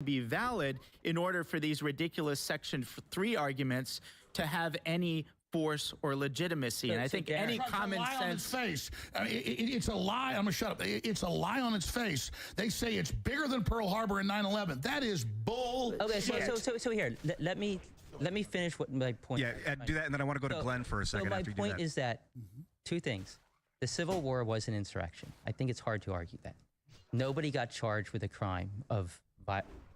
be valid in order for these ridiculous Section 3 arguments to have any force or legitimacy. And I think any common sense... on its face. I mean, it's a lie. I'm going to shut up. It's a lie on its face. They say it's bigger than Pearl Harbor and 9/11. That is bullshit. Okay, so here, let me finish what my point is. Yeah, do that, and then I want to go to Glenn for a second after you do that. My point is that two things. The Civil War was an insurrection. I think it's hard to argue that. Nobody got charged with a crime of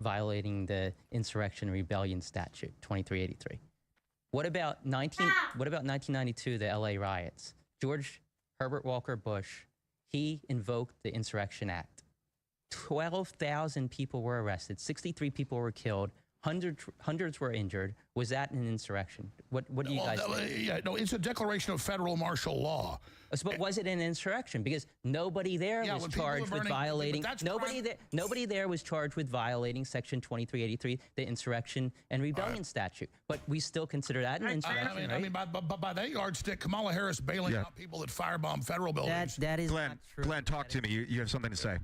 violating the Insurrection and Rebellion Statute, 2383. What about 1992, the LA riots? George Herbert Walker Bush, he invoked the Insurrection Act. 12,000 people were arrested, 63 people were killed, hundreds were injured. Was that an insurrection? What do you guys think? Yeah, no, it's a declaration of federal martial law. But was it an insurrection? Because nobody there was charged with violating. Nobody there was charged with violating Section 2383, the Insurrection and Rebellion Statute. But we still consider that an insurrection, right? I mean, by that yardstick, Kamala Harris bailing out people that firebomb federal buildings. That is not true. Glenn, talk to me. You have something to say.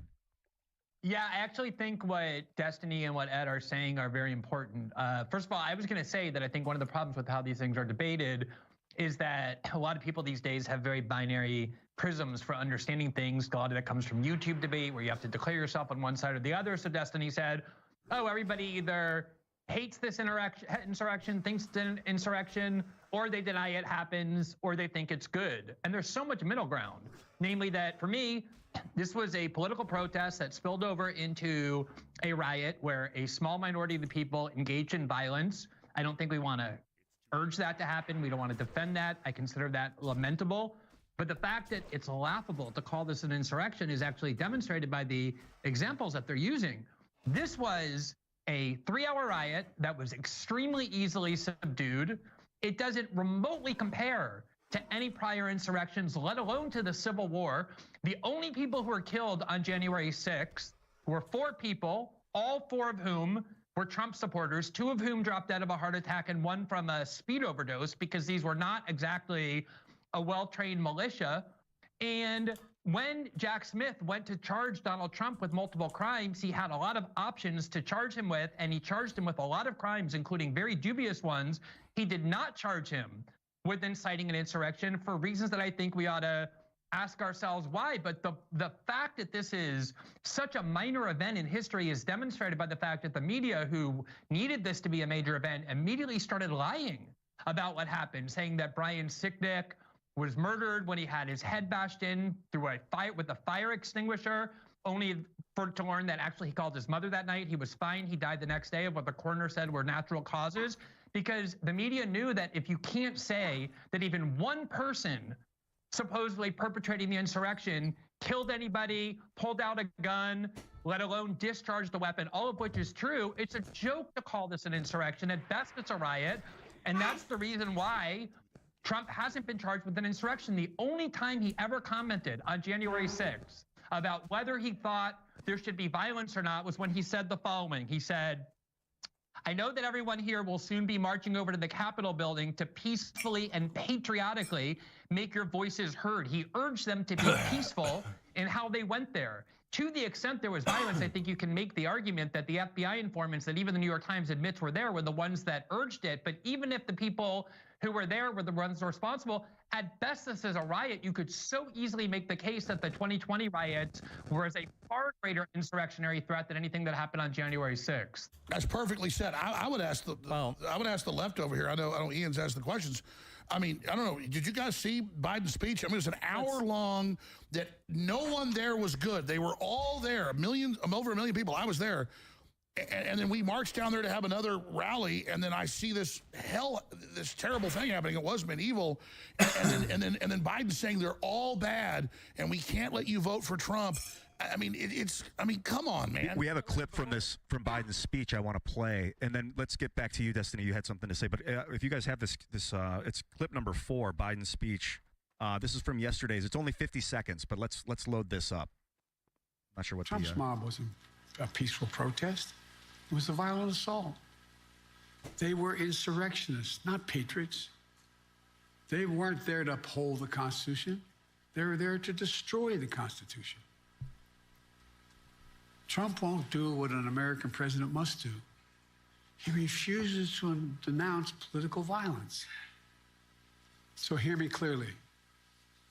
Yeah, I actually think what Destiny and what Ed are saying are very important. First of all, I was going to say that I think one of the problems with how these things are debated is that a lot of people these days have very binary prisms for understanding things. A lot of that comes from YouTube debate where you have to declare yourself on one side or the other. So Destiny said, oh, everybody either hates this insurrection, thinks it's an insurrection, or they deny it happens, or they think it's good. And there's so much middle ground. Namely that, for me, this was a political protest that spilled over into a riot where a small minority of the people engaged in violence. I don't think we want to urge that to happen. We don't want to defend that. I consider that lamentable. But the fact that it's laughable to call this an insurrection is actually demonstrated by the examples that they're using. This was a 3-hour riot that was extremely easily subdued. It doesn't remotely compare to any prior insurrections, let alone to the Civil War. The only people who were killed on January 6th were 4 people, all 4 of whom were Trump supporters, 2 of whom dropped dead of a heart attack and 1 from a speed overdose, because these were not exactly a well-trained militia. And when Jack Smith went to charge Donald Trump with multiple crimes, he had a lot of options to charge him with, and he charged him with a lot of crimes, including very dubious ones. He did not charge him with inciting an insurrection for reasons that I think we ought to ask ourselves why. But the fact that this is such a minor event in history is demonstrated by the fact that the media, who needed this to be a major event, immediately started lying about what happened, saying that Brian Sicknick was murdered when he had his head bashed in through a fight with a fire extinguisher, only to learn that actually he called his mother that night. He was fine. He died the next day of what the coroner said were natural causes, because the media knew that if you can't say that even one person supposedly perpetrating the insurrection killed anybody, pulled out a gun, let alone discharged the weapon, all of which is true, it's a joke to call this an insurrection. At best, it's a riot. And that's the reason why Trump hasn't been charged with an insurrection. The only time he ever commented on January 6th about whether he thought there should be violence or not was when he said the following. He said, I know that everyone here will soon be marching over to the Capitol building to peacefully and patriotically make your voices heard. He urged them to be peaceful in how they went there. To the extent there was violence, I think you can make the argument that the FBI informants that even the New York Times admits were there were the ones that urged it. But even if the people who were there were the ones responsible, at best this is a riot. You could so easily make the case that the 2020 riots were a far greater insurrectionary threat than anything that happened on January 6th. That's perfectly said. I would ask the left over here. I know Ian's asked the questions. I mean, I don't know. Did you guys see Biden's speech? I mean, it was an hour long that no one there was good. They were all there, over a million people. I was there. And then we marched down there to have another rally, and then I see this terrible thing happening. It was medieval, and then Biden saying they're all bad, and we can't let you vote for Trump. I mean, come on, man. We have a clip from Biden's speech I want to play, and then let's get back to you, Destiny. You had something to say, but if you guys have this, it's clip number 4, Biden's speech. This is from yesterday's. It's only 50 seconds, but let's load this up. Not sure what Trump's mob wasn't a peaceful protest. It was a violent assault. They were insurrectionists, not patriots. They weren't there to uphold the Constitution. They were there to destroy the Constitution. Trump won't do what an American president must do. He refuses to denounce political violence. So hear me clearly.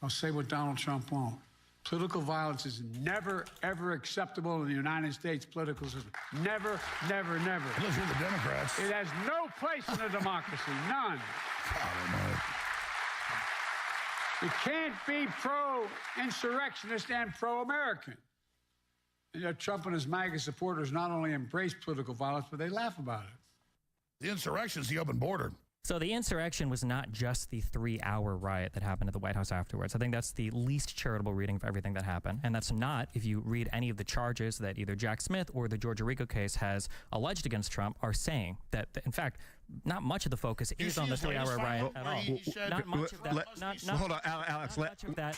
I'll say what Donald Trump won't. Political violence is never, ever acceptable in the United States political system. Never, never, never. Unless you're the Democrats. It has no place in a democracy. None. It can't be pro-insurrectionist and pro-American. And yet Trump and his MAGA supporters not only embrace political violence, but they laugh about it. The insurrection is the open border. So the insurrection was not just the 3-hour riot that happened at the White House afterwards. I think that's the least charitable reading of everything that happened. And that's not, if you read any of the charges that either Jack Smith or the Georgia RICO case has alleged against Trump, are saying that, in fact, not much of the focus is on the 3-hour riot at all. Not much of that. Hold on, Alex.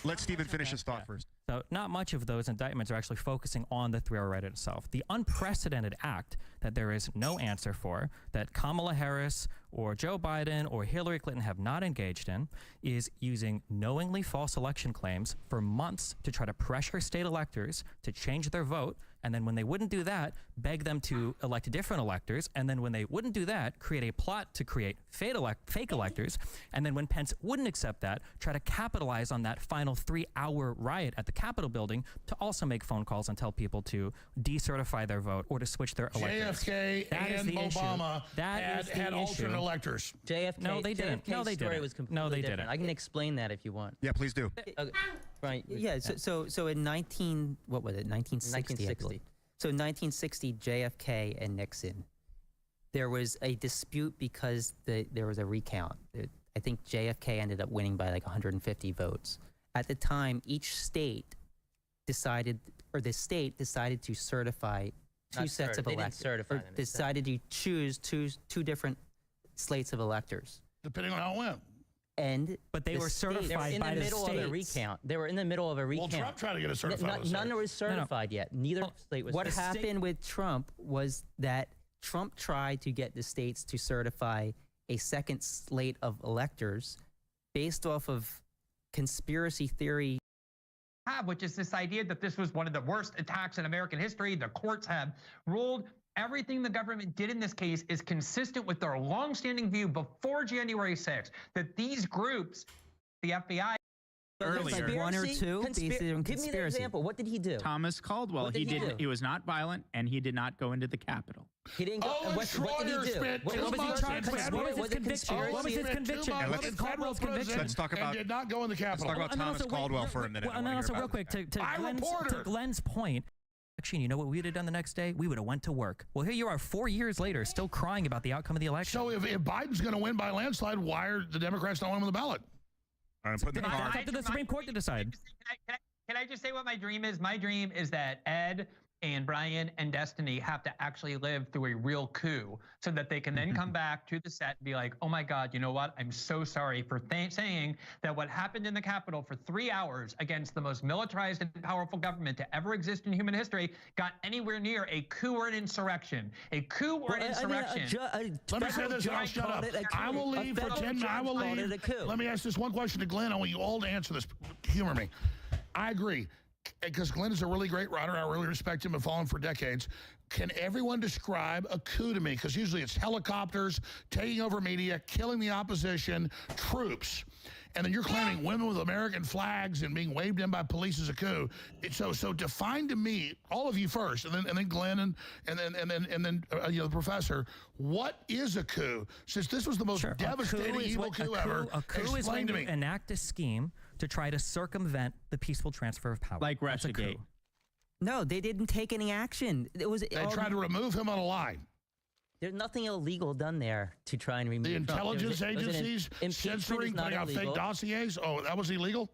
Let Stephen finish his thought first. So not much of those indictments are actually focusing on the 3-hour riot itself. The unprecedented act that there is no answer for, that Kamala Harris or Joe Biden or Hillary Clinton have not engaged in, is using knowingly false election claims for months to try to pressure state electors to change their vote. And then when they wouldn't do that, beg them to elect different electors. And then when they wouldn't do that, create a plot to create fake electors. And then when Pence wouldn't accept that, try to capitalize on that final 3-hour riot at the Capitol building to also make phone calls and tell people to decertify their vote or to switch their electors. JFK and Obama had alternate electors. JFK. No, they didn't. JFK's No, they story didn't. was completely No, they different. didn't. I can explain that if you want. Yeah, please do. Okay. Right. Yeah. So in 1960. I believe. So in 1960, JFK and Nixon, there was a dispute because there was a recount. I think JFK ended up winning by like 150 votes. At the time, each state decided, or the state decided to certify two sets of They didn't electors, certify or them. decided to choose two different slates of electors. Depending on how it went. And But they the were state- They were certified in by the the middle of a states. recount. They were in the middle of a Well, recount. Trump tried to get it certified. None was certified yet. Neither slate was What certified. happened with Trump was that Trump tried to get the states to certify a second slate of electors based off of conspiracy theory. Which is this idea that this was one of the worst attacks in American history. The courts have ruled everything the government did in this case is consistent with their longstanding view before January 6th, that these groups, the FBI, Earlier. Like one or two based on Give me the conspiracy. example. What did he do? Thomas Caldwell. What did he do? He was not violent, and he did not go into the Capitol. He didn't go. Owen What did Schroeder he do? spent What too was he much charged in with? federal- What was his conviction? What was his conviction? And What was Caldwell's conviction? Let's talk about- and did not go in the Capitol. talk about And then Thomas also, wait, Caldwell wait, for a wait, minute. well, I and wanna then hear also, real about quick, that. to Glenn's point, actually, you know what we would have done the next day? We would have went to work. Well, here you are 4 years later, still crying about the outcome of the election. So if Biden's going to win by a landslide, why are the Democrats not winning on the ballot? I'm putting the That's car. up to the Supreme Court to decide. Can I just say what my dream is? My dream is that Ed and Brian and Destiny have to actually live through a real coup so that they can then come back to the set and be like, oh my God, you know what? I'm so sorry for saying that what happened in the Capitol for 3 hours against the most militarized and powerful government to ever exist in human history got anywhere near a coup or an insurrection. A coup or an insurrection. Let me say this and I'll shut up. I will leave for 10 minutes. I will leave. Let me ask this one question to Glenn. I want you all to answer this. Humor me. I agree. Because Glenn is a really great writer. I really respect him and follow him for decades. Can everyone describe a coup to me? Because usually it's helicopters, taking over media, killing the opposition, troops. And then you're claiming women with American flags and being waved in by police as a coup. So define to me, all of you first, and then Glenn and then the professor. What is a coup? Since this was the most devastating evil coup ever, A coup is when you enact a scheme to try to circumvent the peaceful transfer of power. Like That's a Russiagate. coup. No, they didn't take any action. It was They tried to remove him on a line. There's nothing illegal done there to try and remove The Trump. intelligence It was an agencies impeachment censoring, is not putting out illegal. fake dossiers. Oh, that was illegal?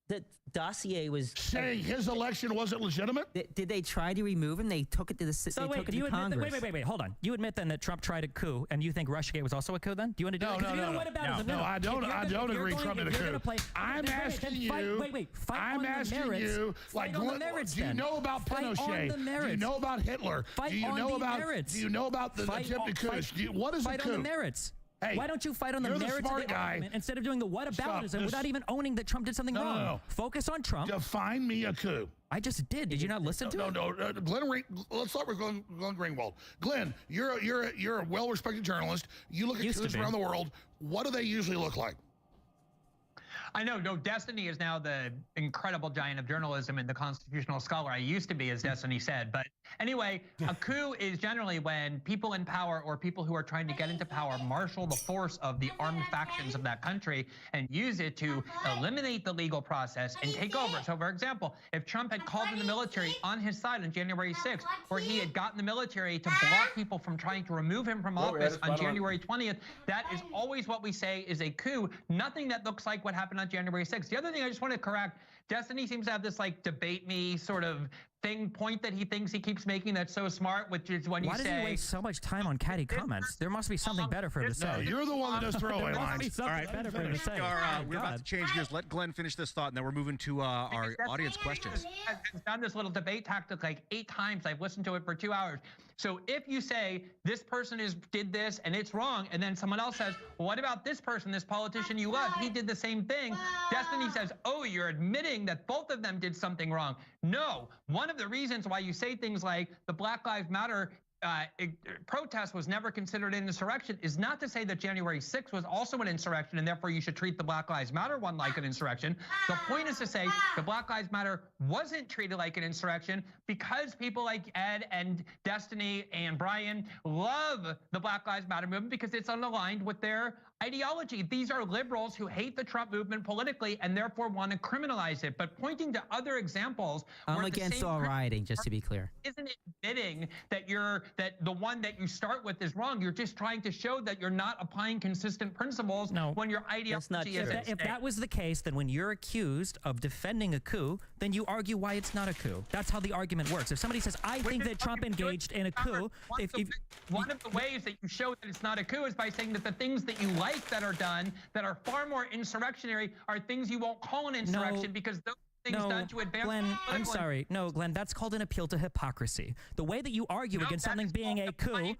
The dossier was Saying his election wasn't legitimate? Did they try to remove him? They took it to the So they wait, took it do you to admit Congress. that, wait, hold on. You admit then that Trump tried a coup, and you think Russiagate was also a coup then? Do you want to do No, it? 'Cause if you're gonna whataboutism, no, I don't. I don't agree Trump did a coup. I'm asking you. Fight I'm on the asking merits. you. Fight on the merits. Do you then. know about Fight on Pinochet? the merits. Do you know about Hitler? Fight do you on know the about? merits. Do you know about the Fight attempted on- coups? What is a Fight coup? on the merits. Hey, why don't you fight on the you're the merits of smart the guy. argument instead of doing the whataboutism Stop. without even owning that Trump did something No, wrong? no. Focus on Trump. Define me a coup. I just did. Did you not listen to it? No. Let's start with Glenn Greenwald. Glenn, you're a well-respected journalist. You look at coups around the world. What do they usually look like? I know. No, Destiny is now the incredible giant of journalism and the constitutional scholar I used to be, as Destiny said. But anyway, a coup is generally when people in power or people who are trying to get into power marshal the force of the armed factions of that country and use it to eliminate the legal process and take over. So, for example, if Trump had called in the military on his side on January 6th, or he had gotten the military to block people from trying to remove him from office on January 20th, that is always what we say is a coup. Nothing that looks like what happened on January 6th. The other thing I just want to correct, Destiny seems to have this like debate me sort of point that he thinks he keeps making that's so smart, which is when Why does he waste so much time on catty comments? There must be something better for him to say. No, you're the one that does throwaway lines. All right, better for him to say. We're about to change gears. Let Glenn finish this thought, and then we're moving to our audience questions. I've done this little debate tactic like 8 times. I've listened to it for 2 hours. So if you say this person did this and it's wrong, and then someone else says, well, what about this person, this politician you love? He did the same thing. Destiny says, oh, you're admitting that both of them did something wrong. No, one of the reasons why you say things like the Black Lives Matter protest was never considered an insurrection is not to say that January 6th was also an insurrection and therefore you should treat the Black Lives Matter one like an insurrection. The point is to say the Black Lives Matter wasn't treated like an insurrection because people like Ed and Destiny and Brian love the Black Lives Matter movement because it's unaligned with their ideology. These are liberals who hate the Trump movement politically and therefore want to criminalize it. But pointing to other examples, I'm against all rioting, just to be clear. Isn't admitting that the one that you start with is wrong. You're just trying to show that you're not applying consistent principles when your ideology is. If that was the case, then when you're accused of defending a coup, then you argue why it's not a coup. That's how the argument works. If somebody says, I think that Trump engaged in a coup, one of the ways that you show that it's not a coup is by saying that the things that you like that are done that are far more insurrectionary are things you won't call an insurrection because those things done to advance. Glenn, I'm sorry. No, Glenn, that's called an appeal to hypocrisy. The way that you argue against something being a coup.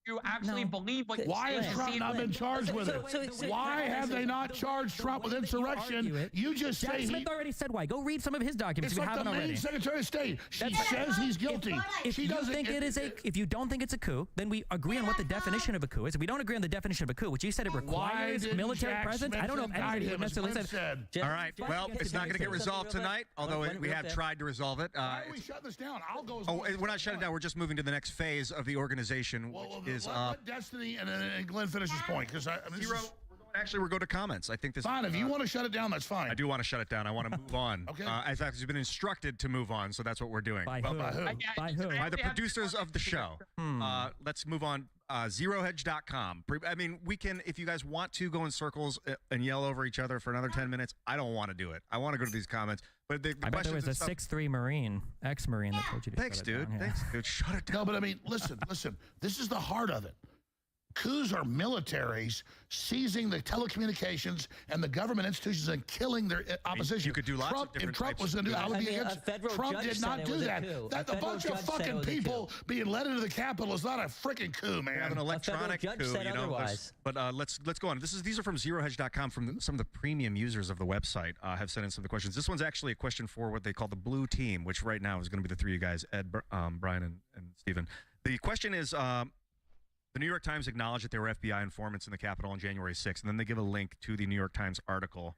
You actually believe what why has Trump not been charged with it? Why have they not charged Trump with insurrection? You just say Jack Smith already said why. Go read some of his documents if you haven't already. It's like the main Secretary of State. She says he's guilty. If you don't think it's a coup, then we agree on what the definition of a coup is. If we don't agree on the definition of a coup, which you said it requires military presence, I don't know if anybody would necessarily said. All right. Well, it's not going to get resolved tonight, although we have tried to resolve it. Why are we shutting this down? I'll go. We're not shutting it down. We're just moving to the next phase of the organization, which is let Destiny and Glenn finish his point because we're going to comments. I think this. Fine, if you want to shut it down, that's fine. I do want to shut it down. I want to move on. Okay. In fact, you've been instructed to move on, so that's what we're doing. By who? By who? By the producers of the show. Let's move on. ZeroHedge.com. I mean, we can, if you guys want to go in circles and yell over each other for another 10 minutes, I don't want to do it. I want to go to these comments. But the I bet there was a 6'3" Marine, ex-Marine that told you to Thanks, shut it dude. down. Thanks, dude. Shut it down. No, but I mean, listen. This is the heart of it. Coups are militaries seizing the telecommunications and the government institutions and killing their opposition. You could do lots of different If Trump types was going to do that, I would be against. Trump did not do that. That a bunch of fucking people being led into the Capitol is not a freaking coup, man. We have an electronic coup, you know. But let's go on. These are from ZeroHedge.com. From some of the premium users of the website have sent in some of the questions. This one's actually a question for what they call the blue team, which right now is going to be the three of you guys, Ed, Brian, and Stephen. The question is. The New York Times acknowledged that there were FBI informants in the Capitol on January 6th, and then they give a link to the New York Times article.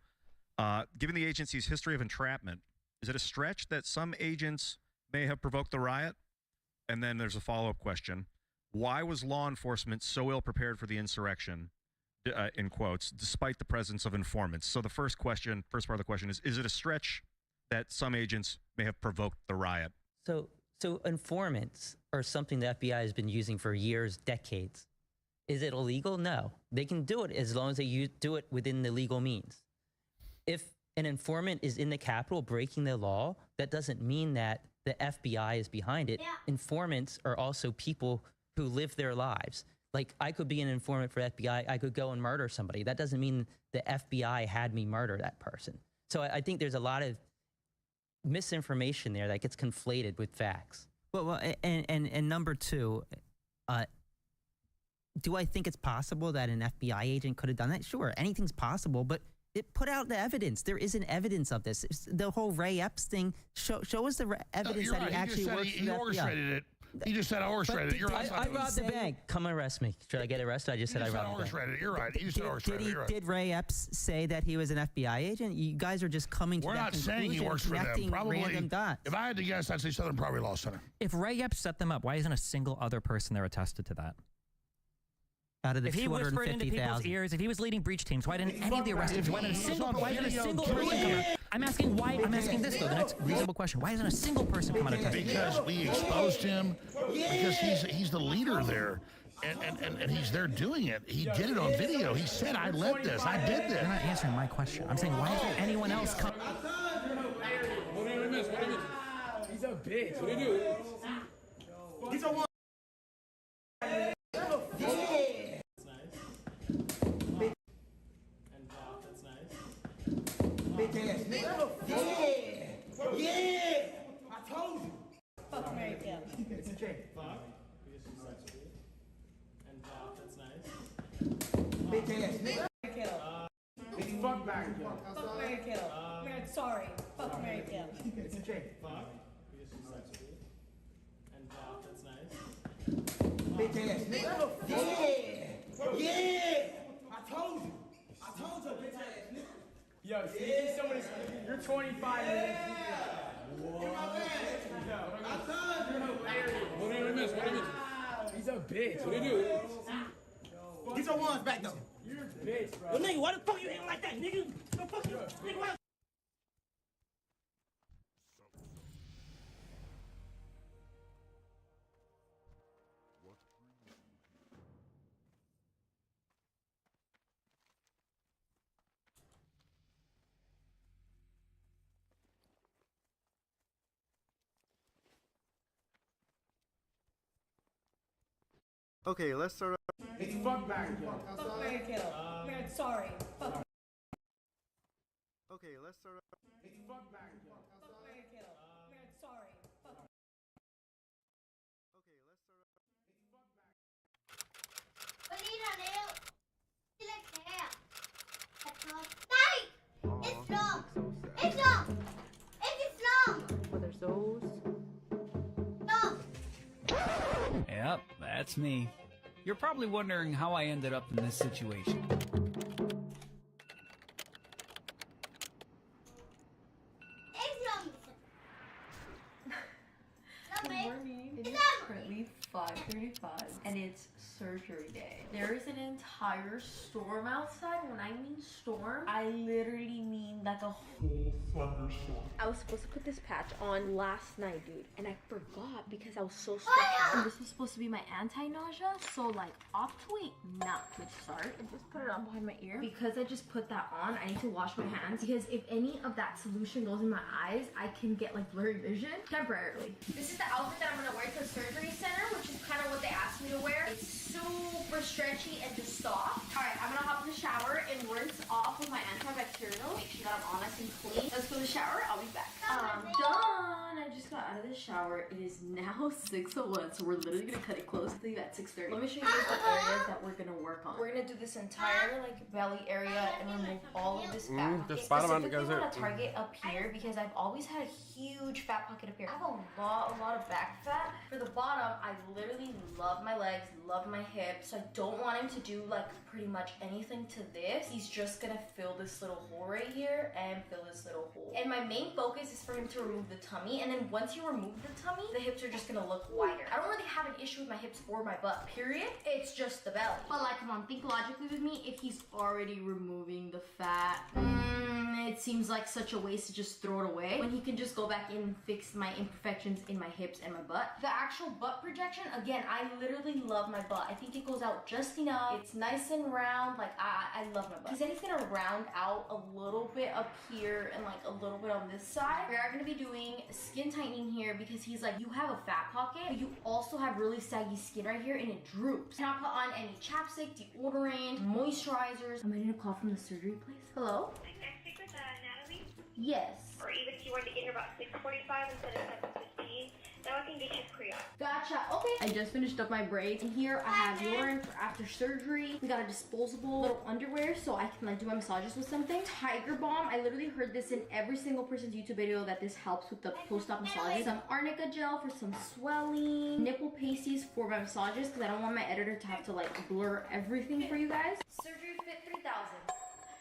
Given the agency's history of entrapment, is it a stretch that some agents may have provoked the riot? And then there's a follow-up question. Why was law enforcement so ill-prepared for the insurrection, in quotes, despite the presence of informants? So the first part of the question is it a stretch that some agents may have provoked the riot? So informants are something the FBI has been using for years, decades. Is it illegal? No. They can do it as long as they do it within the legal means. If an informant is in the Capitol breaking the law, that doesn't mean that the FBI is behind it. Yeah. Informants are also people who live their lives. Like, I could be an informant for FBI. I could go and murder somebody. That doesn't mean the FBI had me murder that person. So I think there's a lot of misinformation there that gets conflated with facts. Well, and number two, do I think it's possible that an FBI agent could have done that? Sure, anything's possible, but It put out the evidence. There isn't evidence of this. The whole Ray Epps thing. Show us the evidence that he actually works for the FBI. He orchestrated it. He just said I orchestrated it. You're right. I robbed the bank. Come arrest me. Should I get arrested? I just said I robbed the bank. Orchestrated it. You're right. He just said orchestrated it. You're right. Did Ray Epps say that he was an FBI agent? You guys are just coming to We're that not conclusion, saying he works for them. connecting Probably, random dots. if I had to guess, I'd say Southern Poverty Law Center. If Ray Epps set them up, why isn't a single other person there attested to that? Out of the If he whispered into people's 250,000. ears, if he was leading breach teams, why didn't any of the arrested? Why didn't a single person come out? I'm asking why. I'm asking this though. The next reasonable question: why isn't a single person come out and testify? Because we exposed him. Because he's the leader there, and he's there doing it. He did it on video. He said, "I led this. I did this." You're not answering my question. I'm saying why isn't anyone else come? What did he miss? He's a bitch. What did he do? He's a one. Yeah! I told you! Fuck Mary Kill. It's a J. Fuck. Because she's sexual. And that's nice. Bitch ass nigga. Kill. It's fuck Mary Kill. Fuck Mary Kill. Sorry. Fuck Mary Kill. It's a J. Fuck. Because she's sexual. And that's nice. Bitch ass nigga. Yeah! Yeah! I told you! I told you, bitch ass nigga. Yo, see, you're 25 minutes. Whoa. What did he miss? He's a bitch. What did he do? He's a ones back though. You're a bitch, bro. Well, nigga, why the fuck you ain't like that, nigga? The fuck you, nigga, why? Okay, let's start off. It's fuck Mary Kill. Fuck Mary Kill. Sorry. Fuck. Okay, let's start off. It's fuck Mary Kill. Fuck Mary Kill. Sorry. Fuck. Okay, let's start off. It's fuck Mary. It's long. It's long. It's long. Well, there's those. No. Yep, that's me. You're probably wondering how I ended up in this situation. Good morning. It is currently 5:35 and it's surgery day. There is an entire storm outside. When I mean storm, I literally mean like a whole thunderstorm. I was supposed to put this patch on last night, dude, and I forgot because I was so stressed out. This was supposed to be my anti-nausea, so like off to a not good start. I just put it on behind my ear. Because I just put that on, I need to wash my hands because if any of that solution goes in my eyes, I can get like blurry vision temporarily. This is the outfit that I'm gonna wear to the surgery center, which is kind of what they asked me to wear. It's super stretchy and just soft. All right, I'm gonna hop in the shower and rinse off with my antibacterial. Make sure that I'm honest and clean. Let's go to the shower. I'll be back. I'm done. I just got out of the shower. It is now 6:01, so we're literally gonna cut it close to leave at 6:30. Let me show you guys the areas that we're gonna work on. We're gonna do this entire like belly area and remove all of this fat pocket. Specifically want to target up here because I've always had a huge fat pocket up here. I have a lot of back fat. For the bottom, I literally love my legs, love my hips. So I don't want him to do like pretty much anything to this. He's just gonna fill this little hole right here and fill this little hole. And my main focus is for him to remove the tummy, and then once you remove the tummy, the hips are just gonna look wider. I don't really have an issue with my hips or my butt, period. It's just the belly. But like, come on, think logically with me. If he's already removing the fat, it seems like such a waste to just throw it away when he can just go back in and fix my imperfections in my hips and my butt. The actual butt projection, again, I literally love my butt. I think it goes out just enough. It's nice and round. Like, I love my butt. He said he's gonna round out a little bit up here and like a little bit on this side. We are gonna be doing skin tightening here because he's like, you have a fat pocket, but you also have really saggy skin right here and it droops. Cannot put on any chapstick, deodorant, moisturizers. I'm getting a call from the surgery place. Hello? Can I speak with Natalie? Yes. Or even if you wanted to get here about 6:45 instead of 7:15, Now I can get you pre-op. Gotcha. Okay. I just finished up my braids. And here I have urine for after surgery. We got a disposable little underwear so I can like do my massages with something. Tiger Balm. I literally heard this in every single person's YouTube video that this helps with the post-op massages. Some arnica gel for some swelling. Nipple pasties for my massages because I don't want my editor to have to like blur everything for you guys. Surgery Fit 3000.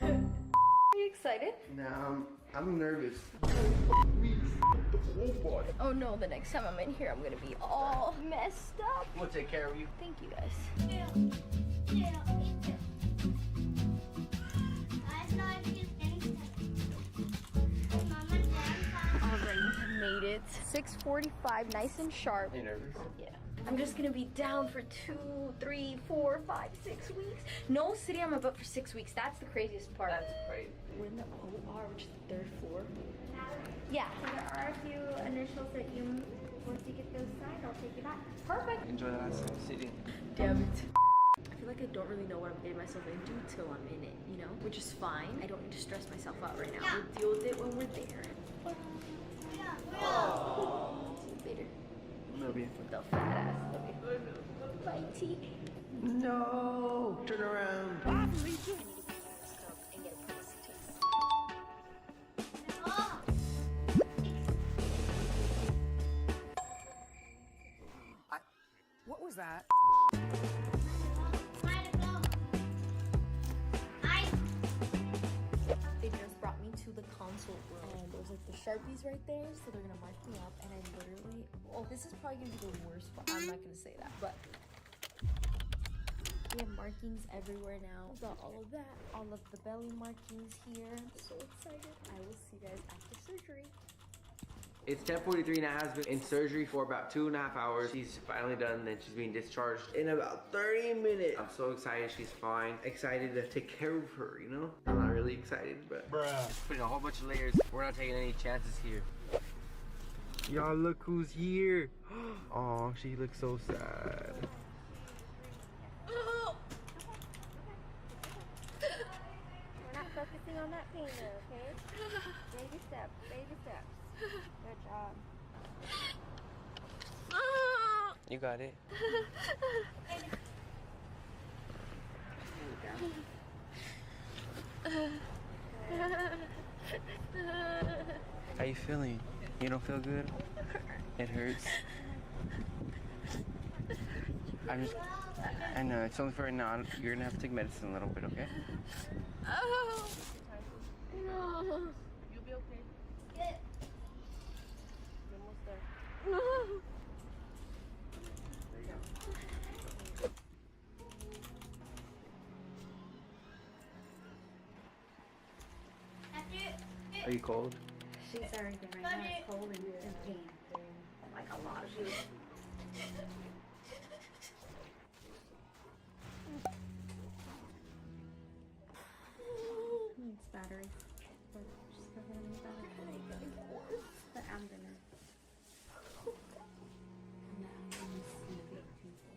Are you excited? No, I'm nervous. Oh no, the next time I'm in here, I'm gonna be all messed up. We'll take care of you. Thank you guys. Alright, I made it. 6:45, nice and sharp. You nervous? Yeah. I'm just gonna be down for 2, 3, 4, 5, 6 weeks. No sitting on my butt for 6 weeks. That's the craziest part. That's crazy. We're in the OR, which is the 3rd floor. Yeah. So there are a few initials that you, once you get those signed, I'll take you back. Perfect. Enjoy the last city. Damn it. I feel like I don't really know what I'm getting myself into till I'm in it, you know? Which is fine. I don't need to stress myself out right now. We'll deal with it when we're there. See you later. Love you. With the fat ass. Okay. Bye, T. No! Turn around. And get a price What was that? They just brought me to the consult room and there's like the Sharpies right there, so they're gonna mark me up and I literally, oh, this is probably gonna be the worst part. I'm not gonna say that, but we have markings everywhere now. We got all of that, all of the belly markings here. I'm so excited. I will see you guys after surgery. It's 10:43 and I has been in surgery for about 2.5 hours. She's finally done, then she's being discharged in about 30 minutes. I'm so excited she's fine. Excited to take care of her, you know? I'm not really excited, but just putting a whole bunch of layers. We're not taking any chances here. Y'all look who's here. Oh, she looks so sad. We're not focusing on that pain though, okay? Baby steps, baby steps. Good job. You got it. How you feeling? You don't feel good? It hurts. I know, it's only for right now. You're gonna have to take medicine a little bit, okay? Oh. No. You'll be okay. Good. You're almost there. No. Are you cold? She's already right now. It's cold and pain. Like a lot of food. Needs battery. But just go ahead and use battery. But I'm gonna. Now I'm gonna see big people.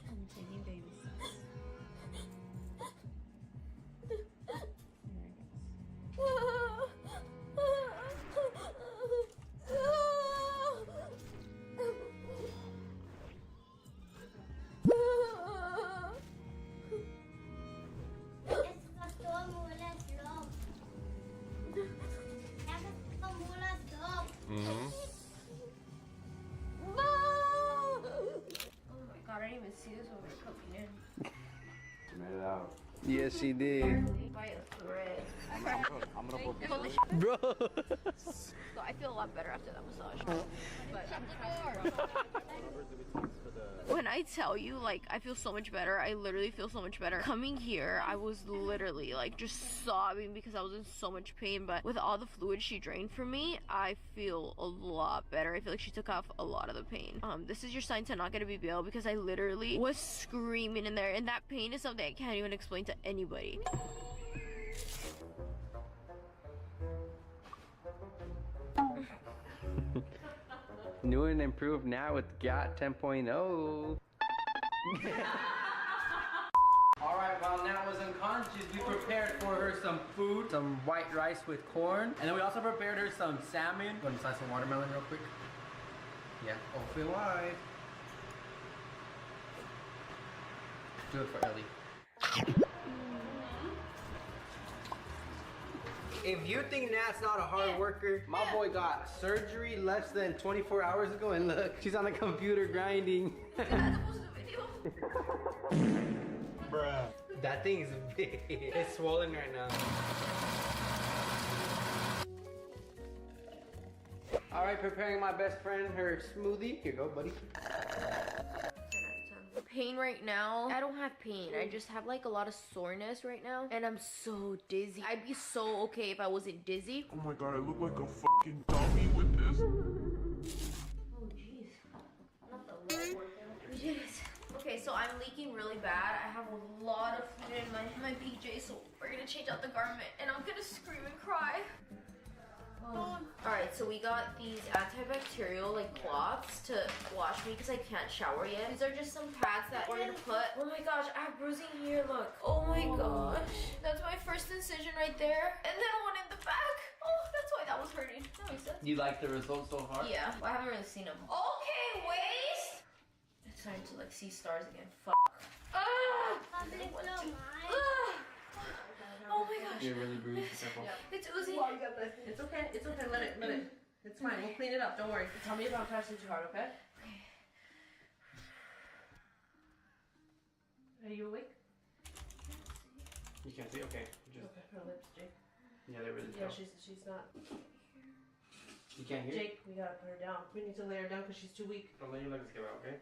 I'm taking baby steps. I didn't even see this when we were cooking in. Made it out. Yes, she did. By a thread. I'm gonna put bro. So I feel a lot better after that massage. But I'm trying. When I tell you, like, I feel so much better, I literally feel so much better. Coming here, I was literally, like, just sobbing because I was in so much pain. But with all the fluid she drained from me, I feel a lot better. I feel like she took off a lot of the pain. This is your sign to not get a BBL because I literally was screaming in there. And that pain is something I can't even explain to anybody. New and improved now with GAT 10.0. Alright, while Nat was unconscious, we prepared for her some food, some white rice with corn, and then we also prepared her some salmon. Want to slice some watermelon real quick? Yeah, open wide. Do it for Ellie. If you think Nat's not a hard worker, my boy got surgery less than 24 hours ago, and look, she's on the computer grinding. Bruh. That thing is big. It's swollen right now. All right, preparing my best friend her smoothie. Here you go, buddy. Pain right now. I don't have pain. I just have like a lot of soreness right now, and I'm so dizzy. I'd be so okay if I wasn't dizzy. Oh my god, I look like a fucking dummy with this. Oh jeez. Not the leg workout. We did it. Okay, so I'm leaking really bad. I have a lot of fluid in my PJ, so we're gonna change out the garment, and I'm gonna scream and cry. Alright, so we got these antibacterial like cloths to wash me because I can't shower yet. These are just some pads that we're gonna put. Oh my gosh, I have bruising here, look. Oh my gosh. That's my first incision right there. And then one in the back. Oh, that's why that was hurting. That makes sense. You like the results so far? Yeah, well, I haven't really seen them. Okay, waist. It's time to like see stars again. Fuck. Oh my gosh. You're really bruised. Careful. It's oozing. It's okay. It's okay. Let it. It's fine. We'll clean it up. Don't worry. Tell me if I'm pressing too hard, okay? Are you awake? You can't see? Okay. Just... Okay. Her lips, Jake. Yeah, they're really Yeah, tough. she's not. You can't hear? Jake, we gotta put her down. We need to lay her down because she's too weak. Don't let your legs give out, okay?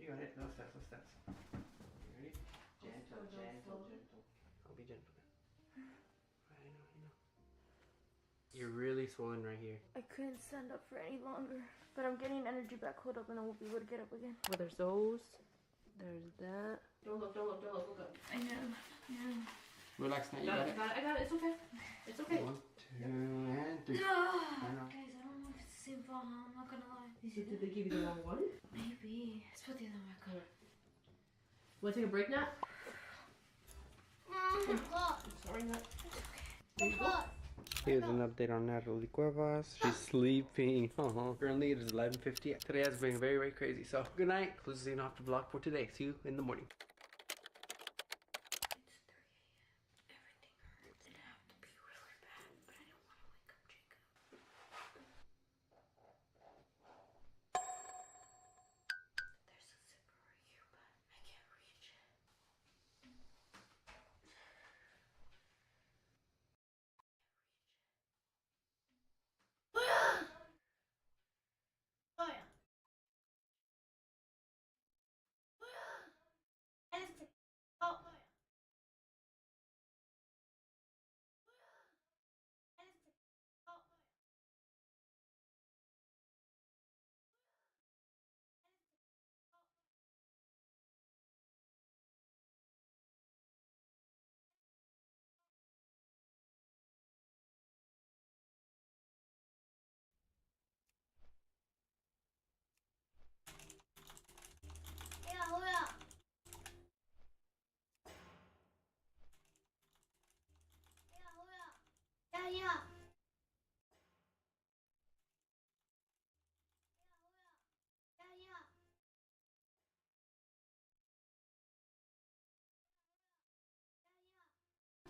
You got it. No steps, no steps. You ready? Gentle, gentle, gentle. I'll be gentle. I know. You're really swollen right here. I couldn't stand up for any longer, but I'm getting energy back. Hold up, and I will be able to get up again. Well, there's those. There's that. Don't look. Look up. I know. Relax now. You I got it. got it. It's okay. It's okay. 1, 2, and 3. Guys, I know. I don't know if it's the same file. I'm not gonna lie. Did they give you the wrong one? Maybe. Let's put the other one back on. Want to take a break now? Sorry, Nat. There you go. Here's an update on Natalie Cuevas. She's sleeping. Currently it is 11:50. Today has been very, very crazy. So good night. Closing off the vlog for today. See you in the morning.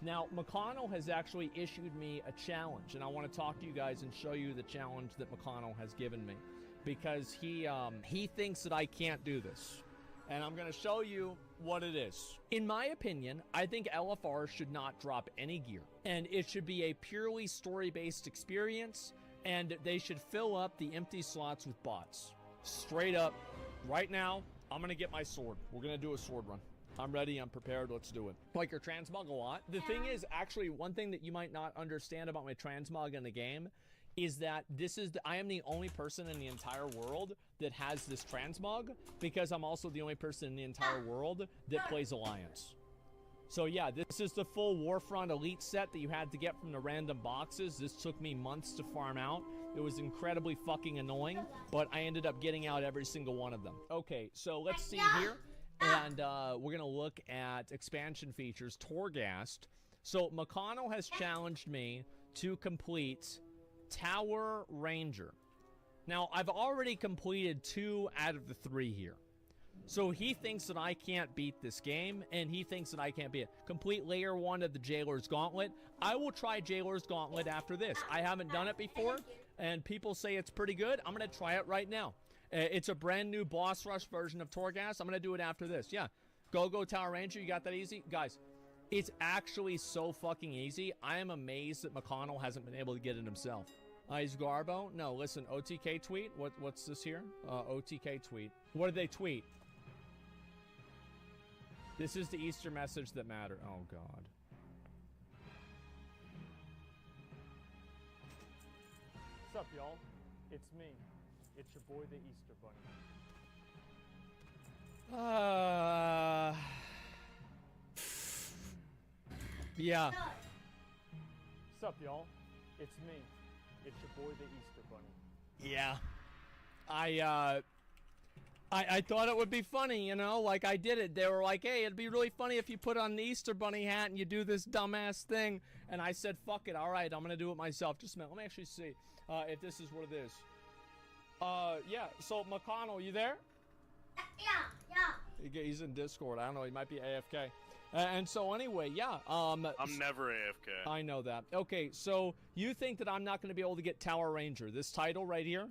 Now, McConnell has actually issued me a challenge, and I want to talk to you guys and show you the challenge that McConnell has given me, because he thinks that I can't do this, and I'm going to show you what it is. In my opinion, I think LFR should not drop any gear, and it should be a purely story-based experience, and they should fill up the empty slots with bots. Straight up, right now, I'm going to get my sword. We're going to do a sword run. I'm ready, I'm prepared, let's do it. Like your transmog a lot. The thing is, actually, one thing that you might not understand about my transmog in the game is that I am the only person in the entire world that has this transmog, because I'm also the only person in the entire world that plays Alliance. So yeah, this is the full Warfront Elite set that you had to get from the random boxes. This took me months to farm out. It was incredibly fucking annoying, but I ended up getting out every single one of them. Okay, so let's see here. And we're going to look at expansion features, Torghast. So McConnell has challenged me to complete Tower Ranger. Now, I've already completed 2 out of the 3 here. So he thinks that I can't beat this game, and he thinks that I can't beat it. Complete layer 1 of the Jailer's Gauntlet. I will try Jailer's Gauntlet after this. I haven't done it before, and people say it's pretty good. I'm going to try it right now. It's a brand new boss rush version of Torghast. I'm going to do it after this. Yeah. Go Tower Ranger. You got that easy? Guys, it's actually so fucking easy. I am amazed that McConnell hasn't been able to get it himself. Is Garbo? No, listen, OTK tweet. What's this here? OTK tweet. What did they tweet? This is the Easter message that mattered. Oh, God. What's up, y'all? It's me. It's your boy, the Easter Bunny. Yeah. What's up, y'all? It's me. It's your boy, the Easter Bunny. Yeah. I thought it would be funny, you know, like I did it. They were like, hey, it'd be really funny if you put on the Easter Bunny hat and you do this dumbass thing. And I said, fuck it, all right, I'm going to do it myself. Just a minute, let me actually see if this is what it is. Yeah, so McConnell, you there? Yeah. He's in Discord. I don't know, he might be AFK. And so anyway, yeah. I'm never AFK. I know that. Okay, so you think that I'm not going to be able to get Tower Ranger, this title right here?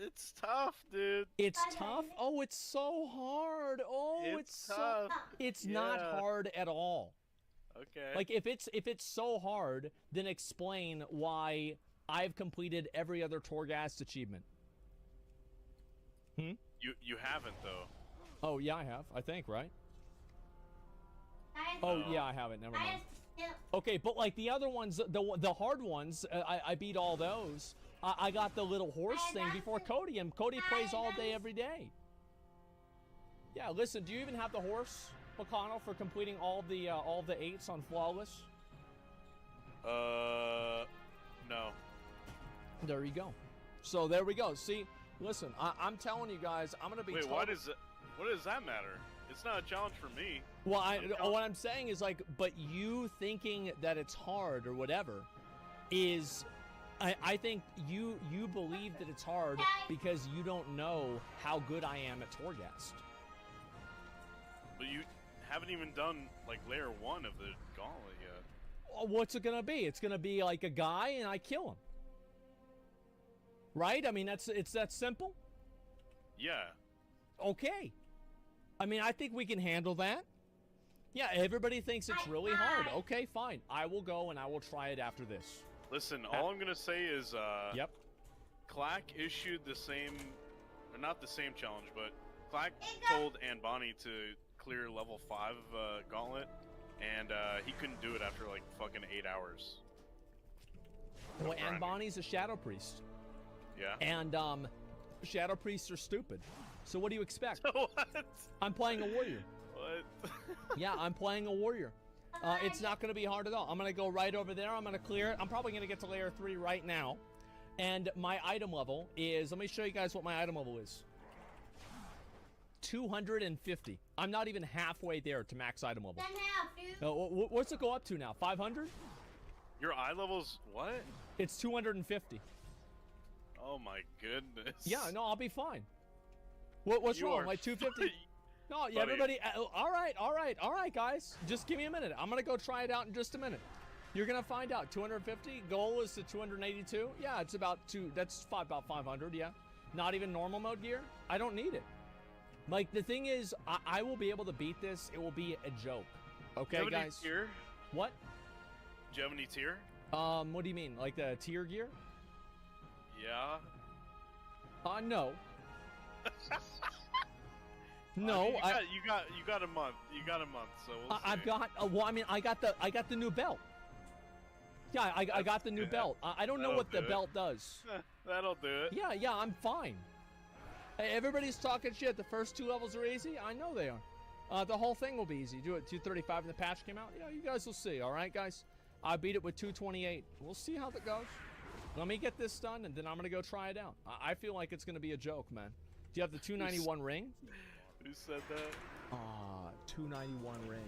It's tough, dude. It's tough? Oh, it's so hard. Oh, it's tough. So, it's not hard at all. Okay. Like if it's so hard, then explain why I've completed every other Torghast achievement. You haven't though. Oh yeah, I have. I think, right? Oh yeah, I haven't. Never mind. Okay, but like the other ones, the hard ones, I beat all those. I got the little horse thing before Cody, and Cody plays all day, every day. Yeah, listen, do you even have the horse, McConnell, for completing all the 8s on flawless? No. There you go. So there we go. See, listen, I'm telling you guys, I'm gonna be. Wait, what does that matter? It's not a challenge for me. Well, what I'm saying is like, but you thinking that it's hard or whatever, is. I think you believe that it's hard because you don't know how good I am at Torghast. But you haven't even done like layer 1 of the gauntlet yet. What's it gonna be? It's gonna be like a guy and I kill him. Right? I mean, it's that simple? Yeah. Okay. I mean, I think we can handle that. Yeah, everybody thinks it's really hard. Okay, fine. I will go and I will try it after this. Listen, all I'm gonna say is, yep. Clack issued the same, or not the same challenge, but Clack told Anbani to clear level 5 gauntlet, and he couldn't do it after like fucking 8 hours. Well, Anbani's a Shadow Priest. Yeah. And Shadow Priests are stupid. So what do you expect? What? I'm playing a warrior. What? Yeah, I'm playing a warrior. It's not going to be hard at all. I'm going to go right over there. I'm going to clear it. I'm probably going to get to layer 3 right now. And my item level is, let me show you guys what my item level is. 250. I'm not even halfway there to max item level. What's it go up to now? 500? Your eye level's what? It's 250. Oh my goodness. Yeah, no, I'll be fine. What's wrong? Like 250? No, yeah, everybody. All right, guys. Just give me a minute. I'm gonna go try it out in just a minute. You're gonna find out. 250. Goal is to 282. Yeah, it's about That's about 500. Yeah, not even normal mode gear. I don't need it. Like the thing is, I will be able to beat this. It will be a joke. Okay, guys. Tier? What? Do you have any tier? What do you mean? Like the tier gear? Yeah. No. No, you got a month. You got a month, so we'll see. I've got. Well, I mean, I got the new belt. Yeah, I got the new belt. I don't know what the belt does. That'll do it. Yeah, I'm fine. Hey, everybody's talking shit. The first 2 levels are easy. I know they are. The whole thing will be easy. Do it 235 and the patch came out. Yeah, you guys will see. All right, guys. I beat it with 228. We'll see how that goes. Let me get this done, and then I'm gonna go try it out. I feel like it's gonna be a joke, man. Do you have the 291 ring? Who said that? 291 ring.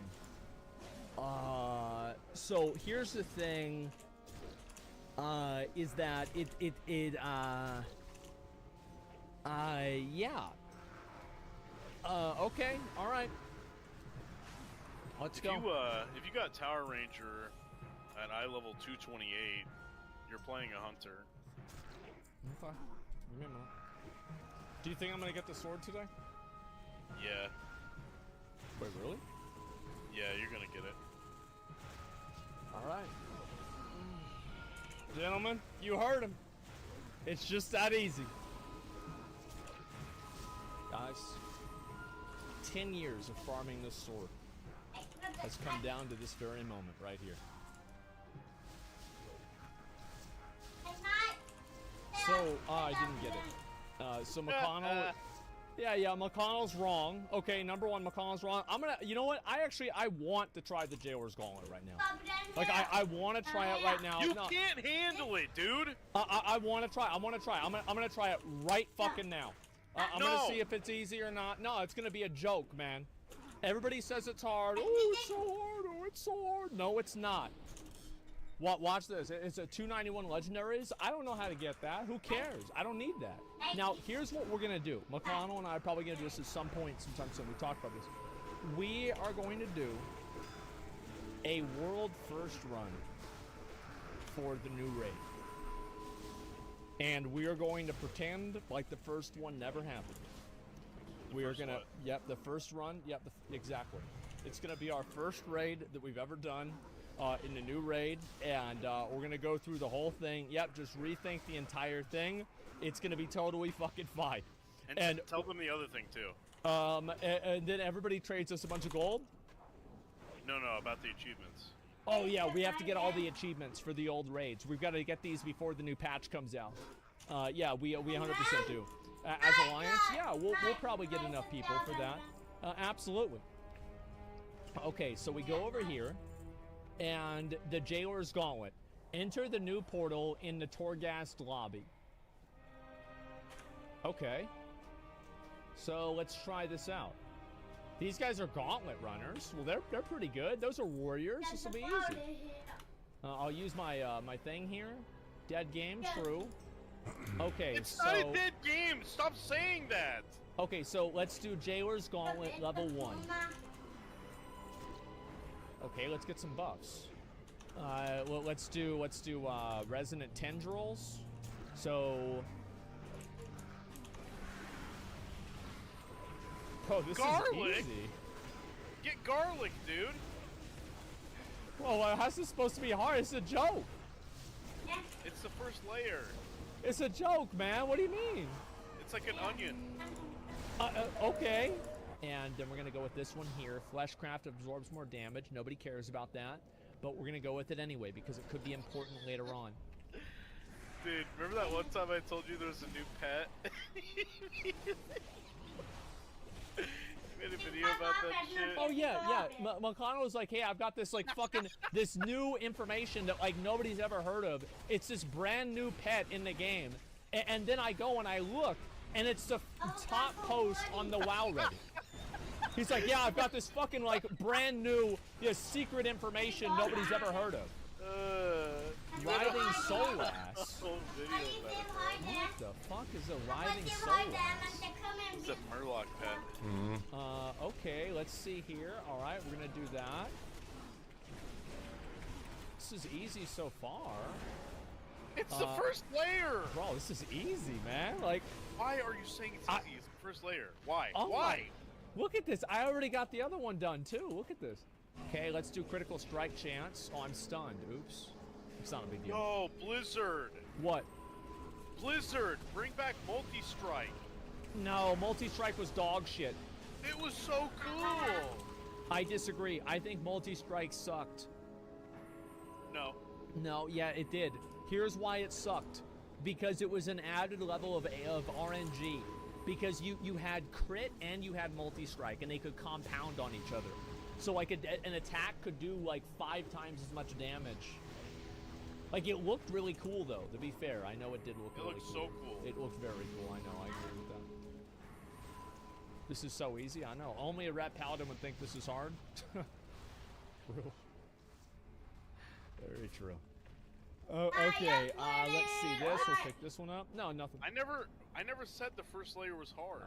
So here's the thing. is that yeah. Okay, all right. Let's go. If you got Tower Ranger at eye level 228, you're playing a hunter. Okay. Give me a minute. Do you think I'm gonna get the sword today? Yeah. Wait, really? Yeah, you're gonna get it. All right. Gentlemen, you heard him. It's just that easy. Guys, 10 years of farming this sword has come down to this very moment right here. So, I didn't get it. So McConnell, yeah, McConnell's wrong. Okay, number one, McConnell's wrong. You know what? I want to try the Jailer's Gauntlet right now. Like, I want to try it right now. You can't handle it, dude. I want to try. I'm gonna try it right fucking now. I'm gonna see if it's easy or not. No, it's gonna be a joke, man. Everybody says it's hard. Oh, it's so hard. Oh, it's so hard. No, it's not. Watch this. It's a 291 legendaries. I don't know how to get that. Who cares? I don't need that. Now, here's what we're gonna do. McConnell and I are probably gonna do this at some point sometime soon. We talked about this. We are going to do a world first run for the new raid. And we are going to pretend like the first one never happened. We are gonna, yep, the first run, yep, exactly. It's gonna be our first raid that we've ever done in the new raid, and we're gonna go through the whole thing. Yep, just rethink the entire thing. It's gonna be totally fucking fine. And tell them the other thing too. And then everybody trades us a bunch of gold? No, about the achievements. Oh yeah, we have to get all the achievements for the old raids. We've got to get these before the new patch comes out. Yeah, we 100% do. As Alliance, yeah, we'll probably get enough people for that. Absolutely. Okay, so we go over here, and the Jailer's Gauntlet. Enter the new portal in the Torghast lobby. Okay. So let's try this out. These guys are gauntlet runners. Well, they're pretty good. Those are warriors. This will be easy. I'll use my my thing here. Dead game, true. Okay, it's not a dead game. Stop saying that. Okay, so let's do Jailer's Gauntlet level 1. Okay, let's get some buffs. Well, let's do Resonant Tendrils. So. Oh, this garlic? Is easy. Get garlic, dude. Well, how's this supposed to be hard? It's a joke. It's the first layer. It's a joke, man. What do you mean? It's like an onion. Okay. And then we're going to go with this one here. Fleshcraft absorbs more damage. Nobody cares about that. But we're going to go with it anyway because it could be important later on. Dude, remember that one time I told you there was a new pet? You made a video about that shit. Oh yeah. McConnell was like, hey, I've got this like fucking this new information that like nobody's ever heard of. It's this brand new pet in the game, and then I go and I look, and it's the top post on the WoW Reddit. He's like, yeah, I've got this fucking like brand new secret information nobody's ever heard of. Writhing Solas. What the fuck is a Writhing Solas? It's a Murloc pet. Okay, let's see here. All right, we're gonna do that. This is easy so far. It's the first layer. Bro, this is easy, man. Like, why are you saying it's easy? It's the first layer. Why? Oh Why? Look at this. I already got the other one done too. Look at this. Okay, let's do critical strike chance. Oh, I'm stunned. Oops. It's not a big deal. Yo, Blizzard. What? Blizzard, bring back multi-strike. No, multi-strike was dog shit. It was so cool. I disagree. I think multi-strike sucked. No. No, yeah, it did. Here's why it sucked. Because it was an added level of RNG. Because you had crit and you had multi-strike, and they could compound on each other. So like an attack could do like 5 times as much damage. Like it looked really cool though, to be fair. I know it did look really cool. It looked so cool. It looked very cool, I know, I agree with that. This is so easy, I know. Only a rat paladin would think this is hard. True. Very true. Okay, let's see this. We'll pick this one up. No, nothing. I never said the first layer was hard.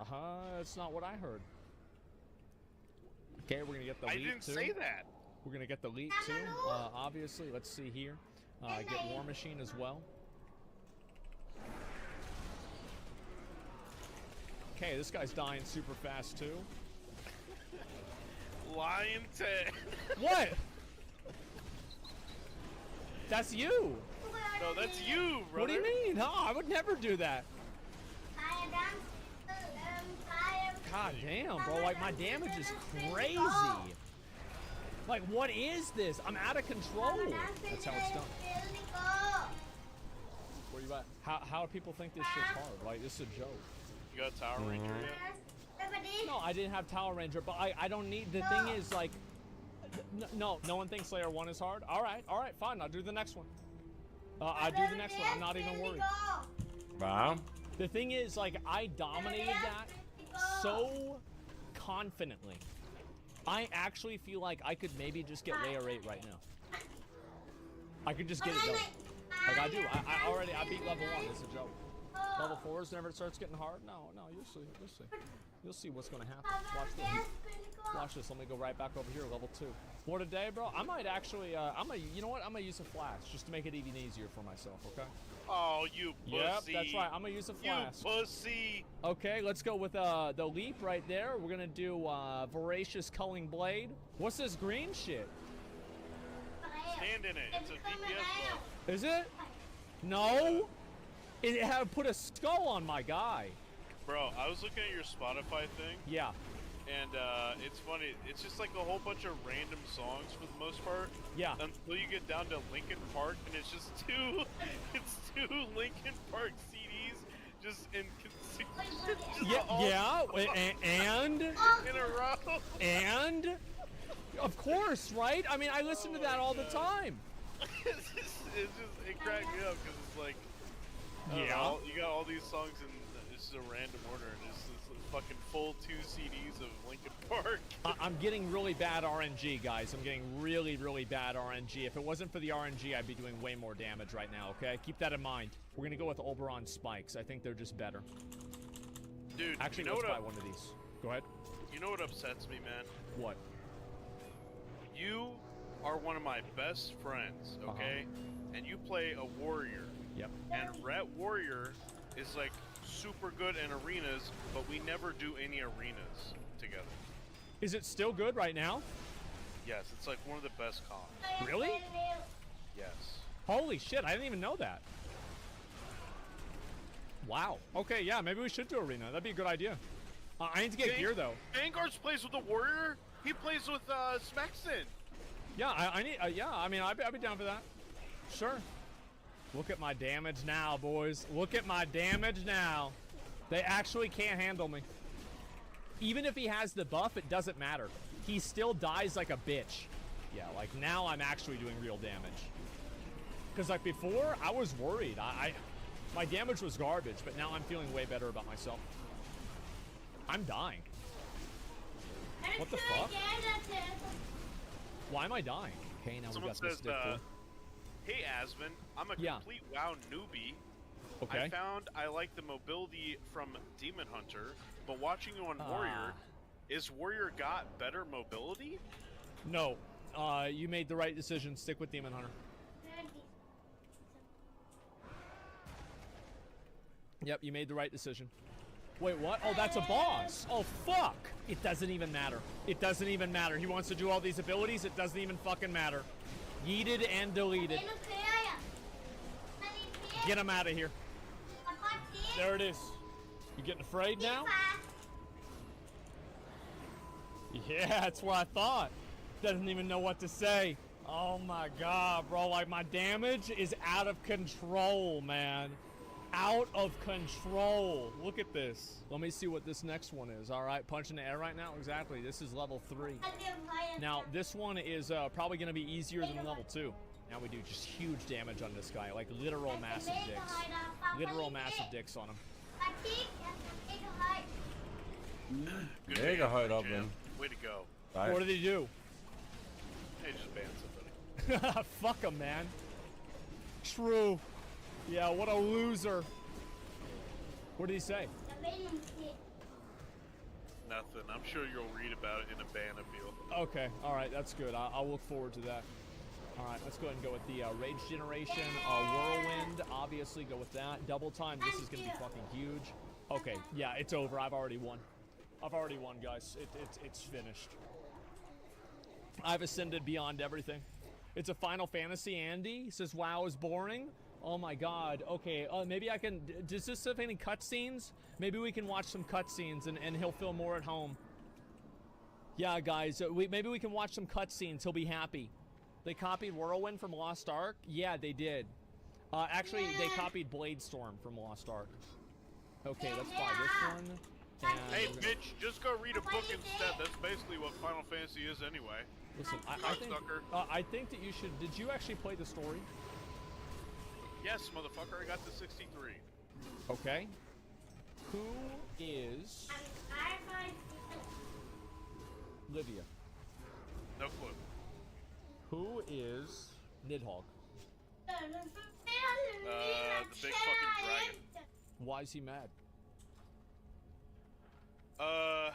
That's not what I heard. Okay, we're gonna get the leap too. I didn't say that. We're gonna get the leap too. Obviously, let's see here. Get War Machine as well. Okay, this guy's dying super fast too. Lion 10. What? That's you. No, that's you, brother. What do you mean? No, I would never do that. God damn, bro. Like, my damage is crazy. Like, what is this? I'm out of control. That's how it's done. Where you at? How do people think this shit's hard? Like, this is a joke. You got Tower Ranger yet? No, I didn't have Tower Ranger, but I don't need... The thing is, like... No one thinks Layer 1 is hard? Alright, fine. I'll do the next one. I'll do the next one. I'm not even worried. Wow. The thing is, like, I dominated that so confidently. I actually feel like I could maybe just get Layer 8 right now. I could just get it done. Like, I do. I beat level 1. It's a joke. Level 4 is whenever it starts getting hard. No, you'll see. You'll see what's gonna happen. Watch this. Watch this. Let me go right back over here. Level 2. For today, bro, I might actually, you know what? I'm gonna use a flash just to make it even easier for myself. Okay. Oh, you pussy. Yep, that's right. I'm gonna use a flash. You pussy. Okay, let's go with the leap right there. We're gonna do Voracious Culling Blade. What's this green shit? Stand in it. It's a DPS buff. Is it? No. It had put a skull on my guy. Bro, I was looking at your Spotify thing. Yeah. And it's funny. It's just like a whole bunch of random songs for the most part. Yeah. Until you get down to Linkin Park, and it's just two Linkin Park CDs just in. And in a row. And of course, right? I mean, I listen to that all the time. It cracked me up because it's like. Yeah. You got all these songs in just a random order, and it's fucking full 2 CDs of Linkin Park. I'm getting really bad RNG, guys. I'm getting really, really bad RNG. If it wasn't for the RNG, I'd be doing way more damage right now, okay? Keep that in mind. We're going to go with Oberon Spikes. I think they're just better. Dude, actually, you know let's buy one of these. Go ahead. You know what upsets me, man? What? You are one of my best friends, okay? And you play a warrior. Yep. And Ret Warrior is like super good in arenas, but we never do any arenas together. Is it still good right now? Yes, it's like one of the best comps. Really? Yes. Holy shit, I didn't even know that. Wow. Okay, yeah, maybe we should do arena. That'd be a good idea. I need to get gear though. Vanguards plays with the Warrior. He plays with Smexton. Yeah, I need. Yeah, I mean, I'd be down for that. Sure. Look at my damage now, boys. Look at my damage now. They actually can't handle me. Even if he has the buff, it doesn't matter. He still dies like a bitch. Yeah, like now I'm actually doing real damage. Because like before, I was worried. My damage was garbage, but now I'm feeling way better about myself. I'm dying. What the fuck? Why am I dying? Okay, now we got this stick. Hey Asmon, I'm a complete WoW newbie. Okay. I found I like the mobility from Demon Hunter, but watching you on Warrior, is Warrior got better mobility? No. You made the right decision. Stick with Demon Hunter. Yep, you made the right decision. Wait, what? Oh, that's a boss. Oh, fuck. It doesn't even matter. It doesn't even matter. He wants to do all these abilities. It doesn't even fucking matter. Yeeted and deleted. Get him out of here. There it is. You getting afraid now? Yeah, that's what I thought. Doesn't even know what to say. Oh my god, bro. Like, my damage is out of control, man. Out of control. Look at this. Let me see what this next one is. All right, punching the air right now. Exactly. This is level 3. Now, this one is probably going to be easier than level 2. Now we do just huge damage on this guy. Like literal massive dicks. Literal massive dicks on him. Mega hard up, man. Way to go. Right. What did he do? Hey, just ban somebody. Fuck him, man. True. Yeah, what a loser. What did he say? Nothing. I'm sure you'll read about it in a ban appeal. Okay, alright, that's good. I'll look forward to that. Alright, let's go ahead and go with the Rage Generation. Whirlwind, obviously go with that. Double Time, this is going to be fucking huge. Okay, yeah, it's over. I've already won. I've already won, guys. It's finished. I've ascended beyond everything. It's a Final Fantasy, Andy. He says, WoW is boring. Oh my god. Okay, maybe I can... Does this have any cutscenes? Maybe we can watch some cutscenes and he'll feel more at home. Yeah, guys, maybe we can watch some cutscenes. He'll be happy. They copied Whirlwind from Lost Ark? Yeah, they did. Actually, they copied Bladestorm from Lost Ark. Okay, let's buy this one. And hey, bitch, just go read a book instead. That's basically what Final Fantasy is anyway. Listen, I think that you should... Did you actually play the story? Yes, motherfucker, I got the 63. Okay. Who is... Livia? No clue. Who is Nidhogg? The big fucking dragon. Why is he mad? I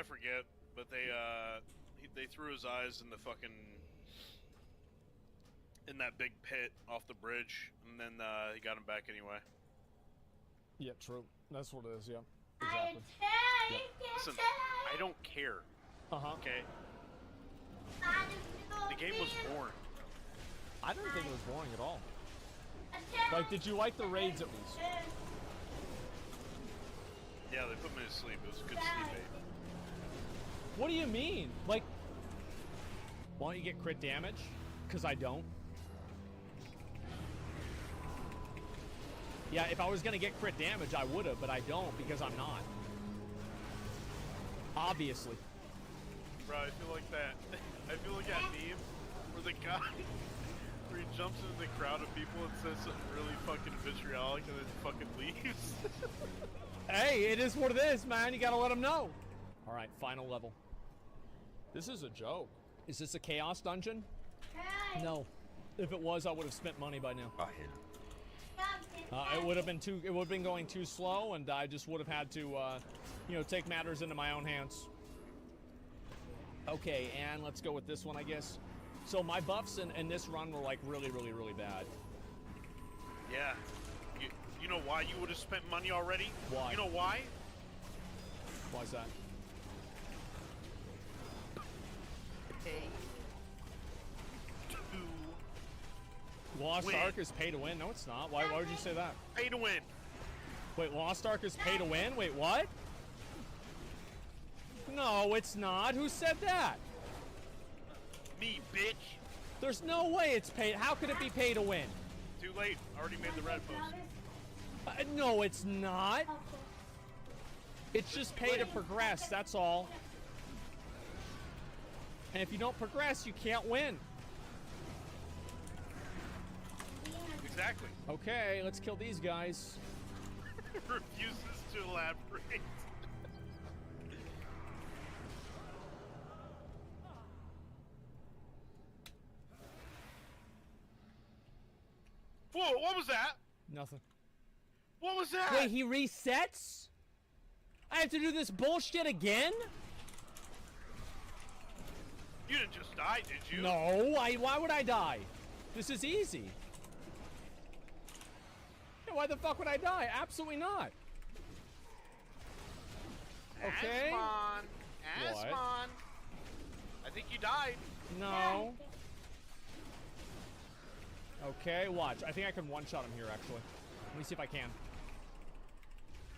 forget, but they threw his eyes in the fucking... in that big pit off the bridge, and then he got him back anyway. Yeah, true. That's what it is, yeah. Exactly. Yeah. Listen, I don't care. Okay? The game was boring. I didn't think it was boring at all. Like, did you like the raids at least? Yeah, they put me to sleep. It was a good sleep aid. What do you mean? Like, why don't you get crit damage? Because I don't. Yeah, if I was going to get crit damage, I would have, but I don't because I'm not. Obviously. Bro, I feel like that. I feel like that meme where the guy, where he jumps into the crowd of people and says something really fucking vitriolic and then fucking leaves. Hey, it is what it is, man. You gotta let them know. All right, final level. This is a joke. Is this a chaos dungeon? No. If it was, I would have spent money by now. Oh, yeah. It would have been too. It would have been going too slow, and I just would have had to, you know, take matters into my own hands. Okay, and let's go with this one, I guess. So my buffs in this run were like really, really, really bad. Yeah. You know why you would have spent money already? Why? You know why? Why's that? Lost Ark is pay to win. No, it's not. Why would you say that? Pay to win. Wait, Lost Ark is pay to win? Wait, what? No, it's not. Who said that? Me, bitch. There's no way it's pay. How could it be pay to win? Too late. I already made the red post. No, it's not. It's just pay to progress. That's all. And if you don't progress, you can't win. Exactly. Okay, let's kill these guys. Refuses to elaborate. Whoa, what was that? Nothing. What was that? Wait, he resets? I have to do this bullshit again? You didn't just die, did you? No, why would I die? This is easy. Yeah, why the fuck would I die? Absolutely not. Okay. Asmon. I think you died. No. Okay, watch. I think I can one-shot him here, actually. Let me see if I can.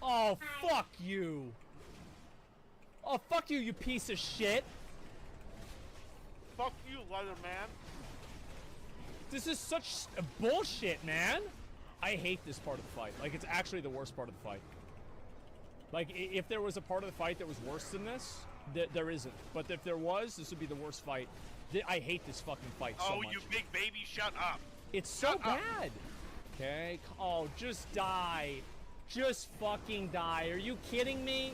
Oh, fuck you. Oh, fuck you, you piece of shit. Fuck you, Leatherman. This is such bullshit, man. I hate this part of the fight. Like, it's actually the worst part of the fight. Like, if there was a part of the fight that was worse than this, there isn't. But if there was, this would be the worst fight. I hate this fucking fight so much. Oh, you big baby, shut up. It's so bad. Okay. Oh, just die. Just fucking die. Are you kidding me?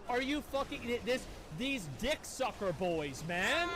Are you fucking... These dick sucker boys, man.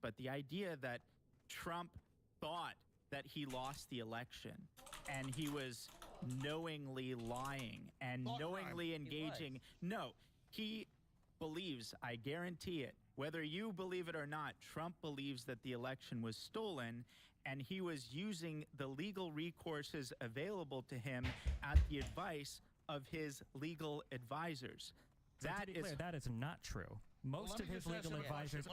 but the idea that Trump thought that he lost the election and he was knowingly lying and knowingly engaging. No, he believes, I guarantee it, whether you believe it or not, Trump believes that the election was stolen, and he was using the legal recourses available to him at the advice of his legal advisors. That is not true. Most of his legal advisors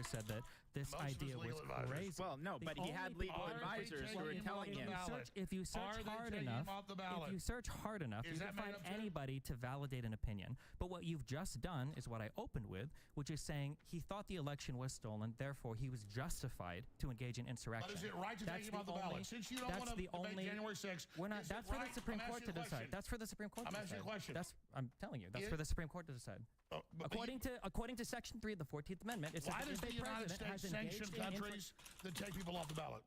said that this idea was crazy. Well, no, but he had legal advisors who were telling him. If you search hard enough, you can find anybody to validate an opinion. But what you've just done is what I opened with, which is saying he thought the election was stolen, therefore he was justified to engage in insurrection. But is it right to take him off the ballot? Since you don't want to debate January 6th, that's for the Supreme Court to decide. That's for the Supreme Court to decide. I'm asking a question. I'm telling you, that's for the Supreme Court to decide. According to Section 3 of the 14th Amendment, it says why that does if the a United president States has sanction countries that take people off the ballot?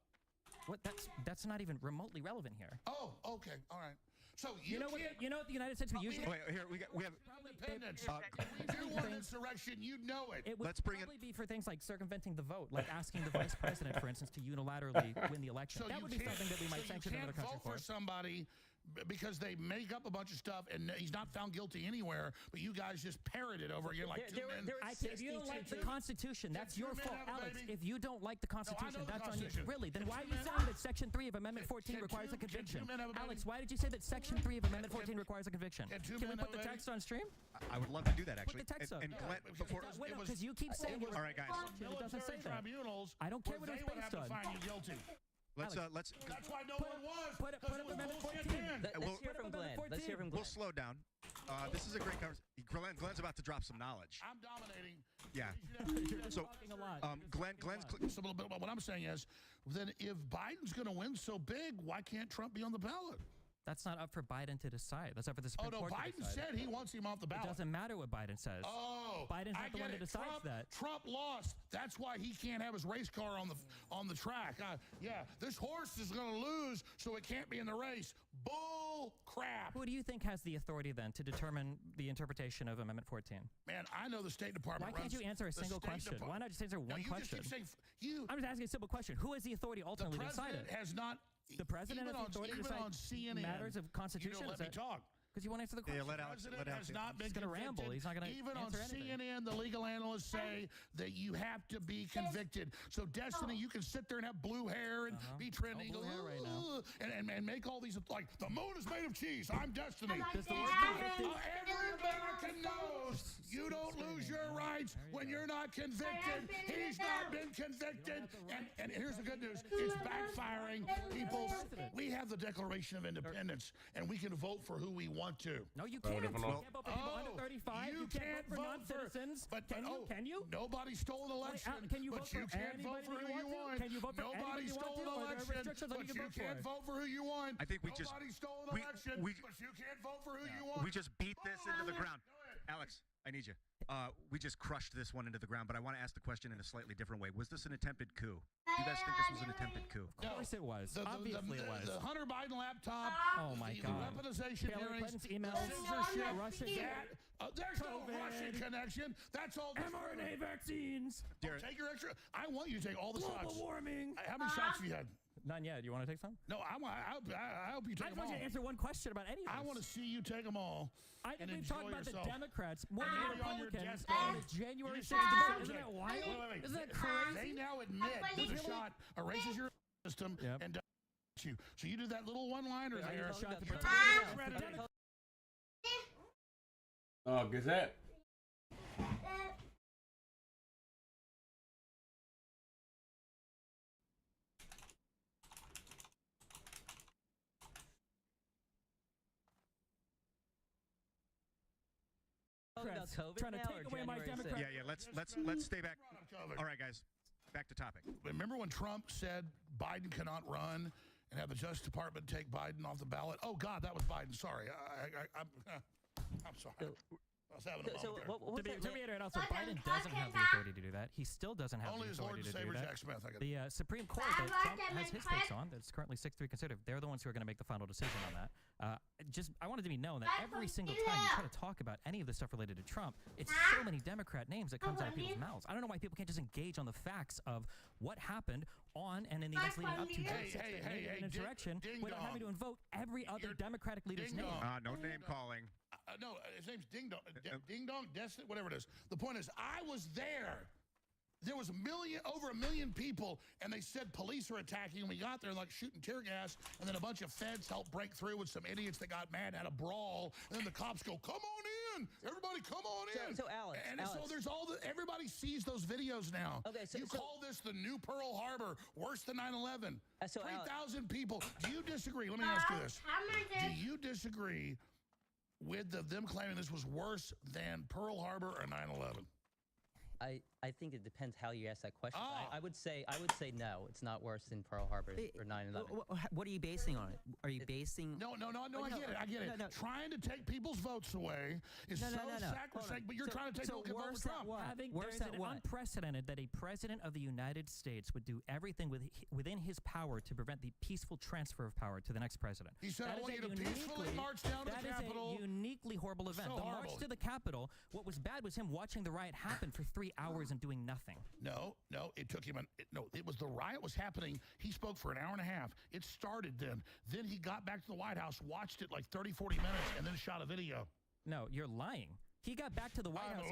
What? That's not even remotely relevant here. Oh, okay, all right. So you know what the United States we usually wait, here we have independence. If we do want insurrection, you know it. It would probably be for things like circumventing the vote, like asking the vice president, for instance, to unilaterally win the election. So that would be something that we might sanction another country for. You can't vote for somebody because they make up a bunch of stuff and he's not found guilty anywhere, but you guys just parrot it over again like two men. If you don't like the Constitution, that's your fault, Alex. If you don't like the Constitution, that's on you. Really? Then why are you saying that Section 3 of Amendment 14 requires a conviction? Alex, why did you say that Section 3 of Amendment 14 requires a conviction? Can we put the text on stream? I would love to do that, actually. Put the text up. And Glenn, before because you keep saying all right, guys. It doesn't say that. I don't care what it's based on. Find you guilty. Let's. That's why no one was. Put up Amendment 14. Let's hear from Glenn. Let's hear from Glenn. We'll slow down. This is a great conversation. Glenn's about to drop some knowledge. I'm dominating. Yeah. So, Glenn's. So, but what I'm saying is, then if Biden's going to win so big, why can't Trump be on the ballot? That's not up for Biden to decide. That's up for the Supreme Court to decide. Biden said he wants him off the ballot. It doesn't matter what Biden says. Oh, Biden's not the one that decides that. Trump lost. That's why he can't have his race car on the track. Yeah, this horse is going to lose, so it can't be in the race. Bull crap. Who do you think has the authority then to determine the interpretation of Amendment 14? Man, I know the State Department. Why can't you answer a single question? Why not just answer one question? I'm just asking a simple question. Who has the authority ultimately to decide it? The president has not. The president has the authority to decide on CNN, matters of Constitution? You don't let me talk. Because you won't answer the question. Yeah, let Alex. Has not been He's going to ramble. He's not going to even answer on anything. CNN, the legal analysts say that you have to be convicted. So, Destiny, you can sit there and have blue hair and be trending. No blue hair right now. And make all these, like, the moon is made of cheese. I'm Destiny. Every American knows you don't lose your rights when you're not convicted. He's not been convicted. And here's the good news. It's backfiring. People, we have the Declaration of Independence, and we can vote for who we want to. No, you can't. You can't vote for people under 35. You can't vote for vote non-citizens. But can you? Nobody stole an election. Can you vote but you for can't vote for who you want. Can you vote for Nobody stole an election. But you can't vote for who you want. I think we just. Nobody stole an election. But you can't vote for who you want. We just beat this into the ground. Alex, I need you. We just crushed this one into the ground, but I want to ask the question in a slightly different way. Was this an attempted coup? Do you guys think this was an attempted coup? Of course it was. Obviously it was. The Hunter Biden laptop. Oh my God. The weaponization Hillary hearings. Clinton's emails. Russia. There's no Russian connection. That's all. mRNA vaccines. Take your extra. I want you to take all the shots. Global warming. How many shots have you had? None yet. You want to take some? No, I hope you take them all. I just want you to answer one question about any of this. I want to see you take them all. I think we've talked about yourself. the Democrats more than the Republicans on the January 6th debate. Isn't that wild? Wait. Isn't that crazy? They now admit that the shot erases your system and does you. So you do that little one-liner there. Oh, Gazette. Trying to take away my Democrat. Yeah. Let's stay back. All right, guys. Back to topic. Remember when Trump said Biden cannot run and have the Justice Department take Biden off the ballot? Oh God, that was Biden. Sorry, I'm sorry. I was having a moment there. To reiterate, also, Biden doesn't have the authority to do that. He still doesn't have Only the his Lord authority and to do Savior that. Jack Smith. I The Supreme Court that Trump has his takes on, that's currently 6-3 conservative, they're the ones who are going to make the final decision on that. I wanted to be known that every single time you try to talk about any of the stuff related to Trump, it's so many Democrat names that comes out of people's mouths. I don't know why people can't just engage on the facts of what happened on and in the events leading up to the insurrection without having to invoke every other Democratic leader's name. No name calling. No, his name's Ding Dong. Ding Dong, Destin, whatever it is. The point is, I was there. There was over a million people, and they said police were attacking, and we got there like shooting tear gas, and then a bunch of feds helped break through with some idiots that got mad and had a brawl, and then the cops go, come on in, everybody come on in. So Alex, so there's everybody sees those videos now. Okay, so you call this the new Pearl Harbor, worse than 9/11. 3,000 people. Do you disagree? Let me ask you this. Do you disagree with them claiming this was worse than Pearl Harbor or 9/11? I think it depends how you ask that question. I would say no, it's not worse than Pearl Harbor or 9/11. What are you basing on it? Are you basing? No, I get it. No. Trying to take people's votes away is sacrosanct, but you're trying to take people votes from Trump. There's an unprecedented that a president of the United States would do everything within his power to prevent the peaceful transfer of power to the next president. He said, I want you to peacefully march down to the Capitol. That is a uniquely horrible event. The march to the Capitol, what was bad was him watching the riot happen for 3 hours and doing nothing. No, it took him. It was the riot was happening. He spoke for an hour and a half. It started then. Then he got back to the White House, watched it like 30, 40 minutes, and then shot a video. No, you're lying. He got back to the White House.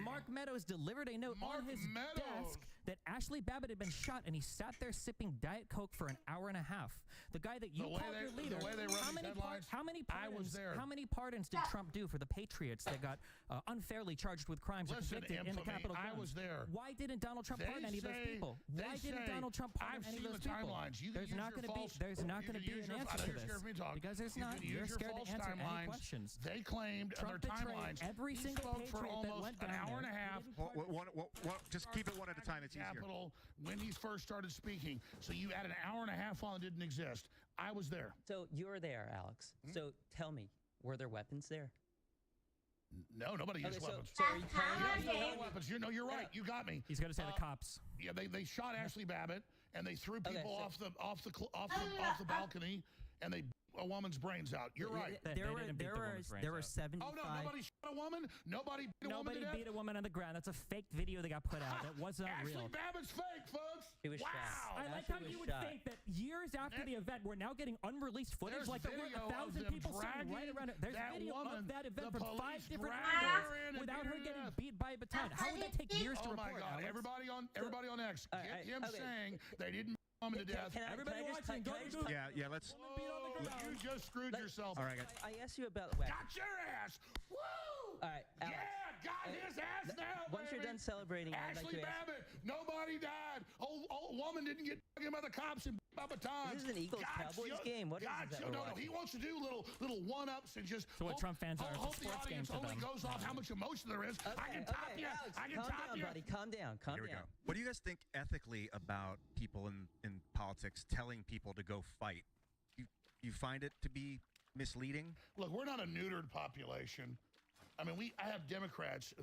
Mark Meadows delivered a note on his desk that Ashley Babbitt had been shot, and he sat there sipping Diet Coke for an hour and a half. The guy that you called your leader. The way they run these headlines, I was there. How many pardons did Trump do for the patriots that got unfairly charged with crimes and convicted in the Capitol grounds? I was there. Why didn't Donald Trump pardon any of those people? Why didn't Donald Trump pardon any of those people? Timelines. There's not going to be an answer to this. Because there's not. You're scared to answer any questions. They claimed on their timelines every single for almost an hour and a half. Just keep it one at a time. It's easier. Capitol when he first started speaking. So you added an hour and a half on that didn't exist. I was there. So you're there, Alex. So tell me, were there weapons there? No, nobody used weapons. So are you telling me no weapons? You're right. You got me. He's going to say the cops. Yeah, they shot Ashley Babbitt and they threw people off the balcony and they a woman's brains out. You're right. There were 75. Oh no, nobody shot a woman. Nobody beat a woman to death. Beat a woman on the ground. That's a fake video that got put out. That was not real. Ashley Babbitt's fake, folks. He was shot. I like how you would think that years after the event, we're now getting unreleased footage. Like there were 1,000 people sitting right around it. There's video of that event from 5 different angles without her getting beat by a baton. How would that take years to report? Oh my God! Everybody on X, get him saying they didn't. To death. Everybody watching, go to Google. Yeah, let's. You just screwed yourself. All right, I asked you about weapons. Got your ass. Woo! All right, Alex. Yeah, got his ass now. Once you're done celebrating, Ashley Babbitt, nobody died. Old woman didn't get taken by the cops and by batons. This is an Eagles-Cowboys game. What is that? No, he wants to do little one-ups and just. So what Trump fans are. Hope the audience only goes off how much emotion there is. Okay, I can top you. Alex, I can calm top down, you. buddy. Calm down. Calm Here we down. go. What do you guys think ethically about people in politics telling people to go fight? You find it to be misleading? Look, we're not a neutered population. I mean, I have Democrats,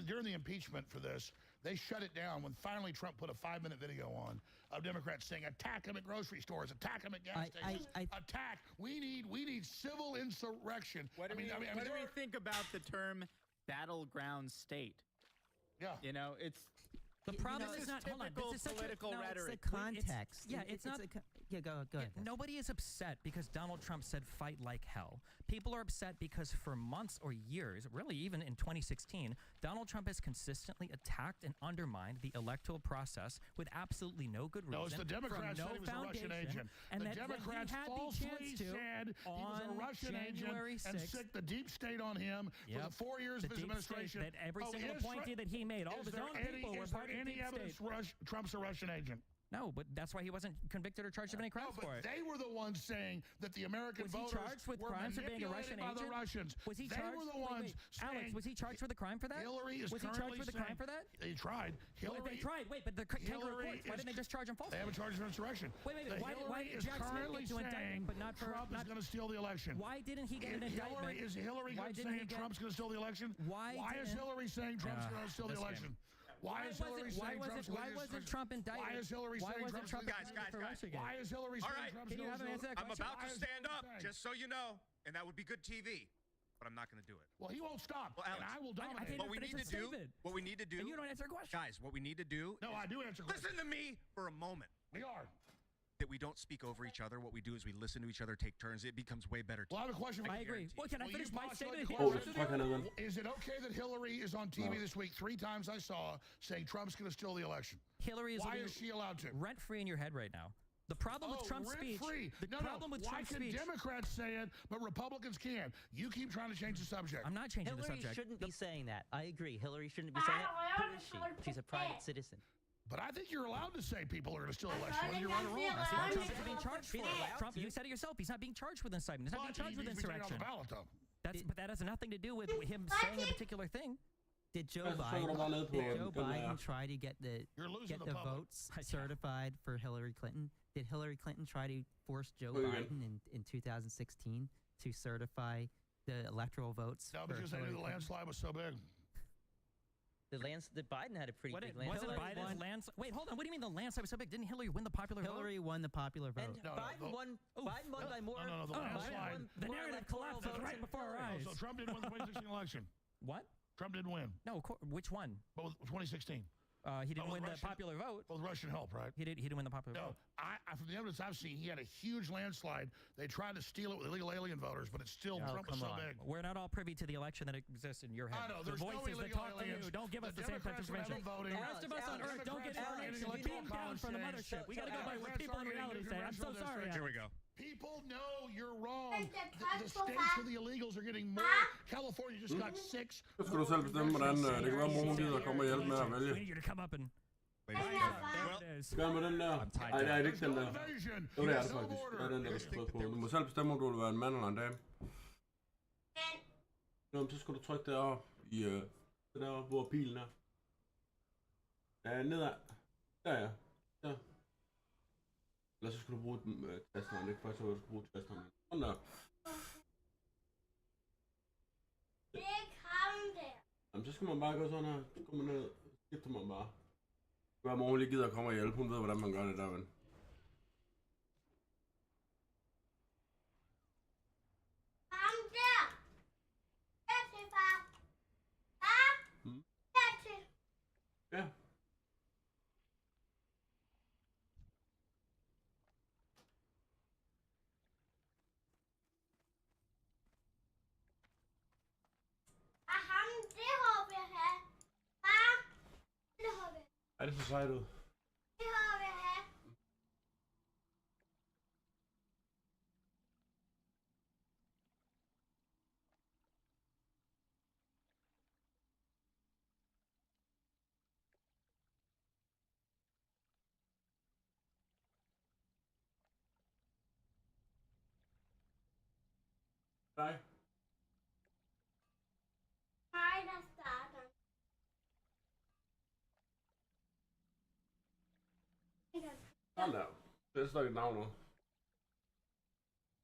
during the impeachment for this, they shut it down when finally Trump put a 5-minute video on of Democrats saying, attack them at grocery stores, attack them at gas stations, attack. We need civil insurrection. What do we think about the term battleground state? Yeah. You know, it's... The problem is not typical political rhetoric. It's the context. It's not. Go ahead. Nobody is upset because Donald Trump said fight like hell. People are upset because for months or years, really even in 2016, Donald Trump has consistently attacked and undermined the electoral process with absolutely no good reason. No, it's the Democrats said he was a Russian agent. And the Democrats falsely said he was a Russian agent and sick the deep state on him for the 4 years of his administration. That every single appointee that he made, all of his own people were part of the deep state. Any evidence Trump's a Russian agent? No, but that's why he wasn't convicted or charged of any crimes for it. They were the ones saying that the American voters charged with were crimes for being a manipulated Russian by the agent? Russians. Was he they charged? were the ones saying, Alex, was he charged with a crime for that? Hillary is was he currently charged with a crime for that? They tried. They tried. Wait, but the kangaroo Hillary courts, why didn't they just charge him falsely? They haven't charged him for insurrection. Wait. Why is Jack Smith currently get to indict saying him, but not for Trump is going to steal the election. Why didn't he get an indictment? Is Hillary saying Trump's going to steal the election? Why is Hillary saying Trump's going to steal the election? Why is Hillary saying Trump's going to Why wasn't Trump indicted? Why is Hillary saying Trump's going to Guys. Why is Hillary saying Trump's Can you have him answer that I'm question? about to stand up, just so you know, and that would be good TV, but I'm not going to do it. Well, he won't stop, well, Alex, and I will dominate. What we need to do, and you don't answer a question. Guys, what we need to do. No, I do answer questions. Listen to me for a moment. We are. That we don't speak over each other. What we do is we listen to each other, take turns. It becomes way better. Well, I have a question. I agree. Well, can I finish my statement? Is it okay that Hillary is on TV this week 3 times I saw saying Trump's going to steal the election? Hillary is Why is she allowed to? Rent free in your head right now. The problem with Trump's speech. The problem with Trump's speech. Why can Democrats say it, but Republicans can't? You keep trying to change the subject. I'm not changing the subject. Hillary shouldn't be saying that. I agree. Hillary shouldn't be saying it. Who is she? She's a private citizen. But I think you're allowed to say people are going to steal the election, whether you're right or wrong. That's what Trump is being charged for. Trump, you said it yourself. He's not being charged with incitement. He's not being charged with insurrection. But that has nothing to do with him saying a particular thing. Did Joe Biden try to get the votes certified for Hillary Clinton? Did Hillary Clinton try to force Joe Biden in 2016 to certify the electoral votes? No, because they knew the landslide was so big. The Biden had a pretty big landslide. Wasn't Biden's landslide? Wait, hold on. What do you mean the landslide was so big? Didn't Hillary win the popular vote? Hillary won the popular vote. And Biden won by more. No, the landslide. The narrative collapsed right before our eyes. So Trump didn't win the 2016 election. What? Trump didn't win. No, which one? Both 2016. He didn't win the popular vote. Well, Russian help, right? He didn't win the popular vote. No, from the evidence I've seen, he had a huge landslide. They tried to steal it with illegal alien voters, but it's still Trump was so big. We're not all privy to the election that exists in your head. I know. The There's voices no illegal that talk aliens. to you don't give us the same type of information. The rest of us on Earth don't get information beamed down from the mothership. We got to go by what people in reality say. I'm so sorry. Here we go. People know you're wrong. The states where the illegals are getting more. California just got 6. Så skal du selv bestemme, hvordan det kan være, mor hun gider at komme og hjælpe med at vælge. We need you to come up and... Gør med den der. Nej, det er ikke den der. Jo, det er det faktisk. Det er den der, der skal trykke på. Du må selv bestemme, om du vil være en mand eller en dame. Nå, så skal du trykke deroppe i... det deroppe, hvor pilen er. Ja, nedad. Der, ja. Der. Eller så skal du bruge tasteren. Det er faktisk, hvor du skal bruge tasteren. Sådan der. Det er ikke ham der. Jamen, så skal man bare gå sådan her. Så går man ned. Så skifter man bare. Hvad mor lige gider at komme og hjælpe. Hun ved, hvordan man gør det der, ven. Ham der. Dertil, far. Far. Dertil. Ja. Ham, det håber jeg have. Far. Det håber jeg. Er det for sejt ud? Det håber jeg have. Nej. Mig, der starter. Sådan der. Det står dit navn nu.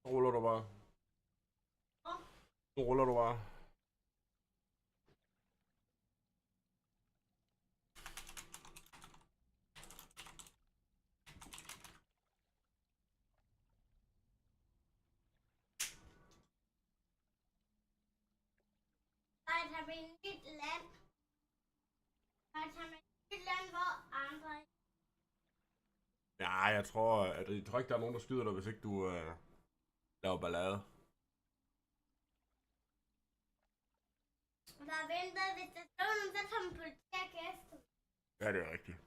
Så ruller du bare. Nu ruller du bare. Jeg tager med et nyt land. Jeg tager med et nyt land, hvor andre... Ja, jeg tror ikke, der er nogen, der skyder dig, hvis ikke du laver ballade. Der venter, hvis der står nogen, så tager man politiet efter. Ja, det er rigtigt.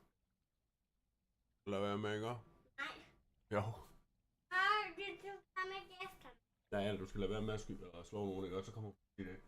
Lad være med, ikke? Nej. Jo. Nej, du tager med efter. Ja, du skal lade være med at skyde og slå nogen, ikke? Og så kommer politiet ikke.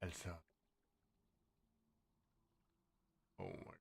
Altså. Oh my.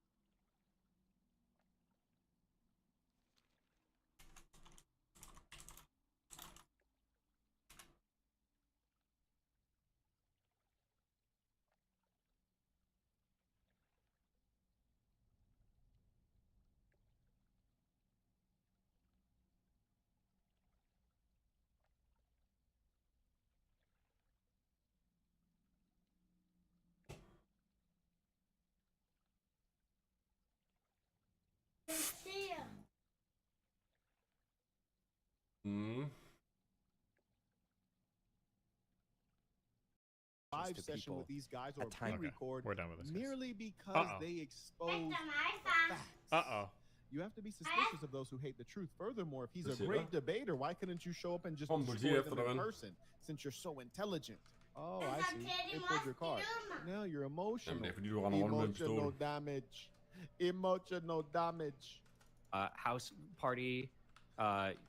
Mm. Live session with these guys or pre-record we're done with this, merely because they expose facts. You have to be suspicious of those who hate the truth. Furthermore, if he's a great debater, why couldn't you show up and just destroy them in person since you're so intelligent? Oh, I see. They pulled your card. Now you're emotional. Emotional damage. Emotional damage. House Party,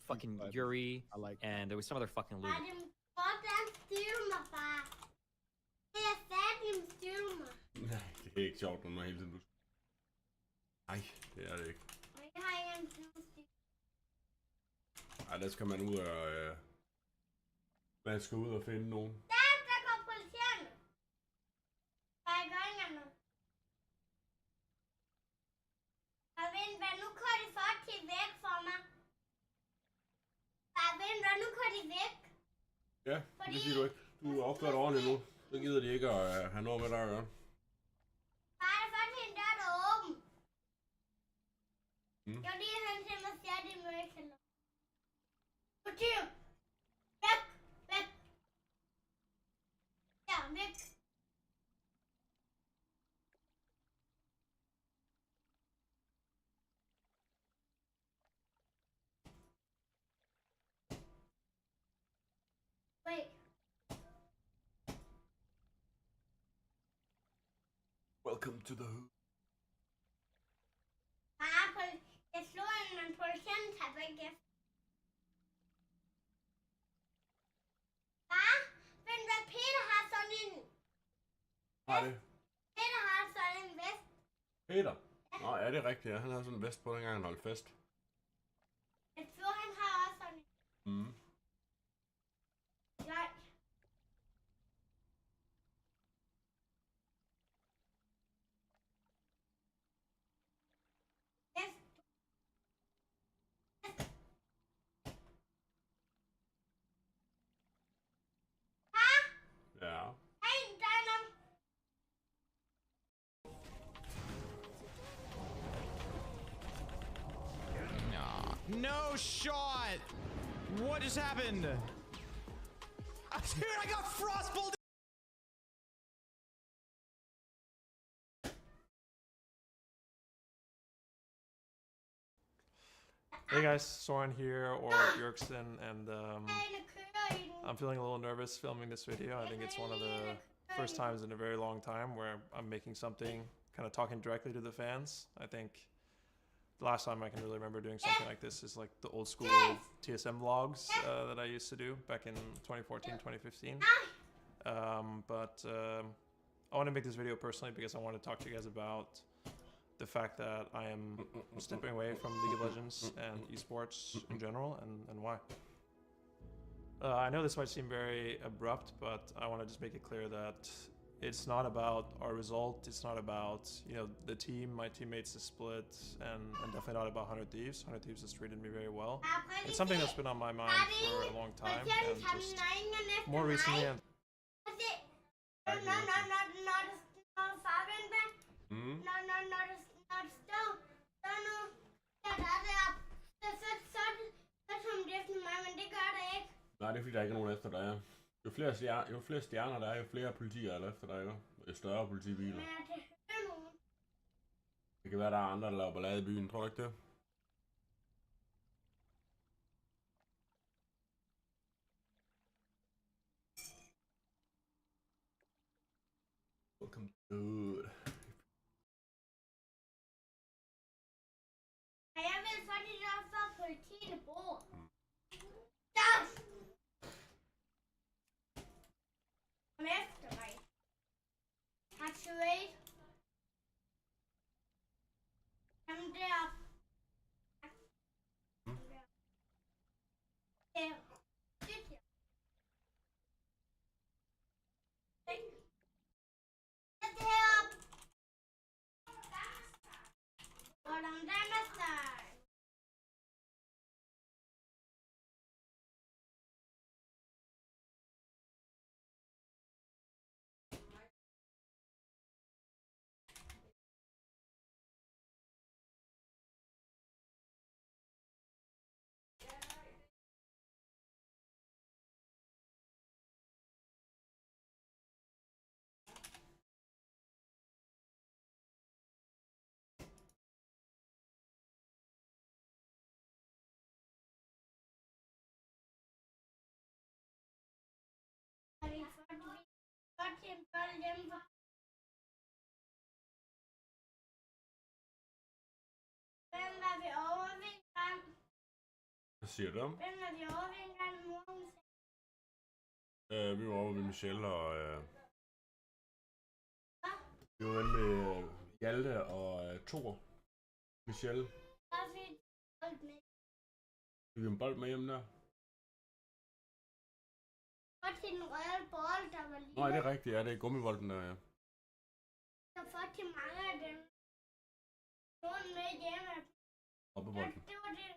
fucking Yuri, and there was some other fucking loot. Nej, det er ikke sjovt, når man hele tiden... Nej, det er det ikke. Ej, der skal man ud og... man skal ud og finde nogen. Der går politiet. Hvad gør jeg nu? Hvad nu kører de faktisk væk for mig? Hvad nu kører de væk? Ja, det siger du ikke. Du er opført ordentligt nu. Så gider de ikke at have noget med dig at gøre. Bare det faktisk en dør, der er åben. Jeg vil lige hen til mig, at det er mørkælder. Politiet! Væk! Væk! Ja, væk! Wait. Welcome to the hood. Jeg slog en, men politiet tager væk efter. Far, men hvad Peter har sådan en... Har det? Peter har sådan en vest. Peter? Nå, ja, det er rigtigt. Ja. Han havde sådan en vest på, dengang han holdt fest. Jeg tror, han har også sådan en. Mm. Nej. Ja. Hey, der er nogen. No shot! What just happened? Dude, I got frostballed! Hey guys, Soren here, or Björksen, and I'm feeling a little nervous filming this video. I think it's one of the first times in a very long time where I'm making something, kind of talking directly to the fans. I think the last time I can really remember doing something like this is like the old school TSM vlogs that I used to do back in 2014, 2015. But I want to make this video personally because I want to talk to you guys about the fact that I am stepping away from League of Legends and esports in general, and why. I know this might seem very abrupt, but I want to just make it clear that it's not about our result. It's not about, you know, the team, my teammates, the split, and definitely not about 100 Thieves. 100 Thieves has treated me very well. It's something that's been on my mind for a long time, and just more recently. Nej, det er fordi, der ikke er nogen efter dig. Jo flere stjerner der er, jo flere politier er efter dig. Jo større politibiler. Det kan være, der er andre, der laver ballade i byen. Tror du ikke det? Welcome, dude. Jeg vil faktisk også være politibord. Dags! Kom efter mig. Actuate. Kom derop. Der. Sit her. Sæt herop. Hvordan der med dig? Hvem var vi overvinteren? Hvad siger du? Hvem var vi overvinteren morgen? Vi var over ved Michelle og... Vi var inde med Hjalte og Thor. Michelle. Der fik bold med. Fik vi en bold med hjem der? Og til den røde bold, der var lige... Nej, det er rigtigt. Ja, det er gummibolden der, ja. Jeg får til mange af dem. Nogen med hjemme. Hoppebolden. Det var det.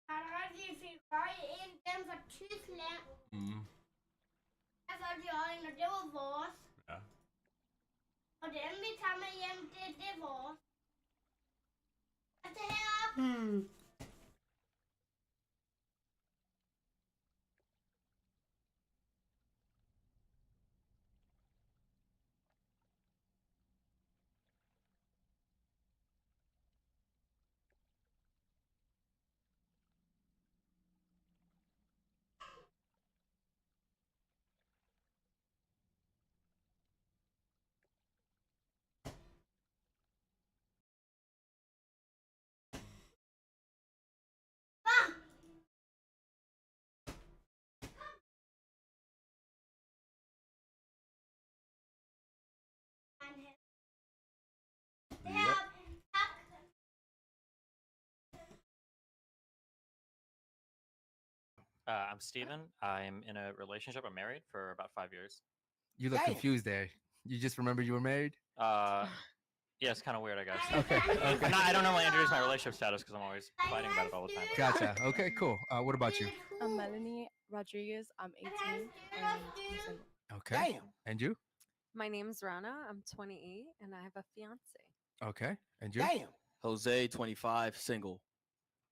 Der er rigtig fik røg ind, dem fra Tyskland. Der får de øjne, og det var vores. Ja. Og dem vi tager med hjem, det er vores. Og det heroppe. I'm Steven. I'm in a relationship. I'm married for about 5 years. You look confused there. You just remember you were married? Yeah, it's kind of weird, I guess. Okay. I don't normally introduce my relationship status because I'm always fighting about it all the time. Gotcha. Okay, cool. What about you? I'm Melanie Rodriguez. I'm 18 and I'm single. Okay. Damn. And you? My name's Rana. I'm 28 and I have a fiance. Okay. And you? Damn. Jose, 25, single.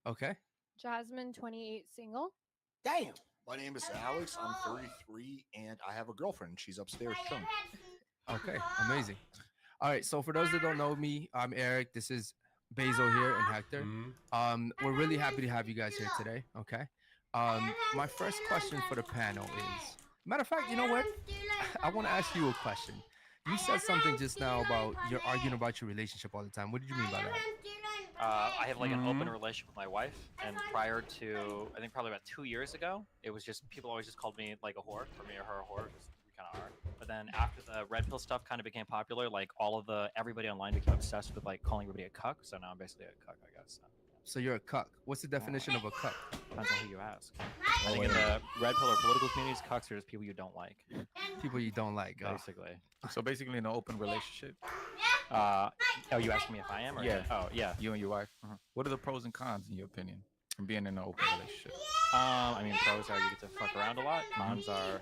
Okay. Jasmine, 28, single. Damn. My name is Alex. I'm 33 and I have a girlfriend. She's upstairs chilling. Okay. Amazing. All right. So for those that don't know me, I'm Eric. This is Bezo here and Hector. We're really happy to have you guys here today. Okay. My first question for the panel is, matter of fact, you know what? I want to ask you a question. You said something just now about you're arguing about your relationship all the time. What did you mean by that? I have like an open relationship with my wife, and prior to, I think probably about 2 years ago, it was just, people always just called me like a whore, for me or her a whore, because we kind of are. But then after the red pill stuff kind of became popular, like everybody online became obsessed with like calling everybody a cuck, so now I'm basically a cuck, I guess. So you're a cuck. What's the definition of a cuck? Depends on who you ask. I think in the red pill or political communities, cucks are just people you don't like. People you don't like. Basically. So basically in an open relationship? Oh, you asking me if I am? Or Yeah. Oh, yeah. You and your wife. What are the pros and cons in your opinion from being in an open relationship? I mean, pros are you get to fuck around a lot. Cons are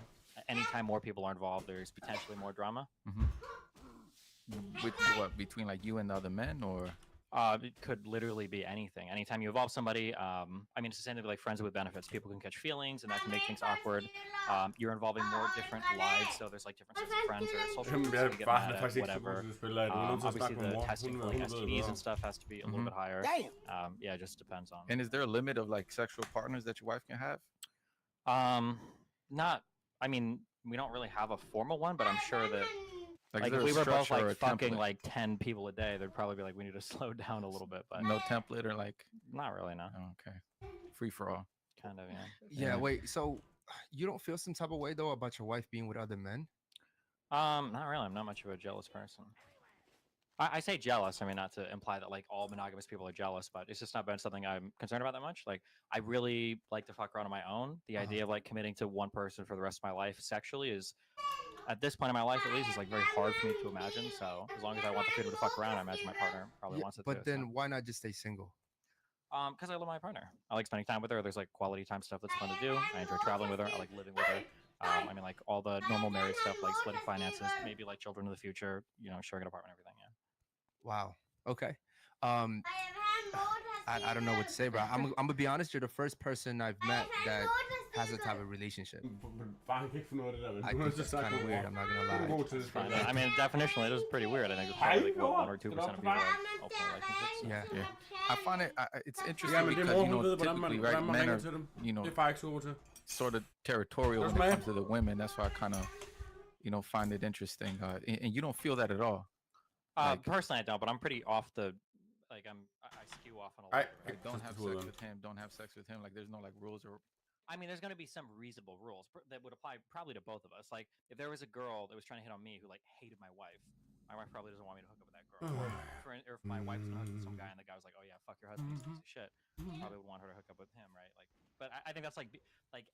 anytime more people are involved, there's potentially more drama. With what, between like you and the other men, or? It could literally be anything. Anytime you involve somebody, I mean, it's the same thing like friends with benefits. People can catch feelings, and that can make things awkward. You're involving more different lives, so there's like different sets of friends or social groups that get mad at, whatever. Obviously, the testing for like STDs and stuff has to be a little bit higher. Yeah, it just depends on. And is there a limit of like sexual partners that your wife can have? Not. I mean, we don't really have a formal one, but I'm sure that Like is if there we a were both structure or like a fucking template? like 10 people a day, they'd probably be like, we need to slow down a little bit. But No template or like. not really, no. Oh, okay. Free for all. Kind of, yeah. Yeah. Wait. So you don't feel some type of way though about your wife being with other men? Not really. I'm not much of a jealous person. I say jealous. I mean, not to imply that like all monogamous people are jealous, but it's just not been something I'm concerned about that much. Like, I really like to fuck around on my own. The idea of like committing to one person for the rest of my life sexually is, at this point in my life at least, is like very hard for me to imagine. So as long as I want the freedom to fuck around, I imagine my partner probably Yeah, wants it but too. then why not just stay single? Because I love my partner. I like spending time with her. There's like quality time stuff that's fun to do. I enjoy traveling with her. I like living with her. I mean, like all the normal marriage stuff, like splitting finances, maybe like children in the future, you know, sharing an apartment, everything. Yeah. Wow. Okay. I don't know what to say, bro. I'm gonna be honest. You're the first person I've met that has a type of relationship. I think that's kind of weird. I'm not gonna lie. It's fine. I mean, definitionally, it is pretty weird. I think it's probably like 1 or 2% of people have open relationships. Yeah. Yeah. I find it. It's interesting Ja, men det because må you hun know vide, hvordan man, typically hvordan right man men ringer are til dem. you know Det er faktisk ikke så god til. sort of territorial when it comes to the women. That's why I kind of find it interesting. And you don't feel that at all. Personally, I don't, but I'm pretty off the, like, I skew off on a lot. Like, don't have sex with him. Don't have sex with him. Like, there's no like rules or. I mean, there's going to be some reasonable rules that would apply probably to both of us. Like, if there was a girl that was trying to hit on me who like hated my wife probably doesn't want me to hook up with that girl. or if my wife was going to hook up with some guy and the guy was like, oh yeah, fuck your husband, he's a piece of shit, probably would want her to hook up with him, right? Like, but I think that's like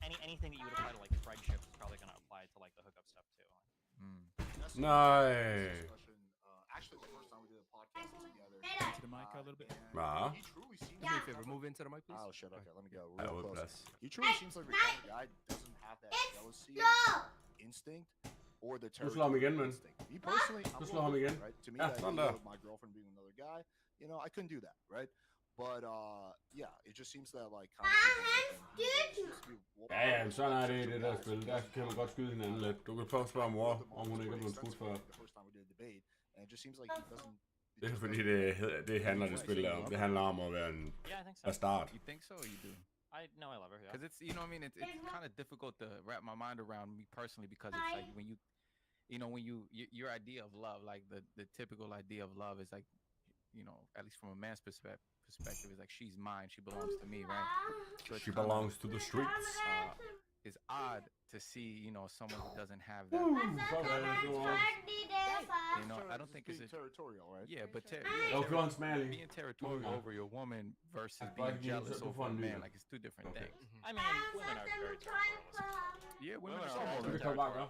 anything that you would apply to like friendships is probably going to apply to like the hookup stuff too. Nej. Actually, the first time we did a podcast together. To the mic a little bit. Ja. He truly seems Do me a favor, move into the mic, please. Oh shit, okay, let me go Ja, real ud close. plads. He truly seems like the kind of guy that doesn't have that jealousy instinct or the Du slår ham igen, territorial men. instinct. Me personally, Du I'm slår ham igen. right? To me, Ja, the sådan idea der. of my girlfriend being with another guy, you know, I couldn't do that, right? But yeah, it just seems that like kind of Ja, ja, sådan er det i det der spil. Der kan man godt skyde hinanden lidt. Du kan prøve at spørge mor, om hun ikke er blevet skudt før. the first time we did a debate, and it just seems like he doesn't. Det er fordi, det handler det spil om. Det handler om at være en bastard. You think so? Or you do? I love her. Yeah. Because it's I mean it's kind of difficult to wrap my mind around me personally because it's like when your idea of love, like the typical idea of love is like, at least from a man's perspective is like she's mine, she belongs to me, right? So it's She kinda, belongs to the streets. It's odd to see someone who doesn't have that. I don't think it's territorial, right? Yeah, but being territorial over your woman versus being jealous over a man, like it's two different things. I mean, women are very territorial. Yeah, women are all also territorial.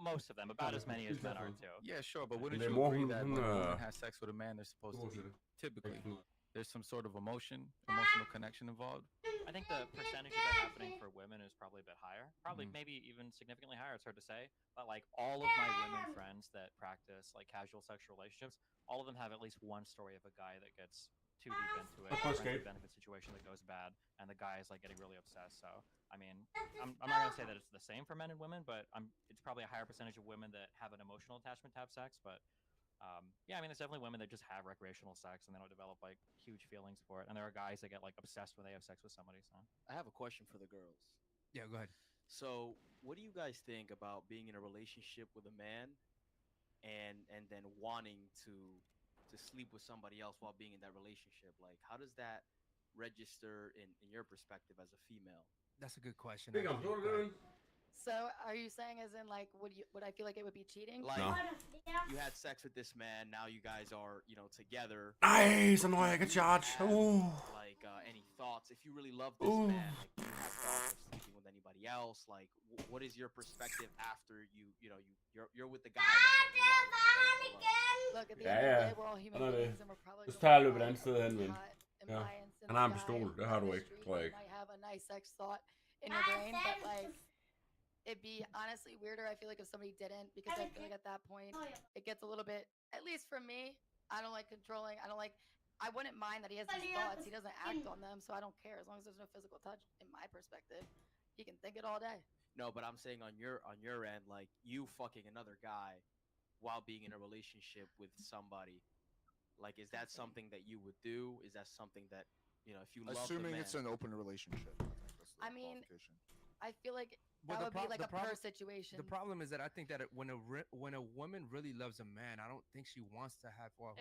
Most of them, about as many as men are too. Yeah, sure, but wouldn't Men you mor, agree hun- that hun, when a woman øh, has sex with a man, they're supposed to god be til det. typically Ikke there's some sort of emotional connection involved? I think the percentage of that happening for women is probably a bit higher. Probably maybe even significantly higher. It's hard to say. But like all of my women friends that practice like casual sexual relationships, all of them have at least one story of a guy that gets too deep into it, a friends with benefit situation that goes bad, and the guy is like getting really obsessed. So I mean, I'm not gonna say that it's the same for men and women, but it's probably a higher percentage of women that have an emotional attachment to have sex. But yeah, I mean, there's definitely women that just have recreational sex and they don't develop like huge feelings for it. And there are guys that get like obsessed when they have sex with somebody. So I have a question for the girls. Yeah, go ahead. So, what do you guys think about being in a relationship with a man and then wanting to sleep with somebody else while being in that relationship? Like, how does that register in your perspective as a female? That's a good question. Big up, actually. Jordan. So are you saying as in like would I feel like it would be cheating? Like, No. you had sex with this man, now you guys are, together. Nej, så når jeg ikke charge. Like, any thoughts? If you really love this man, like, do you have thoughts of sleeping with anybody else? Like, what is your perspective after you're with the guy? Look, at the Ja, end of the ja. day, we're all human Sådan er det. beings and we're probably Så gonna tager jeg be løbet et andet sted hen, men. Ja. impliance in Han the har en guy pistol. Det on har du the ikke, street. tror jeg You ikke. might have a nice sex thought in your brain, but like it'd be honestly weirder. I feel like if somebody didn't, because I feel like at that point it gets a little bit. At least for me, I don't like controlling. I wouldn't mind that he has these thoughts. He doesn't act on them, so I don't care as long as there's no physical touch. In my perspective, he can think it all day. No, but I'm saying on your end, like you fucking another guy while being in a relationship with somebody. Like, is that something that you would do? Is that something that if you love the Assuming man, it's an open relationship. I think that's the I mean, qualification. I feel like Well, that would be like a per problem, situation. the problem is that I think that when a woman really loves a man, I don't think she wants to have. Well,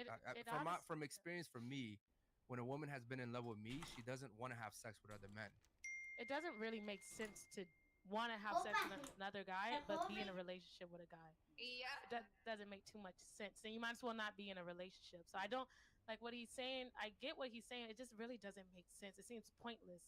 from experience for me, when a woman has been in love with me, she doesn't want to have sex with other men. It doesn't really make sense to want to have sex with another guy, but be in a relationship with a guy. Yeah. That doesn't make too much sense. And you might as well not be in a relationship. So I don't like what he's saying. I get what he's saying. It just really doesn't make sense. It seems pointless,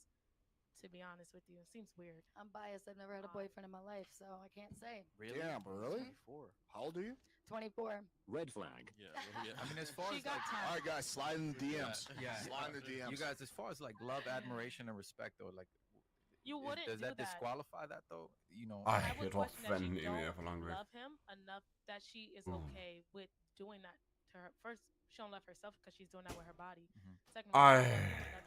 to be honest with you. It seems weird. I'm biased. I've never had a boyfriend in my life, so I can't say. Really? Damn, bro, really? 24. How old are you? 24. Red flag. Yeah. I mean, as far as like, all right, guys, slide in the DMs. Yeah. Slide in the DMs. You guys, as far as like love, admiration, and respect, though, like, You wouldn't does that do that. disqualify that though? You know, Ej, would jeg tror question that she fandme ikke, jeg får don't langt væk. love him enough that she is okay with doing that to her. First, she don't love herself because she's doing that with her body. Second,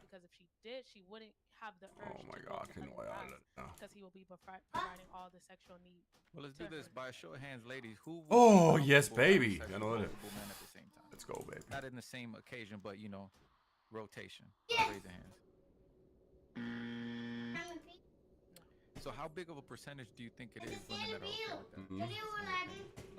because if she did, she wouldn't have the urge Oh my to god, go to hende other var jeg guys aldrig. because he will be providing all the sexual needs. well, let's do this by a show of hands, ladies. Who? Oh, would be yes, comfortable having baby. sex Jeg with nåede det. multiple men at the same time? Let's go, baby. Not in the same occasion, but you know, rotation. Raise your hands. So how big of a percentage do you think it is women that are okay with that?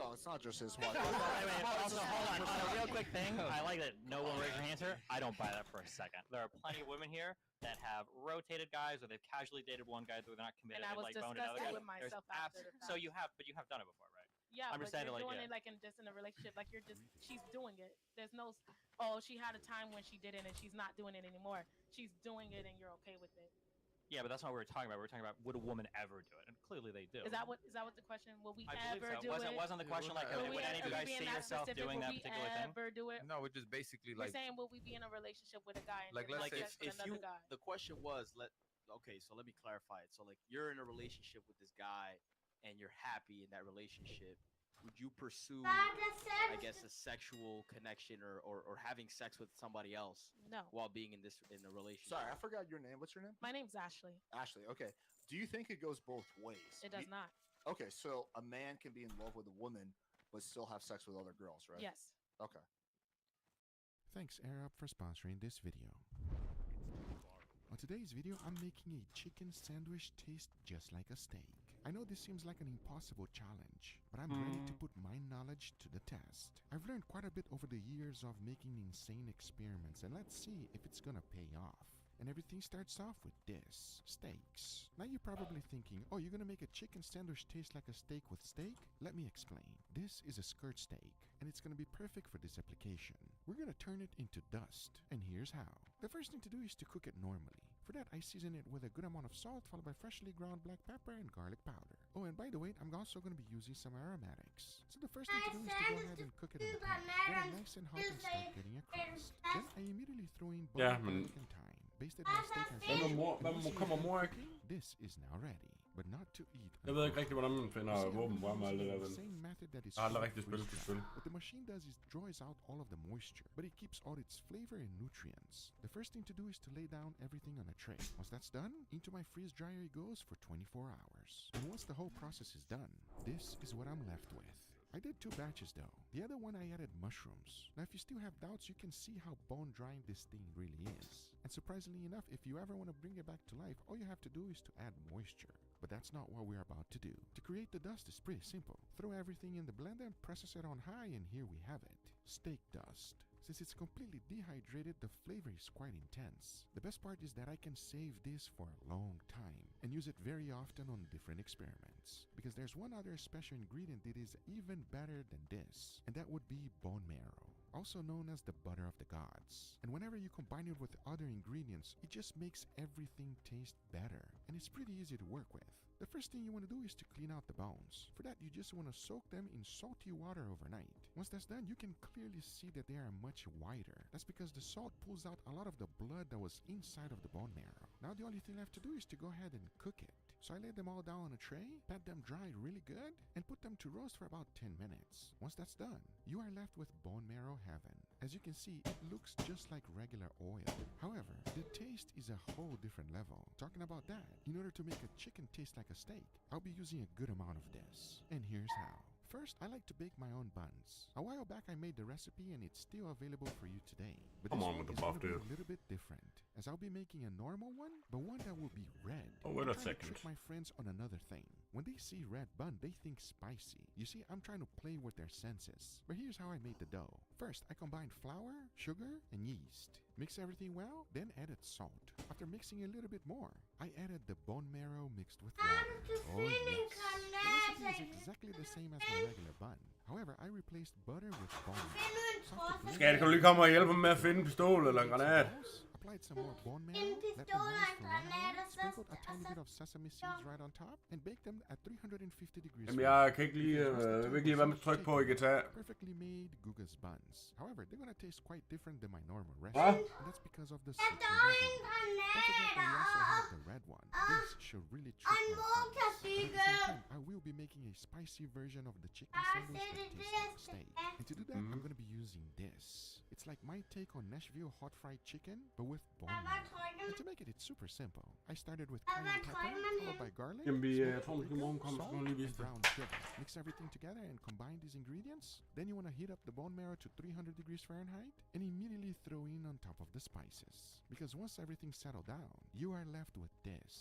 No, it's not just his wife. Also, hold on. A real quick thing. I like that no one raised your hands here. I don't buy that for a second. There are plenty of women here that have rotated guys, or they've casually dated one guy, though they're not committed. And I was like boned another discussing guy. with myself after the fact. So you have done it before, right? Yeah, I'm but just saying, you're like, doing yeah. it like in just in a relationship. Like she's doing it. There's no, oh, she had a time when she did it and she's not doing it anymore. She's doing it and you're okay with it. Yeah, but that's not what we were talking about. We were talking about, would a woman ever do it? And clearly they do. Is that what the question? Will we I ever believe so. do it? Wasn't the question like, Will would any of you guys see yourself doing that particular thing? Ever do it? No, we're just basically You're like. saying, will we be in a relationship with a guy and Like, have let's say sex with another guy? The question was, okay, so let me clarify it. So like, you're in a relationship with this guy, and you're happy in that relationship. Would you pursue, I guess, a sexual connection or having sex with somebody else? No. While being in a relationship. Sorry, I forgot your name. What's your name? My name's Ashley. Ashley. Okay. Do you think it goes both ways? It does not. Okay, so a man can be in love with a woman but still have sex with other girls, right? Yes. Okay. Thanks AirUp for sponsoring this video. On today's video, I'm making a chicken sandwich taste just like a steak. I know this seems like an impossible challenge, but I'm ready to put my knowledge to the test. I've learned quite a bit over the years of making insane experiments, and let's see if it's gonna pay off. And everything starts off with this: steaks. Now you're probably thinking, oh, you're gonna make a chicken sandwich taste like a steak with steak? Let me explain. This is a skirt steak, and it's gonna be perfect for this application. We're gonna turn it into dust, and here's how. The first thing to do is to cook it normally. For that, I season it with a good amount of salt, followed by freshly ground black pepper and garlic powder. Oh, and by the way, I'm also going to be using some aromatics. So the first thing to do is to go ahead and cook it in the pan. Get it nice and hot and start getting a crust. Then I immediately throw in butter, garlic, and thyme. Basted my steak has This is now ready, but not to eat. Jeg ved ikke rigtig, hvordan man finder våben frem og alt det der, vel? Jeg har aldrig rigtig spillet det spil. What the machine does is draws out all of the moisture, but it keeps all its flavor and nutrients. The first thing to do is to lay down everything on a tray. Once that's done, into my freeze dryer it goes for 24 hours. And once the whole process is done, this is what I'm left with. I did 2 batches though. The other one I added mushrooms. Now if you still have doubts, you can see how bone drying this thing really is. And surprisingly enough, if you ever want to bring it back to life, all you have to do is to add moisture. But that's not what we're about to do. To create the dust is pretty simple. Throw everything in the blender and process it on high, and here we have it. Steak dust. Since it's completely dehydrated, the flavor is quite intense. The best part is that I can save this for a long time and use it very often on different experiments. Because there's one other special ingredient that is even better than this, and that would be bone marrow, also known as the butter of the gods. And whenever you combine it with other ingredients, it just makes everything taste better, and it's pretty easy to work with. The first thing you want to do is to clean out the bones. For that, you just want to soak them in salty water overnight. Once that's done, you can clearly see that they are much whiter. That's because the salt pulls out a lot of the blood that was inside of the bone marrow. Now the only thing left to do is to go ahead and cook it. So I laid them all down on a tray, pat them dry really good, and put them to roast for about 10 minutes. Once that's done, you are left with bone marrow heaven. As you can see, it looks just like regular oil. However, the taste is a whole different level. Talking about that, in order to make a chicken taste like a steak, I'll be using a good amount of this. And here's how. first, I like to bake my own buns. A while back, I made the recipe, and it's still available for you today. But Come this on one with the is buff, gonna be dude. a little bit different, as I'll be making a normal one, but one that will be red. Oh, wait I'm a trying to second. trick my friends on another thing. When they see red bun, they think spicy. You see, I'm trying to play with their senses. But here's how I made the dough. First, I combined flour, sugar, and yeast. Mix everything well, then added salt. After mixing a little bit more, I added the bone marrow mixed with water. Oh yes. The recipe is exactly the same as my regular bun. However, I replaced butter with bone marrow. Skat, kan du lige komme og hjælpe mig med at finde en pistol eller en granat? Applied some more bone marrow, let them rise for 1 hour, sprinkled a tiny bit of sesame seeds right on top, and baked them at 350 degrees. Jamen, jeg kan ikke lige, vil ikke lige være med tryk på, I kan tage. Perfectly made Guga's buns. However, they're gonna taste quite different than my normal Huh? recipe, and that's because of the secret ingredient. Don't forget that we also have the red one. This should really trick my friends. But at the same time, I will be making a spicy version of the chicken sandwich that tastes like steak. And to do that, I'm gonna be using this. It's like my take on Nashville hot fried chicken, but with bone marrow. And to make it, it's super simple. I started with cayenne pepper, followed by garlic, Jamen, vi smoked tror måske, morgen kommer, så skal hun lige paprika, vise and det. brown sugar. Mix everything together and combine these ingredients. Then you want to heat up the bone marrow to 300 degrees Fahrenheit and immediately throw in on top of the spices. Because once everything's settled down, you are left with this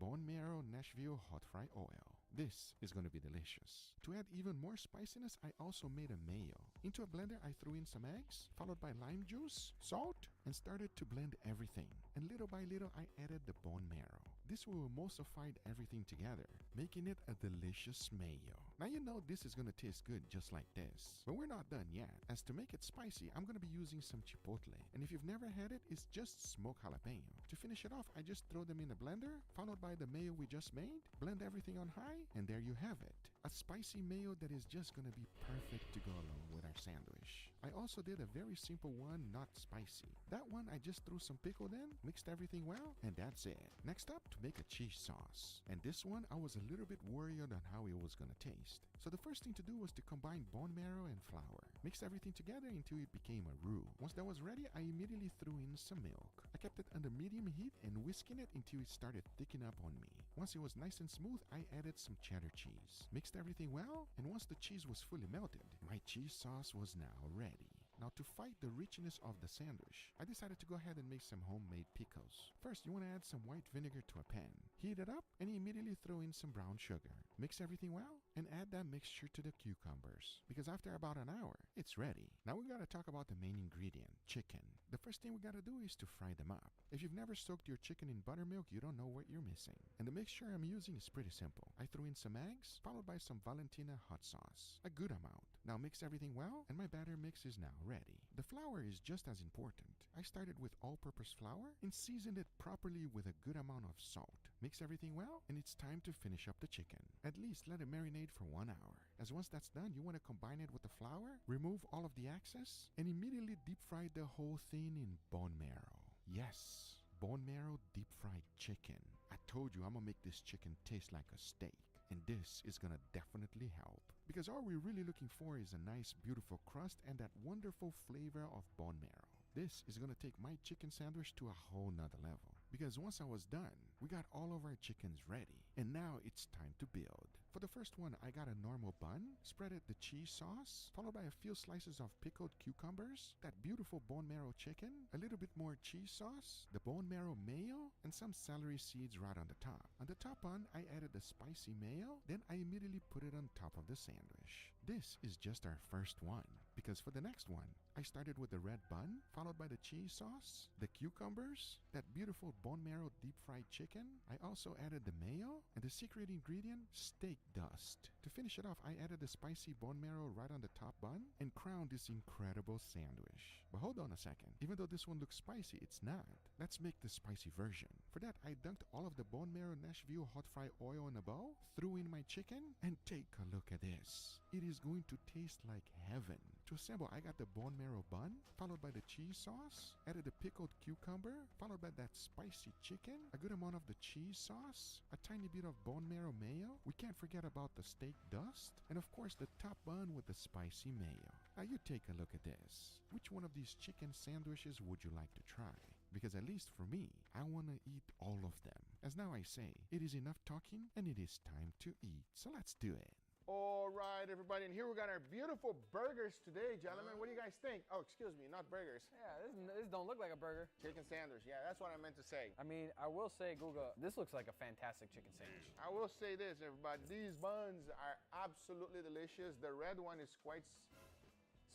bone marrow Nashville hot fry oil. This is going to be delicious. To add even more spiciness, I also made a mayo. Into a blender, I threw in some eggs, followed by lime juice, salt, and started to blend everything. And little by little, I added the bone marrow. This will emulsify everything together, making it a delicious mayo. Now you know this is going to taste good just like this. But we're not done yet. As to make it spicy, I'm going to be using some chipotle. And if you've never had it, it's just smoked jalapeno. To finish it off, I just throw them in a blender, followed by the mayo we just made, blend everything on high, and there you have it. A spicy mayo that is just going to be perfect to go along with our sandwich. I also did a very simple one, not spicy. That one I just threw some pickle in, mixed everything well, and that's it. Next up, to make a cheese sauce. And this one, I was a little bit worried on how it was gonna taste. So the first thing to do was to combine bone marrow and flour. Mix everything together until it became a roux. Once that was ready, I immediately threw in some milk. I kept it under medium heat and whisking it until it started thickening up on me. Once it was nice and smooth, I added some cheddar cheese. Mixed everything well, and once the cheese was fully melted, my cheese sauce was now ready. Now to fight the richness of the sandwich, I decided to go ahead and make some homemade pickles. First, you want to add some white vinegar to a pan. Heat it up and immediately throw in some brown sugar. Mix everything well and add that mixture to the cucumbers. Because after about an hour, it's ready. Now we gotta talk about the main ingredient, chicken. The first thing we gotta do is to fry them up. If you've never soaked your chicken in buttermilk, you don't know what you're missing. And the mixture I'm using is pretty simple. I threw in some eggs, followed by some Valentina hot sauce. A good amount. Now mix everything well, and my batter mix is now ready. The flour is just as important. I started with all-purpose flour and seasoned it properly with a good amount of salt. Mix everything well, and it's time to finish up the chicken. At least let it marinate for 1 hour. As once that's done, you want to combine it with the flour, remove all of the excess, and immediately deep fry the whole thing in bone marrow. Yes, bone marrow deep fried chicken. I told you I'm gonna make this chicken taste like a steak. And this is gonna definitely help. Because all we're really looking for is a nice, beautiful crust and that wonderful flavor of bone marrow. This is gonna take my chicken sandwich to a whole nother level. Because once I was done, we got all of our chickens ready. And now it's time to build. For the first one, I got a normal bun, spreaded the cheese sauce, followed by a few slices of pickled cucumbers, that beautiful bone marrow chicken, a little bit more cheese sauce, the bone marrow mayo, and some celery seeds right on the top. On the top bun, I added the spicy mayo, then I immediately put it on top of the sandwich. This is just our first one, because for the next one, I started with the red bun, followed by the cheese sauce, the cucumbers, that beautiful bone marrow deep fried chicken. I also added the mayo, and the secret ingredient, steak dust. To finish it off, I added the spicy bone marrow right on the top bun and crowned this incredible sandwich. But hold on a second. Even though this one looks spicy, it's not. Let's make the spicy version. For that, I dunked all of the bone marrow Nashville hot fry oil in a bowl, threw in my chicken, and take a look at this. It is going to taste like heaven. To assemble, I got the bone marrow bun, followed by the cheese sauce, added the pickled cucumber, followed by that spicy chicken, a good amount of the cheese sauce, a tiny bit of bone marrow mayo. We can't forget about the steak dust, and of course the top bun with the spicy mayo. Now you take a look at this. Which one of these chicken sandwiches would you like to try? Because at least for me, I want to eat all of them. As now I say, it is enough talking and it is time to eat. So let's do it. All right, everybody, and here we got our beautiful burgers today, gentlemen. What do you guys think? Oh, excuse me, not burgers. Yeah, this don't look like a burger. Chicken sandwich, yeah, that's what I meant to say. I mean, I will say, Guga, this looks like a fantastic chicken sandwich. I will say this, everybody. These buns are absolutely delicious. The red one is quite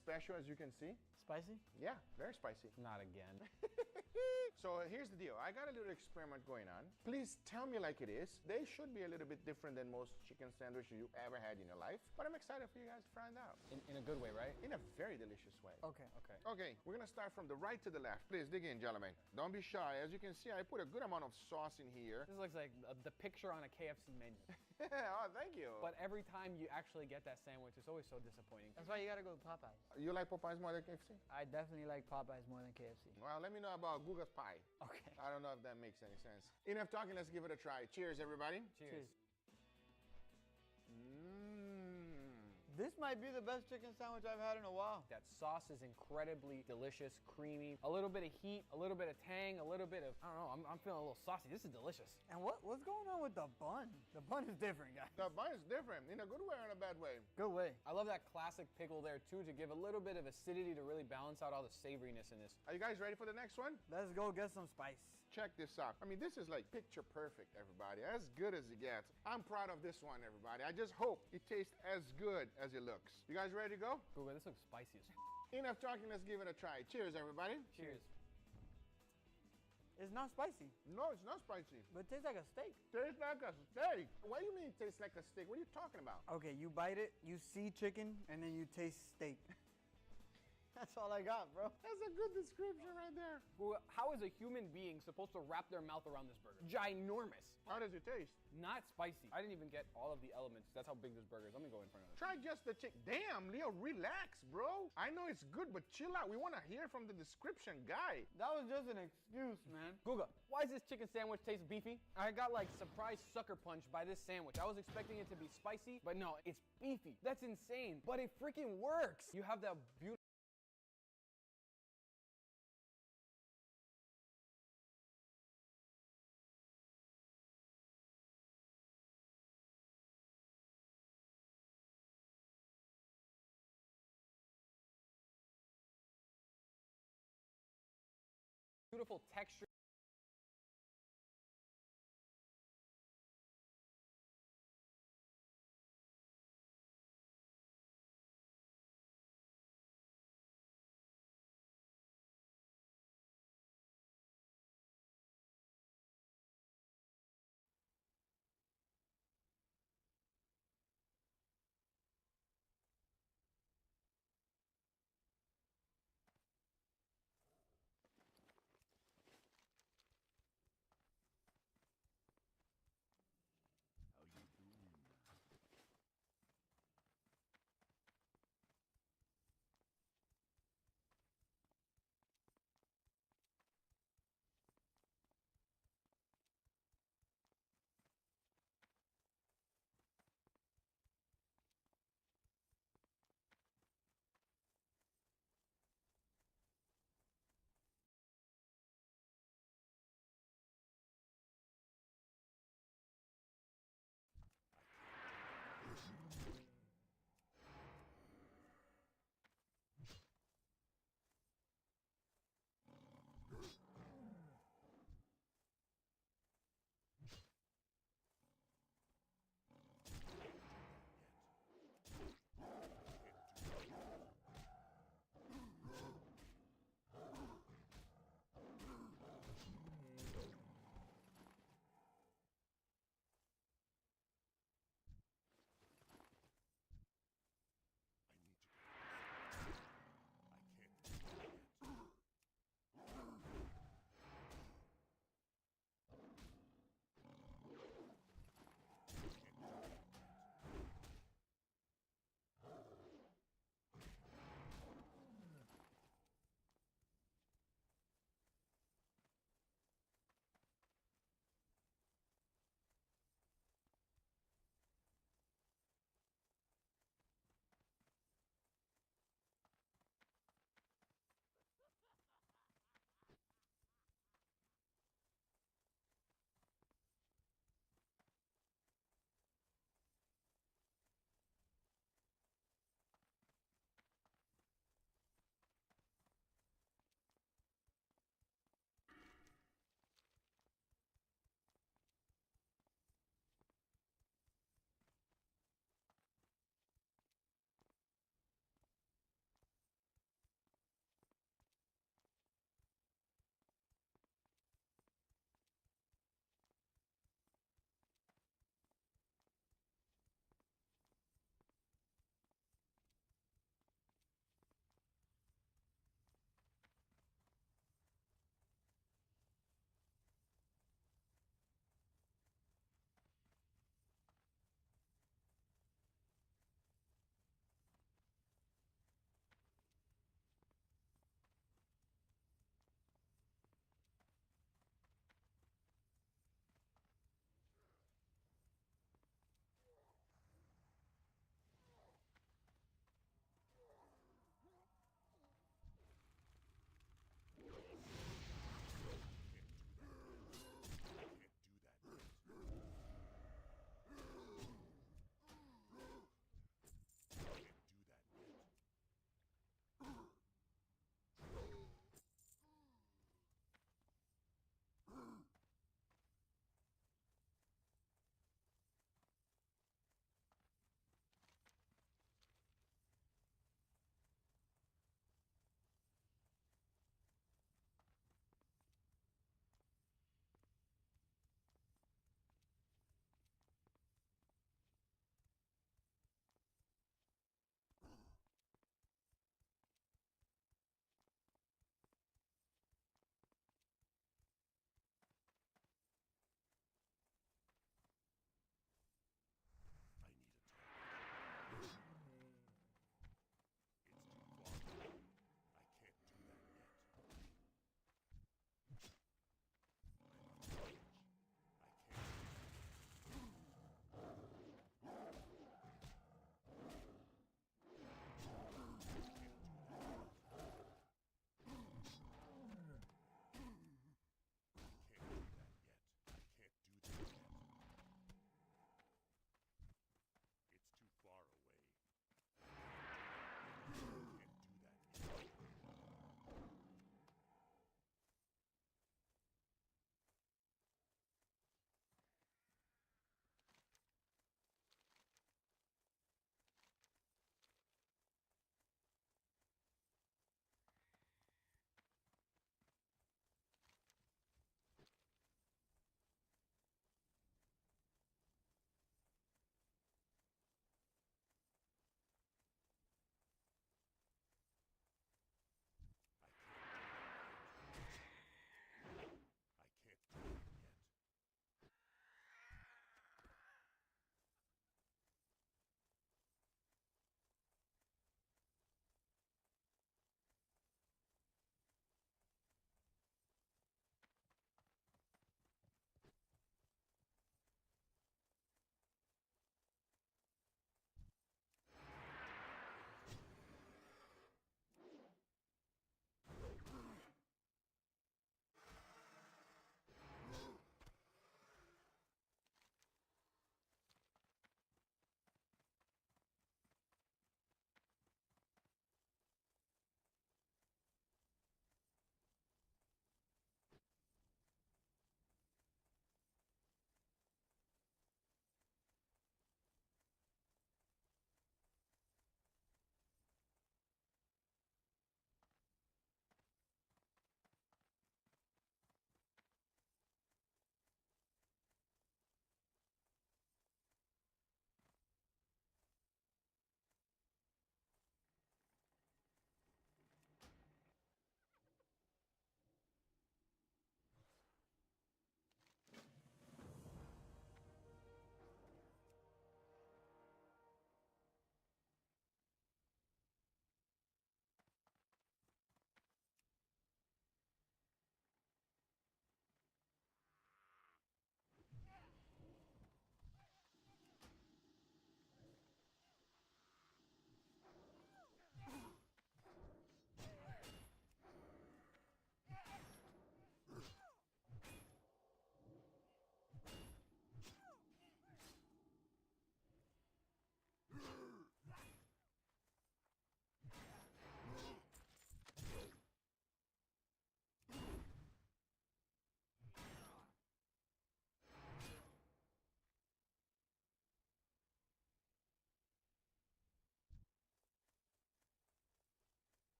special, as you can see. Spicy? Yeah, very spicy. Not again. So here's the deal. I got a little experiment going on. Please tell me like it is. They should be a little bit different than most chicken sandwiches you ever had in your life. But I'm excited for you guys to find out. In a good way, right? In a very delicious way. Okay, okay. Okay, we're gonna start from the right to the left. Please dig in, gentlemen. Don't be shy. As you can see, I put a good amount of sauce in here. This looks like the picture on a KFC menu. Oh, thank you. But every time you actually get that sandwich, it's always so disappointing. That's why you gotta go to Popeyes. You like Popeyes more than KFC? I definitely like Popeyes more than KFC. Well, let me know about Guga's pie. Okay. I don't know if that makes any sense. Enough talking, let's give it a try. Cheers, everybody. Cheers. This might be the best chicken sandwich I've had in a while. That sauce is incredibly delicious, creamy, a little bit of heat, a little bit of tang, a little bit of, I don't know, I'm feeling a little saucy. This is delicious. And what's going on with the bun? The bun is different, guys. The bun is different, in a good way or in a bad way? Good way. I love that classic pickle there too, to give a little bit of acidity to really balance out all the savoriness in this. Are you guys ready for the next one? Let's go get some spice. Check this out. I mean, this is like picture perfect, everybody. As good as it gets. I'm proud of this one, everybody. I just hope it tastes as good as it looks. You guys ready to go? Guga, this looks spicy as Enough talking, let's give it a try. Cheers, everybody. Cheers. It's not spicy. No, it's not spicy. But it tastes like a steak. Tastes like a steak? What do you mean it tastes like a steak? What are you talking about? Okay, you bite it, you see chicken, and then you taste steak. That's all I got, bro. That's a good description right there. Guga, how is a human being supposed to wrap their mouth around this burger? Ginormous. How does it taste? Not spicy. I didn't even get all of the elements. That's how big this burger is. Let me go in for another. Try just the chicken. Damn, Leo, relax, bro. I know it's good, but chill out. We want to hear from the description guy. That was just an excuse, man. Guga, why does this chicken sandwich taste beefy? I got like surprise sucker punch by this sandwich. I was expecting it to be spicy, but no, it's beefy. That's insane, but it freaking works. You have that beautiful texture.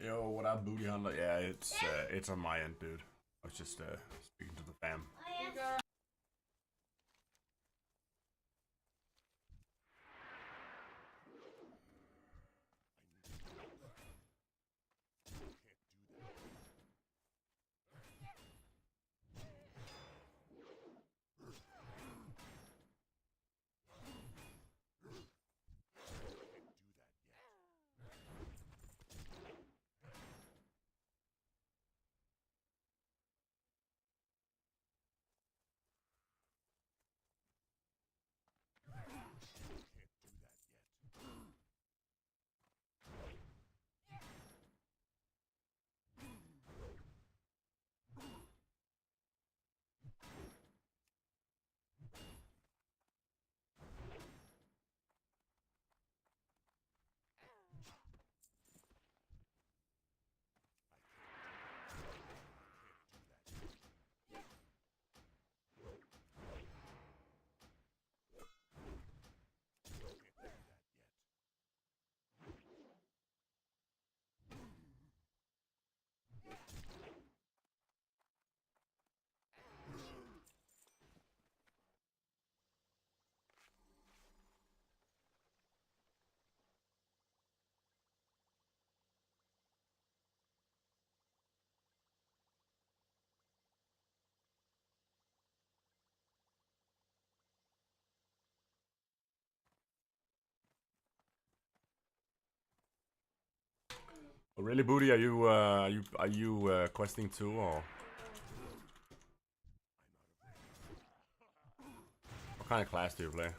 Yo, what up, Booty Hunter? Yeah, it's on my end, dude. I was just speaking to the fam. Oh, really, Booty? Are you questing too, or what kind of class do you play?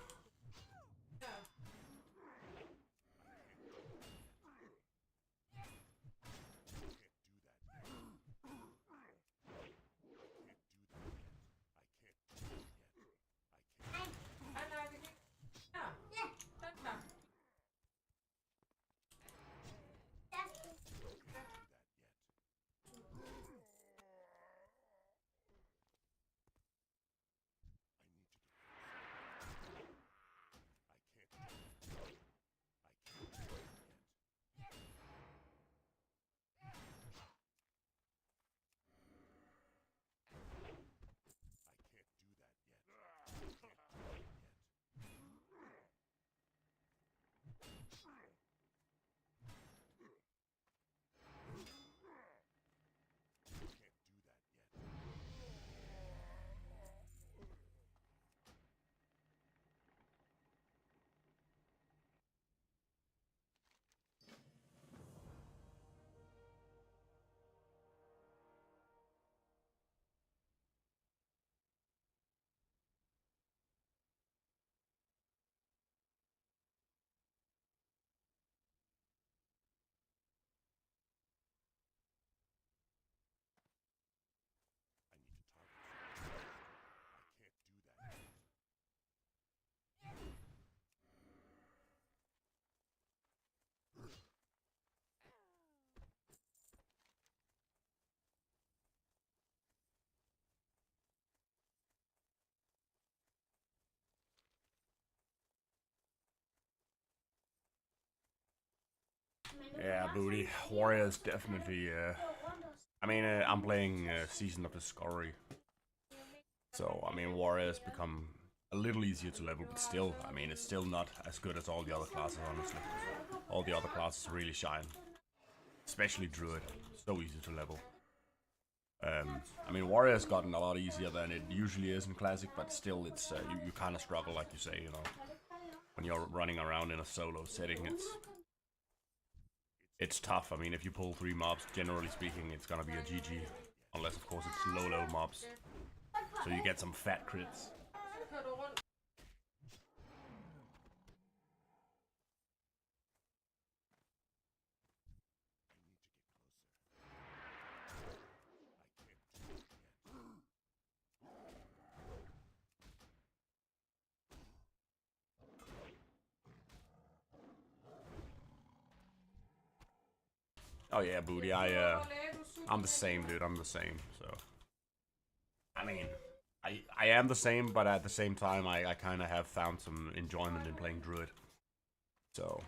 Yeah, Booty. Warriors definitely. I mean, I'm playing Season of Discovery, so I mean, Warriors become a little easier to level, but still, I mean, it's still not as good as all the other classes. Honestly, all the other classes really shine, especially Druid. So easy to level. I mean, Warrior's gotten a lot easier than it usually is in Classic, but still, it's you kind of struggle, like you say, you know, when you're running around in a solo setting. It's tough. I mean, if you pull 3 mobs, generally speaking, it's gonna be a GG. Unless, of course, it's low mobs. So you get some fat crits. Oh yeah, Booty. I'm the same, dude. I'm the same. So, I mean, I am the same, but at the same time, I kind of have found some enjoyment in playing Druid. So,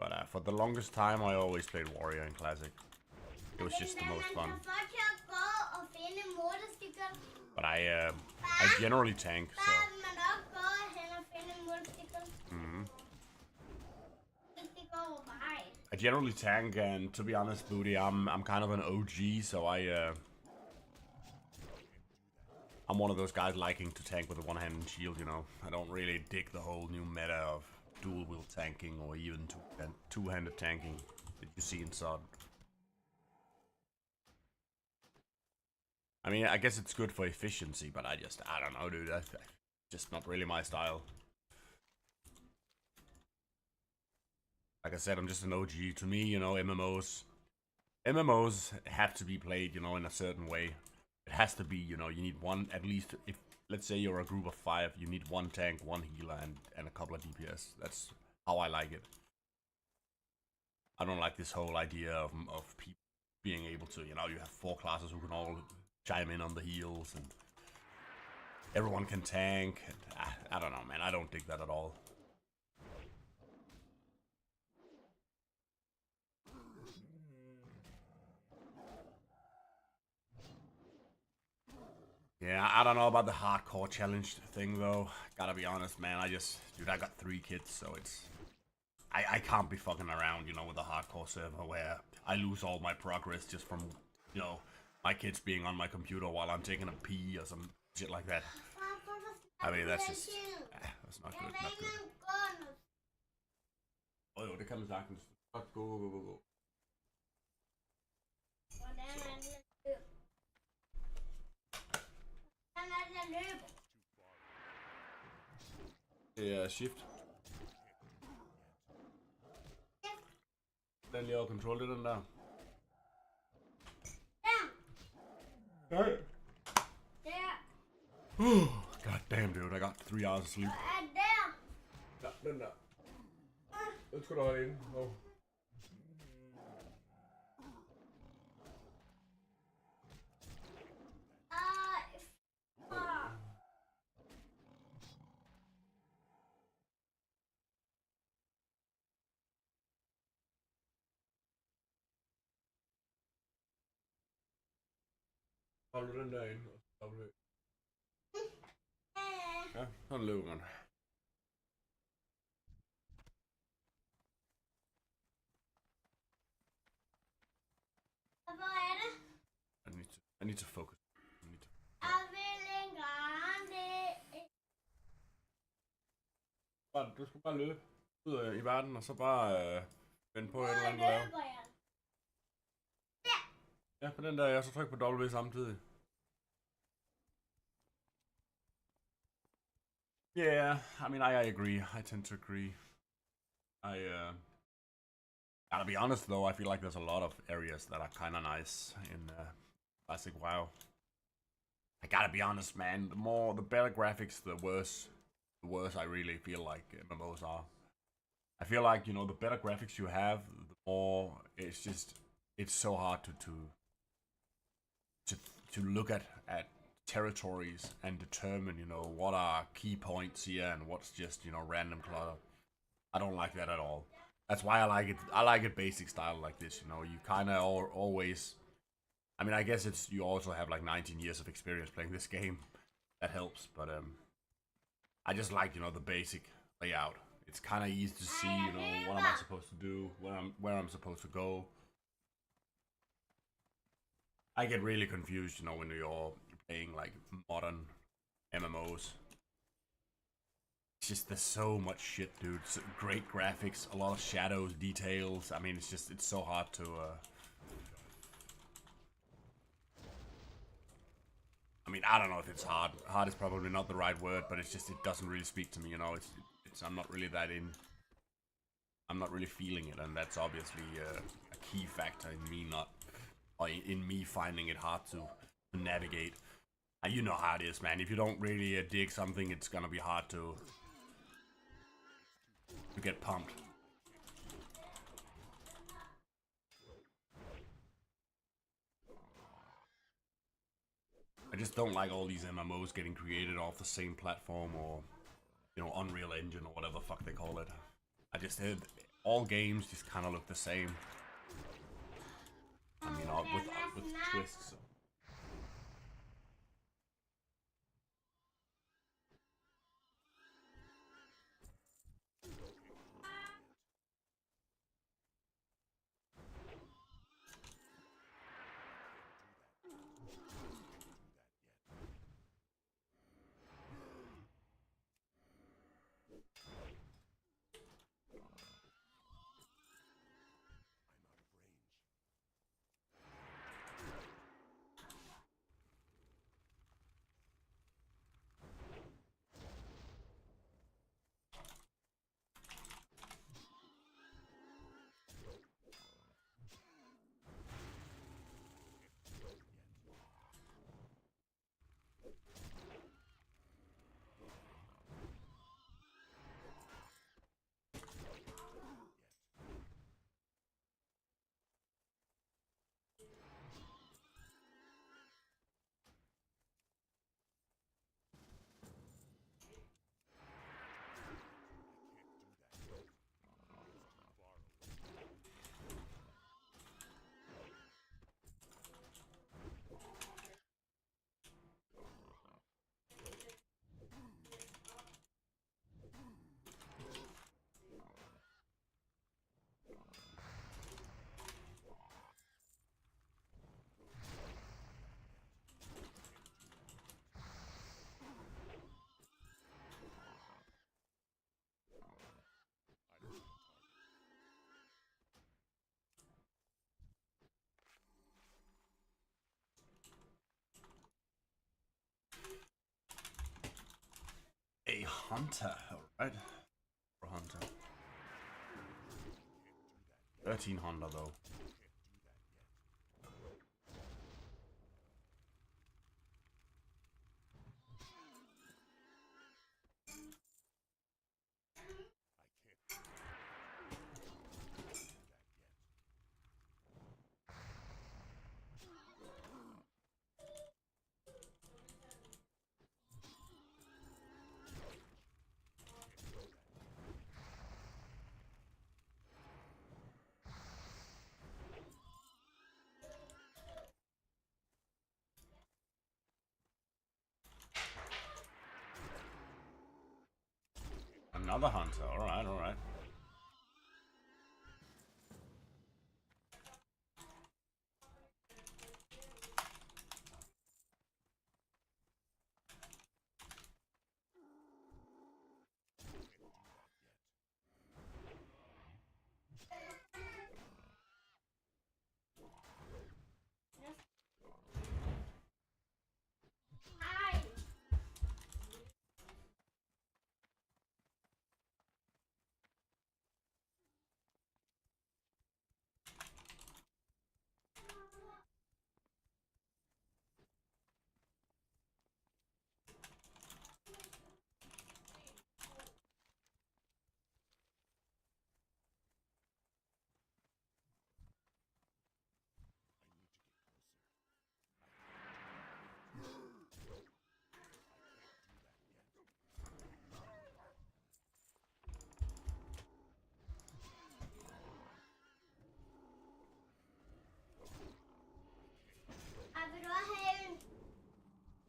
But for the longest time, I always played warrior in classic. It was just the most fun. But I generally tank, so. I generally tank, and to be honest, Booty, I'm kind of an OG, so I'm one of those guys liking to tank with a one-handed shield, you know. I don't really dig the whole new meta of dual-wield tanking or even two-handed tanking that you see in SoD. I mean, I guess it's good for efficiency, but I don't know, dude. That's just not really my style. Like I said, I'm just an OG. To me, you know, MMOs have to be played, you know, in a certain way. It has to be, you know, you need one, at least, if, let's say you're a group of 5, you need one tank, one healer, and a couple of DPS. That's how I like it. I don't like this whole idea of people being able to, you know, you have 4 classes who can all chime in on the heals, and everyone can tank. And, I don't know, man. I don't dig that at all. Yeah, I don't know about the hardcore challenge thing though. Gotta be honest, man. Dude, I got 3 kids, so it's... I can't be fucking around, you know, with a hardcore server where I lose all my progress just from, you know, my kids being on my computer while I'm taking a pee or some shit like that. I mean, that's just... that's not good, not good. Oh, det kan man sagtens. Go. Det er shift. Den lige over control, det er den der. Nej. God damn, dude, I got 3 hours of sleep. Ja, den der. Den skal du have inde. Oh. Hold du den der inde, og så stopper det. Ja, sådan løber man. I need to focus. Du skal bare løbe ud i verden, og så bare vende på et eller andet, du laver. Ja, på den der, jeg så tryk på W samtidig. Yeah, I mean, I agree. I tend to agree. Gotta be honest though, I feel like there's a lot of areas that are kind of nice in classic WoW. I gotta be honest, man. The better graphics, the worse I really feel like MMOs are. I feel like, you know, the better graphics you have, the more it's so hard to look at territories and determine, you know, what are key points here and what's just, you know, random clutter. I don't like that at all. That's why I like it. I like it basic style like this, you know. You kind of always... I mean, I guess you also have like 19 years of experience playing this game. That helps, but I just like, you know, the basic layout. It's kind of easy to see, you know, what am I supposed to do, where I'm supposed to go. I get really confused, you know, when you're playing like modern MMOs. It's just, there's so much shit, dude. Great graphics, a lot of shadows, details. I mean, it's so hard to... I mean, I don't know if it's hard. Hard is probably not the right word, but it doesn't really speak to me, you know. I'm not really that in... I'm not really feeling it, and that's obviously a key factor in me not... Or in me finding it hard to navigate. And you know how it is, man. If you don't really dig something, it's gonna be hard to get pumped. I just don't like all these MMOs getting created off the same platform or, you know, Unreal Engine or whatever the fuck they call it. all games just kind of look the same. I mean, with twists. So. A hunter, alright. For hunter. 13 hunter though. Another hunter, alright, alright.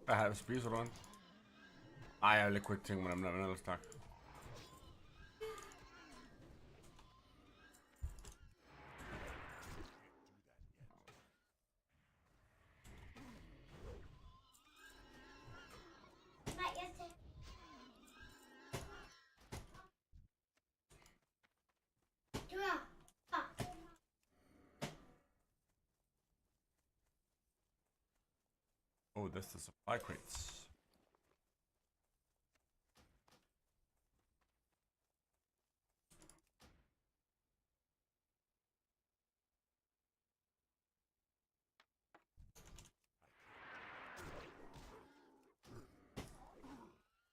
Jeg har spiser du den? Ej, jeg er lidt quick ting, men jeg er ellers tak. Oh, that's the supply crates.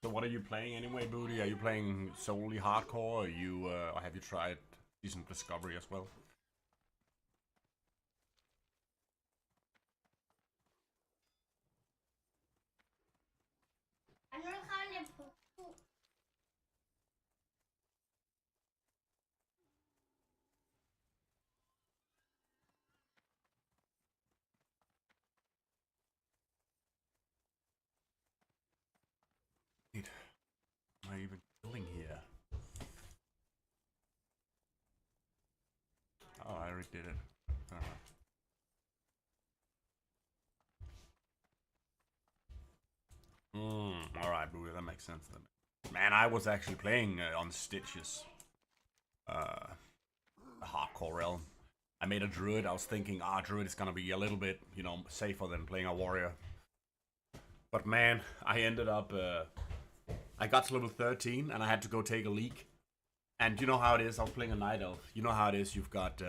So what are you playing anyway, Booty? Are you playing solely hardcore, or have you tried decent discovery as well? Eric did it. Alright, Booyah, that makes sense then. Man, I was actually playing on Stitches. Hardcore realm. I made a Druid. I was thinking, Druid is gonna be a little bit, you know, safer than playing a warrior. But man, I ended up, I got to level 13 and I had to go take a leak. And you know how it is, I was playing a Night Elf. You know how it is, you've got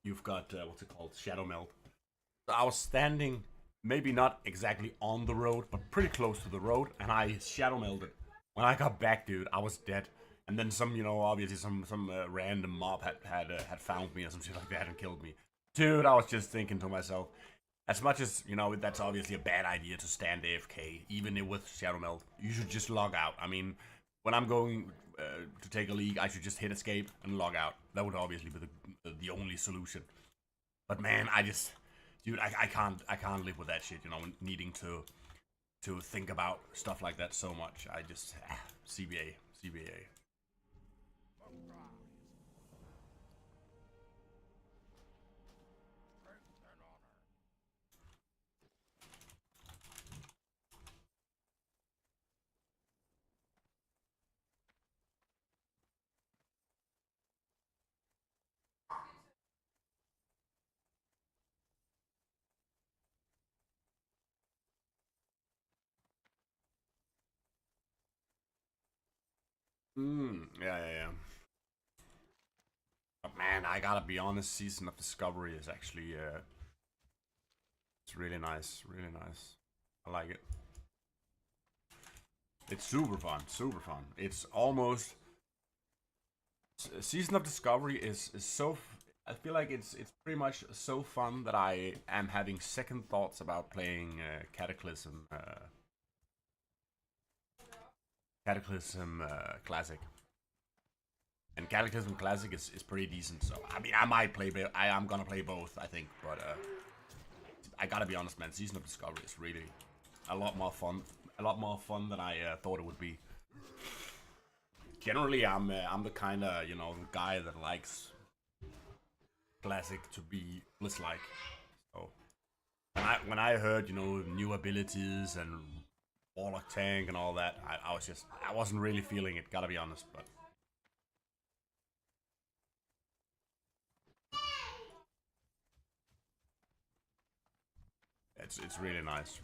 what's it called, Shadow Meld. So I was standing, maybe not exactly on the road, but pretty close to the road, and I Shadow Melded. When I got back, dude, I was dead. And then some, you know, obviously some random mob had found me or some shit like that and killed me. Dude, I was just thinking to myself, as much as, you know, that's obviously a bad idea to stand AFK, even with Shadow Meld, you should just log out. I mean, when I'm going to take a league, I should just hit escape and log out. That would obviously be the only solution. But man, dude, I can't live with that shit, you know, needing to think about stuff like that so much. I just, CBA. Yeah. But man, I gotta be honest, Season of Discovery is actually, it's really nice, I like it. It's super fun. It's almost, Season of Discovery is so, I feel like it's pretty much so fun that I am having second thoughts about playing Cataclysm Classic. And Cataclysm Classic is pretty decent, so I mean, I am gonna play both, I think, but I gotta be honest, man, Season of Discovery is really a lot more fun than I thought it would be. Generally, I'm the kind of, you know, guy that likes Classic to be Bliss-like. So when I heard, you know, new abilities and Warlock tank and all that, I wasn't really feeling it, gotta be honest, but. It's really nice,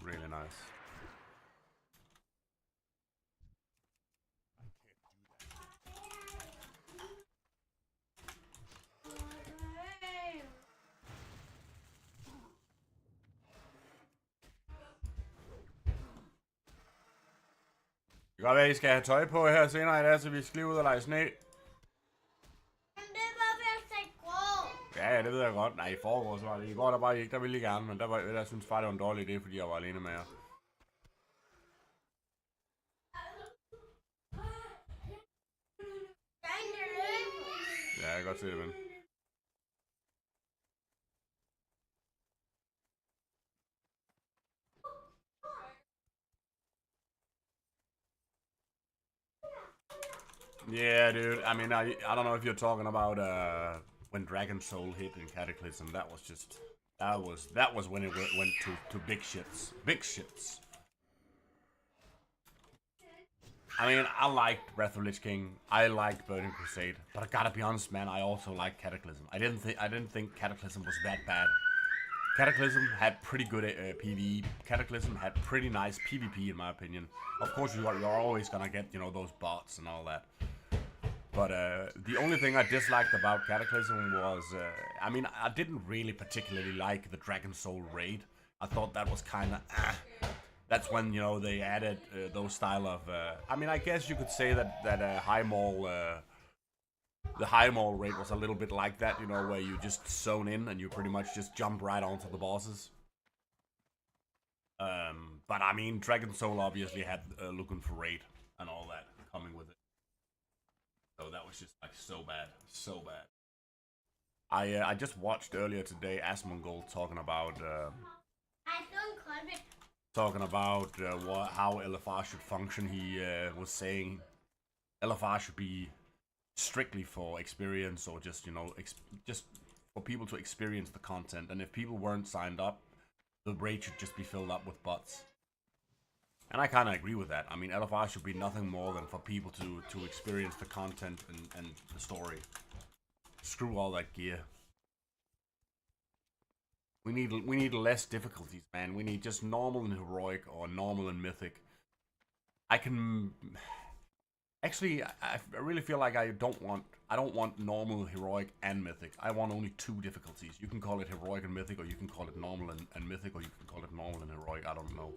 Det kan godt være, at I skal have tøj på her senere i dag, så vi skal lige ud og lege sne. Ja, det ved jeg godt. Nej, i forgårs var det. I går der bare ikke, der ville I gerne, men der synes far, det var en dårlig idé, fordi jeg var alene med jer. Ja, jeg kan godt se det, ven. Yeah, dude. I mean, I don't know if you're talking about when Dragon Soul hit in Cataclysm. That was just that was when it went to big shits. Big shits. I mean, I liked Breath of Lich King. I liked Burning Crusade, but I gotta be honest, man. I also liked Cataclysm. I didn't think Cataclysm was that bad. Cataclysm had pretty good PvE. Cataclysm had pretty nice PvP, in my opinion. Of course, you're always gonna get, you know, those bots and all that. But the only thing I disliked about Cataclysm was, I mean, I didn't really particularly like the Dragon Soul raid. I thought that was kind of, That's when, you know, they added those style of, I mean, I guess you could say that High Maul, the High Maul raid was a little bit like that, you know, where you just zone in and you pretty much just jump right onto the bosses. But I mean, Dragon Soul obviously had looking for raid and all that coming with it. So that was just like so bad. I just watched earlier today Asmongold talking about how LFR should function. He was saying LFR should be strictly for experience, or just, you know, just for people to experience the content, and if people weren't signed up, the raid should just be filled up with bots. And I kind of agree with that. I mean, LFR should be nothing more than for people to experience the content and the story. Screw all that gear. We need less difficulties, man. We need just normal and heroic, or normal and mythic. I can actually, I really feel like I don't want normal, heroic, and mythic. I want only 2 difficulties. You can call it heroic and mythic, or you can call it normal and mythic, or you can call it normal and heroic. I don't know.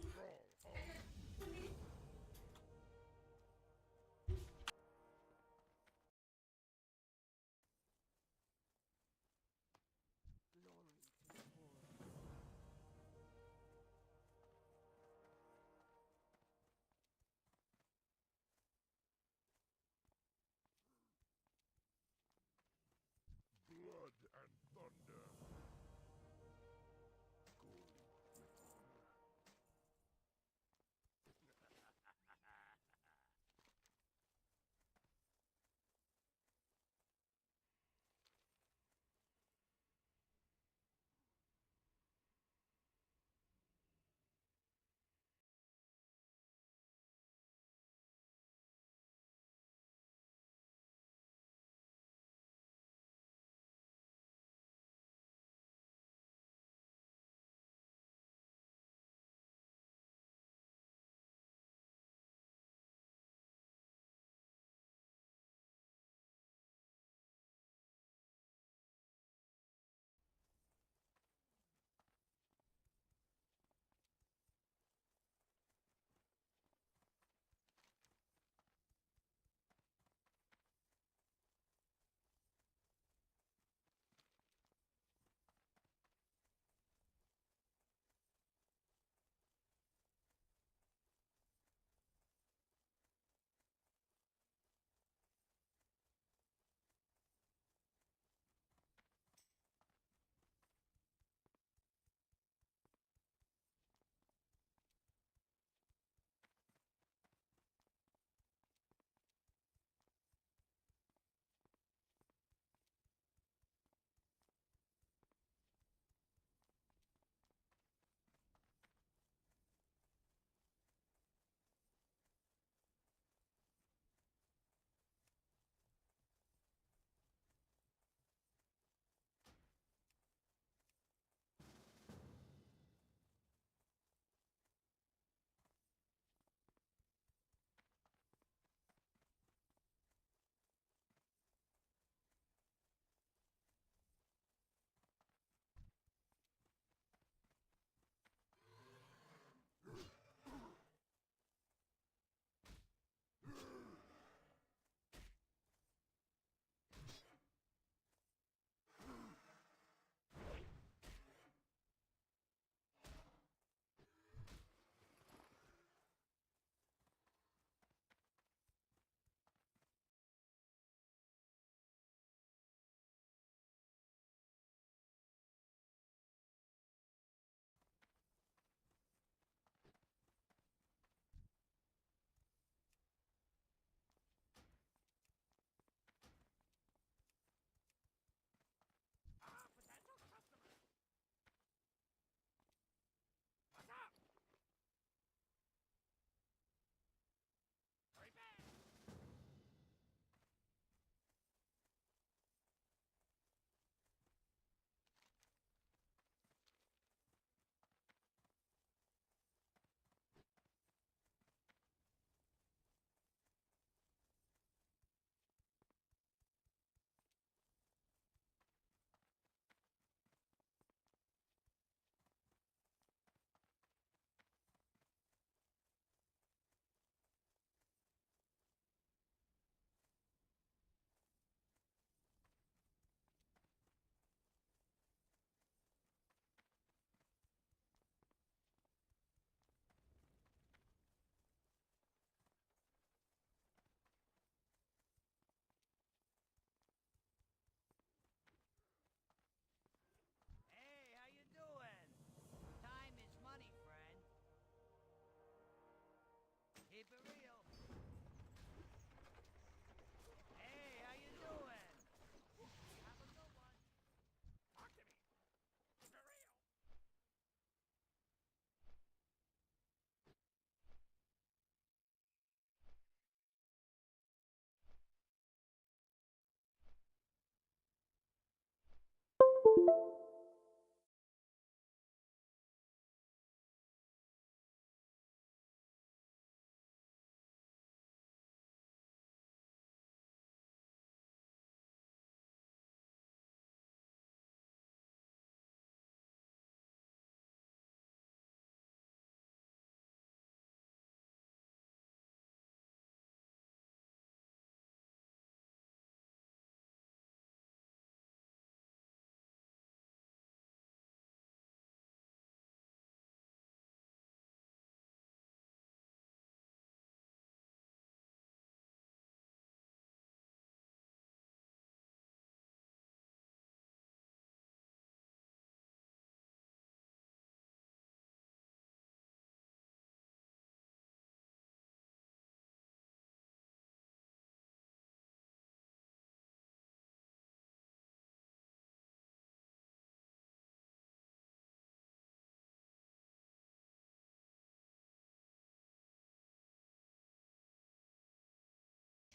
Blood and thunder.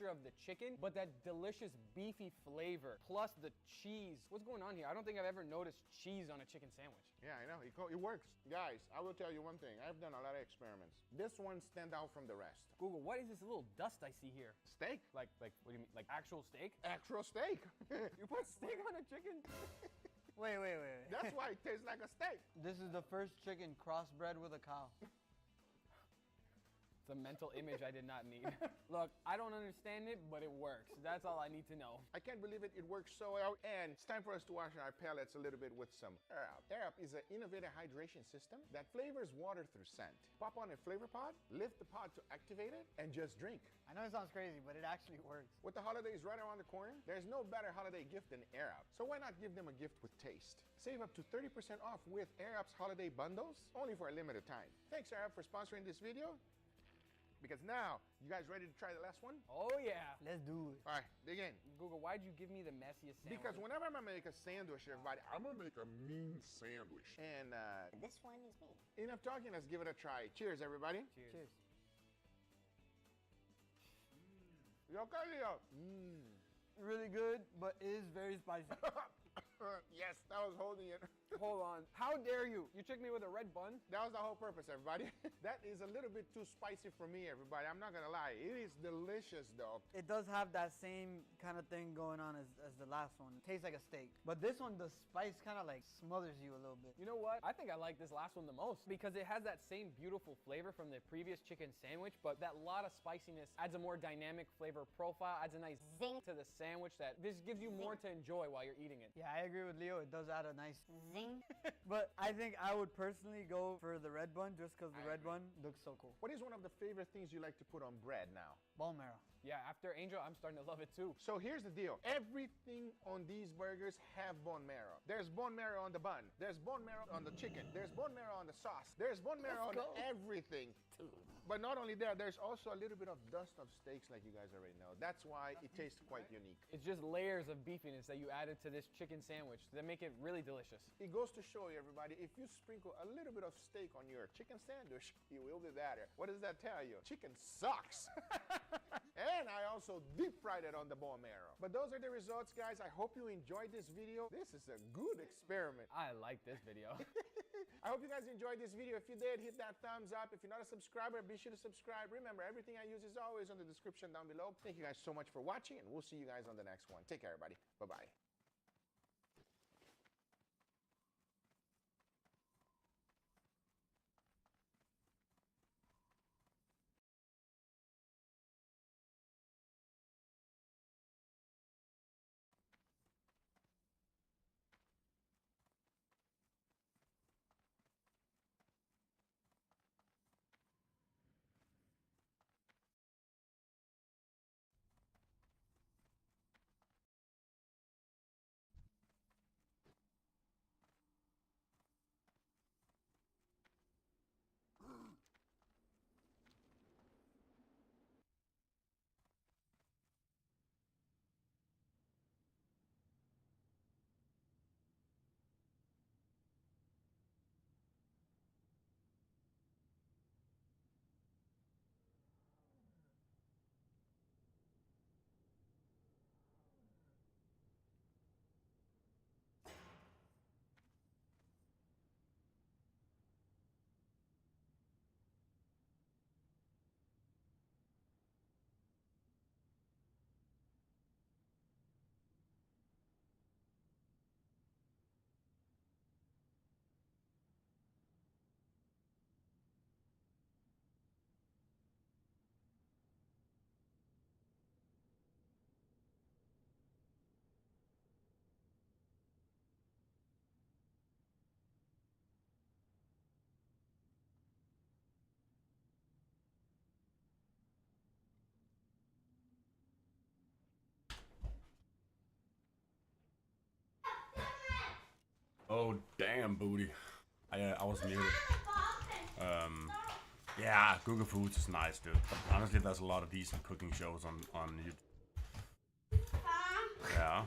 of the chicken, but that delicious beefy flavor plus the cheese. What's going on here? I don't think I've ever noticed cheese on a chicken sandwich. Yeah, I know. It works. Guys, I will tell you one thing. I've done a lot of experiments. This one stands out from the rest. Google, what is this little dust I see here? Steak. Like, what do you mean? Like actual steak? Actual steak. You put steak on a chicken? Wait. That's why it tastes like a steak. This is the first chicken crossbred with a cow. It's a mental image I did not need. Look, I don't understand it, but it works. That's all I need to know. I can't believe it. It works so well. And it's time for us to wash our pellets a little bit with some Air Up. Air Up is an innovative hydration system that flavors water through scent. Pop on a flavor pod, lift the pod to activate it, and just drink. I know it sounds crazy, but it actually works. With the holidays right around the corner, there's no better holiday gift than Air Up. So why not give them a gift with taste? Save up to 30% off with Air Up's holiday bundles, only for a limited time. Thanks, Air Up, for sponsoring this video. Because now, you guys ready to try the last one? Oh yeah. Let's do it. All right, dig in. Google, why'd you give me the messiest sandwich? Because whenever I'm gonna make a sandwich, everybody, I'm gonna make a mean sandwich. And this one is me. Enough talking, let's give it a try. Cheers, everybody. Cheers. You okay, Leo? Really good, but it is very spicy. Yes, that was holding it. Hold on. How dare you? You tricked me with a red bun? That was the whole purpose, everybody. That is a little bit too spicy for me, everybody. I'm not gonna lie. It is delicious, though. It does have that same kind of thing going on as the last one. It tastes like a steak. But this one, the spice kind of like smothers you a little bit. You know what? I think I like this last one the most because it has that same beautiful flavor from the previous chicken sandwich, but that lot of spiciness adds a more dynamic flavor profile, adds a nice zing to the sandwich that just gives you more to enjoy while you're eating it. Yeah, I agree with Leo. It does add a nice Zing. But I think I would personally go for the red bun just because the red bun looks so cool. What is one of the favorite things you like to put on bread now? Bone marrow. Yeah, after Angel, I'm starting to love it too. So here's the deal. Everything on these burgers have bone marrow. There's bone marrow on the bun. There's bone marrow on the chicken. There's bone marrow on the sauce. There's bone marrow on everything. But not only that, there's also a little bit of dust of steaks like you guys already know. That's why it tastes quite unique. It's just layers of beefiness that you added to this chicken sandwich that make it really delicious. It goes to show you, everybody, if you sprinkle a little bit of steak on your chicken sandwich, you will be better. What does that tell you? Chicken sucks. And I also deep fried it on the bone marrow. But those are the results, guys. I hope you enjoyed this video. This is a good experiment. I like this video. I hope you guys enjoyed this video. If you did, hit that thumbs up. If you're not a subscriber, be sure to subscribe. Remember, everything I use is always on the description down below. Thank you guys so much for watching, and we'll see you guys on the next one. Take care, everybody. Bye-bye. Oh damn, booty! I was muted. Yeah, Google Foods is nice, dude. But honestly, there's a lot of decent cooking shows on YouTube. Ja.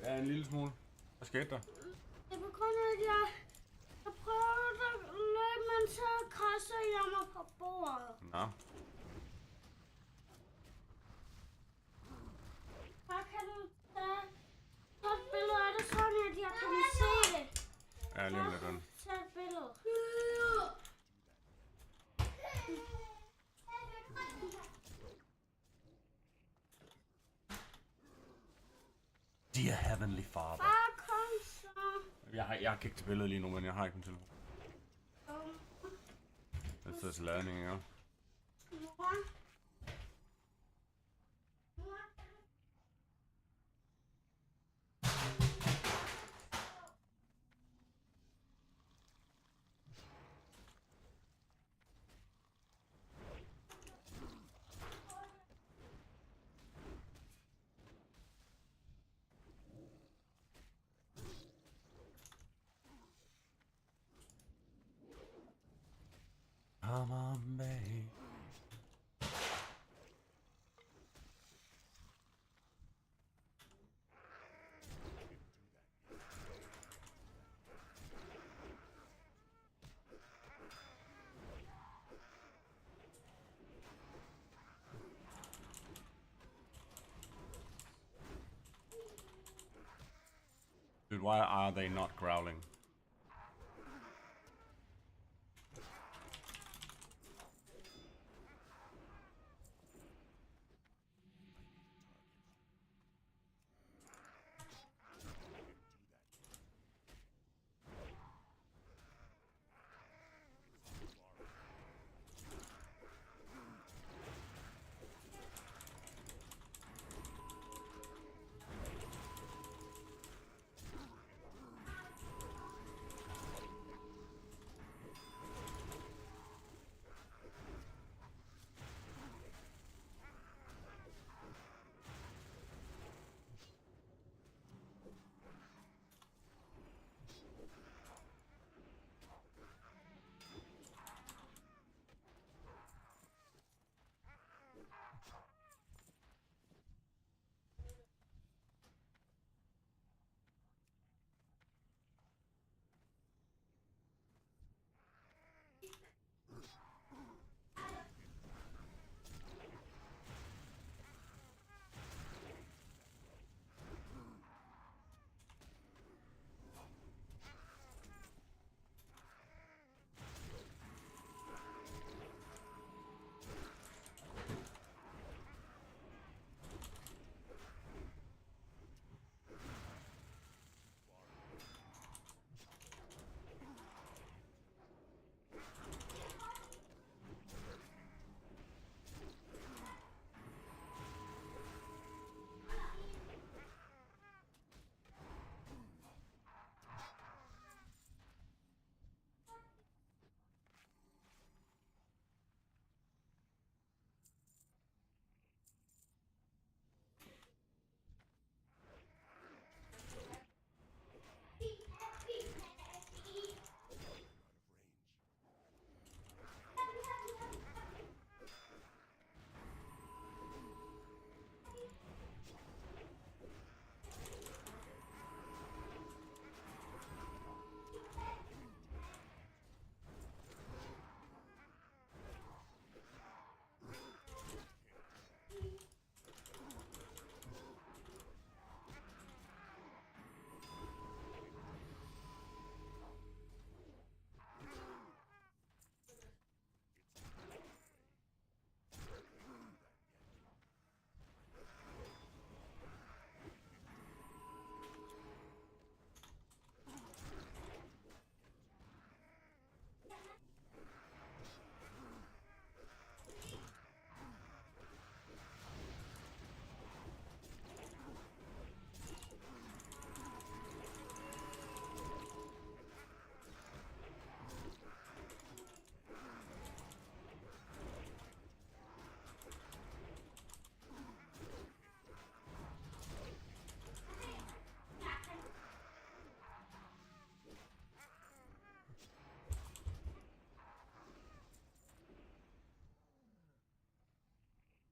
Ja, en lille smule. Hvad skete der? Det begynder jeg prøvede lidt, men så kastede jeg mig på bordet. Nå. Hvad kan du tage et billede af det, sådan at jeg kan se det? Ja, lige om lidt. Tag et billede. Dear Heavenly Father. Far, kom så. Jeg har kigget til billedet lige nu, men jeg har ikke min telefon. Det står til ladning, ja. Mor. Come on, babe. Dude, why are they not growling?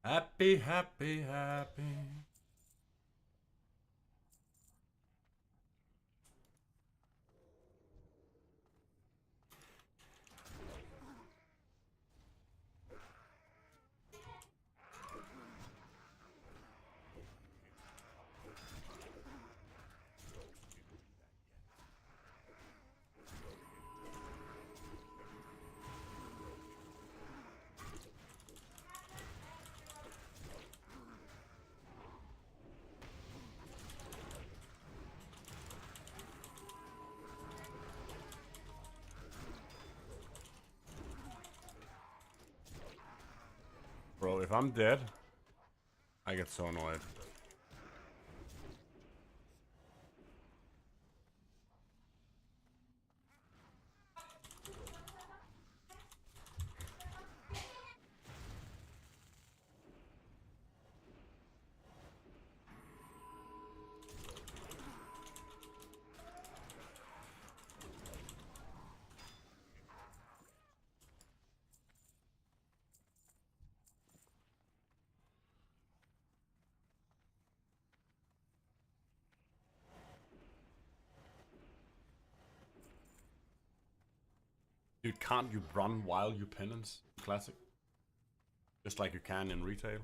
Happy, happy, happy. if I'm dead, I get so annoyed. Dude, can't you run while you penance? Classic. Just like you can in retail.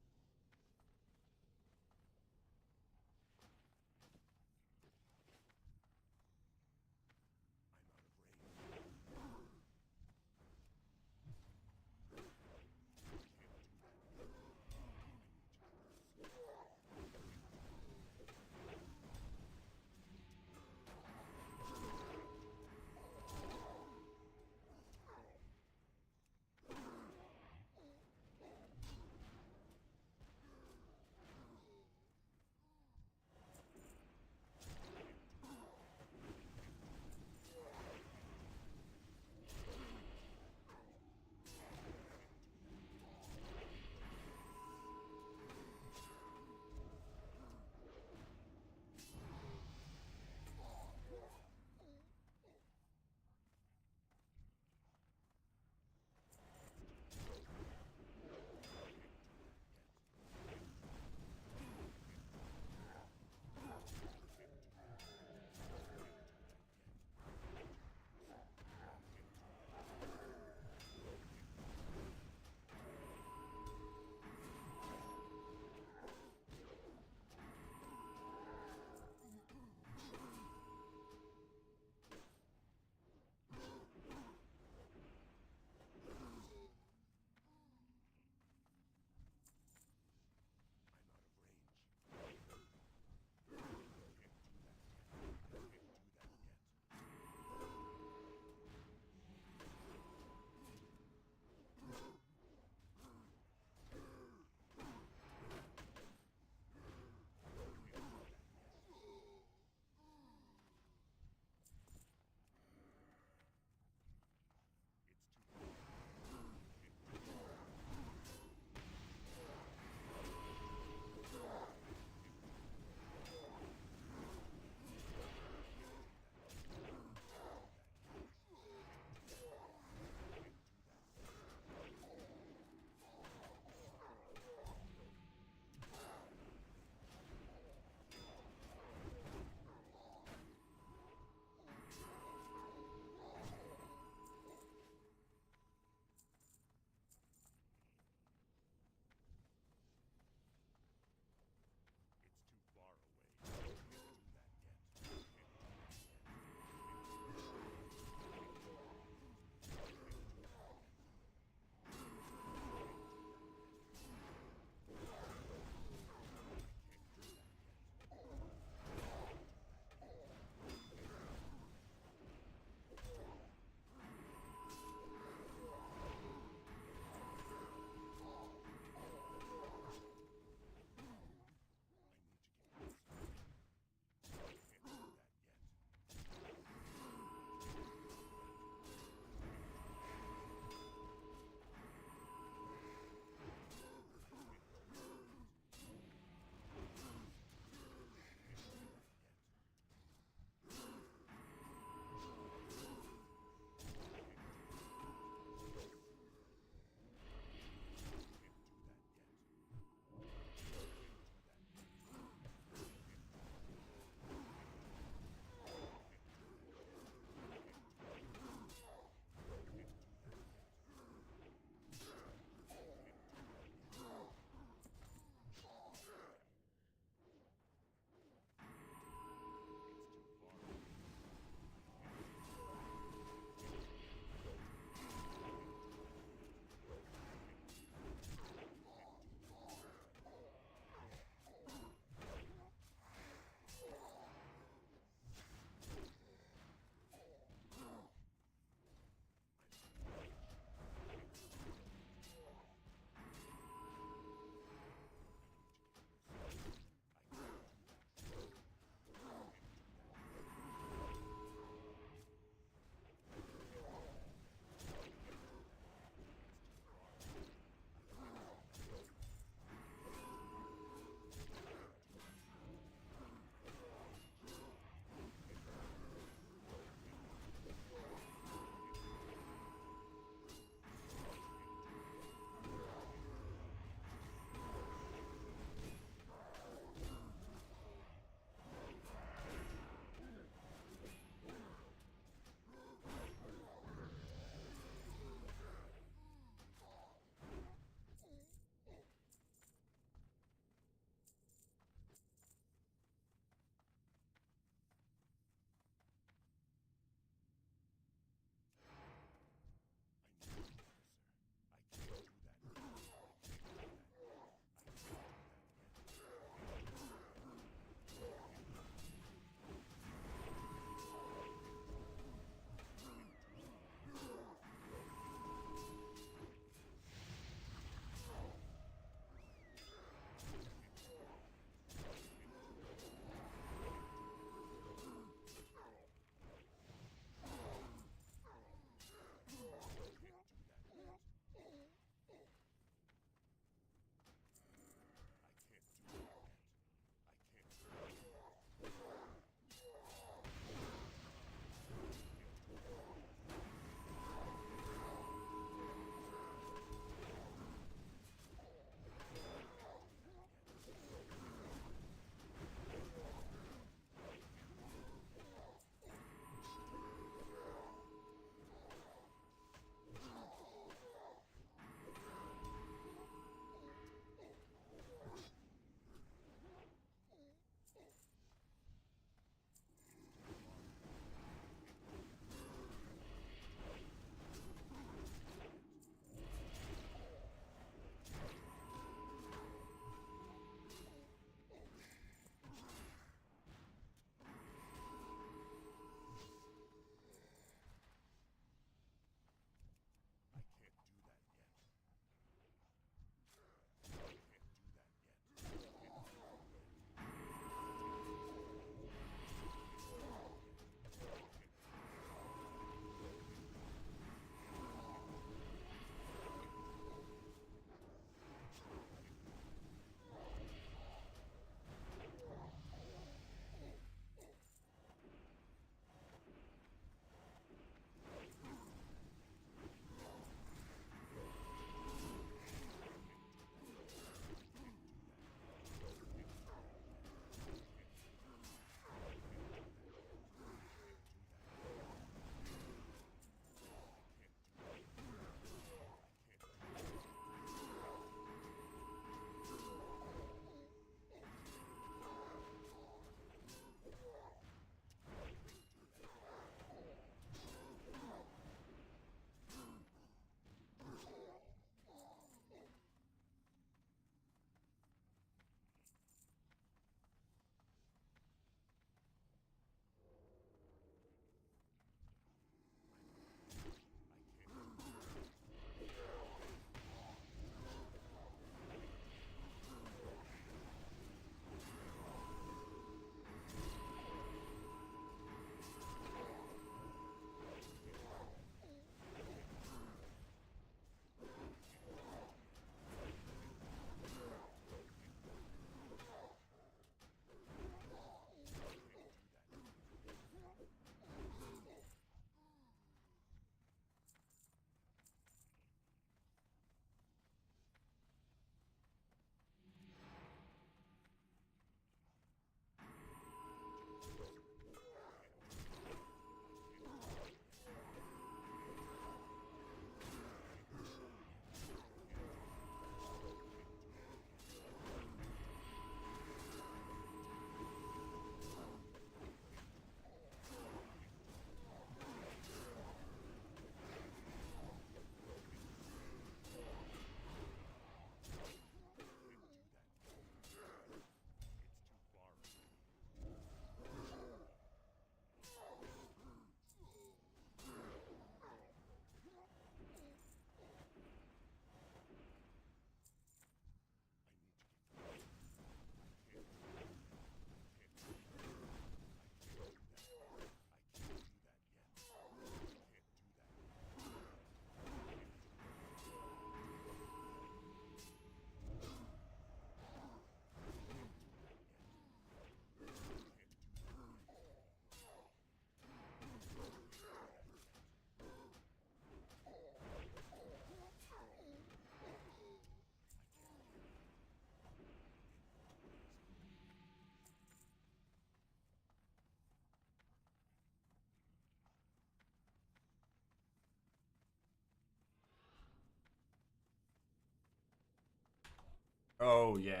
Oh, yeah.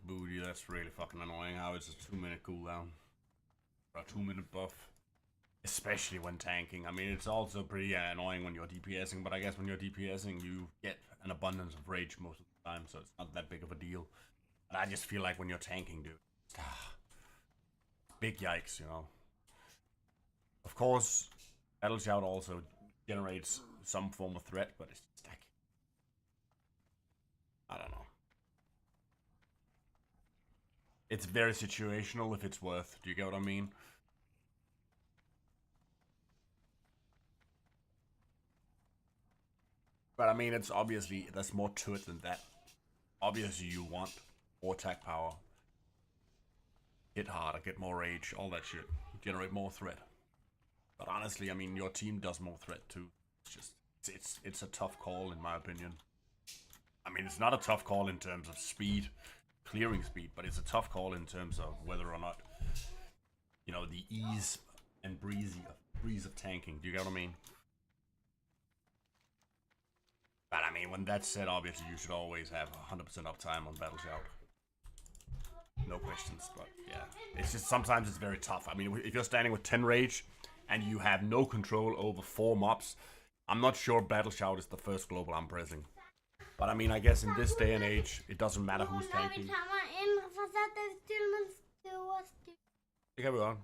Booty, that's really fucking annoying how it's a 2-minute cooldown. Or a 2-minute buff. Especially when tanking. I mean, it's also pretty annoying when you're DPSing, but I guess when you're DPSing, you get an abundance of rage most of the time, so it's not that big of a deal. But I just feel like when you're tanking, dude, big yikes, you know. Of course, Battle Shout also generates some form of threat, but it's just like, I don't know. It's very situational if it's worth. Do you get what I mean? But I mean, it's obviously, there's more to it than that. Obviously, you want more attack power, hit harder, get more rage, all that shit. Generate more threat. But honestly, I mean, your team does more threat too. It's just, it's a tough call in my opinion. I mean, it's not a tough call in terms of speed, clearing speed, but it's a tough call in terms of whether or not, you know, the ease and breeze of tanking. Do you get what I mean? But I mean, when that's said, obviously you should always have 100% uptime on Battle Shout. No questions, but yeah. It's just, sometimes it's very tough. I mean, if you're standing with 10 rage and you have no control over 4 mobs, I'm not sure Battle Shout is the first global I'm pressing. But I mean, I guess in this day and age, it doesn't matter who's tanking. Det kan vi godt.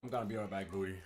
I'm gonna be right back, Booty.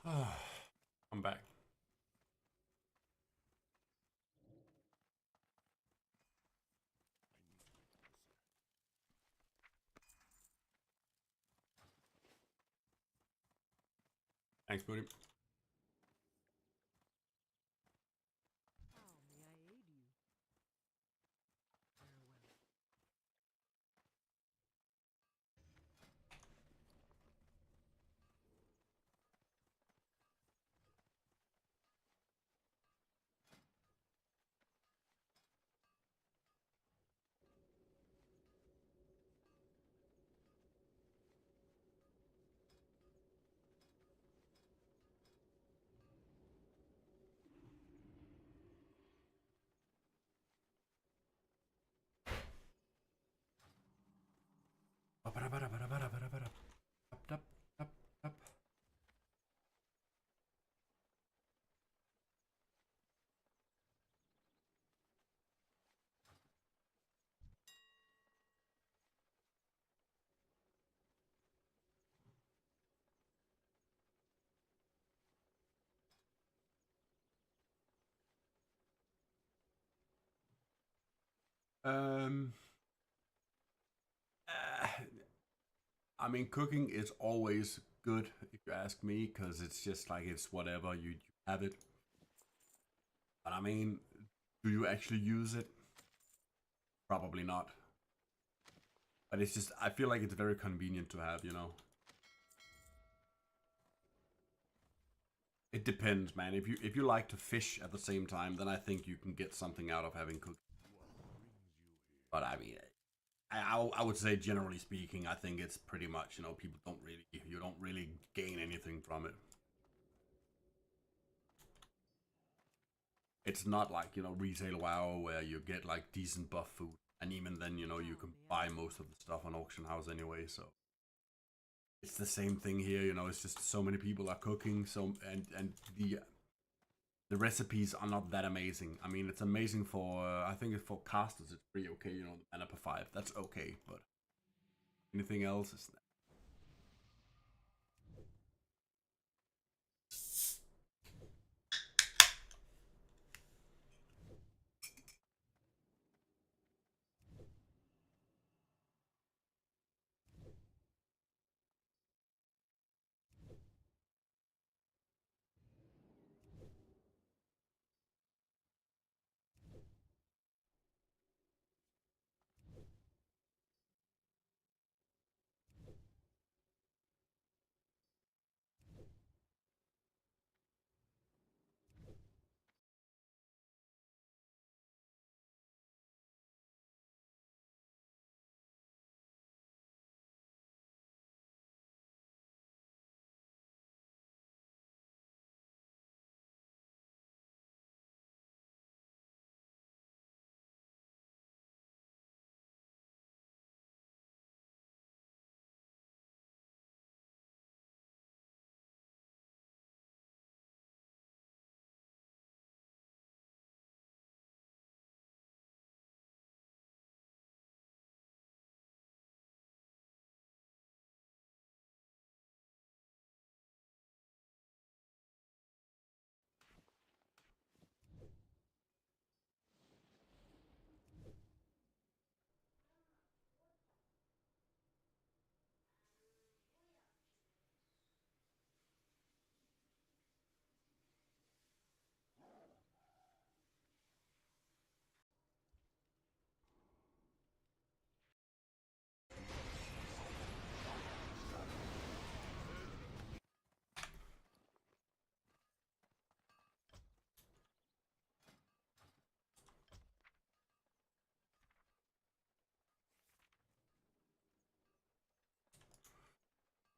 I'm back. Thanks, buddy. Um, I mean, cooking is always good if you ask me, because it's just like it's whatever you have it. But I mean, do you actually use it? Probably not. But it's just, I feel like it's very convenient to have, you know. It depends, man. If you like to fish at the same time, then I think you can get something out of having cooking. But I mean, I would say generally speaking, I think it's pretty much, you know, you don't really gain anything from it. It's not like, you know, retail WoW where you get like decent buff food, and even then, you know, you can buy most of the stuff on auction house anyway. So it's the same thing here, you know. It's just so many people are cooking, so and the recipes are not that amazing. I mean, it's amazing for I think it's for casters. It's pretty okay, you know. The mana per 5, that's okay, but anything else is.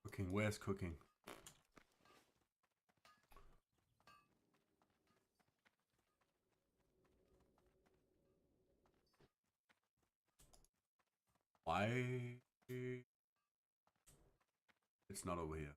Cooking, where's cooking? Why? It's not over here.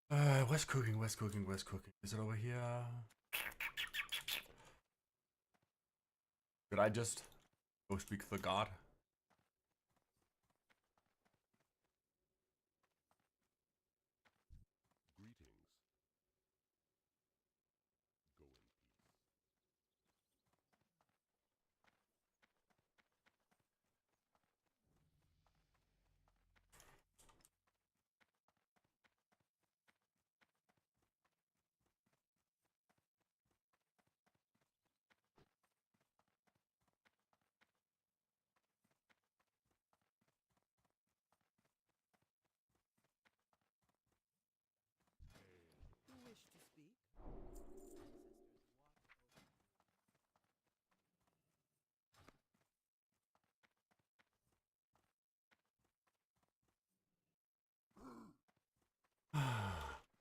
Where's cooking? Where's cooking? Where's cooking? Is it over here? Did I just go speak to the god?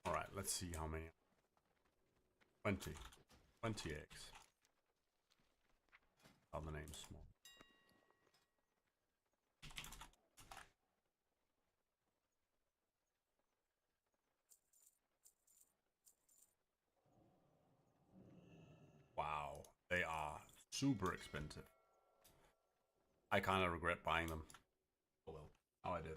Alright, let's see how many. 20. 20 eggs. Oh, the name's small. Wow, they are super expensive. I kind of regret buying them. Oh well, how I did.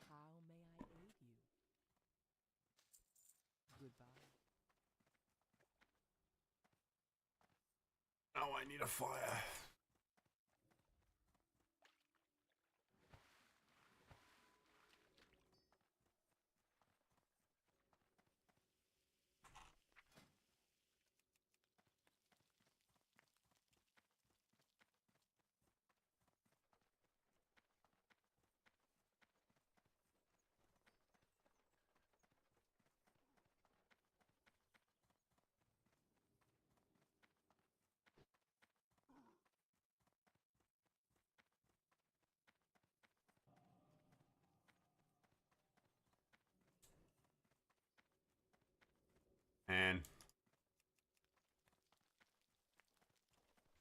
How may I aid you? Goodbye. Now I need a fire. And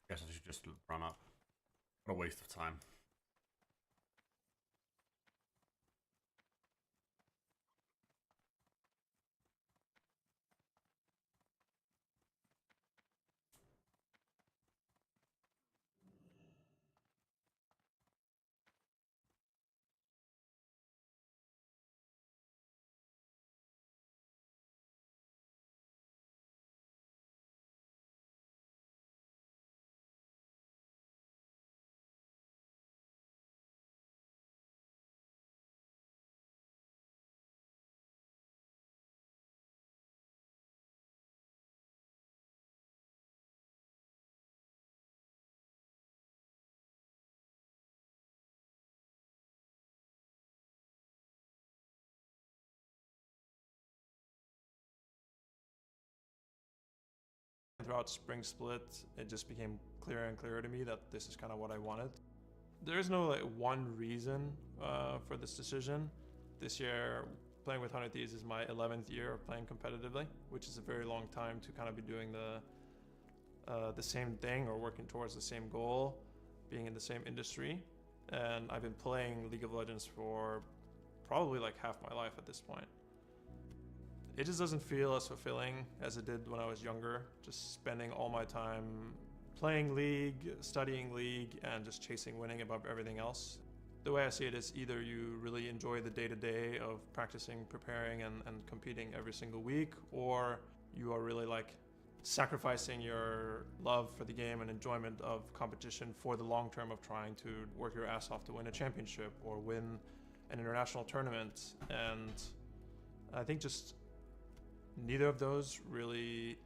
guess I should just run up. What a waste of time. Throughout spring split, it just became clearer and clearer to me that this is kind of what I wanted. There is no like one reason for this decision. This year, playing with 100 Thieves is my 11th year of playing competitively, which is a very long time to kind of be doing the same thing or working towards the same goal, being in the same industry. And I've been playing League of Legends for probably like half my life at this point. It just doesn't feel as fulfilling as it did when I was younger, just spending all my time playing League, studying League, and just chasing winning above everything else. The way I see it is either you really enjoy the day-to-day of practicing, preparing, and competing every single week, or you are really like sacrificing your love for the game and enjoyment of competition for the long term of trying to work your ass off to win a championship or win an international tournament. And I think just neither of those really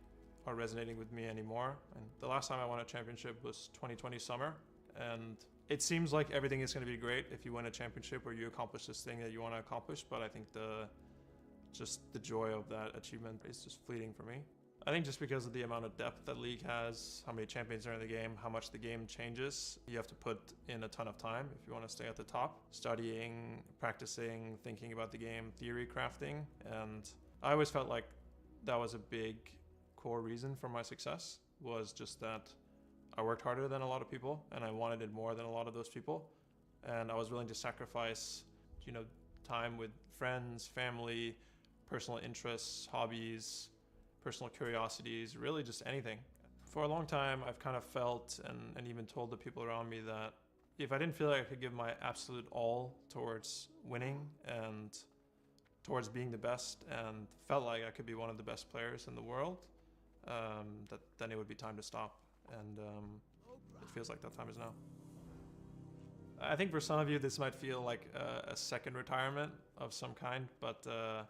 are resonating with me anymore. And the last time I won a championship was 2020 summer, and it seems like everything is going to be great if you win a championship or you accomplish this thing that you want to accomplish, but I think just the joy of that achievement is just fleeting for me. I think just because of the amount of depth that League has, how many champions are in the game, how much the game changes, you have to put in a ton of time if you want to stay at the top. Studying, practicing, thinking about the game, theory crafting, and I always felt like that was a big core reason for my success, was just that I worked harder than a lot of people and I wanted it more than a lot of those people. And I was willing to sacrifice, you know, time with friends, family, personal interests, hobbies, personal curiosities, really just anything. For a long time, I've kind of felt and even told the people around me that if I didn't feel like I could give my absolute all towards winning and towards being the best and felt like I could be one of the best players in the world, then it would be time to stop. And it feels like that time is now. I think for some of you, this might feel like a second retirement of some kind, but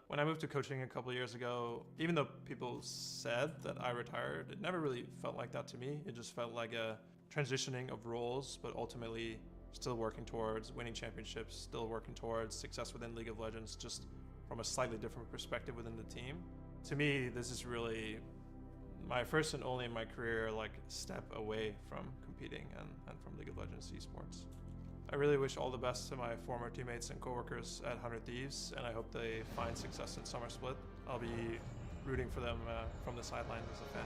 when I moved to coaching a couple of years ago, even though people said that I retired, it never really felt like that to me. It just felt like a transitioning of roles, but ultimately still working towards winning championships, still working towards success within League of Legends, just from a slightly different perspective within the team. To me, this is really my first and only in my career step away from competing and from League of Legends esports. I really wish all the best to my former teammates and coworkers at 100 Thieves, and I hope they find success in Summer Split. I'll be rooting for them from the sidelines as a fan.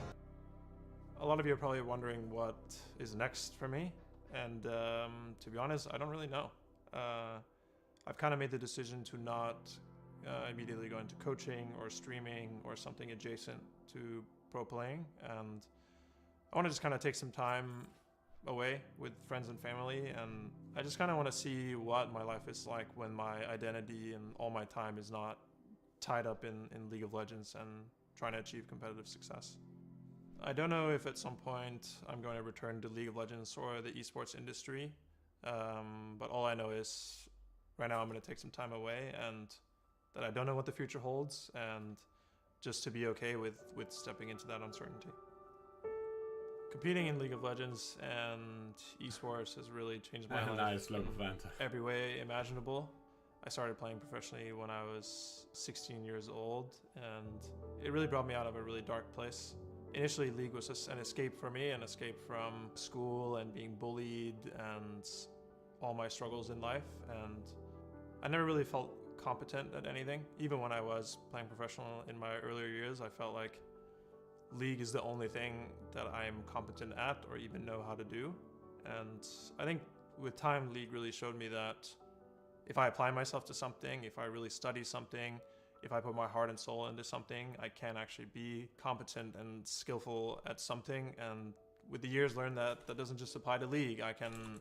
A lot of you are probably wondering what is next for me, and to be honest, I don't really know. I've kind of made the decision to not immediately go into coaching or streaming or something adjacent to pro playing, and I want to just kind of take some time away with friends and family, and I just kind of want to see what my life is like when my identity and all my time is not tied up in League of Legends and trying to achieve competitive success. I don't know if at some point I'm going to return to League of Legends or the esports industry, but all I know is right now I'm going to take some time away and that I don't know what the future holds, and just to be okay with stepping into that uncertainty. Competing in League of Legends and esports has really changed my life Nice logo in Fanta. every way imaginable. I started playing professionally when I was 16 years old, and it really brought me out of a really dark place. Initially, League was just an escape for me, an escape from school and being bullied and all my struggles in life, and I never really felt competent at anything. Even when I was playing professional in my earlier years, I felt like League is the only thing that I'm competent at or even know how to do. And I think with time, League really showed me that if I apply myself to something, if I really study something, if I put my heart and soul into something, I can actually be competent and skillful at something. And with the years, learned that that doesn't just apply to League. I can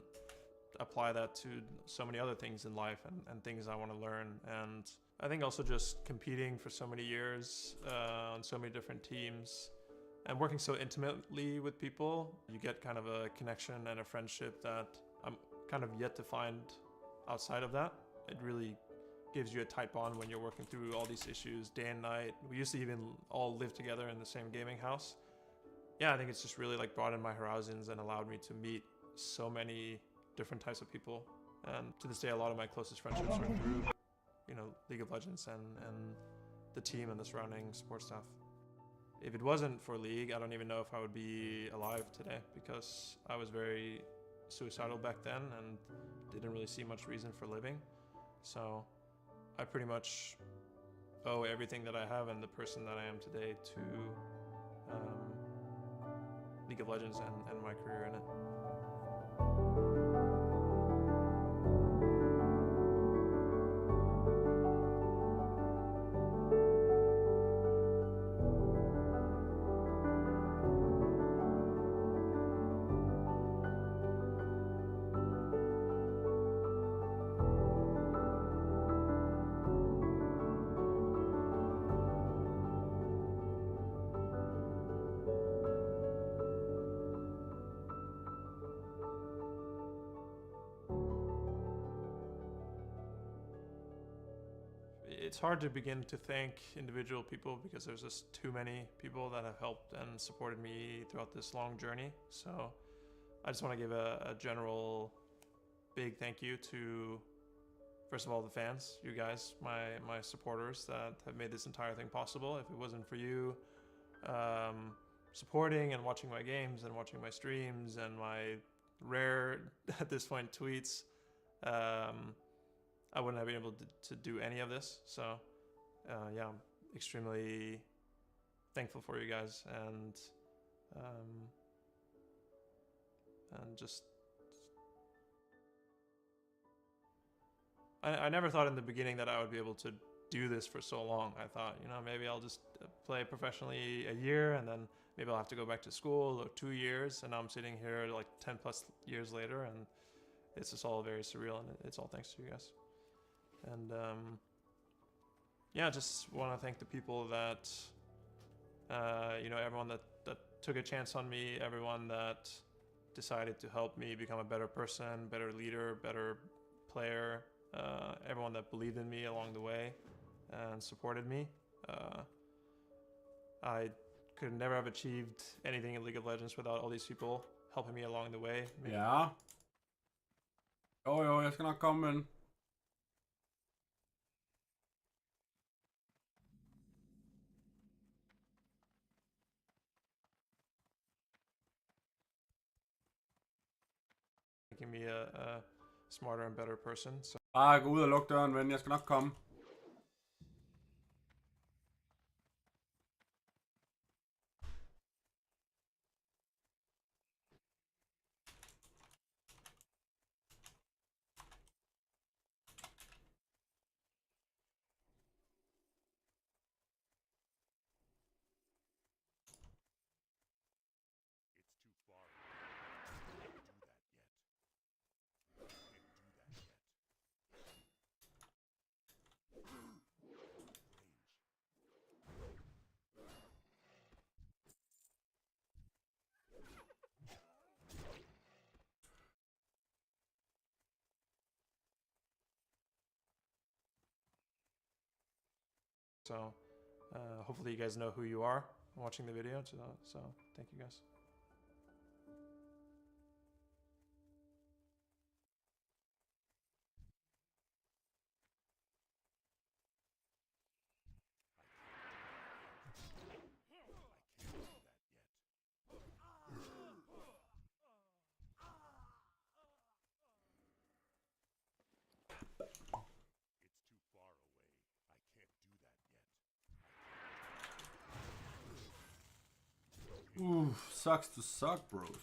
apply that to so many other things in life and things I want to learn. And I think also just competing for so many years on so many different teams and working so intimately with people, you get kind of a connection and a friendship that I'm kind of yet to find outside of that. It really gives you a tight bond when you're working through all these issues day and night. We used to even all live together in the same gaming house. Yeah, I think it's just really broadened my horizons and allowed me to meet so many different types of people. And to this day, a lot of my closest friendships are through, League of Legends and the team and the surrounding support staff. If it wasn't for League, I don't even know if I would be alive today, because I was very suicidal back then and didn't really see much reason for living. So I pretty much owe everything that I have and the person that I am today to League of Legends and my career in it. it's hard to begin to thank individual people because there's just too many people that have helped and supported me throughout this long journey. So I just want to give a general big thank you to, first of all, the fans, you guys, my supporters that have made this entire thing possible. If it wasn't for you supporting and watching my games and watching my streams and my rare, at this point, tweets, I wouldn't have been able to do any of this. So yeah, I'm extremely thankful for you guys, and just I never thought in the beginning that I would be able to do this for so long. I thought, you know, maybe I'll just play professionally a year and then maybe I'll have to go back to school, or 2 years, and now I'm sitting here like 10 plus years later, and it's just all very surreal, and it's all thanks to you guys. And yeah, just want to thank the people that you know, everyone that took a chance on me, everyone that decided to help me become a better person, better leader, better player, everyone that believed in me along the way and supported me. I could never have achieved anything in League of Legends without all these people helping me along the way. Ja. Jo, jeg skal nok komme, men... Making me a smarter and better person. So. Bare gå ud og luk døren, ven. Jeg skal nok komme. So hopefully you guys know who you are watching the video. So thank you guys. Ooh, sucks to suck, bros.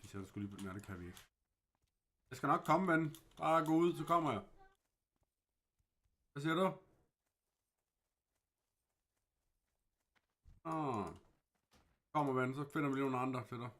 Vi sætter sgu lige på den her, det kan vi ikke. Jeg skal nok komme, ven. Bare gå ud, så kommer jeg. Hvad siger du? Kommer, ven, så finder vi lige nogle andre til dig.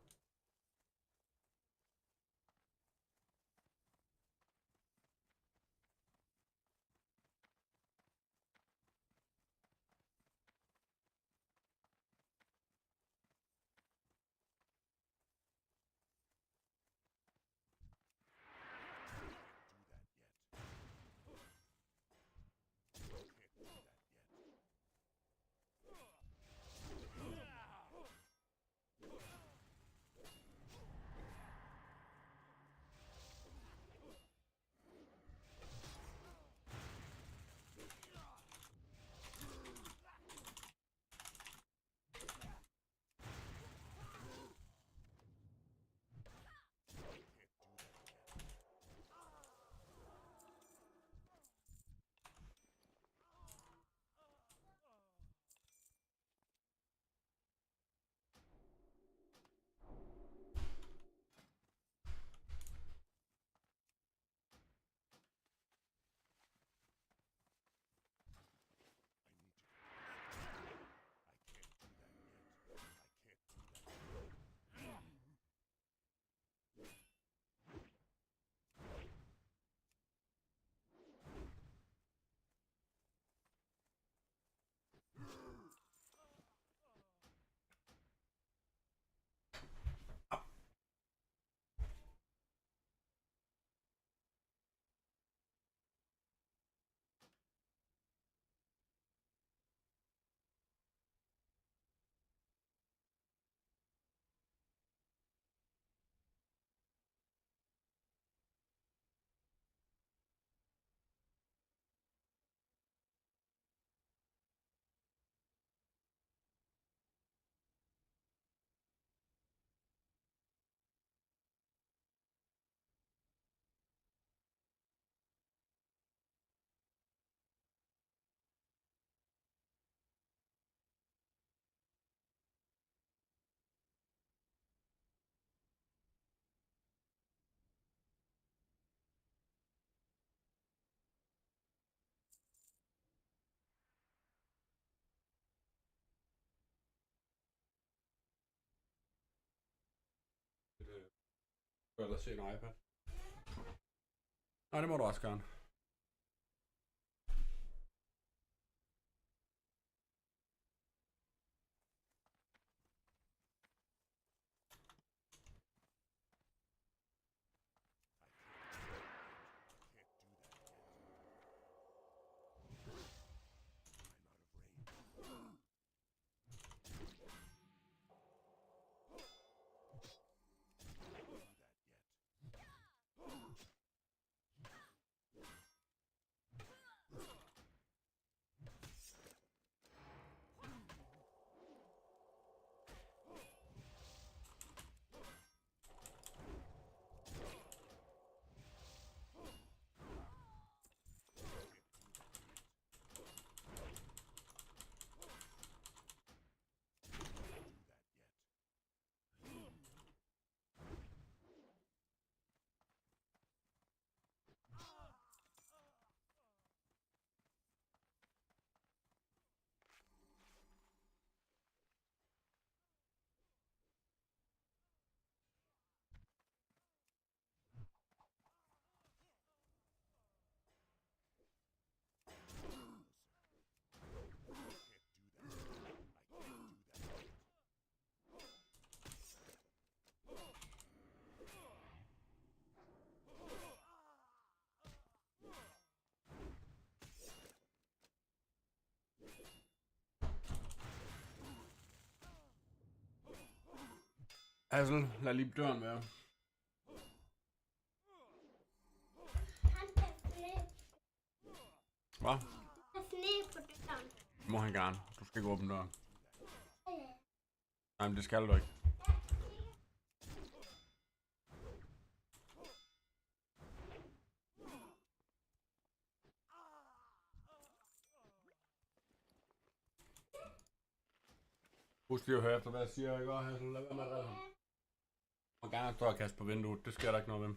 at se en iPad. Nej, det må du også gerne. Hassel, lad lige døren være. Hvad? Der er sne på døren. Det må han gerne. Du skal ikke åbne døren. Nej, men det skal du ikke. Husk lige at høre efter, hvad jeg siger, ikke? Hassel, lad være med at redde ham. Og gerne stå og kaste på vinduet. Det sker der ikke noget ved.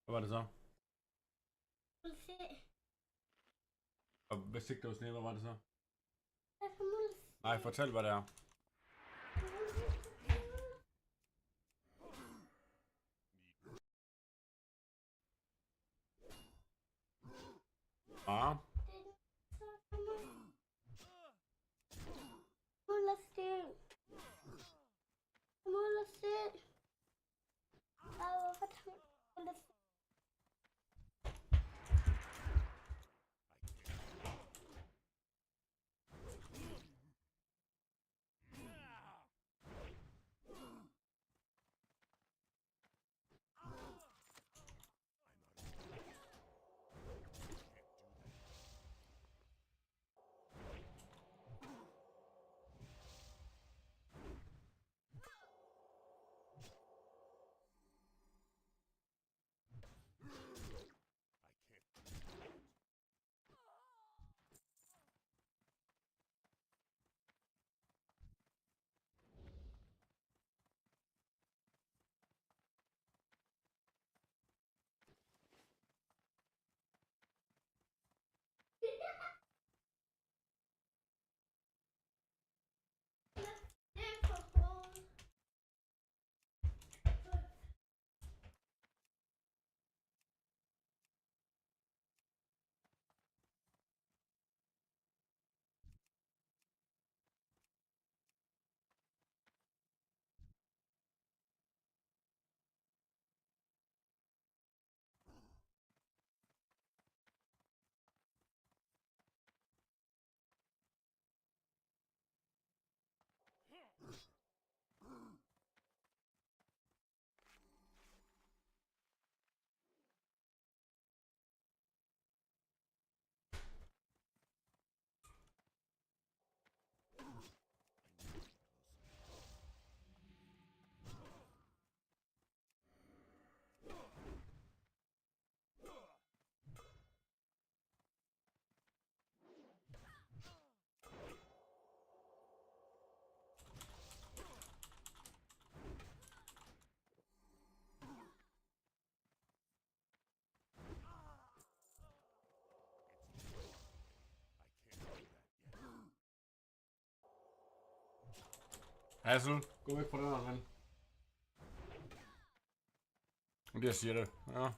Hvad var det så? Og hvis ikke det var sne, hvad var det så? Nej, fortæl hvad det er. Ah. Hassel, gå væk fra døren, mand. Det jeg siger det. Ja.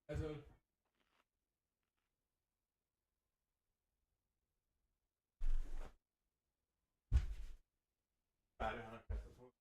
Hassel. Ja, det har han kastet på.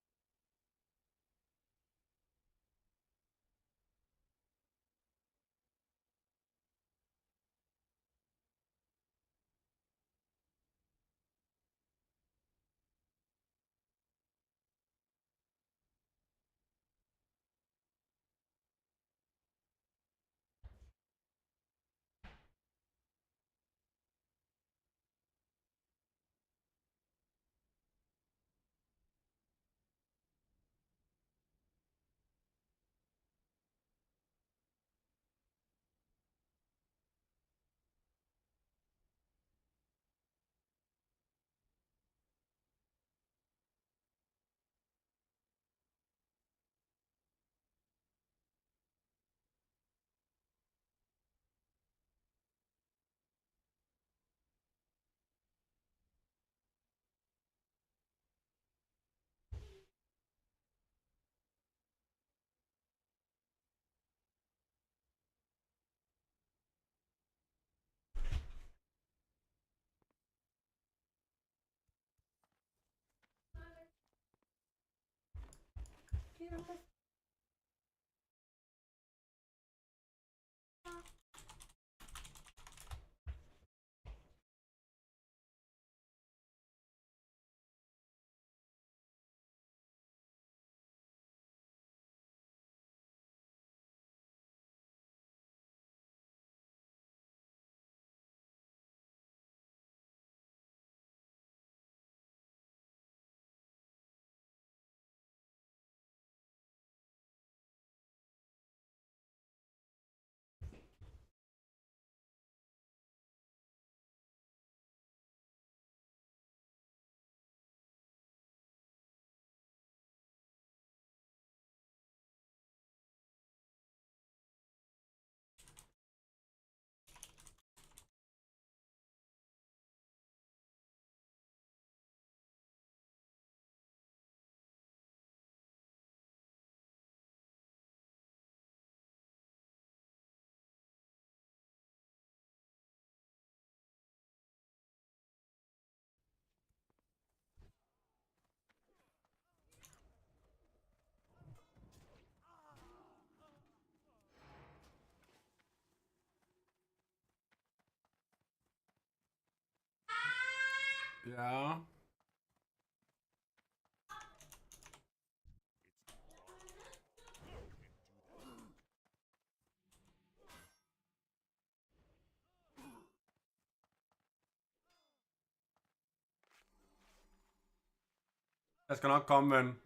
Ja. Jeg skal nok komme, ven.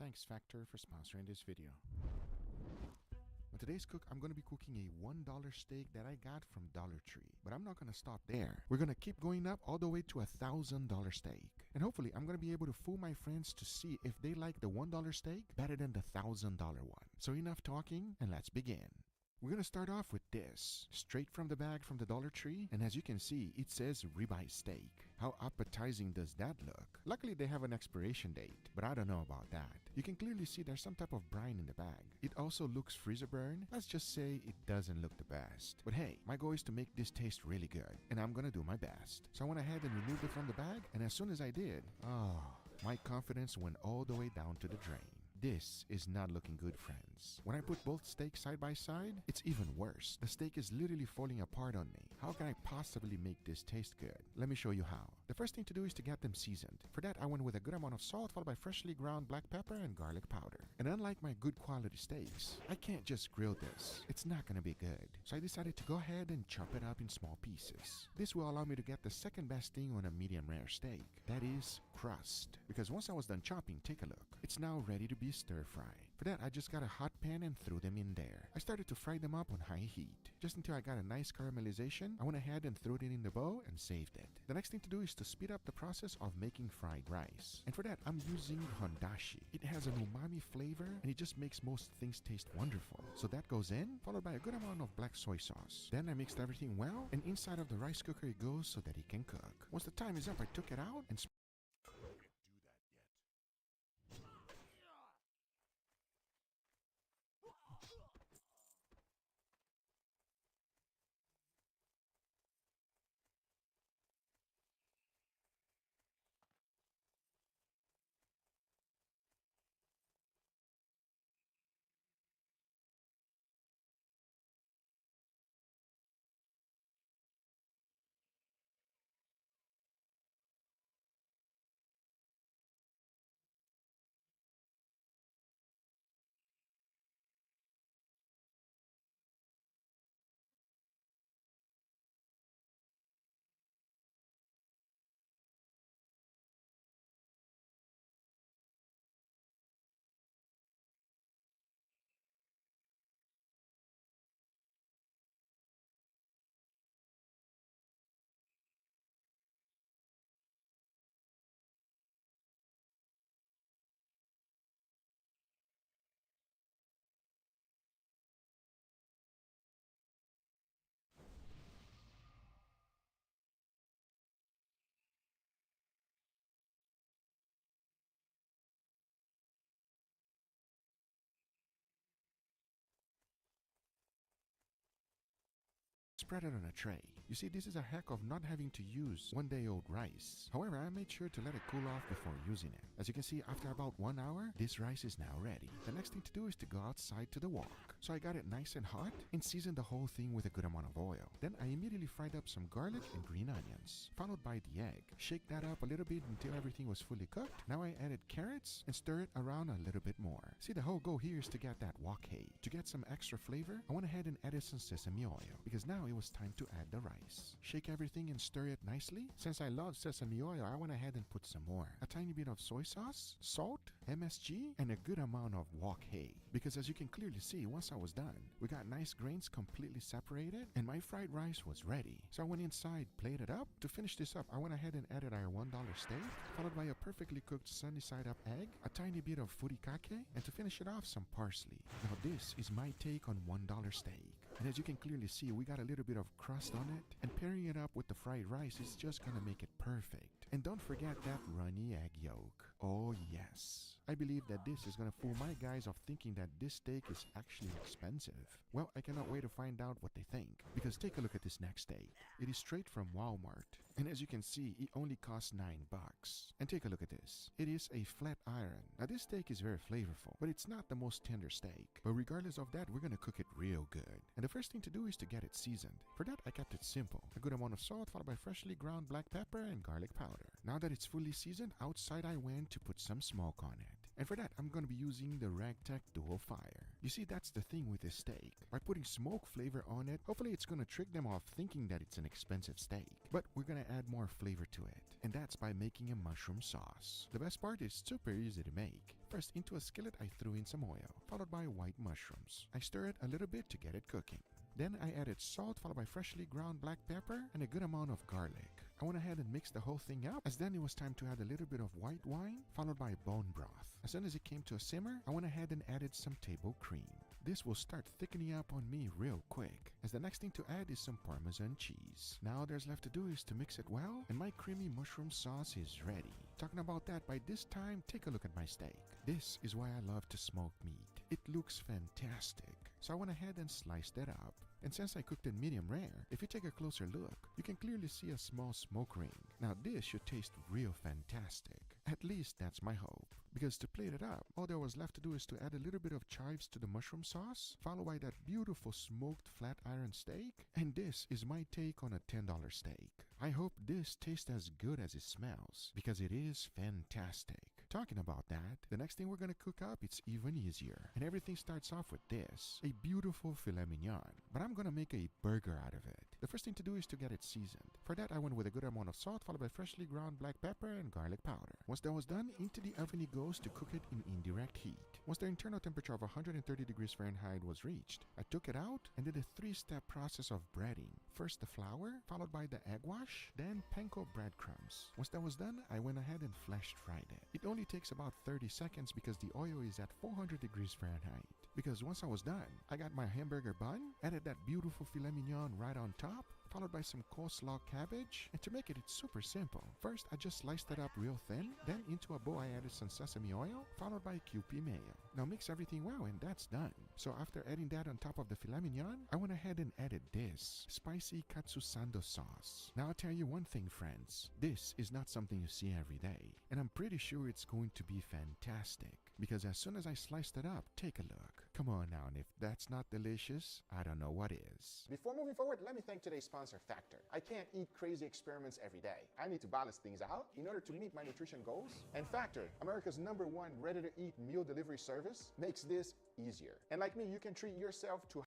thanks Factor for sponsoring this video. On today's cook, I'm going to be cooking a $1 steak that I got from Dollar Tree. But I'm not going to stop there. We're going to keep going up all the way to $1,000 steak. And hopefully, I'm going to be able to fool my friends to see if they like the $1 steak better than the $1,000 one. So enough talking, and let's begin. We're going to start off with this, straight from the bag from the Dollar Tree, and as you can see, it says ribeye steak. How appetizing does that look? Luckily, they have an expiration date, but I don't know about that. You can clearly see there's some type of brine in the bag. It also looks freezer burn. Let's just say it doesn't look the best. But hey, my goal is to make this taste really good, and I'm gonna do my best. So I went ahead and removed it from the bag, and as soon as I did, my confidence went all the way down to the drain. This is not looking good, friends. When I put both steaks side by side, it's even worse. The steak is literally falling apart on me. How can I possibly make this taste good? Let me show you how. The first thing to do is to get them seasoned. For that, I went with a good amount of salt followed by freshly ground black pepper and garlic powder. And unlike my good quality steaks, I can't just grill this. It's not gonna be good. So I decided to go ahead and chop it up in small pieces. This will allow me to get the second best thing on a medium rare steak. That is crust. Because once I was done chopping, take a look. It's now ready to be stir fried. For that, I just got a hot pan and threw them in there. I started to fry them up on high heat. Just until I got a nice caramelization, I went ahead and threw it in the bowl and saved it. The next thing to do is to speed up the process of making fried rice. And for that, I'm using hondashi. It has an umami flavor and it just makes most things taste wonderful. So that goes in, followed by a good amount of black soy sauce. Then I mixed everything well, and inside of the rice cooker it goes so that it can cook. Once the time is up, I took it out and spread it on a tray. You see, this is a hack of not having to use one-day-old rice. However, I made sure to let it cool off before using it. As you can see, after about 1 hour, this rice is now ready. The next thing to do is to go outside to the wok. So I got it nice and hot and seasoned the whole thing with a good amount of oil. Then I immediately fried up some garlic and green onions, followed by the egg. Shake that up a little bit until everything was fully cooked. Now I added carrots and stir it around a little bit more. See, the whole goal here is to get that wok hay. To get some extra flavor, I went ahead and added some sesame oil because now it was time to add the rice. Shake everything and stir it nicely. Since I love sesame oil, I went ahead and put some more. A tiny bit of soy sauce, salt, MSG, and a good amount of wok hay. Because as you can clearly see, once I was done, we got nice grains completely separated and my fried rice was ready. So I went inside, plated up. To finish this up, I went ahead and added our $1 steak, followed by a perfectly cooked sunny side up egg, a tiny bit of furikake, and to finish it off, some parsley. Now this is my take on $1 steak. And as you can clearly see, we got a little bit of crust on it, and pairing it up with the fried rice is just gonna make it perfect. And don't forget that runny egg yolk. Oh yes. I believe that this is gonna fool my guys of thinking that this steak is actually expensive. Well, I cannot wait to find out what they think, because take a look at this next steak. It is straight from Walmart, and as you can see, it only costs $9. And take a look at this. It is a flat iron. Now this steak is very flavorful, but it's not the most tender steak. But regardless of that, we're gonna cook it real good. And the first thing to do is to get it seasoned. For that, I kept it simple. A good amount of salt followed by freshly ground black pepper and garlic powder. Now that it's fully seasoned, outside I went to put some smoke on it. And for that, I'm going to be using the Ragtech Dual Fire. You see, that's the thing with this steak. By putting smoke flavor on it, hopefully it's going to trick them off thinking that it's an expensive steak. But we're going to add more flavor to it. And that's by making a mushroom sauce. The best part is super easy to make. First, into a skillet I threw in some oil, followed by white mushrooms. I stir it a little bit to get it cooking. Then I added salt, followed by freshly ground black pepper and a good amount of garlic. I went ahead and mixed the whole thing up, as then it was time to add a little bit of white wine, followed by bone broth. As soon as it came to a simmer, I went ahead and added some table cream. This will start thickening up on me real quick, as the next thing to add is some Parmesan cheese. Now all there's left to do is to mix it well, and my creamy mushroom sauce is ready. Talking about that, by this time, take a look at my steak. This is why I love to smoke meat. It looks fantastic. So I went ahead and sliced it up. And since I cooked it medium rare, if you take a closer look, you can clearly see a small smoke ring. Now this should taste real fantastic. At least that's my hope. Because to plate it up, all there was left to do is to add a little bit of chives to the mushroom sauce, followed by that beautiful smoked flat iron steak, and this is my take on a $10 steak. I hope this tastes as good as it smells, because it is fantastic. Talking about that, the next thing we're gonna cook up, it's even easier. And everything starts off with this, a beautiful filet mignon. But I'm gonna make a burger out of it. The first thing to do is to get it seasoned. For that, I went with a good amount of salt, followed by freshly ground black pepper and garlic powder. Once that was done, into the oven it goes to cook it in indirect heat. Once the internal temperature of 130 degrees Fahrenheit was reached, I took it out and did a 3-step process of breading. First the flour, followed by the egg wash, then panko breadcrumbs. Once that was done, I went ahead and flash fried it. It only takes about 30 seconds because the oil is at 400 degrees Fahrenheit. Because once I was done, I got my hamburger bun, added that beautiful filet mignon right on top, followed by some coleslaw cabbage, and to make it, it's super simple. First, I just sliced it up real thin, then into a bowl I added some sesame oil, followed by Kewpie mayo. Now mix everything well and that's done. So after adding that on top of the filet mignon, I went ahead and added this, spicy katsusando sauce. Now I'll tell you one thing, friends, this is not something you see every day, and I'm pretty sure it's going to be fantastic. Because as soon as I sliced it up, take a look. Come on now, and if that's not delicious, I don't know what is. Before moving forward, let me thank today's sponsor, Factor. I can't eat crazy experiments every day. I need to balance things out in order to meet my nutrition goals. And Factor, America's #1 ready-to-eat meal delivery service, makes this easier. And like me, you can treat yourself to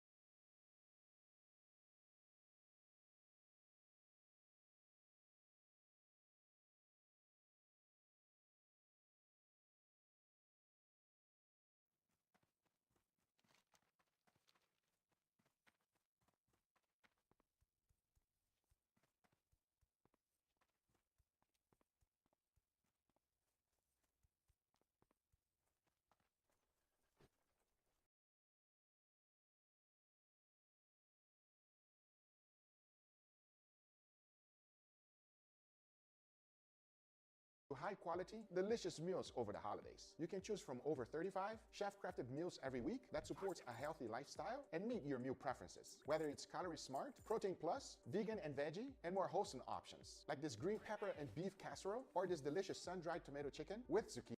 high quality, delicious meals over the holidays. You can choose from over 35 chef-crafted meals every week that supports a healthy lifestyle and meet your meal preferences. Whether it's calorie smart, protein plus, vegan and veggie, and more wholesome options, like this green pepper and beef casserole or this delicious sun-dried tomato chicken with zucchini.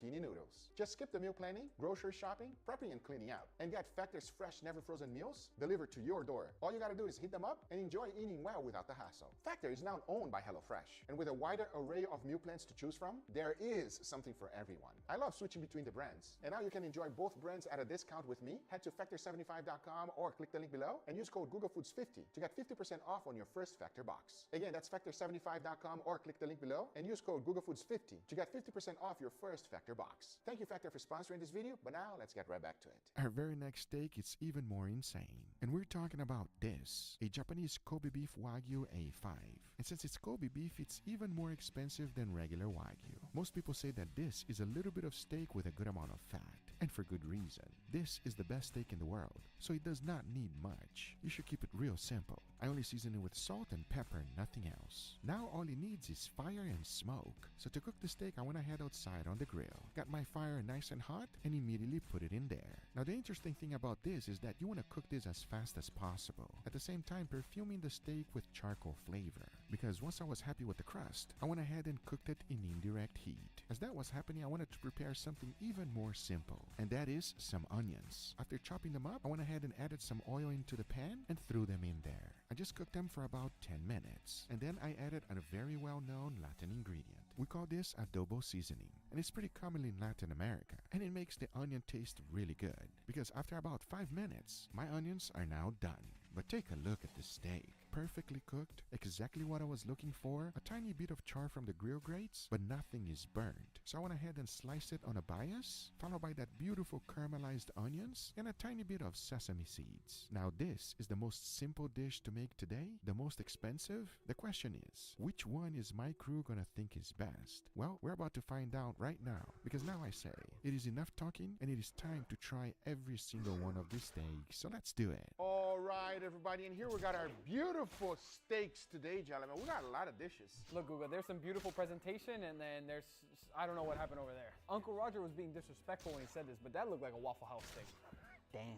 Noodles. Just skip the meal planning, grocery shopping, prepping, and cleaning out, and get Factor's fresh, never frozen meals delivered to your door. All you gotta do is heat them up and enjoy eating well without the hassle. Factor is now owned by HelloFresh, and with a wider array of meal plans to choose from, there is something for everyone. I love switching between the brands, and now you can enjoy both brands at a discount with me. Head to factor75.com or click the link below and use code GoogleFoods50 to get 50% off on your first Factor box. Again, that's factor75.com or click the link below and use code GoogleFoods50 to get 50% off your first Factor box. Thank you, Factor, for sponsoring this video, but now let's get right back to it. Our very next steak is even more insane. And we're talking about this, a Japanese Kobe beef Wagyu A5. And since it's Kobe beef, it's even more expensive than regular Wagyu. Most people say that this is a little bit of steak with a good amount of fat. And for good reason. This is the best steak in the world, so it does not need much. You should keep it real simple. I only season it with salt and pepper, nothing else. Now all it needs is fire and smoke. So to cook the steak, I went ahead outside on the grill, got my fire nice and hot, and immediately put it in there. Now the interesting thing about this is that you want to cook this as fast as possible, at the same time perfuming the steak with charcoal flavor. Because once I was happy with the crust, I went ahead and cooked it in indirect heat. As that was happening, I wanted to prepare something even more simple, and that is some onions. After chopping them up, I went ahead and added some oil into the pan and threw them in there. I just cooked them for about 10 minutes, and then I added a very well-known Latin ingredient. We call this adobo seasoning, and it's pretty common in Latin America, and it makes the onion taste really good, because after about 5 minutes, my onions are now done. But take a look at the steak. Perfectly cooked, exactly what I was looking for, a tiny bit of char from the grill grates, but nothing is burnt. So I went ahead and sliced it on a bias, followed by that beautiful caramelized onions, and a tiny bit of sesame seeds. Now this is the most simple dish to make today, the most expensive. The question is, which one is my crew gonna think is best? Well, we're about to find out right now, because now I say, it is enough talking, and it is time to try every single one of these steaks, so let's do it. All right, everybody, and here we got our beautiful steaks today, gentlemen. We got a lot of dishes. Look, Guga, there's some beautiful presentation, and then there's, I don't know what happened over there. Uncle Roger was being disrespectful when he said this, but that looked like a Waffle House steak. Damn.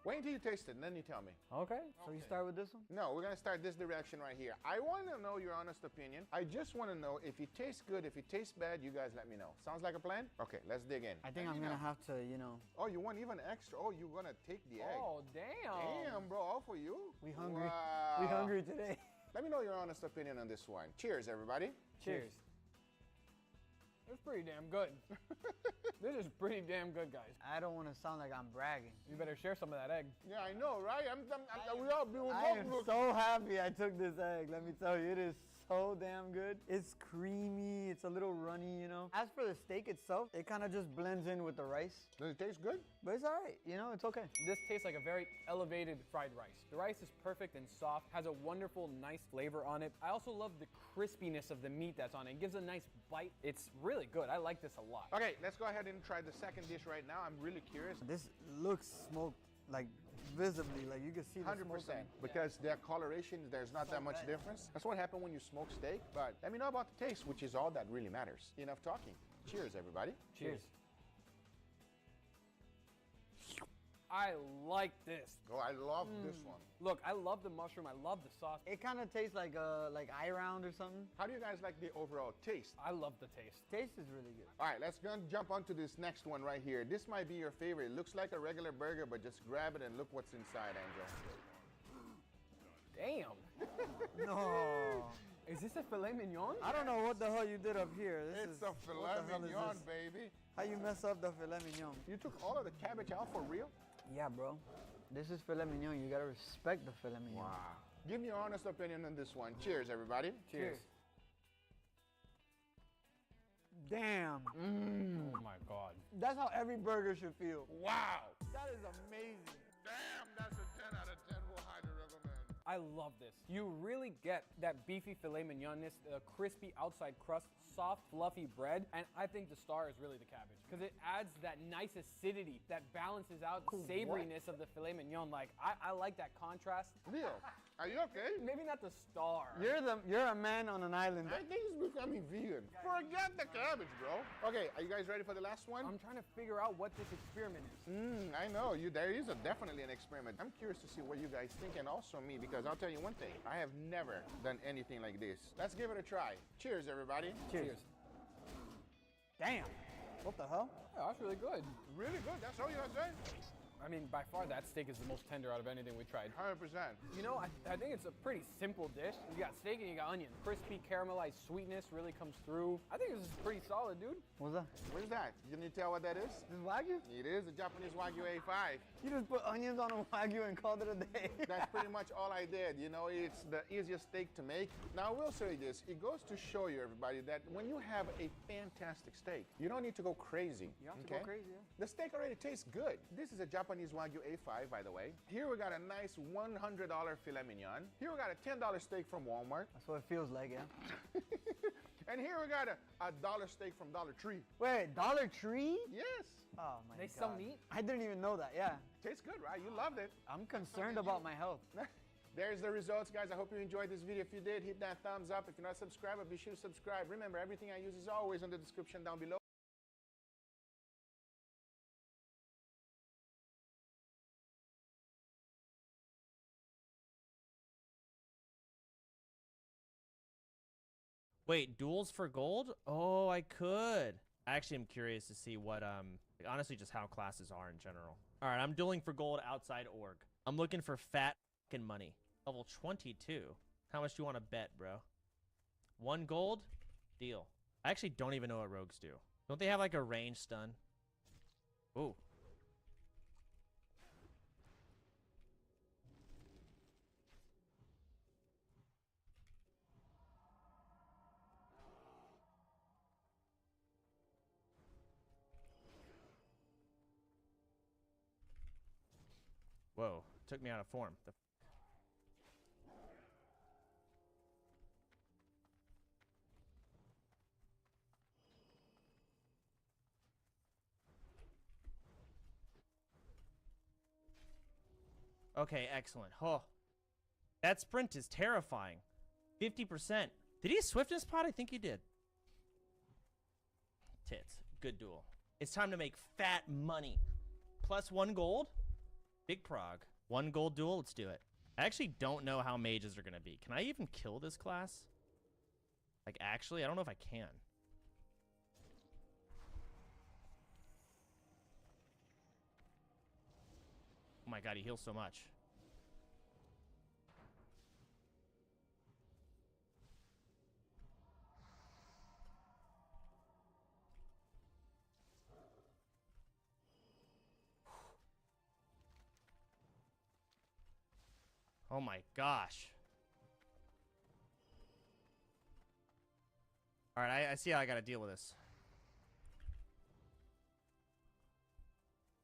Wait until you taste it, and then you tell me. Okay. So you start with this one? No, we're gonna start this direction right here. I want to know your honest opinion. I just want to know if it tastes good, if it tastes bad, you guys let me know. Sounds like a plan? Okay, let's dig in. I think I'm gonna have to, you know. Oh, you want even extra? Oh, you're gonna take the egg. Oh, damn. Damn, bro, all for you? We hungry. Wow. We hungry today. Let me know your honest opinion on this one. Cheers, everybody. Cheers. It's pretty damn good. This is pretty damn good, guys. I don't want to sound like I'm bragging. You better share some of that egg. Yeah, I know, right? I am so happy I took this egg. Let me tell you, it is so damn good. It's creamy. It's a little runny, you know. As for the steak itself, it kind of just blends in with the rice. Does it taste good? But it's all right. You know, it's okay. This tastes like a very elevated fried rice. The rice is perfect and soft, has a wonderful, nice flavor on it. I also love the crispiness of the meat that's on it. It gives a nice bite. It's really good. I like this a lot. Okay, let's go ahead and try the second dish right now. I'm really curious. This looks smoked, like, visibly, like you can see the 100%, because their coloration, there's not that much difference. That's what happened when you smoke steak. But let me know about the taste, which is all that really matters. Enough talking. Cheers, everybody. Cheers. I like this. Oh, I love this one. Look, I love the mushroom. I love the sauce. It kind of tastes like eye round or something. How do you guys like the overall taste? I love the taste. Taste is really good. All right, let's go and jump onto this next one right here. This might be your favorite. It looks like a regular burger, but just grab it and look what's inside, Angel. Damn. No. Is this a filet mignon? I don't know what the hell you did up here. It's a filet mignon, baby. How you mess up the filet mignon? You took all of the cabbage out for real? Yeah, bro. This is filet mignon. You gotta respect the filet mignon. Wow. Give me your honest opinion on this one. Cheers, everybody. Cheers. Damn. Oh my God. That's how every burger should feel. Wow. That is amazing. Damn, that's a 10 out of 10. We'll highly recommend. I love this. You really get that beefy filet mignonness, the crispy outside crust, soft, fluffy bread, and I think the star is really the cabbage because it adds that nice acidity that balances out the savoriness of the filet mignon. Like, I like that contrast. Leo, are you okay? Maybe not the star. You're a man on an island. I think he's becoming vegan. Forget the cabbage, bro. Okay, are you guys ready for the last one? I'm trying to figure out what this experiment is. I know. There is definitely an experiment. I'm curious to see what you guys think, and also me, because I'll tell you one thing. I have never done anything like this. Let's give it a try. Cheers, everybody. Cheers. Damn. What the hell? Yeah, that's really good. Really good. That's all you gotta say? I mean, by far, that steak is the most tender out of anything we tried. 100%. You know, I think it's a pretty simple dish. You got steak and you got onion. Crispy, caramelized sweetness really comes through. I think this is pretty solid, dude. What's that? What is that? Can you tell what that is? This is Wagyu? It is a Japanese Wagyu A5. You just put onions on a Wagyu and called it a day. That's pretty much all I did. You know, it's the easiest steak to make. Now, I will say this. It goes to show you, everybody, that when you have a fantastic steak, you don't need to go crazy. You have to go crazy, yeah. The steak already tastes good. This is a Japanese Wagyu A5, by the way. Here we got a nice $100 filet mignon. Here we got a $10 steak from Walmart. That's what it feels like, yeah. And here we got a dollar steak from Dollar Tree. Wait, Dollar Tree? Yes. Oh my god. They sell meat? I didn't even know that. Yeah. Tastes good, right? You loved it. I'm concerned about my health. There's the results, guys. I hope you enjoyed this video. If you did, hit that thumbs up. If you're not subscribed, be sure to subscribe. Remember, everything I use is always in the description down below. Wait, duels for gold? Oh, I could. I actually am curious to see what, honestly, just how classes are in general. All right, I'm dueling for gold outside org. I'm looking for fat fucking money. Level 22. How much do you want to bet, bro? 1 gold? Deal. I actually don't even know what rogues do. Don't they have like a range stun? Ooh. Whoa, took me out of form. Okay, excellent. Oh, that sprint is terrifying. 50%. Did he swiftness pot? I think he did. Tits. Good duel. It's time to make fat money. Plus 1 gold? Big prog. 1 gold duel? Let's do it. I actually don't know how mages are going to be. Can I even kill this class? Like, actually, I don't know if I can. Oh my god, he heals so much. Oh my gosh. Alright, I see how I gotta deal with this.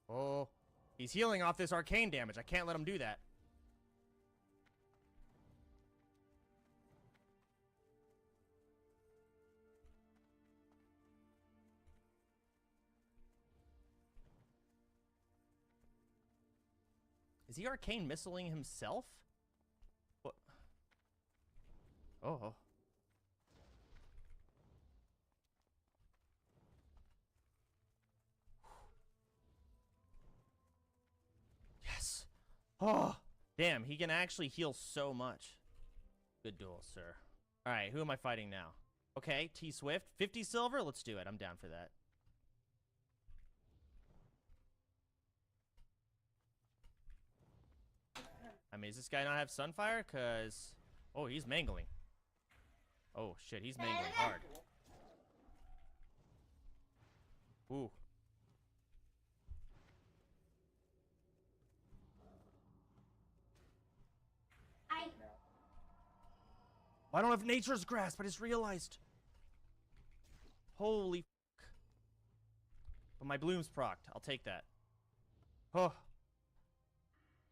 Oh, he's healing off this arcane damage. I can't let him do that. Is he arcane missiling himself? What? Oh. Yes. Oh, damn, he can actually heal so much. Good duel, sir. All right, who am I fighting now? Okay, T Swift, 50 silver. Let's do it. I'm down for that. I mean, does this guy not have Sunfire? Because... Oh, he's mangling. Oh, shit, he's mangling hard. Ooh. I don't have Nature's Grasp. I just realized. Holy fuck. But my Bloom's procced. I'll take that. Oh.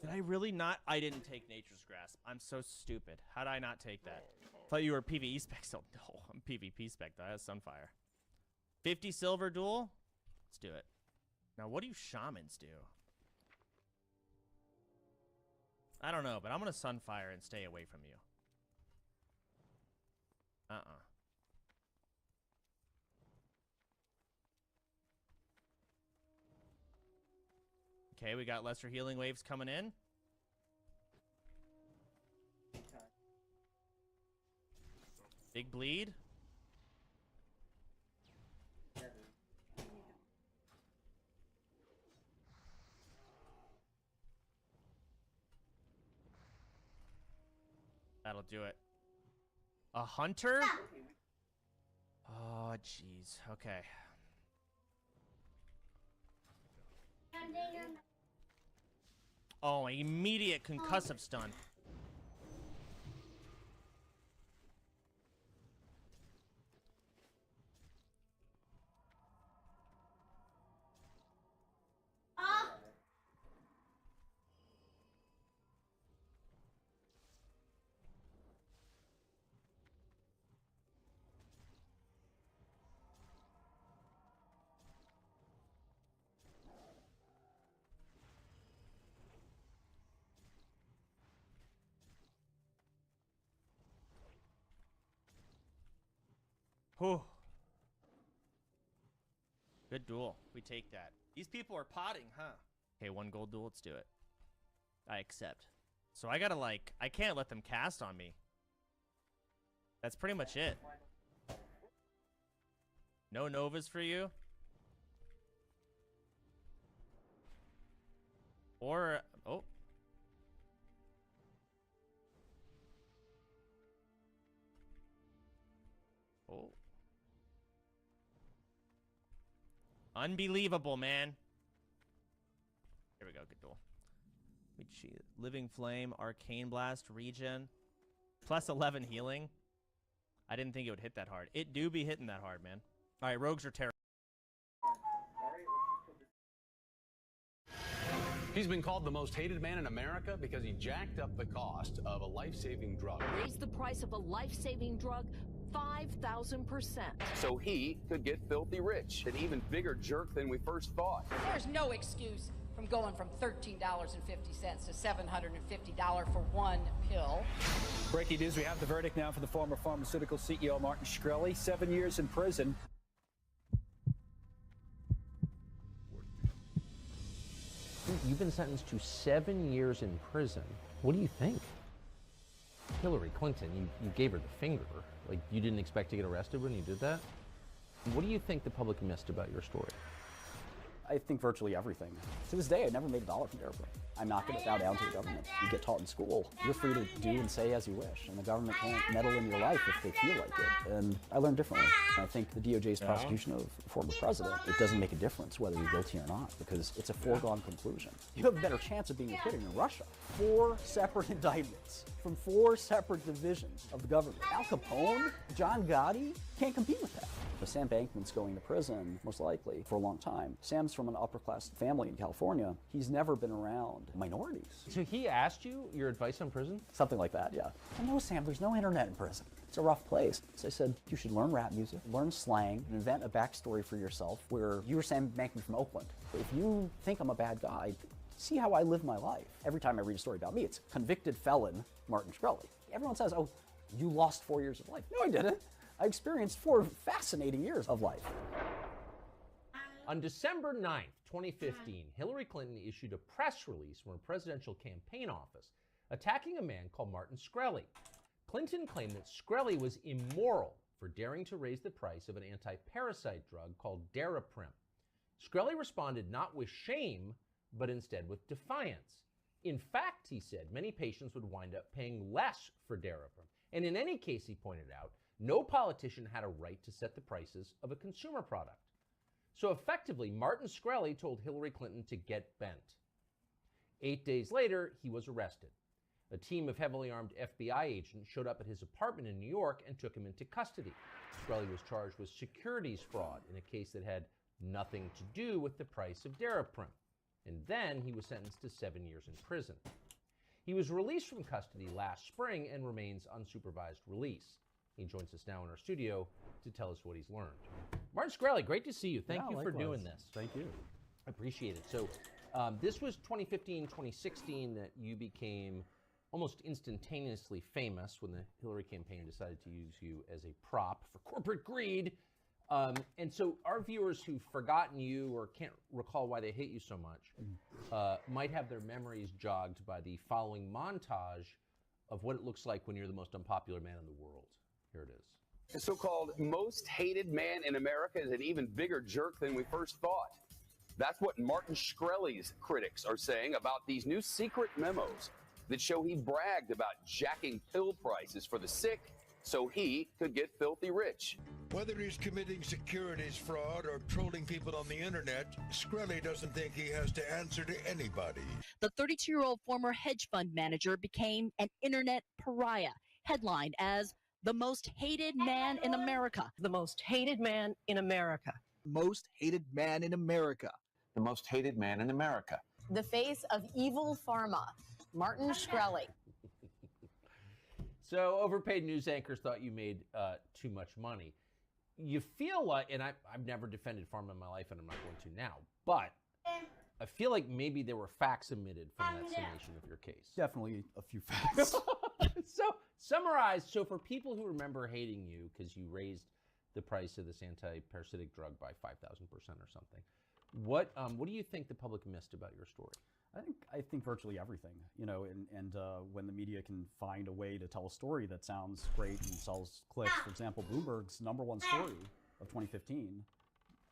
Did I really not? I didn't take Nature's Grasp. I'm so stupid. How did I not take that? Thought you were PvE spec still. No, I'm PvP spec though. I have Sunfire. 50 silver duel? Let's do it. Now, what do you shamans do? I don't know, but I'm gonna Sunfire and stay away from you. Okay, we got lesser healing waves coming in. Big bleed. That'll do it. A hunter? Oh, jeez. Okay. Oh, immediate concussive stun. Whew. Good duel. We take that. These people are potting, huh? Okay, 1 gold duel. Let's do it. I accept. So I gotta, like, I can't let them cast on me. That's pretty much it. No Novas for you? Or, oh. Oh. Unbelievable, man. Here we go, good duel. Living Flame, Arcane Blast, Regen. Plus 11 healing. I didn't think it would hit that hard. It do be hitting that hard, man. All right, rogues are terrible. He's been called the most hated man in America because he jacked up the cost of a life-saving drug. Raised the price of a life-saving drug 5,000%. So he could get filthy rich, an even bigger jerk than we first thought. There's no excuse from going from $13.50 to $750 for 1 pill. Breaking news, we have the verdict now for the former pharmaceutical CEO Martin Shkreli, 7 years in prison. You've been sentenced to 7 years in prison. What do you think? Hillary Clinton, you gave her the finger. Like, you didn't expect to get arrested when you did that? What do you think the public missed about your story? I think virtually everything. To this day, I never made $1 from Daraprim. I'm not going to bow down to the government. You get taught in school. You're free to do and say as you wish, and the government can't meddle in your life if they feel like it. And I learned differently. I think the DOJ's prosecution of a former president, it doesn't make a difference whether you're guilty or not, because it's a foregone conclusion. You have a better chance of being acquitted in Russia. 4 separate indictments from 4 separate divisions of the government. Al Capone, John Gotti, can't compete with that. So Sam Bankman's going to prison, most likely, for a long time. Sam's from an upper-class family in California. He's never been around minorities. So he asked you your advice on prison? Something like that, yeah. I know, Sam, there's no internet in prison. It's a rough place. So I said, you should learn rap music, learn slang, and invent a backstory for yourself where you were Sam Bankman from Oakland. If you think I'm a bad guy, see how I live my life. Every time I read a story about me, it's convicted felon Martin Shkreli. Everyone says, oh, you lost 4 years of life. No, I didn't. I experienced 4 fascinating years of life. On December 9th, 2015, Hillary Clinton issued a press release from her presidential campaign office attacking a man called Martin Shkreli. Clinton claimed that Shkreli was immoral for daring to raise the price of an anti-parasite drug called Daraprim. Shkreli responded not with shame, but instead with defiance. In fact, he said, many patients would wind up paying less for Daraprim. And in any case, he pointed out, no politician had a right to set the prices of a consumer product. So effectively, Martin Shkreli told Hillary Clinton to get bent. 8 days later, he was arrested. A team of heavily armed FBI agents showed up at his apartment in New York and took him into custody. Shkreli was charged with securities fraud in a case that had nothing to do with the price of Daraprim. And then he was sentenced to 7 years in prison. He was released from custody last spring and remains unsupervised release. He joins us now in our studio to tell us what he's learned. Martin Shkreli, great to see you. Thank you for doing this. Thank you. I appreciate it. So this was 2015, 2016 that you became almost instantaneously famous when the Hillary campaign decided to use you as a prop for corporate greed. And so our viewers who've forgotten you or can't recall why they hate you so much might have their memories jogged by the following montage of what it looks like when you're the most unpopular man in the world. Here it is. The so-called most hated man in America is an even bigger jerk than we first thought. That's what Martin Shkreli's critics are saying about these new secret memos that show he bragged about jacking pill prices for the sick so he could get filthy rich. Whether he's committing securities fraud or trolling people on the internet, Shkreli doesn't think he has to answer to anybody. The 32-year-old former hedge fund manager became an internet pariah, headlined as the most hated man in America. The most hated man in America. Most hated man in America. The most hated man in America. The face of evil pharma, Martin Shkreli. So overpaid news anchors thought you made too much money. You feel like, and I've never defended pharma in my life, and I'm not going to now, but I feel like maybe there were facts omitted from that summation of your case. Definitely a few facts. So summarize. So for people who remember hating you because you raised the price of this anti-parasitic drug by 5,000% or something. What do you think the public missed about your story? I think virtually everything, you know, and when the media can find a way to tell a story that sounds great and sells clicks. For example, Bloomberg's #1 story of 2015,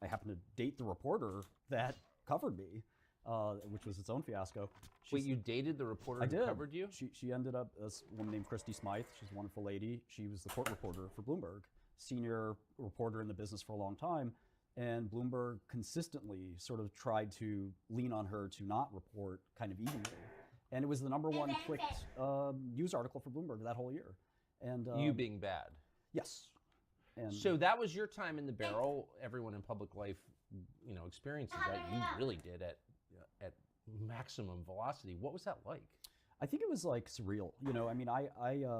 I happen to date the reporter that covered me, which was its own fiasco. Wait, you dated the reporter who covered you? She ended up as a woman named Christy Smythe. She's a wonderful lady. She was the court reporter for Bloomberg, senior reporter in the business for a long time. And Bloomberg consistently sort of tried to lean on her to not report kind of evenly. And it was the #1 clicked news article for Bloomberg that whole year. And you being bad. Yes. And so that was your time in the barrel. Everyone in public life, you know, experiences that. You really did at maximum velocity. What was that like? I think it was like surreal. You know, I mean, I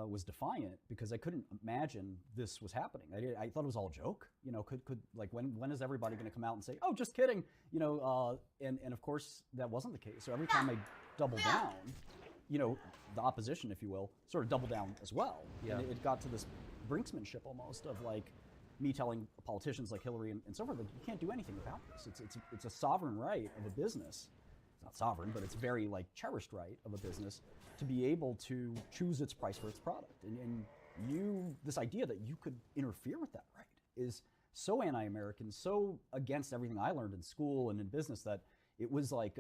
was defiant because I couldn't imagine this was happening. I thought it was all a joke. You know, could like when is everybody going to come out and say, "Oh, just kidding"? You know, and of course that wasn't the case. So every time I doubled down, you know, the opposition, if you will, sort of doubled down as well. Yeah. And it got to this brinksmanship almost of like me telling politicians like Hillary and so forth that you can't do anything about this. It's a sovereign right of a business. Not sovereign, but it's very like cherished right of a business to be able to choose its price for its product. And this idea that you could interfere with that right is so anti-American, so against everything I learned in school and in business that it was like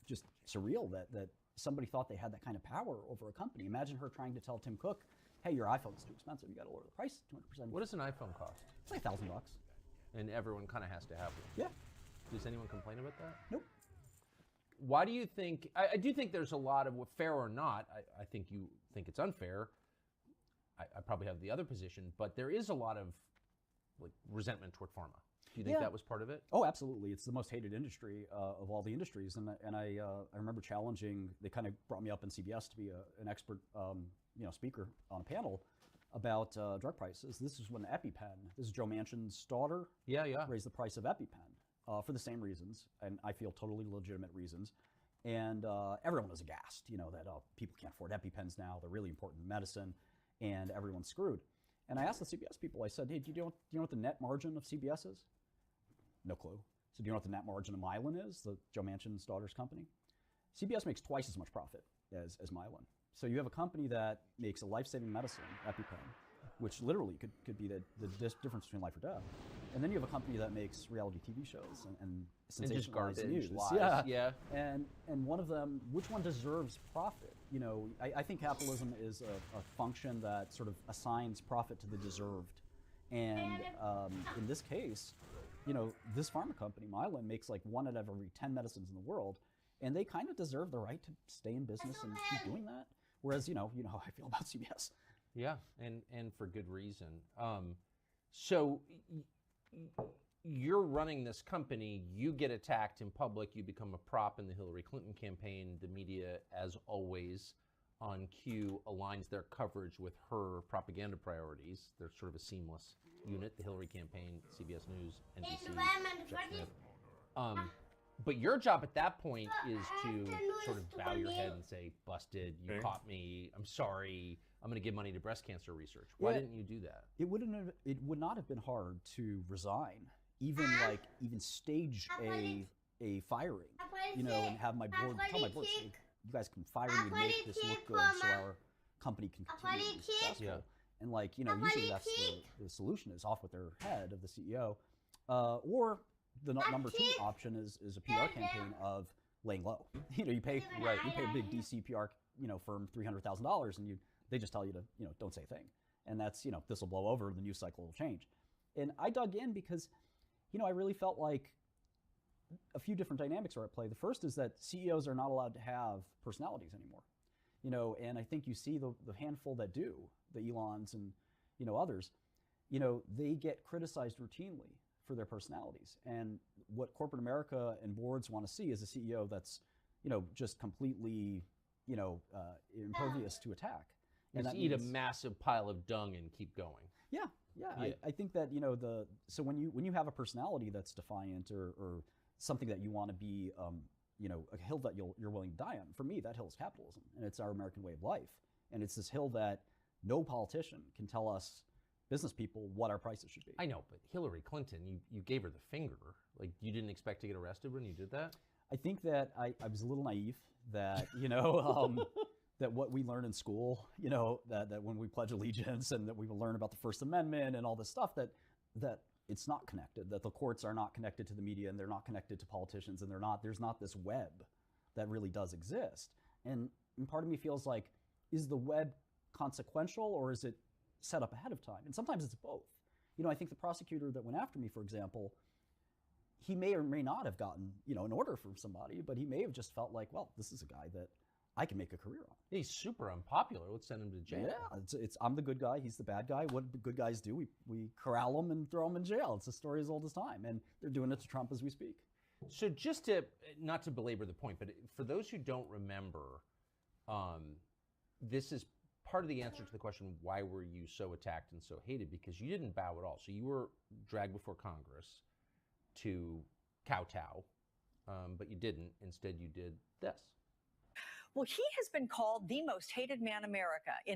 just surreal that somebody thought they had that kind of power over a company. Imagine her trying to tell Tim Cook, hey, your iPhone's too expensive, you gotta lower the price 200%. What does an iPhone cost? It's like $1,000. And everyone kind of has to have one. Yeah. Does anyone complain about that? Nope. Why do you think, I do think there's a lot of, fair or not, I think you think it's unfair. I probably have the other position, but there is a lot of like resentment toward pharma. Do you think that was part of it? Oh, absolutely. It's the most hated industry of all the industries. And I remember challenging, they kind of brought me up in CBS to be an expert speaker on a panel about drug prices. This is when EpiPen, this is Joe Manchin's daughter, raised the price of EpiPen. For the same reasons, and I feel totally legitimate reasons. And everyone was aghast, you know, that people can't afford EpiPens now. They're really important in medicine, and everyone's screwed. And I asked the CBS people, I said, hey, do you know what the net margin of CBS is? No clue. So do you know what the net margin of Mylan is, the Joe Manchin's daughter's company? CBS makes twice as much profit as Mylan. So you have a company that makes a life-saving medicine, EpiPen, which literally could be the difference between life or death. And then you have a company that makes reality TV shows and just garbage news. lies. Yeah. And one of them, which one deserves profit? You know, I think capitalism is a function that sort of assigns profit to the deserved. And in this case, you know, this pharma company, Mylan, makes like 1 out of every 10 medicines in the world, and they kind of deserve the right to stay in business and keep doing that. Whereas, you know how I feel about CBS. Yeah, and for good reason. So you're running this company, you get attacked in public, you become a prop in the Hillary Clinton campaign. The media, as always, on cue, aligns their coverage with her propaganda priorities. They're sort of a seamless unit, the Hillary campaign, CBS News, NBC, Jeff Smith. But your job at that point is to sort of bow your head and say, busted, you caught me, I'm sorry, I'm going to give money to breast cancer research. Why didn't you do that? It would not have been hard to resign, even stage a firing, you know, and have my board, tell my board, you guys can fire me to make this look good so our company can continue to be successful. Yeah. And like, you know, usually that's the solution is off with their head of the CEO. Or the number 2 option is a PR campaign of laying low. You know, you pay a big DC PR, you know, firm $300,000 and they just tell you to, you know, don't say a thing. And that's, you know, this will blow over, the news cycle will change. And I dug in because, you know, I really felt like a few different dynamics are at play. The first is that CEOs are not allowed to have personalities anymore. You know, and I think you see the handful that do, the Elons and, you know, others, you know, they get criticized routinely for their personalities. And what corporate America and boards want to see is a CEO that's, you know, just completely, you know, impervious to attack. And just eat a massive pile of dung and keep going. Yeah. I think that, you know, so when you have a personality that's defiant or something that you want to be, you know, a hill that you're willing to die on. For me, that hill is capitalism, and it's our American way of life. And it's this hill that no politician can tell us, business people what our prices should be. I know, but Hillary Clinton, you gave her the finger. Like, you didn't expect to get arrested when you did that? I think that I was a little naive that, you know, that what we learn in school, you know, that when we pledge allegiance and that we will learn about the First Amendment and all this stuff, that it's not connected, that the courts are not connected to the media and they're not connected to politicians and there's not this web that really does exist. And part of me feels like, is the web consequential or is it set up ahead of time? And sometimes it's both. You know, I think the prosecutor that went after me, for example, he may or may not have gotten, you know, an order from somebody, but he may have just felt like, well, this is a guy that I can make a career on. He's super unpopular. Let's send him to jail. Yeah, I'm the good guy. He's the bad guy. What do good guys do? We corral them and throw them in jail. It's a story as old as time, and they're doing it to Trump as we speak. So just to, not to belabor the point, but for those who don't remember, this is part of the answer to the question, why were you so attacked and so hated? Because you didn't bow at all. So you were dragged before Congress to kowtow, but you didn't. Instead, you did this. Well, he has been called the most hated man in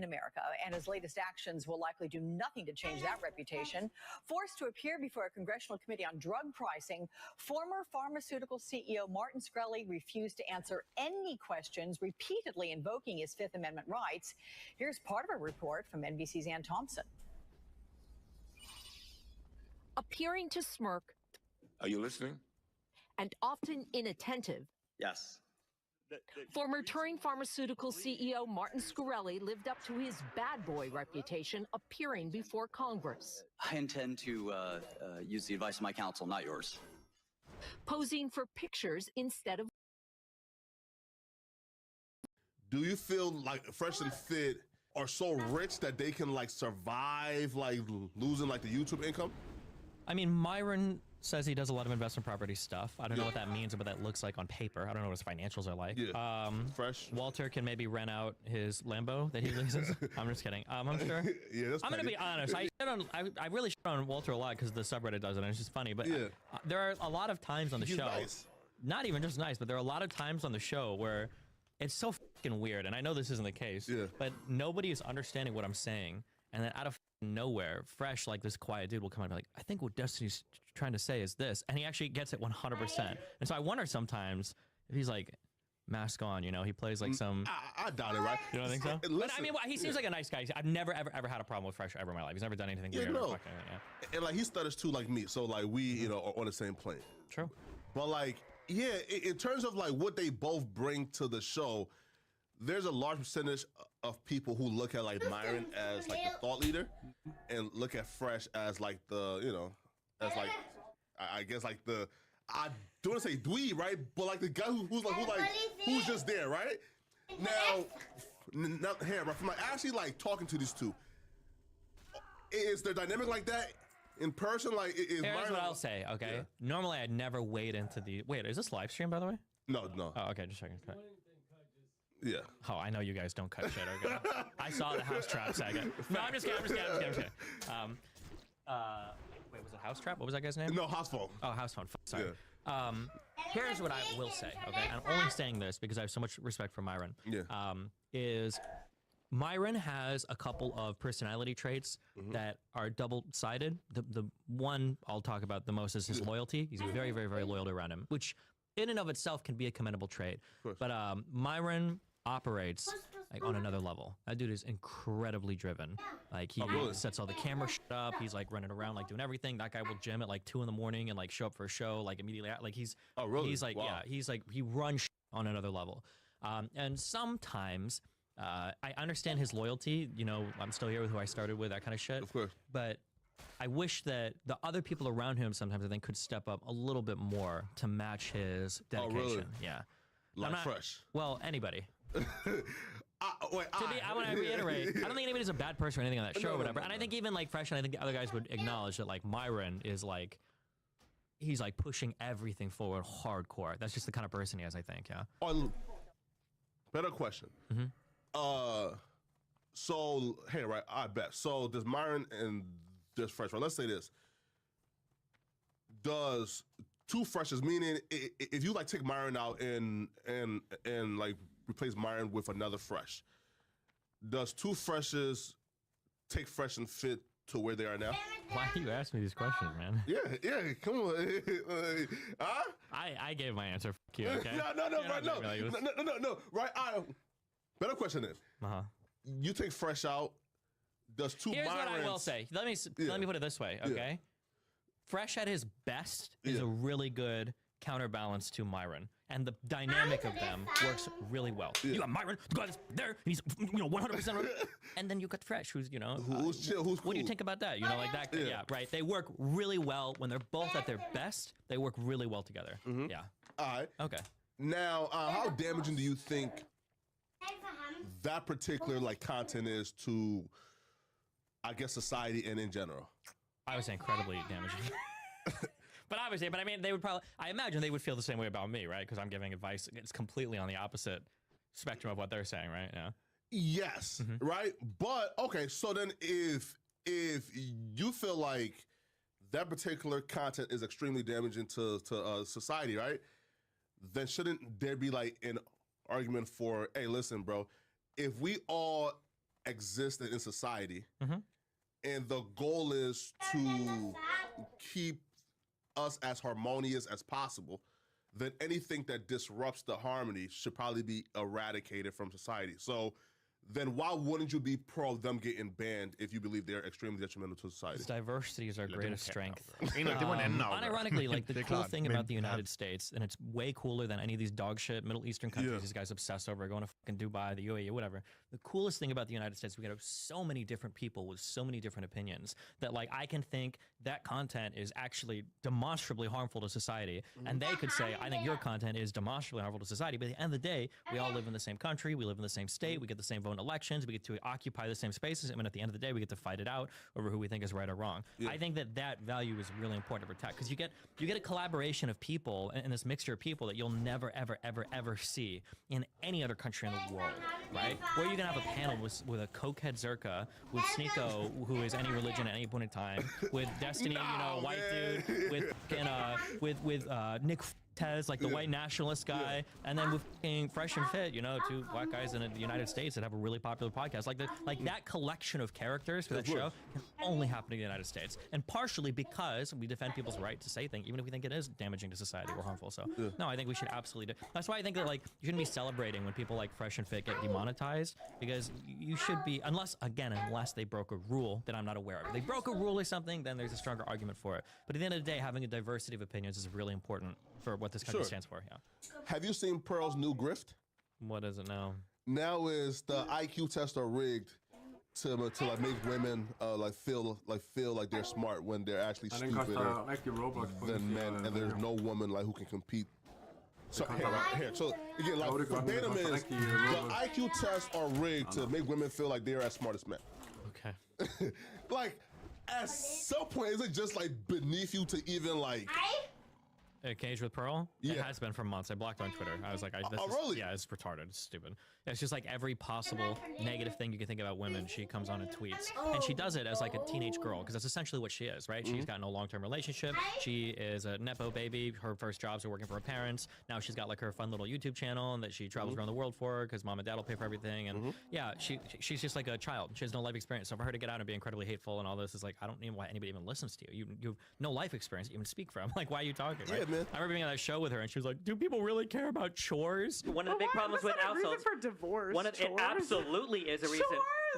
America, and his latest actions will likely do nothing to change that reputation. Forced to appear before a congressional committee on drug pricing, former pharmaceutical CEO Martin Shkreli refused to answer any questions, repeatedly invoking his Fifth Amendment rights. Here's part of a report from NBC's Ann Thompson. Appearing to smirk. Are you listening? And often inattentive. Yes. Former Turing Pharmaceutical CEO Martin Shkreli lived up to his bad boy reputation, appearing before Congress. I intend to use the advice of my counsel, not yours. Posing for pictures instead of... Do you feel like Fresh and Fit are so rich that they can like survive like losing like the YouTube income? I mean, Myron says he does a lot of investment property stuff. I don't know what that means or what that looks like on paper. I don't know what his financials are like. Fresh. Walter can maybe rent out his Lambo that he leases. I'm just kidding. I'm sure. That's I'm going to be honest. I really shit on Walter a lot because the subreddit does it, and it's just funny. But there are a lot of times on the show, not even just nice, but there are a lot of times on the show where it's so fucking weird. And I know this isn't the case, but nobody is understanding what I'm saying. And then out of nowhere, Fresh, like this quiet dude, will come out and be like, I think what Destiny's trying to say is this. And he actually gets it 100%. And so I wonder sometimes if he's like, mask on, you know, he plays like some... I doubt it, right? You don't think so? Listen, but I mean, he seems like a nice guy. I've never, ever had a problem with Fresh ever in my life. He's never done anything weird. No. And like, he stutters too, like me. So like, we, you know, are on the same plane. True. But like, yeah, in terms of like what they both bring to the show, there's a large percentage of people who look at like Myron as like the thought leader and look at Fresh as like the, you know, as like, I guess like the, I don't want to say dweeb, right? But like the guy who's just there, right? Now, here, right, from like actually like talking to these two, is their dynamic like that in person? Like, is Here's Myron? what I'll say, okay? Yeah. Normally, I'd never wade into the. Wait, is this live stream, by the way? No. Oh, okay, just checking. Okay. Yeah. Oh, I know you guys don't cut shit. Okay. I saw the house trap second. No, I'm just kidding. Wait, was it House Trap? What was that guy's name? No, House Phone. Oh, House Phone. Sorry. Yeah. Here's what I will say, okay? I'm only saying this because I have so much respect for Myron. Yeah. Is Myron has a couple of personality traits that are double-sided. The one I'll talk about the most is his loyalty. He's very, very, very loyal to around him, which in and of itself can be a commendable trait. But Myron operates like on another level. That dude is incredibly driven. Like he sets all the camera shit up. He's like running around like doing everything. That guy will gym at like 2 in the morning and like show up for a show like immediately. Like he's he's like he runs shit on another level. And sometimes I understand his loyalty. You know, I'm still here with who I started with, that kind of shit. Of course. But I wish that the other people around him sometimes I think could step up a little bit more to match his dedication. Oh, really? Yeah. Like Fresh. Well, anybody. I want to reiterate, I don't think anybody's a bad person or anything on that show or whatever. And I think even like Fresh and I think the other guys would acknowledge that like Myron is like, he's like pushing everything forward hardcore. That's just the kind of person he is, I think, yeah. Better question. So, hey, right, I bet. So does Myron and just Fresh, right? Let's say this. Does two Freshes, meaning if you like take Myron out and like replace Myron with another Fresh, does two Freshes take Fresh and Fit to where they are now? Why do you ask me these questions, man? Yeah, come on. I gave my answer. Fuck you, okay? No. Right. Better question then. You take Fresh out. Does two Here's what I will Myrons- say. Let me put it this way, okay? Yeah. Fresh at his best is a really good counterbalance to Myron, and the dynamic of them works really well. You got Myron, the guy that's there, he's 100%, and then you got Fresh, who's who's chill, who's What do you think about that? Like that? Yeah, right. They work really well when they're both at their best. They work really well together. Yeah. All right. Okay. Now, how damaging do you think that particular content is to, I guess, society and in general? I would say incredibly damaging. But obviously, I mean, they would probably, I imagine they would feel the same way about me, right? Because I'm giving advice. It's completely on the opposite spectrum of what they're saying, right? Yeah. Yes, right? But, okay, so then if you feel like that particular content is extremely damaging to society, right? Then shouldn't there be an argument for, hey, listen, bro, if we all exist in society and the goal is to keep us as harmonious as possible, then anything that disrupts the harmony should probably be eradicated from society. So then why wouldn't you be pro them getting banned if you believe they're extremely detrimental to society? Diversity is our greatest strength. Unironically, the cool thing about the United States, and it's way cooler than any of these dog shit Middle Eastern countries these guys obsess over, going to fucking Dubai, the UAE, whatever. The coolest thing about the United States, we got so many different people with so many different opinions that I can think that content is actually demonstrably harmful to society, and they could say, I think your content is demonstrably harmful to society, but at the end of the day, we all live in the same country, we live in the same state, we get the same vote in elections, we get to occupy the same spaces, and at the end of the day, we get to fight it out over who we think is right or wrong. I think that value is really important to protect, because you get a collaboration of people and this mixture of people that you'll never, ever, ever, ever see in any other country in the world, right? Where you're gonna have a panel with a cokehead Zerka, with Sneeko, who is any religion at any point in time, with Destiny, white dude, with Nick Tez, the white nationalist guy, and then with Fresh and Fit, two black guys in the United States that have a really popular podcast. That collection of characters for that show can only happen in the United States, and partially because we defend people's right to say things, even if we think it is damaging to society or harmful. So no, I think we should absolutely do. That's why I think that you shouldn't be celebrating when people like Fresh and Fit get demonetized, because you should be, unless they broke a rule that I'm not aware of. If they broke a rule or something, then there's a stronger argument for it. But at the end of the day, having a diversity of opinions is really important for what this country stands for. Yeah. Have you seen Pearl's new grift? What is it now? Now is the IQ tests are rigged to make women feel like they're smart when they're actually stupider than men, and there's no woman who can compete. So here. So again, verbatim is the IQ tests are rigged to make women feel like they're as smart as men. Okay. At some point, is it just beneath you to even Cage with Pearl? Yeah. It has been for months. I blocked her on Twitter. I was like, really? Yeah, it's retarded. It's stupid. It's just every possible negative thing you can think about women, she comes on and tweets. And she does it as a teenage girl, because that's essentially what she is, right? She's got no long-term relationship. She is a Nepo baby. Her first jobs are working for her parents. Now she's got her fun little YouTube channel and that she travels around the world for, because mom and dad will pay for everything. And yeah, she's just like a child. She has no life experience. So for her to get out and be incredibly hateful and all this is I don't know why anybody even listens to you. You have no life experience to even speak from. Why are you talking? Right? Yeah, man. I remember being on that show with her, and she was like, "Do people really care about chores?" One of the big problems with households for divorce. It absolutely is a reason.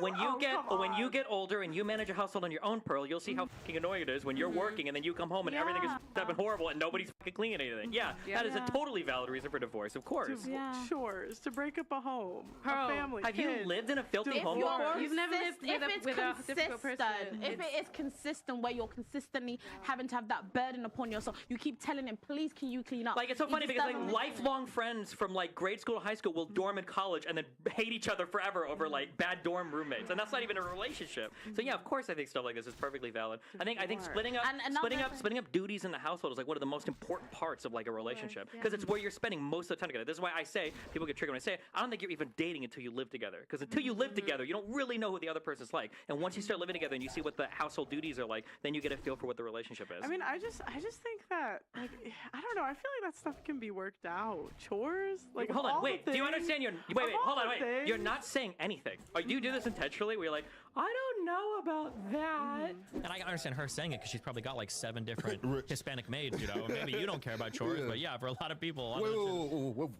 When you get older and you manage a household on your own, Pearl, you'll see how fucking annoying it is when you're working and then you come home and everything is up and horrible and nobody's fucking cleaning anything. Yeah, that is a totally valid reason for divorce, of course. Chores, to break up a home, Pearl, a family. Have you lived in a filthy home before? You've never lived with a difficult person. If it is consistent, where you're consistently having to have that burden upon yourself, you keep telling him, please, can you clean up? It's so funny because lifelong friends from grade school to high school will dorm in college and then hate each other forever over bad dorm roommates, and that's not even a relationship. So yeah, of course I think stuff like this is perfectly valid. I think splitting up duties in the household is one of the most important parts of a relationship, because it's where you're spending most of the time together. This is why I say, people get triggered when I say it, I don't think you're even dating until you live together, because until you live together, you don't really know who the other person's like. And once you start living together and you see what the household duties are like, then you get a feel for what the relationship is. I mean, I just think that I don't know. I feel like that stuff can be worked out. Chores, hold on, wait. Do you understand? Hold on, wait. You're not saying anything. Do you do this intentionally? Where you're like, I don't know about that. And I understand her saying it because she's probably got like 7 different Hispanic maids, you know. Maybe you don't care about chores, but yeah, for a lot of people. Wait.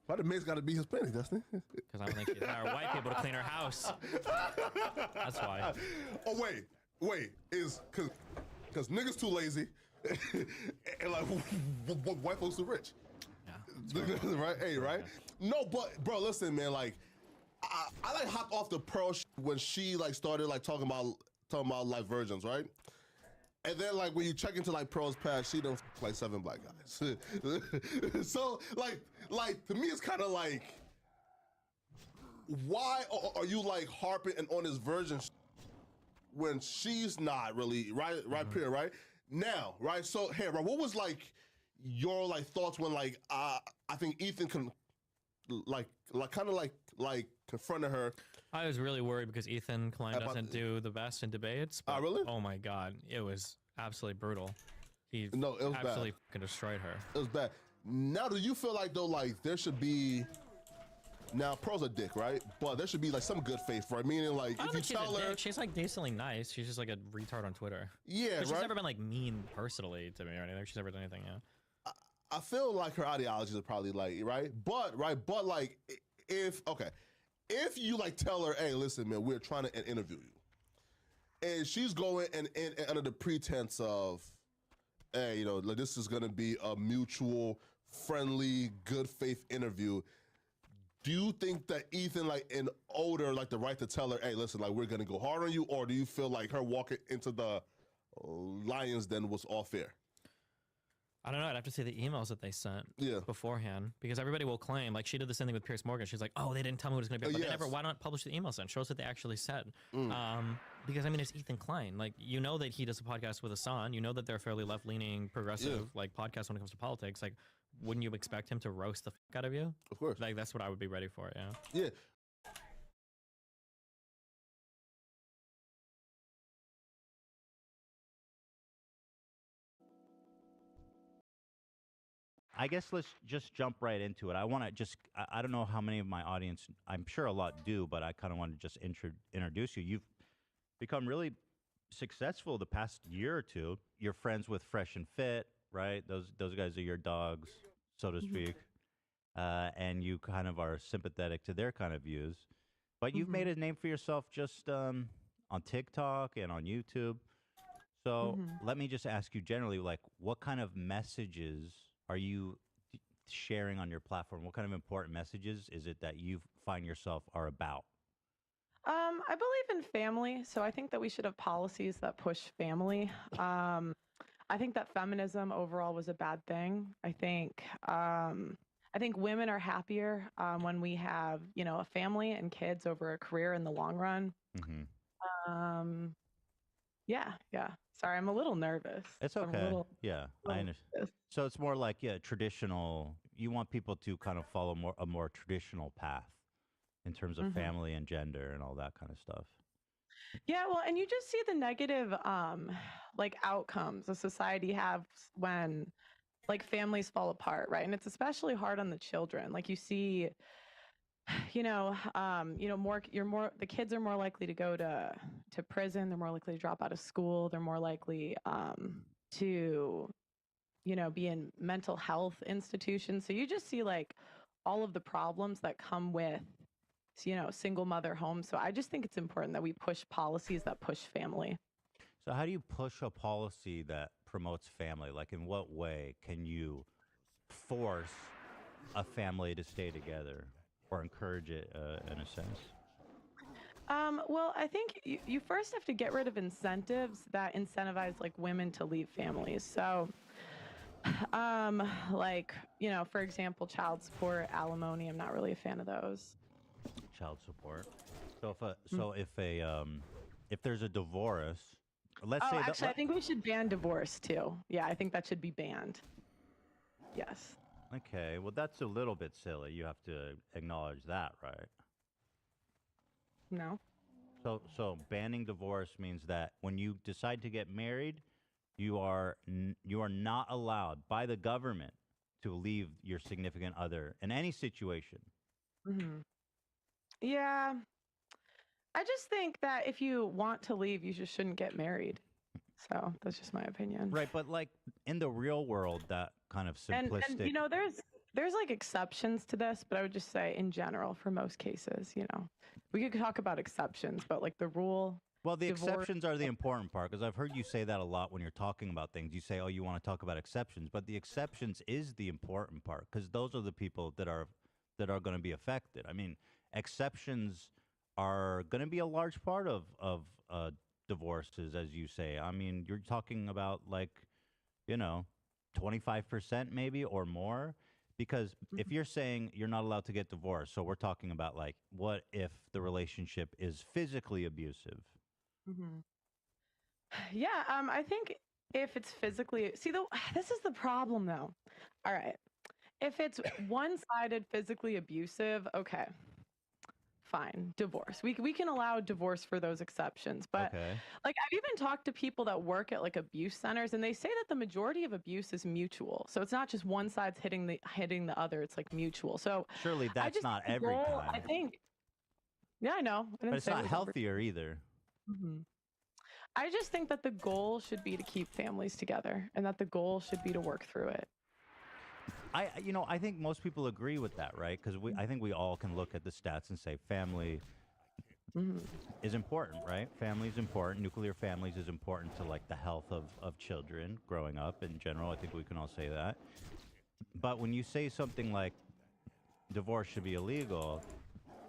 Why the maid's got to be Hispanic, Dustin? Because I don't think she's hired white people to clean her house. That's why. Oh, wait. Is because niggas too lazy and like white folks too rich. Yeah. Right? Hey, right? No, but bro, listen, man, like I like hopped off the Pearl when she like started like talking about like virgins, right? And then like when you check into like Pearl's past, she done like 7 black guys. So like to me it's kind of like, why are you like harping and on this virgin when she's not really right here, right? Now, right? So hey, bro, what was like your like thoughts when like I think Ethan can like confronted her? I was really worried because Ethan Klein doesn't do the best in debates. Oh, really? Oh my God, it was absolutely brutal. It was absolutely bad. fucking destroyed her. It was bad. Now, do you feel like though, like there should be? Now, Pearl's a dick, right? But there should be like some good faith, right? Meaning, like I don't if you think tell her, she's like decently nice. She's just like a retard on Twitter. Yeah, But she's right? never been like mean personally to me or anything. She's never done anything. Yeah. I feel like her ideologies are probably like but like if you like tell her, hey, listen, man, we're trying to interview you, and she's going and under the pretense of, hey, you know, like this is gonna be a mutual, friendly, good faith interview. Do you think that Ethan, like, and older, like the right to tell her, hey, listen, like we're gonna go hard on you, or do you feel like her walking into the lion's den was all fair? I don't know. I'd have to see the emails that they sent beforehand, because everybody will claim, like she did the same thing with Piers Morgan. She's like, oh, they didn't tell me what it was going to be. But they never, why not publish the emails then? Show us what they actually said. Because, I mean, it's Ethan Klein. Like, you know that he does a podcast with Hassan. You know that they're fairly left-leaning, progressive, like, podcast when it comes to politics. Like, wouldn't you expect him to roast the fuck out of you? Of course. Like, that's what I would be ready for, yeah. Yeah. I guess let's just jump right into it. I want to just, I don't know how many of my audience, I'm sure a lot do, but I kind of want to just introduce you. You've become really successful the past year or two. You're friends with Fresh and Fit, right? Those guys are your dogs, so to speak. And you kind of are sympathetic to their kind of views. But you've made a name for yourself just on TikTok and on YouTube. So let me just ask you generally, like, what kind of messages are you sharing on your platform? What kind of important messages is it that you find yourself are about? I believe in family, so I think that we should have policies that push family. I think that feminism overall was a bad thing. I think women are happier when we have, you know, a family and kids over a career in the long run. Yeah. Sorry, I'm a little nervous. It's okay. I understand. So it's more like, traditional. You want people to kind of follow a more traditional path in terms of family and gender and all that kind of stuff. Yeah, well, and you just see the negative, like outcomes a society has when, like, families fall apart, right? And it's especially hard on the children. Like you see, the kids are more likely to go to prison. They're more likely to drop out of school. They're more likely to, be in mental health institutions. So you just see like all of the problems that come with, single mother homes. So I just think it's important that we push policies that push family. So how do you push a policy that promotes family? Like, in what way can you force a family to stay together or encourage it in a sense? Well, I think you first have to get rid of incentives that incentivize like women to leave families. So, for example, child support, alimony. I'm not really a fan of those. Child support. So if there's a divorce, let's say actually, I think we should ban divorce too. Yeah, I think that should be banned. Yes. Okay, well, that's a little bit silly. You have to acknowledge that, right? No. So banning divorce means that when you decide to get married, you are not allowed by the government to leave your significant other in any situation. Yeah. I just think that if you want to leave, you just shouldn't get married. So that's just my opinion. Right, but like in the real world, that kind of simplistic. And you know, there's like exceptions to this, but I would just say in general, for most cases, you know, we could talk about exceptions, but like the rule. Well, the divorce- exceptions are the important part, because I've heard you say that a lot when you're talking about things. You say, oh, you want to talk about exceptions, but the exceptions is the important part, because those are the people that are going to be affected. I mean, exceptions are going to be a large part of divorces, as you say. I mean, you're talking about like, you know, 25% maybe or more. Because if you're saying you're not allowed to get divorced, so we're talking about like, what if the relationship is physically abusive? Yeah, I think if it's physically, this is the problem though. All right, if it's one-sided physically abusive, okay, fine, divorce. We can allow divorce for those exceptions, but like I've even talked to people that work at like abuse centers, and they say that the majority of abuse is mutual. So it's not just one side's hitting the other; it's like mutual. So surely that's not every time. I think. Yeah, I know. But it's not healthier either. I just think that the goal should be to keep families together, and that the goal should be to work through it. I think most people agree with that, right? Because I think we all can look at the stats and say family is important, right? Family is important. Nuclear families is important to like the health of children growing up in general. I think we can all say that. But when you say something like divorce should be illegal,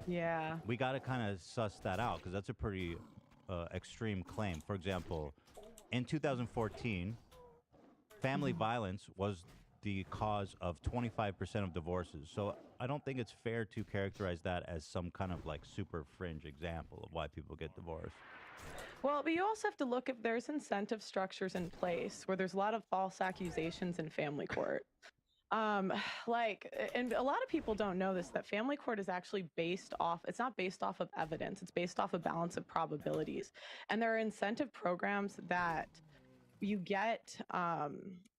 yeah, we got to kind of suss that out, because that's a pretty extreme claim. For example, in 2014, family violence was the cause of 25% of divorces. So I don't think it's fair to characterize that as some kind of like super fringe example of why people get divorced. Well, but you also have to look if there's incentive structures in place where there's a lot of false accusations in family court. And a lot of people don't know this, that family court is actually it's not based off of evidence, it's based off a balance of probabilities. And there are incentive programs that you get,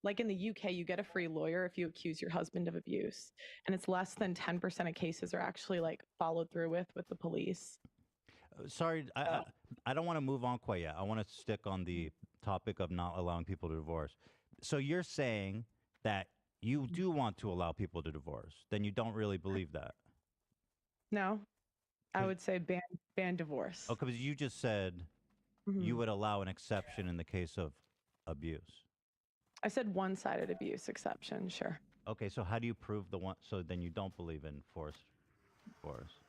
like in the UK, you get a free lawyer if you accuse your husband of abuse. And it's less than 10% of cases are actually like followed through with the police. Sorry, I don't want to move on quite yet. I want to stick on the topic of not allowing people to divorce. So you're saying that you do want to allow people to divorce, then you don't really believe that? No, I would say ban divorce. Oh, because you just said you would allow an exception in the case of abuse. I said one-sided abuse exception, sure. Okay, so how do you prove the one? So then you don't believe in forced divorce?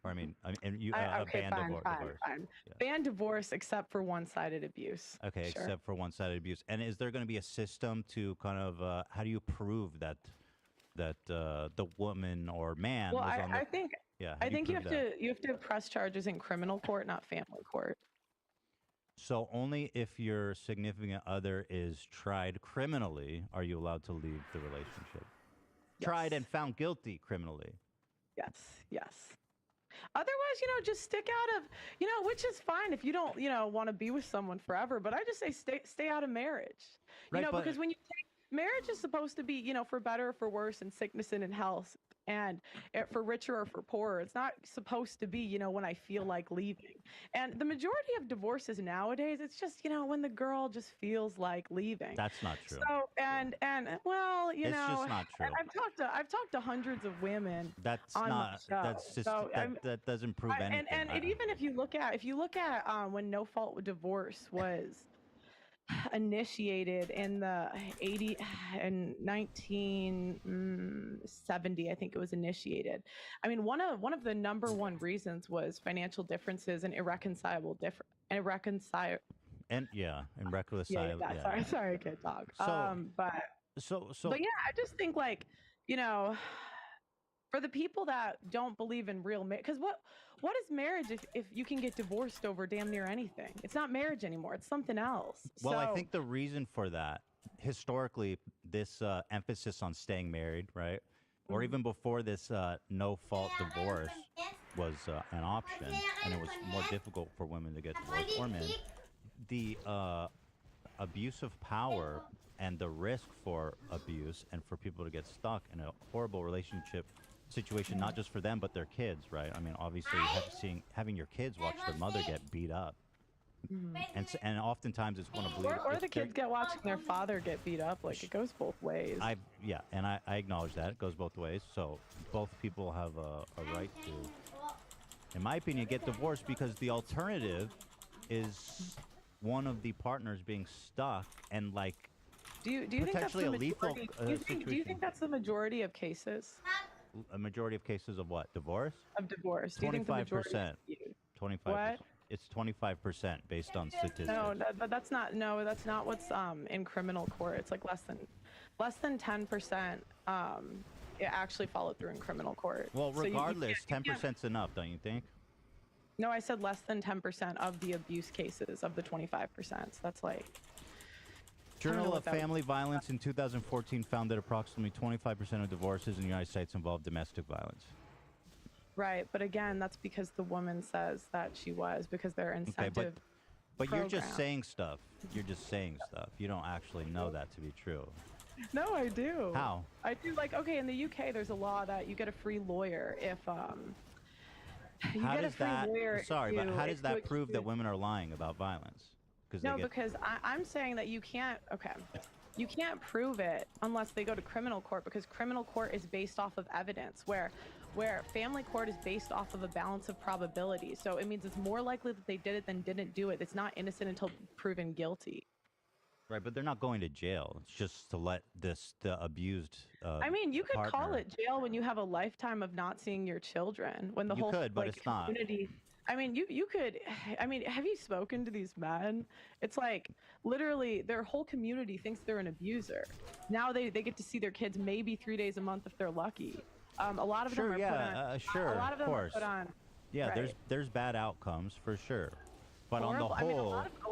Or and you ban divorce. Fine. Yeah. Ban divorce except for one-sided abuse. Okay, sure. Except for one-sided abuse. And is there going to be a system to kind of how do you prove that the woman or man? Well, was on the, I think you have to press charges in criminal court, not family court. So only if your significant other is tried criminally are you allowed to leave the relationship. Yes. Tried and found guilty criminally. Yes. Otherwise, just stick out of, which is fine if you don't, want to be with someone forever. But I just say stay out of marriage, right, because when you marriage is supposed to be, for better or for worse, in sickness and in health, and for richer or for poorer. It's not supposed to be, when I feel like leaving. And the majority of divorces nowadays, it's just, when the girl just feels like leaving. That's not true. So well, it's just not true. I've talked to hundreds of women. That's on not. My show. That's just so, that doesn't prove anything. And even if you look at when no fault divorce was initiated in the 1970, I think it was initiated. I mean, one of the number one reasons was financial differences and irreconcilable. Sorry, I can't talk. But yeah, I just think for the people that don't believe in real marriage, because what is marriage if you can get divorced over damn near anything? It's not marriage anymore. It's something else. Well, I think the reason for that, historically, this emphasis on staying married, right? Or even before this no-fault divorce was an option, and it was more difficult for women to get divorced or men, the abuse of power and the risk for abuse and for people to get stuck in a horrible relationship situation, not just for them but their kids, right? I mean, obviously, having your kids watch their mother get beat up, and oftentimes it's going to bleed. Or the kids get watching their father get beat up. Like, it goes both ways. I acknowledge that it goes both ways. So both people have a right to, in my opinion, get divorced, because the alternative is one of the partners being stuck and like do you think that's the potentially a lethal majority? Do you think that's the majority of cases? A majority of cases of what? Divorce? Of divorce. Do you think the 25%. majority is 25%. What? It's 25% based on statistics. No, that's not what's in criminal court. It's like less than 10%. It actually followed through in criminal court. Well, So you regardless, can't- 10%'s enough, don't you think? No, I said less than 10% of the abuse cases of the 25%. So that's like. Journal what of that Family Violence in 2014 found that approximately 25% of divorces in the United States involve domestic violence. Right, but again, that's because the woman says that she was, because their incentive. Okay, but you're just program. saying stuff. You're just saying stuff. You don't actually know that to be true. No, I do. How? I do. Like, okay, in the UK, there's a law that you get a free lawyer if you How get does a free that? lawyer. Sorry, but how if does that you prove that accuse- women are lying about violence? No, because I'm saying that you can't. Okay, you can't prove it unless they go to criminal court, because criminal court is based off of evidence, where family court is based off of a balance of probability. So it means it's more likely that they did it than didn't do it. It's not innocent until proven guilty. Right, but they're not going to jail. It's just to let the abused. I mean, you could call partner- it jail when you have a lifetime of not seeing your children. When the You whole could, but like, it's not. community. I mean, you could. I mean, have you spoken to these men? It's like literally their whole community thinks they're an abuser. Now they get to see their kids maybe 3 days a month if they're lucky. A lot of them are put on. Sure, A lot of them of course. are put on. Yeah, right. there's bad outcomes for sure, but Horrible. on the whole, a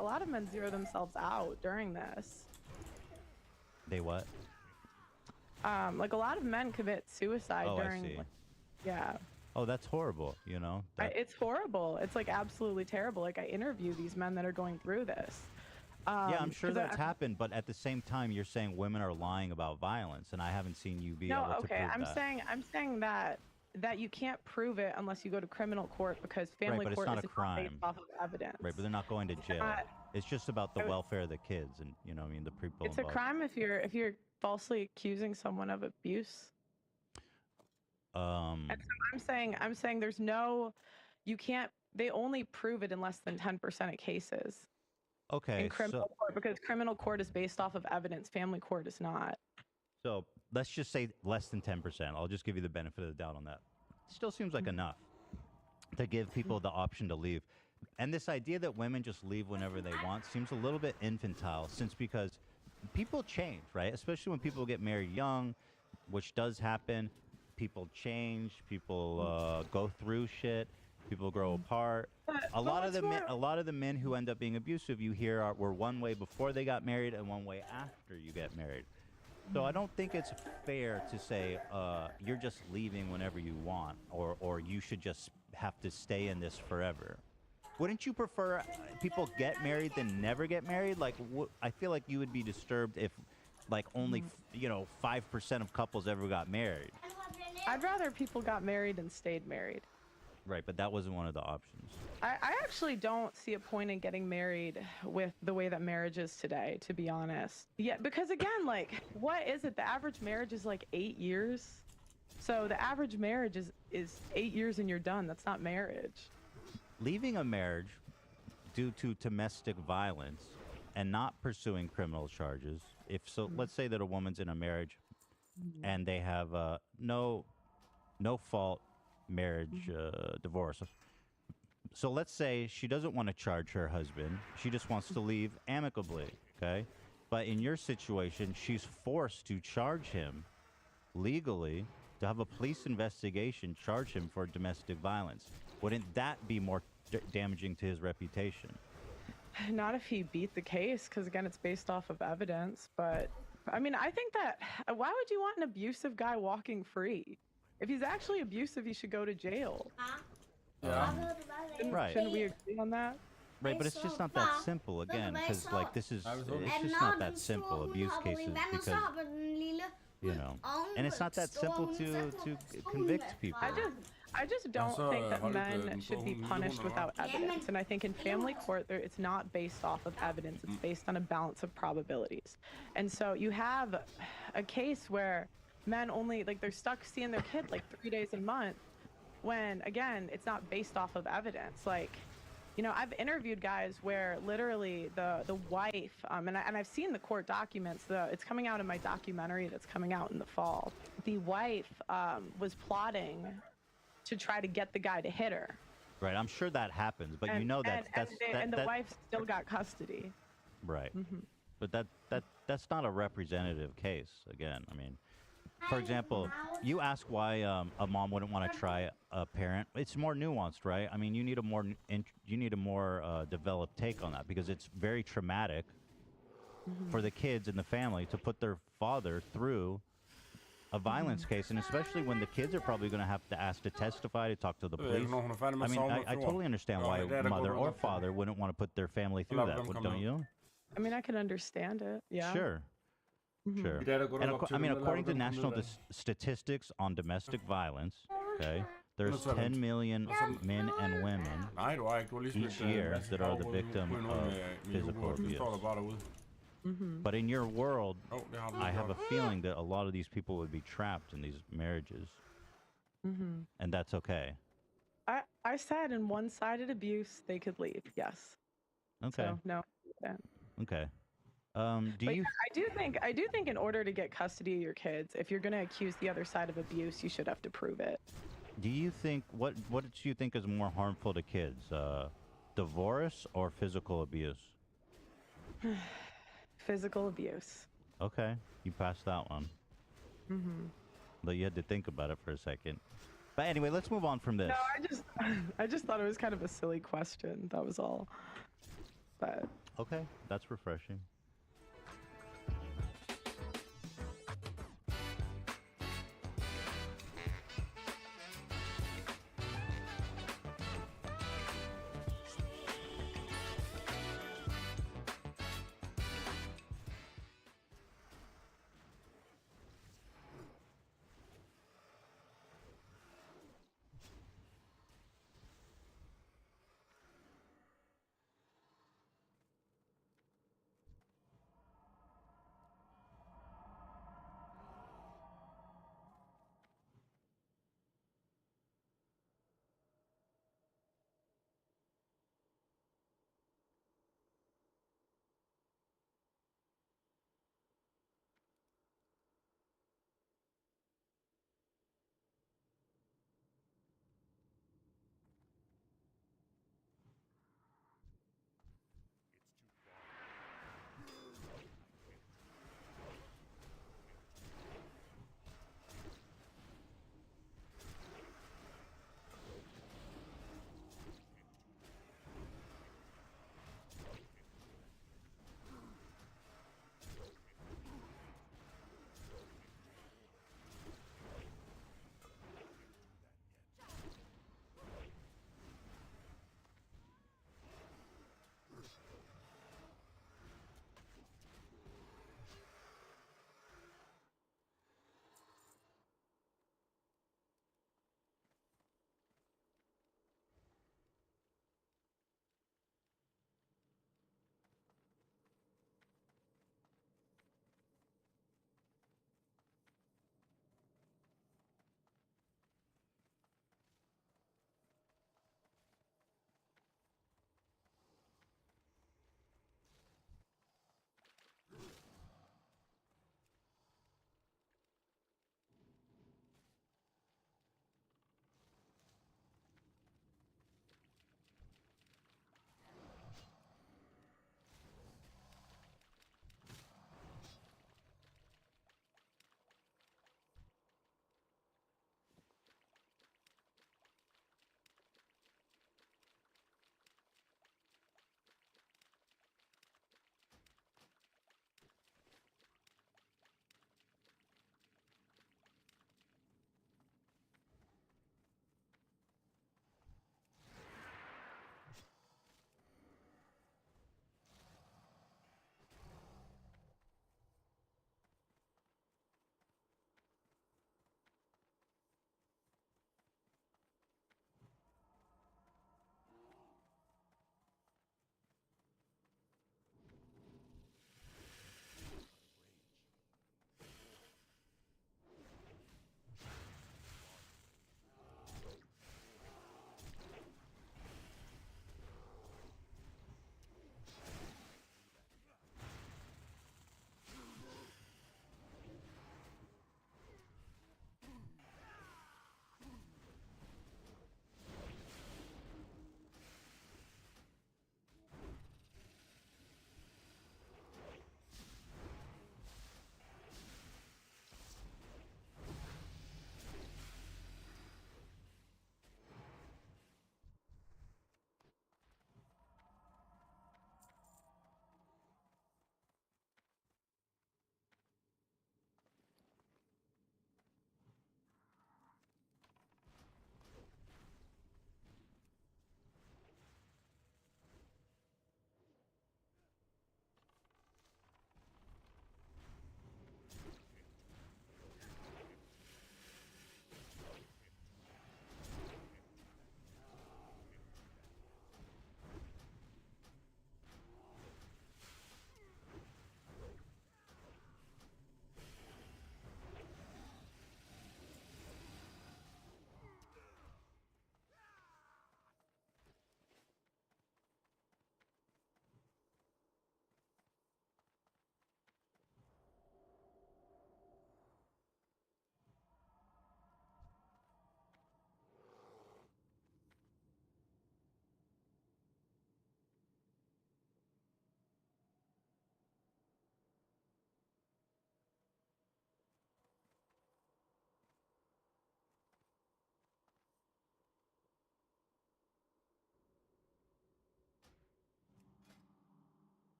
lot of men zero themselves out during this. they what? Like a lot of men commit suicide Oh, I during. see. Yeah. Oh, that's horrible. You know. It's horrible. It's like absolutely terrible. Like, I interview these men that are going through this. Yeah, I'm sure 'cause that's happened, but at the same time, you're saying women are lying about violence, and I haven't seen you be able to prove I'm that. saying that you can't prove it unless you go to criminal court, because family but it's court not a is crime. based off of evidence. Right, but they're not going to jail. not- It's just about the I mean- welfare of the kids, and you know, I mean, the people. It's a involved. crime if you're falsely accusing someone of abuse. And so I'm saying there's no, you can't. They only prove it in less than 10% of cases. Okay, In criminal court, because criminal court is based off of evidence, family court is not. so let's just say less than 10%. I'll just give you the benefit of the doubt on that. Still seems like enough to give people the option to leave. And this idea that women just leave whenever they want seems a little bit infantile, since because people change, right? Especially when people get married young, which does happen. People change. People go through shit. People grow apart. A lot of the men who end up being abusive, you hear, were one way before they got married and one way after you get married. So I don't think it's fair to say you're just leaving whenever you want, or you should just have to stay in this forever. Wouldn't you prefer people get married than never get married? Like, I feel like you would be disturbed if, like, only 5% of couples ever got married. I'd rather people got married and stayed married. Right, but that wasn't one of the options. I actually don't see a point in getting married with the way that marriage is today, to be honest. Yeah, because again, like, what is it? The average marriage is like 8 years. So the average marriage is 8 years and you're done. That's not marriage. Leaving a marriage due to domestic violence and not pursuing criminal charges, let's say that a woman's in a marriage and they have no fault marriage divorce. So let's say she doesn't want to charge her husband. She just wants to leave amicably, okay? But in your situation, she's forced to charge him legally, to have a police investigation, charge him for domestic violence. Wouldn't that be more damaging to his reputation? Not if he beat the case, because again, it's based off of evidence. But I mean, I think that why would you want an abusive guy walking free? If he's actually abusive, he should go to jail. Right. Shouldn't we agree on that? Right, but it's just not that simple, again, because, like, it's just not that simple, abuse cases, because You know, and it's not that simple to convict people. I just don't think that men should be punished without evidence. And I think in family court, it's not based off of evidence. It's based on a balance of probabilities. And so you have a case where men only, like, they're stuck seeing their kid like 3 days a month when, again, it's not based off of evidence. Like, you know, I've interviewed guys where literally the wife, and I've seen the court documents. It's coming out in my documentary that's coming out in the fall. The wife was plotting to try to get the guy to hit her. Right, I'm sure that happens, but you know and the wife still got custody. Right, but that's not a representative case. Again, I mean, for example, you ask why a mom wouldn't want to try a parent. It's more nuanced, right? I mean, you need a more developed take on that because it's very traumatic for the kids and the family to put their father through a violence case, and especially when the kids are probably going to have to ask to testify, to talk to the police. I mean, I totally understand why a mother or father wouldn't want to put their family through that, don't you? I mean, I can understand it. Yeah. Sure. Sure. And I mean, according to national statistics on domestic violence, okay, there's 10 million men and women each year that are the victim of physical abuse. But in your world, I have a feeling that a lot of these people would be trapped in these marriages, and that's okay. I said in one-sided abuse they could leave. Yes. Okay. So, no. Okay. I do think in order to get custody of your kids, if you're going to accuse the other side of abuse, you should have to prove it. Do you think what do you think is more harmful to kids, divorce or physical abuse? Physical abuse. Okay, you passed that one. But you had to think about it for a second. But anyway, let's move on from this. No, I just thought it was kind of a silly question. That was all. But okay, that's refreshing.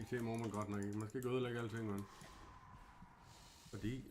Det må man godt nok ikke. Man skal ikke ødelægge alting, man. Fordi...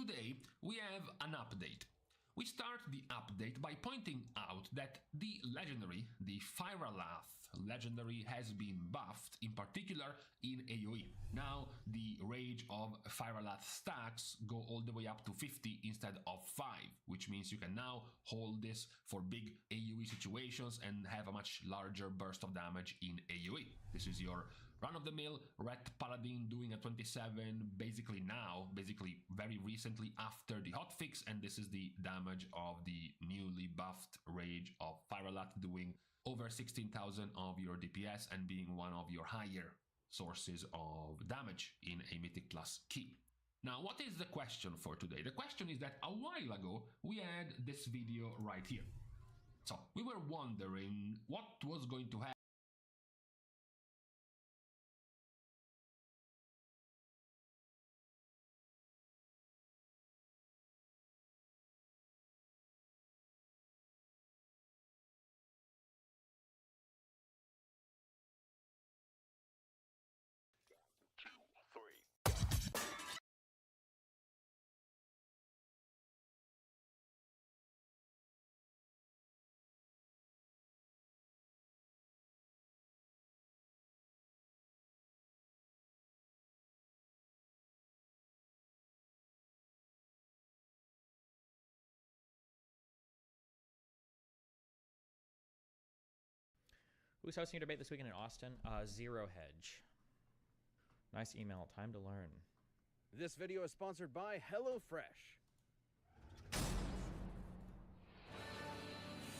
today we have an update. We start the update by pointing out that the legendary, the Firalath legendary, has been buffed, in particular in AoE. Now, the Rage of Firalath stacks go all the way up to 50 instead of 5, which means you can now hold this for big AoE situations and have a much larger burst of damage in AoE. This is your run-of-the-mill Ret Paladin doing a 27 basically now, basically very recently after the hotfix, and this is the damage of the newly buffed Rage of Firalath doing over 16,000 of your DPS and being one of your higher sources of damage in a Mythic Plus key. Now, what is the question for today? The question is that a while ago we had this video right here. So we were wondering what was going to happen. Who's hosting your debate this weekend in Austin? Zero Hedge. Nice email. Time to learn. This video is sponsored by HelloFresh.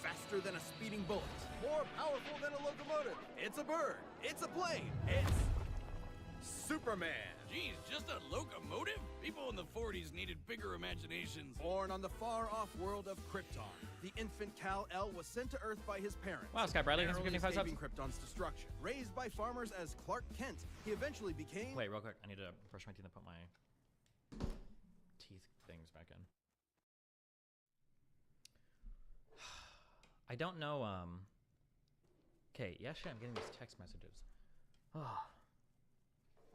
Faster than a speeding bullet. More powerful than a locomotive. It's a bird. It's a plane. It's Superman. Geez, just a locomotive? People in the 40s needed bigger imaginations. Born on the far-off world of Krypton, the infant Kal-El was sent to Earth by his parents. Wow, Sky Bradley, thanks for narrowly 55 subs. escaping Krypton's destruction. Raised by farmers as Clark Kent, he eventually became... Wait, real quick. I need to brush my teeth and put my teeth things back in. I don't know, Okay, yesterday I'm getting these text messages. Oh.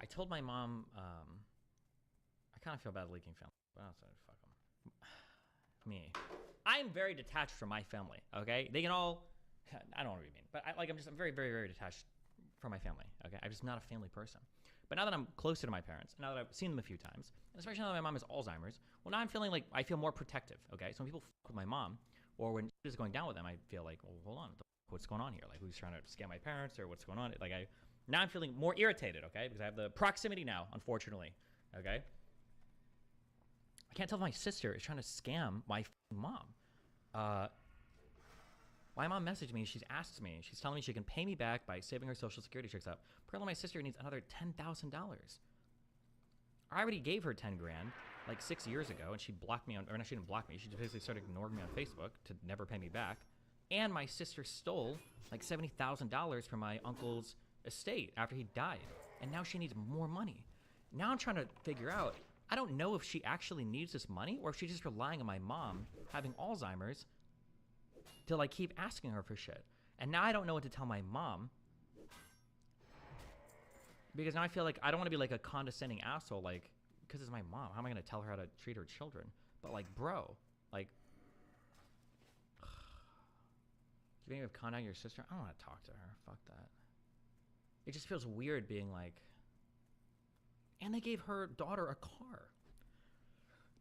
I told my mom, I kind of feel bad leaking family. Well, fuck them. Me. I'm very detached from my family, okay? They can all, I don't want to be mean, but I'm very, very, very detached from my family, okay? I'm just not a family person. But now that I'm closer to my parents, now that I've seen them a few times, and especially now that my mom has Alzheimer's, well, now I'm feeling like I feel more protective, okay? So when people fuck with my mom, or when shit is going down with them, I feel like, well, hold on, what's going on here? Like, who's trying to scam my parents, or what's going on? Like, now I'm feeling more irritated, okay? Because I have the proximity now, unfortunately, okay? I can't tell if my sister is trying to scam my mom. My mom messaged me, she's asked me, she's telling me she can pay me back by saving her social security checks up. Apparently my sister needs another $10,000. I already gave her 10 grand like 6 years ago, and she blocked me on, or no, she didn't block me, she just basically started ignoring me on Facebook to never pay me back. And my sister stole like $70,000 from my uncle's estate after he died, and now she needs more money. Now I'm trying to figure out, I don't know if she actually needs this money or if she's just relying on my mom having Alzheimer's to like keep asking her for shit. And now I don't know what to tell my mom, because now I feel like I don't want to be like a condescending asshole, like, because it's my mom, how am I going to tell her how to treat her children? But like, bro, like, do you have contact your sister? I don't want to talk to her. Fuck that. It just feels weird being like, and they gave her daughter a car.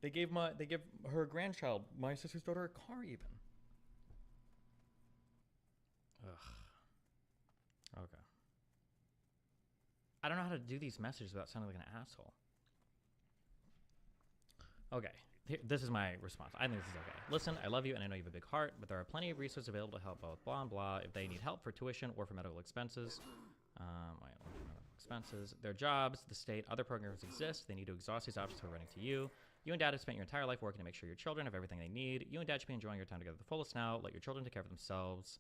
They give her grandchild, my sister's daughter, a car even. Ugh. Okay. I don't know how to do these messages without sounding like an asshole. Okay. This is my response. I think this is okay. Listen, I love you and I know you have a big heart, but there are plenty of resources available to help both blah and blah if they need help for tuition or for medical expenses. Their jobs, the state, other programs exist. They need to exhaust these options before running to you. You and Dad have spent your entire life working to make sure your children have everything they need. You and Dad should be enjoying your time together to the fullest now. Let your children take care of themselves.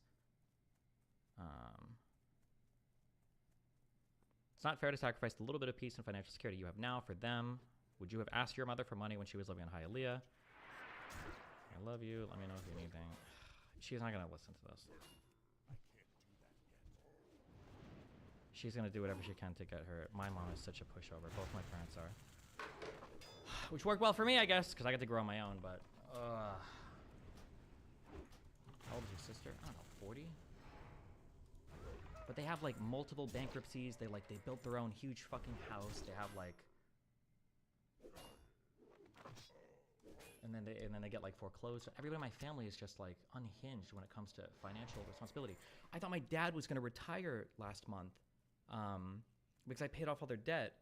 It's not fair to sacrifice the little bit of peace and financial security you have now for them. Would you have asked your mother for money when she was living in Hialeah? I love you. Let me know if you need anything. She's not going to listen to this. She's going to do whatever she can to get her. My mom is such a pushover. Both my parents are. which worked well for me, I guess, because I got to grow on my own. But how old is your sister? I don't know, 40. But they have like multiple bankruptcies. They built their own huge fucking house. They have like, and then they get like foreclosed. Everybody in my family is just like unhinged when it comes to financial responsibility. I thought my dad was gonna retire last month, because I paid off all their debt,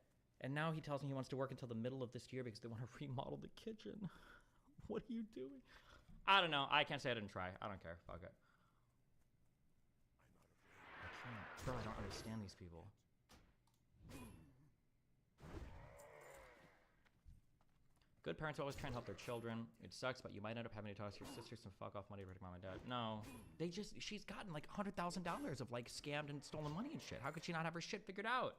and now he tells me he wants to work until the middle of this year because they want to remodel the kitchen. What are you doing? I don't know. I can't say I didn't try. I don't care. Fuck it. I can't. Bro, I don't understand these people. Good parents always try and help their children. It sucks, but you might end up having to toss your sister some fuck off money for mom and dad. No, she's gotten like $100,000 of like scammed and stolen money and shit. How could she not have her shit figured out?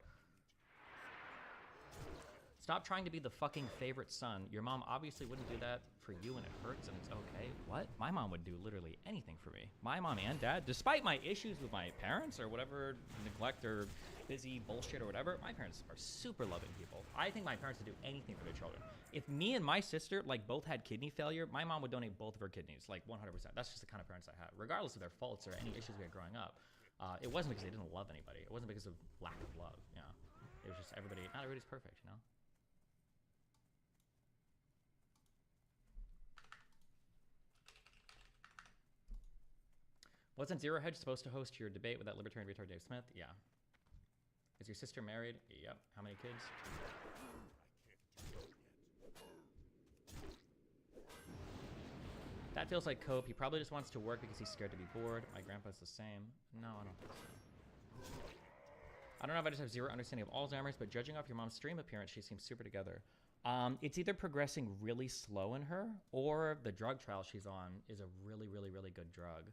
Stop trying to be the fucking favorite son. Your mom obviously wouldn't do that for you and it hurts and it's okay. What? My mom would do literally anything for me. My mom and dad, despite my issues with my parents or whatever, neglect or busy bullshit or whatever, my parents are super loving people. I think my parents would do anything for their children. If me and my sister like both had kidney failure, my mom would donate both of her kidneys, like 100%. That's just the kind of parents I had, regardless of their faults or any issues we had growing up. It wasn't because they didn't love anybody. It wasn't because of lack of love, you know. It was just not everybody's perfect, you know. Wasn't Zero Hedge supposed to host your debate with that libertarian retard Dave Smith? Yeah. Is your sister married? Yep. How many kids? That feels like cope. He probably just wants to work because he's scared to be bored. My grandpa's the same. No, I don't think so. I don't know if I just have zero understanding of Alzheimer's, but judging off your mom's stream appearance, she seems super together. It's either progressing really slow in her, or the drug trial she's on is a really, really, really good drug.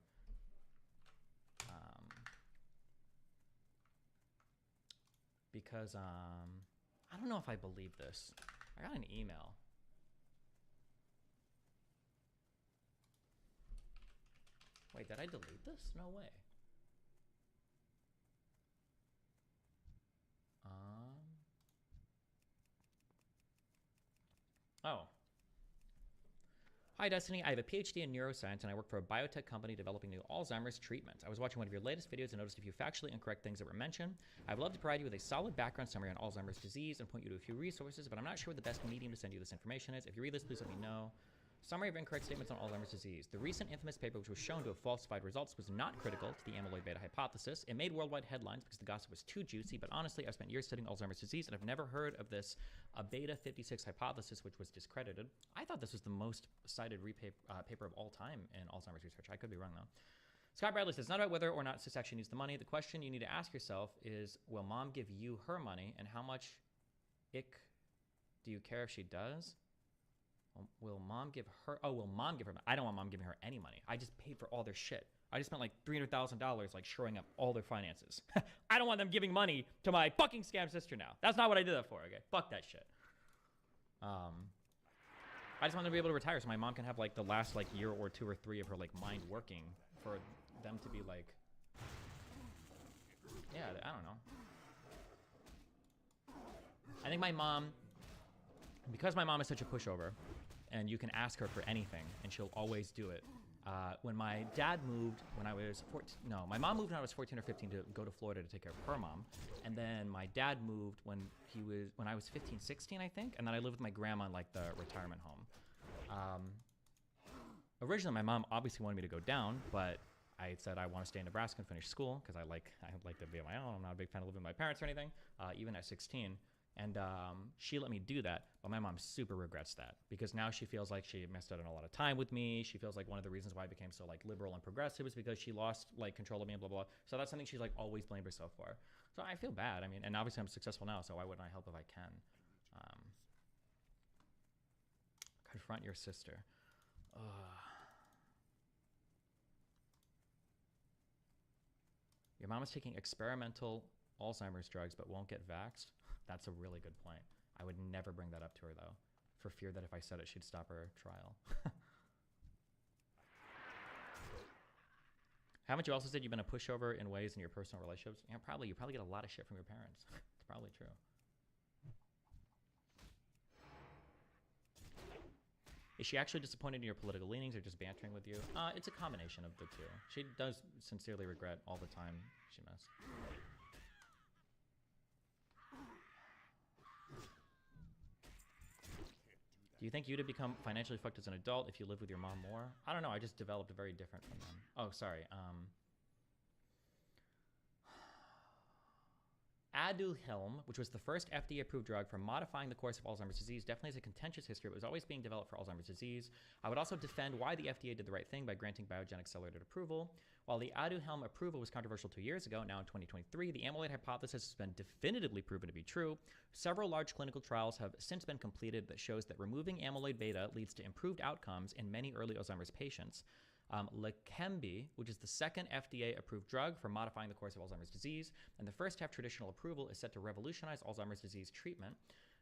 Because I don't know if I believe this. I got an email. Wait, did I delete this? No way. Oh. Hi, Destiny. I have a PhD in neuroscience, and I work for a biotech company developing new Alzheimer's treatments. I was watching one of your latest videos and noticed a few factually incorrect things that were mentioned. I would love to provide you with a solid background summary on Alzheimer's disease and point you to a few resources, but I'm not sure what the best medium to send you this information is. If you read this, please let me know. Summary of incorrect statements on Alzheimer's disease. The recent infamous paper, which was shown to have falsified results, was not critical to the amyloid beta hypothesis. It made worldwide headlines because the gossip was too juicy, but honestly, I've spent years studying Alzheimer's disease and I've never heard of this beta 56 hypothesis, which was discredited. I thought this was the most cited paper of all time in Alzheimer's research. I could be wrong, though. Scott Bradley says, not about whether or not sis actually needs the money. The question you need to ask yourself is, will mom give you her money, and how much ick do you care if she does? Will mom give her? Oh, will mom give her money? I don't want mom giving her any money. I just paid for all their shit. I just spent like $300,000 like shoring up all their finances. I don't want them giving money to my fucking scam sister now. That's not what I did that for, okay? Fuck that shit. I just want them to be able to retire so my mom can have like the last like year or two or three of her like mind working for them to be like, yeah, I don't know. I think my mom, because my mom is such a pushover, and you can ask her for anything, and she'll always do it. When my dad moved when I was 14, no, my mom moved when I was 14 or 15 to go to Florida to take care of her mom. And then my dad moved when I was 15, 16, I think. And then I lived with my grandma in like the retirement home. Originally, my mom obviously wanted me to go down, but I said I want to stay in Nebraska and finish school because I like to be on my own. I'm not a big fan of living with my parents or anything, even at 16. And she let me do that, but my mom super regrets that because now she feels like she missed out on a lot of time with me. She feels like one of the reasons why I became so like liberal and progressive is because she lost like control of me and blah, blah, blah. So that's something she's like always blamed herself for. So I feel bad. I mean, and obviously I'm successful now, so why wouldn't I help if I can? Confront your sister. Your mom is taking experimental Alzheimer's drugs but won't get vaxxed. That's a really good point. I would never bring that up to her, though, for fear that if I said it, she'd stop her trial. Haven't you also said you've been a pushover in ways in your personal relationships? Yeah, probably. You probably get a lot of shit from your parents. It's probably true. Is she actually disappointed in your political leanings or just bantering with you? It's a combination of the two. She does sincerely regret all the time she missed. Do you think you'd have become financially fucked as an adult if you lived with your mom more? I don't know. I just developed very different from them. Oh, sorry. Aduhelm, which was the first FDA-approved drug for modifying the course of Alzheimer's disease, definitely has a contentious history. It was always being developed for Alzheimer's disease. I would also defend why the FDA did the right thing by granting Biogen accelerated approval. While the Aduhelm approval was controversial 2 years ago, now in 2023, the amyloid hypothesis has been definitively proven to be true. Several large clinical trials have since been completed that shows that removing amyloid beta leads to improved outcomes in many early Alzheimer's patients. Leqembi, which is the second FDA-approved drug for modifying the course of Alzheimer's disease, and the first to have traditional approval, is set to revolutionize Alzheimer's disease treatment.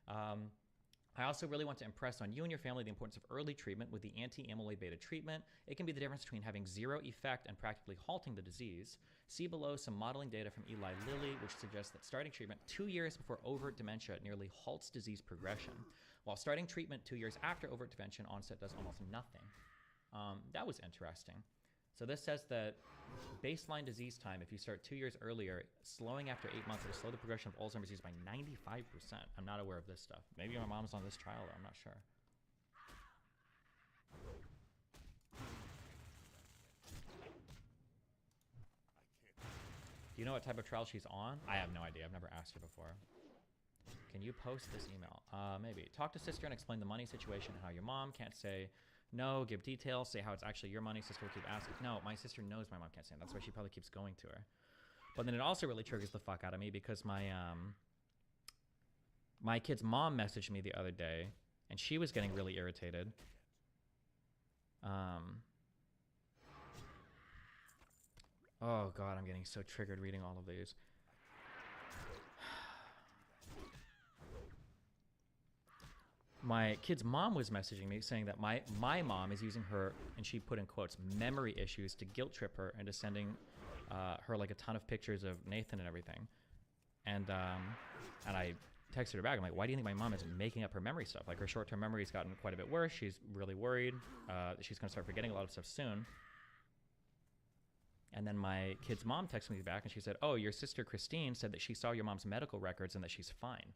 I also really want to impress on you and your family the importance of early treatment with the anti-amyloid beta treatment. It can be the difference between having zero effect and practically halting the disease. See below some modeling data from Eli Lilly, which suggests that starting treatment 2 years before overt dementia nearly halts disease progression, while starting treatment 2 years after overt dementia onset does almost nothing. That was interesting. So this says that baseline disease time, if you start 2 years earlier, slowing after 8 months, it will slow the progression of Alzheimer's disease by 95%. I'm not aware of this stuff. Maybe my mom's on this trial, I'm not sure. Do you know what type of trial she's on? I have no idea. I've never asked her before. Can you post this email? Maybe. Talk to sister and explain the money situation and how your mom can't say no, give details, say how it's actually your money. Sister will keep asking. No, my sister knows my mom can't say it. That's why she probably keeps going to her. But then it also really triggers the fuck out of me because my kid's mom messaged me the other day and she was getting really irritated. Oh God, I'm getting so triggered reading all of these. My kid's mom was messaging me saying that my mom is using her, and she put in quotes, memory issues to guilt trip her into sending her like a ton of pictures of Nathan and everything. And I texted her back. I'm like, why do you think my mom is making up her memory stuff? Like her short-term memory's gotten quite a bit worse. She's really worried that she's going to start forgetting a lot of stuff soon. And then my kid's mom texted me back and she said, oh, your sister Christine said that she saw your mom's medical records and that she's fine.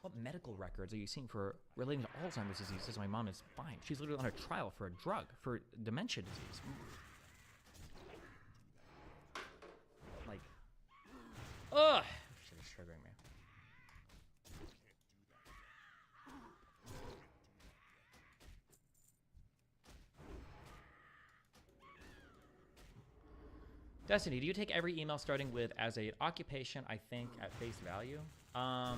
What medical records are you seeing for relating to Alzheimer's disease? Says my mom is fine. She's literally on a trial for a drug for dementia disease. Like, ugh, shit is triggering me. Destiny, do you take every email starting with as a occupation, I think, at face value? I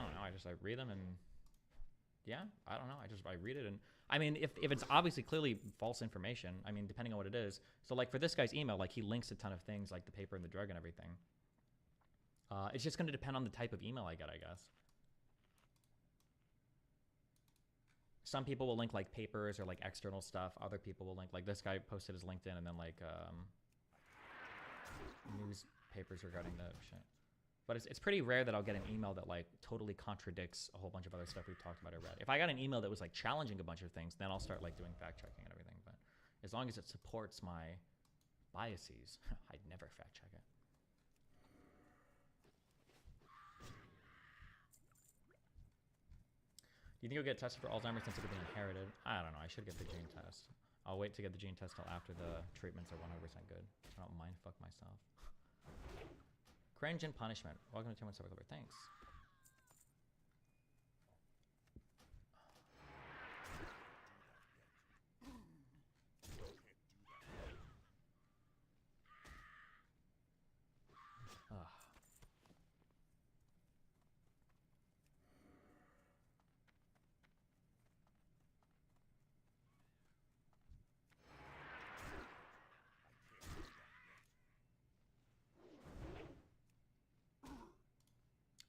don't know. I read them and yeah, I don't know. I read it and I mean, if it's obviously clearly false information, I mean, depending on what it is. So like for this guy's email, like he links a ton of things like the paper and the drug and everything. It's just going to depend on the type of email I get, I guess. Some people will link like papers or like external stuff. Other people will link like this guy posted his LinkedIn and then like newspapers regarding the shit. But it's pretty rare that I'll get an email that like totally contradicts a whole bunch of other stuff we've talked about or read. If I got an email that was like challenging a bunch of things, then I'll start like doing fact checking and everything. But as long as it supports my biases, I'd never fact check it. Do you think you'll get tested for Alzheimer's since it could be inherited? I don't know. I should get the gene test. I'll wait to get the gene test till after the treatments are 100% good, so I don't mind fuck myself. Cringe and punishment. Welcome to 2 months over. Thanks.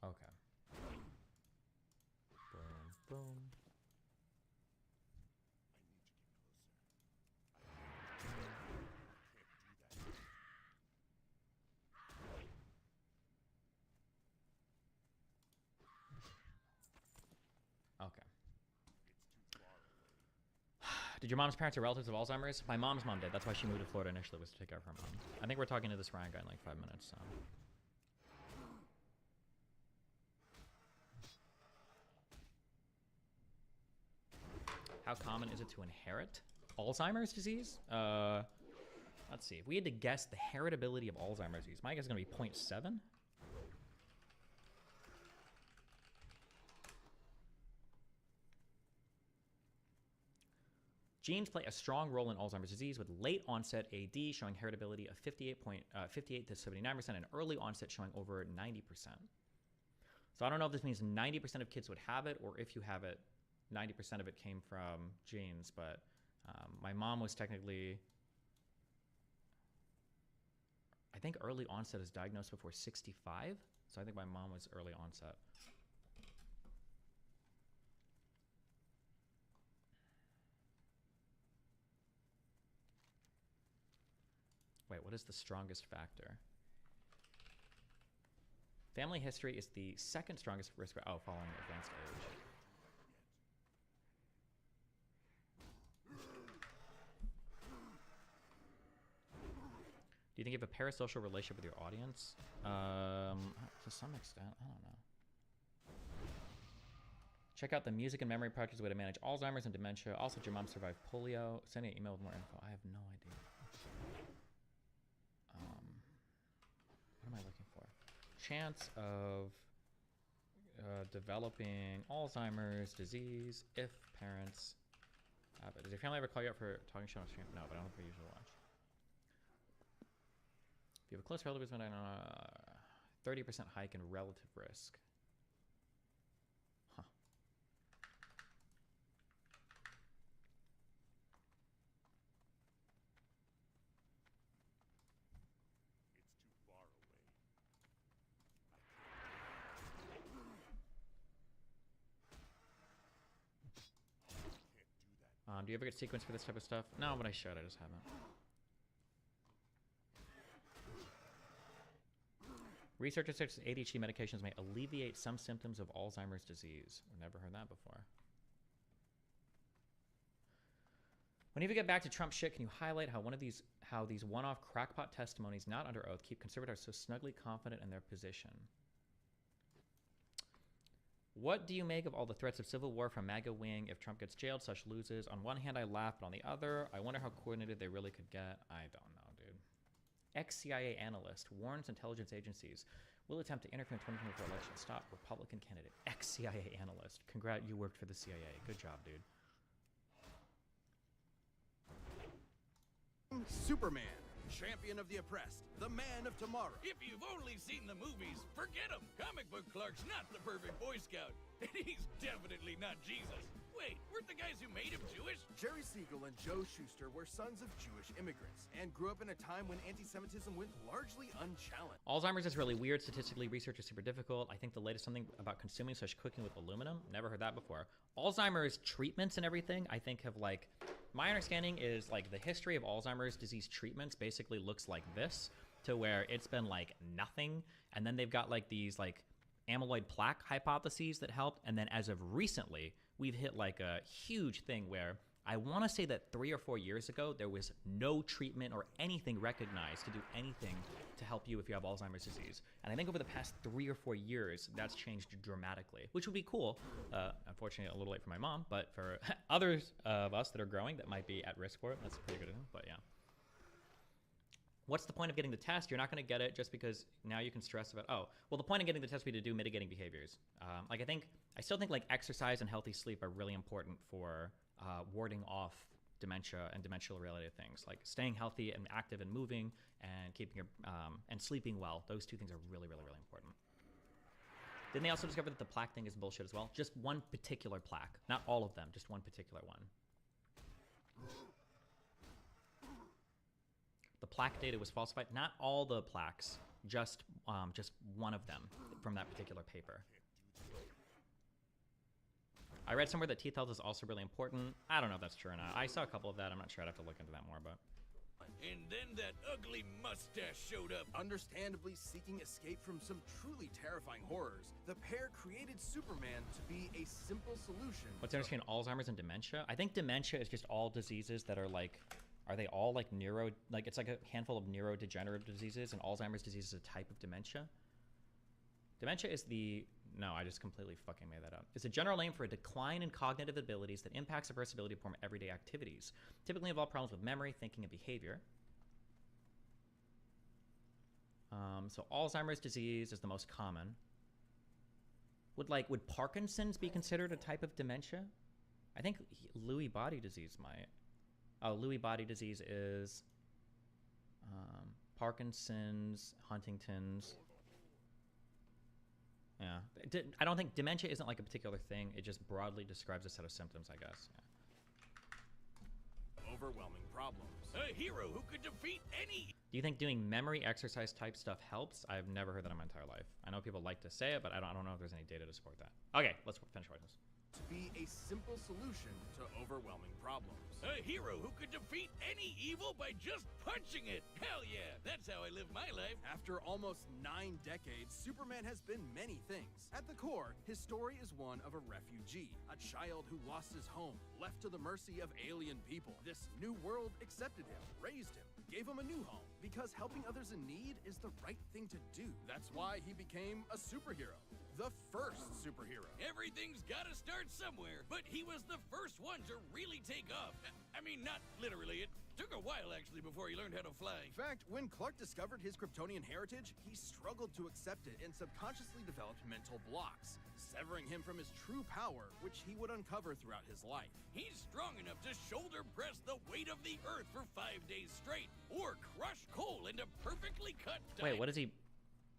Okay. Did your mom's parents are relatives of Alzheimer's? My mom's mom did. That's why she moved to Florida initially, was to take care of her mom. I think we're talking to this Ryan guy in like 5 minutes, so. How common is it to inherit Alzheimer's disease? Let's see. If we had to guess the heritability of Alzheimer's disease, my guess is going to be 0.7. Genes play a strong role in Alzheimer's disease, with late onset AD showing heritability of 58 to 79% and early onset showing over 90%. So I don't know if this means 90% of kids would have it, or if you have it, 90% of it came from genes, but my mom was technically, I think early onset is diagnosed before 65, so I think my mom was early onset. Wait, what is the strongest factor? Family history is the second strongest risk, following advanced age. Do you think you have a parasocial relationship with your audience? To some extent, I don't know. Check out the Music and Memory Project as a way to manage Alzheimer's and dementia. Also, did your mom survive polio? Send me an email with more info. I have no idea. What am I looking for? Chance of developing Alzheimer's disease if parents have it. Does your family ever call you up for talking show on stream? No, but I don't think we usually watch. If you have a close relative, 30% hike in relative risk. Huh. Do you ever get sequenced for this type of stuff? No, but I should. I just haven't. Researchers such as ADHD medications may alleviate some symptoms of Alzheimer's disease. I've never heard that before. Whenever you get back to Trump shit, can you highlight how these one-off crackpot testimonies not under oath keep conservatives so snugly confident in their position? What do you make of all the threats of civil war from MAGA wing if Trump gets jailed, such loses? On one hand, I laugh, but on the other, I wonder how coordinated they really could get. I don't know, dude. Ex-CIA analyst warns intelligence agencies will attempt to interfere in 2024 election. Stop Republican candidate. Ex-CIA analyst. Congrats, you worked for the CIA. Good job, dude. Superman, champion of the oppressed, the man of tomorrow. If you've only seen the movies, forget him. Comic book Clark's not the perfect Boy Scout, and he's definitely not Jesus. Wait, weren't the guys who made him Jewish? Jerry Siegel and Joe Shuster were sons of Jewish immigrants and grew up in a time when anti-Semitism went largely unchallenged. Alzheimer's is really weird. Statistically, research is super difficult. I think the latest something about consuming such cooking with aluminum. Never heard that before. Alzheimer's treatments and everything, I think have like, my understanding is like the history of Alzheimer's disease treatments basically looks like this, to where it's been like nothing. And then they've got like these like amyloid plaque hypotheses that helped. And then as of recently, we've hit like a huge thing where I want to say that 3 or 4 years ago, there was no treatment or anything recognized to do anything to help you if you have Alzheimer's disease. And I think over the past 3 or 4 years, that's changed dramatically, which would be cool. Unfortunately, a little late for my mom, but for others of us that are growing that might be at risk for it, that's pretty good. But yeah. What's the point of getting the test? You're not going to get it just because now you can stress about, oh, well, the point of getting the test would be to do mitigating behaviors. I still think like exercise and healthy sleep are really important for warding off dementia and dementia-related things, like staying healthy and active and moving and keeping your and sleeping well. Those two things are really, really, really important. Didn't they also discover that the plaque thing is bullshit as well? Just one particular plaque, not all of them, just one particular one. The plaque data was falsified. Not all the plaques, just one of them from that particular paper. I read somewhere that teeth health is also really important. I don't know if that's true or not. I saw a couple of that. I'm not sure. I'd have to look into that more, but. And then that ugly mustache. mustache showed up. Understandably seeking escape from some truly terrifying horrors, the pair created Superman to be a simple solution. What's interesting in Alzheimer's and dementia? I think dementia is just all diseases that are like, are they all like it's like a handful of neurodegenerative diseases, and Alzheimer's disease is a type of dementia? Dementia is no, I just completely fucking made that up. It's a general name for a decline in cognitive abilities that impacts a person's ability to perform everyday activities. Typically involve problems with memory, thinking, and behavior. So Alzheimer's disease is the most common. Would Parkinson's be considered a type of dementia? I think Lewy body disease might. Oh, Lewy body disease is Parkinson's, Huntington's. Yeah, I don't think dementia isn't like a particular thing. It just broadly describes a set of symptoms, I guess. Yeah. Overwhelming problems. A hero who could defeat any. Do you think doing memory exercise type stuff helps? I've never heard that in my entire life. I know people like to say it, but I don't know if there's any data to support that. Okay, let's finish watching this. To be a simple solution to overwhelming problems. A hero who could defeat any evil by just punching it. Hell yeah, that's how I live my life. After almost 9 decades, Superman has been many things. At the core, his story is one of a refugee, a child who lost his home, left to the mercy of alien people. This new world accepted him, raised him, gave him a new home, because helping others in need is the right thing to do. That's why he became a superhero. The first superhero. Everything's gotta start somewhere, but he was the first one to really take off. I mean, not literally. It took a while, actually, before he learned how to fly. In fact, when Clark discovered his Kryptonian heritage, he struggled to accept it and subconsciously developed mental blocks, severing him from his true power, which he would uncover throughout his life. He's strong enough to shoulder press the weight of the Earth for 5 days straight, or crush coal into perfectly cut diamonds. Wait, what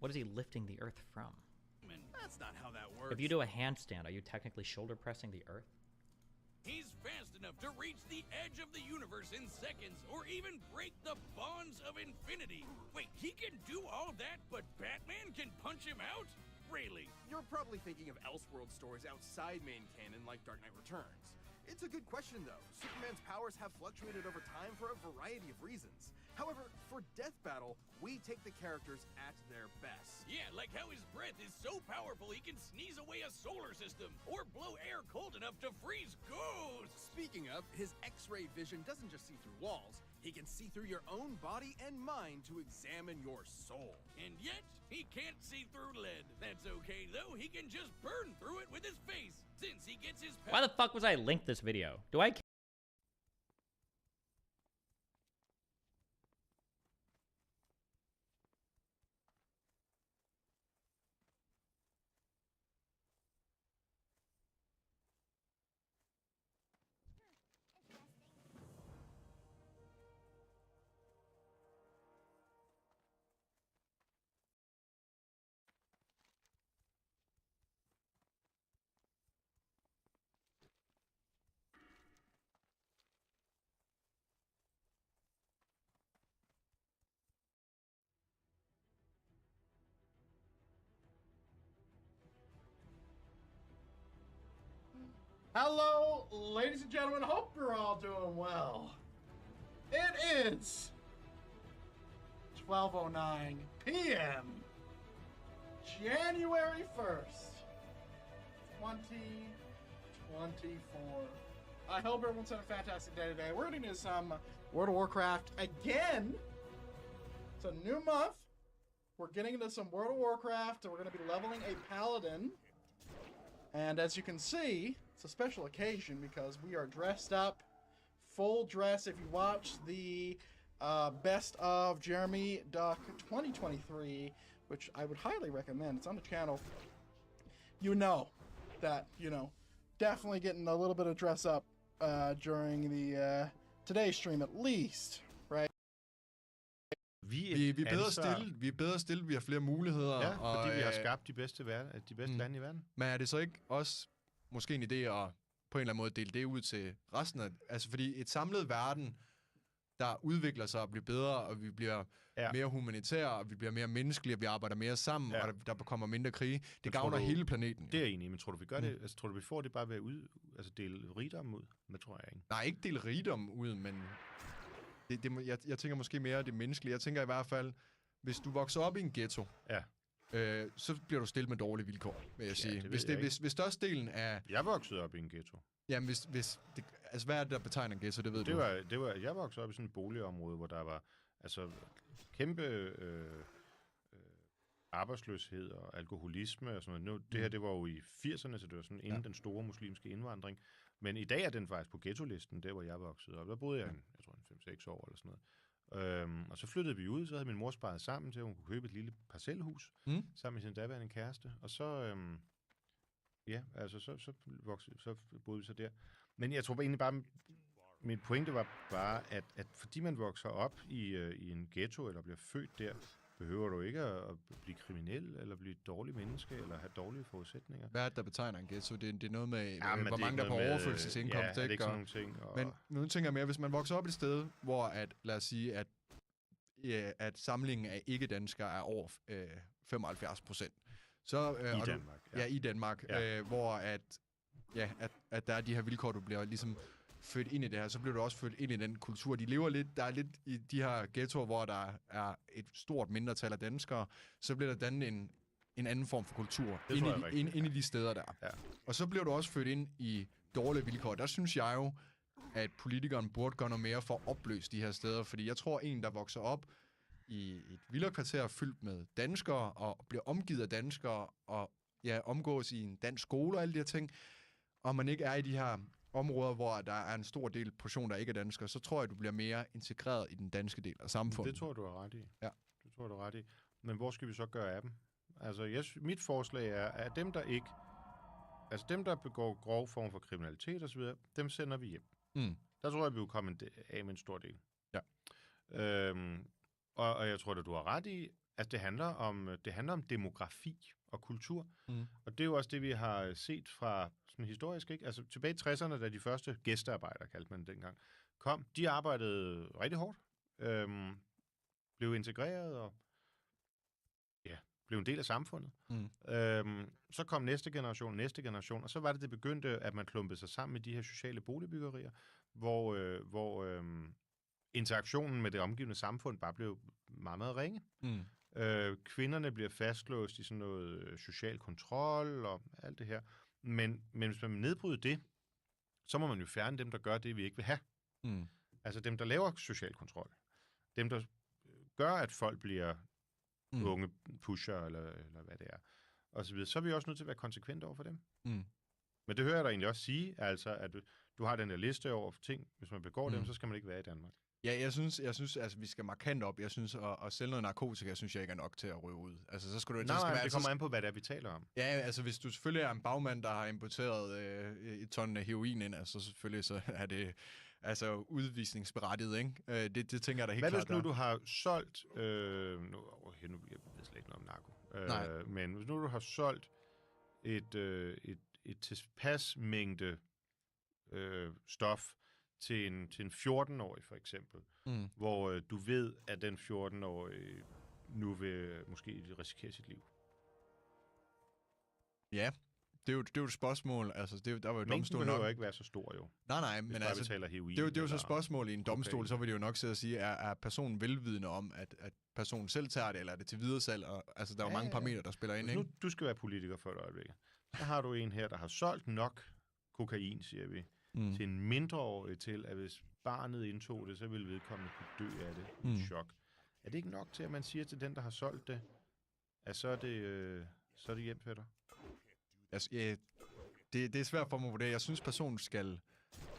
is he lifting the Earth from? That's not how that works. If you do a handstand, are you technically shoulder pressing the Earth? He's fast enough to reach the edge of the universe in seconds, or even break the bonds of infinity. Wait, he can do all that, but Batman can punch him out? Really? You're probably thinking of Elseworld stories outside main canon like Dark Knight Returns. It's a good question, though. Superman's powers have fluctuated over time for a variety of reasons. However, for Death Battle, we take the characters at their best. Yeah, like how his breath is so powerful he can sneeze away a solar system, or blow air cold enough to freeze ghosts. Speaking of, his X-ray vision doesn't just see through walls. He can see through your own body and mind to examine your soul. And yet, he can't see through lead. That's okay, though. He can just burn through it with his face, since he gets his... Why the fuck was I linked this video? Do I... Hello, ladies and gentlemen. Hope you're all doing well. It is 12:09 p.m. January 1st, 2024. I hope everyone's having a fantastic day today. We're getting into some World of Warcraft again. It's a new month. We're getting into some World of Warcraft, and we're going to be leveling a paladin. And as you can see, it's a special occasion because we are dressed up, full dress. If you watch the Best of Jeremy Duck 2023, which I would highly recommend, it's on the channel, you know that, definitely getting a little bit of dress up during the today's stream at least, right? Vi er bedre stillet, vi har flere muligheder. Ja, fordi vi har skabt de bedste lande i verden. Men er det så ikke også måske en idé at på en eller anden måde dele det ud til resten af... Altså fordi et samlet verden, der udvikler sig og bliver bedre, og vi bliver mere humanitære, og vi bliver mere menneskelige, og vi arbejder mere sammen, og der kommer mindre krige. Det gavner hele planeten. Det er jeg enig i, men tror du, vi gør det? Altså, tror du, vi får det bare ved at dele rigdom ud? Det tror jeg ikke. Nej, ikke dele rigdom ud, men... Jeg tænker måske mere det menneskelige. Jeg tænker i hvert fald, hvis du vokser op i en ghetto, så bliver du stillet med dårlige vilkår, vil jeg sige. Hvis størstedelen af... Jeg voksede op i en ghetto. Jamen, altså, hvad er det, der betegner en ghetto? Det ved du. Jeg voksede op i sådan et boligområde, hvor der var kæmpe arbejdsløshed og alkoholisme og sådan noget. Det her, det var jo i 80'erne, så det var sådan inden den store muslimske indvandring. Men i dag er den faktisk på ghetto-listen, der hvor jeg voksede op. Der boede jeg, jeg tror, 5-6 år eller sådan noget. Og så flyttede vi ud, så havde min mor sparet sammen til, at hun kunne købe et lille parcelhus sammen med sin daværende kæreste. Og så, så boede vi så der. Men jeg tror egentlig bare, mit pointe var bare, at fordi man vokser op i en ghetto, eller bliver født der, behøver du ikke at blive kriminel, eller blive et dårligt menneske, eller have dårlige forudsætninger. Hvad er det, der betegner en ghetto? Det er noget med, hvor mange der er på overførselsindkomst. Ja, det er ikke sådan nogle ting. Men nu tænker jeg mere, hvis man vokser op et sted, hvor lad os sige, at samlingen af ikke-danskere er over 75%. Så, I Danmark. I Danmark. Hvor at der er de her vilkår, du bliver ligesom født ind i det her, så bliver du også født ind i den kultur. De lever lidt, der er lidt i de her ghettoer, hvor der er et stort mindretal af danskere, så bliver der dannet en anden form for kultur inde i de steder der. Ja. Og så bliver du også født ind i dårlige vilkår. Der synes jeg jo, at politikeren burde gøre noget mere for at opløse de her steder, fordi jeg tror, en, der vokser op i et villakvarter fyldt med danskere, og bliver omgivet af danskere, og omgås i en dansk skole og alle de her ting, og man ikke er i de her områder, hvor der er en stor del portion, der ikke er danskere, så tror jeg, du bliver mere integreret i den danske del af samfundet. Det tror du er ret i. Ja. Det tror du er ret i. Men hvor skal vi så gøre af dem? Altså, mit forslag er, at dem, der begår grov form for kriminalitet osv., dem sender vi hjem. Der tror jeg, vi vil komme af med en stor del. Ja. Og jeg tror, at du har ret i, at det handler om demografi og kultur. Og det er jo også det, vi har set fra sådan historisk, ikke? Altså tilbage i 60'erne, da de første gæstearbejdere, kaldte man det dengang, kom, de arbejdede rigtig hårdt, blev integreret og blev en del af samfundet. Så kom næste generation, og så var det begyndte, at man klumpede sig sammen med de her sociale boligbyggerier, hvor interaktionen med det omgivende samfund bare blev meget, meget ringe. Kvinderne bliver fastlåst i sådan noget social kontrol og alt det her. Men hvis man nedbryder det, så må man jo fjerne dem, der gør det, vi ikke vil have. Altså dem, der laver social kontrol. Dem, der gør, at folk bliver unge pusher, eller hvad det er. Og så videre. Så er vi også nødt til at være konsekvente over for dem. Men det hører jeg dig egentlig også sige, altså, at du har den der liste over ting. Hvis man begår dem, så skal man ikke være i Danmark. Ja, jeg synes, altså, vi skal markant op. Jeg synes, at sælge noget narkotika, synes jeg ikke er nok til at ryge ud. Altså, så skal du... Nej, det kommer an på, hvad det er, vi taler om. Ja, altså, hvis du selvfølgelig er en bagmand, der har importeret et ton af heroin ind, altså, selvfølgelig så er det udvisningsberettiget, ikke? Det tænker jeg da helt klart. Hvad hvis nu, du har solgt... nu jeg ved slet ikke noget om narko. Men hvis nu, du har solgt et tilpas mængde stof til en 14-årig for eksempel, hvor du ved, at den 14-årige nu vil måske risikere sit liv. Ja, det er jo et spørgsmål. Altså, der var jo domstolen behøver ikke være så stor jo. Nej, men altså, det er jo så et spørgsmål i en domstol, så vil det jo nok sidde og sige, er personen velvidende om, at personen selv tager det, eller er det til videresalg? Altså, der er jo mange parametre, der spiller ind, ikke? Nu, du skal være politiker for et øjeblik. Der har du en her, der har solgt nok kokain, siger vi, til en mindreårig til, at hvis barnet indtog det, så ville vedkommende kunne dø af det i chok. Er det ikke nok til, at man siger til den, der har solgt det, at så er det hjem for dig? Altså, det er svært for mig at vurdere. Jeg synes, personen skal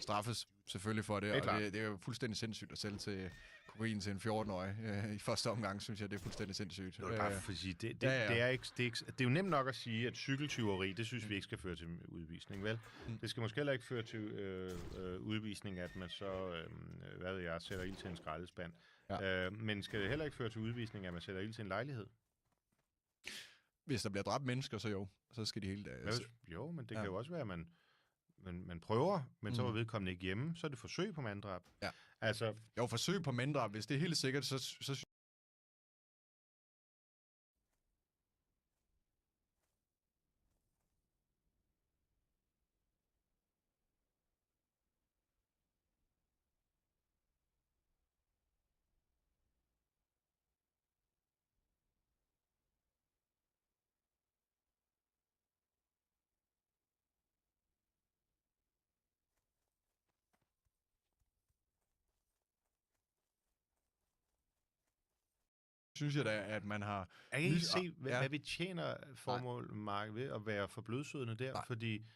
straffes selvfølgelig for det, og det er jo fuldstændig sindssygt at sælge til kokain til en 14-årig. I første omgang synes jeg, det er fuldstændig sindssygt. Det er bare for at sige, det er jo nemt nok at sige, at cykeltyveri, det synes vi ikke skal føre til udvisning, vel? Det skal måske heller ikke føre til udvisning, at man så, sætter ild til en skraldespand. Men skal det heller ikke føre til udvisning, at man sætter ild til en lejlighed? Hvis der bliver dræbt mennesker, så jo. Så skal de hele... Jo, men det kan jo også være, at man prøver, men så var vedkommende ikke hjemme, så er det forsøg på manddrab. Ja. Altså, jo, forsøg på manddrab. Hvis det er helt sikkert, så synes jeg da, at man har... Jeg kan ikke se, hvad vi tjener formål, Mark, ved at være for blødsødende der, fordi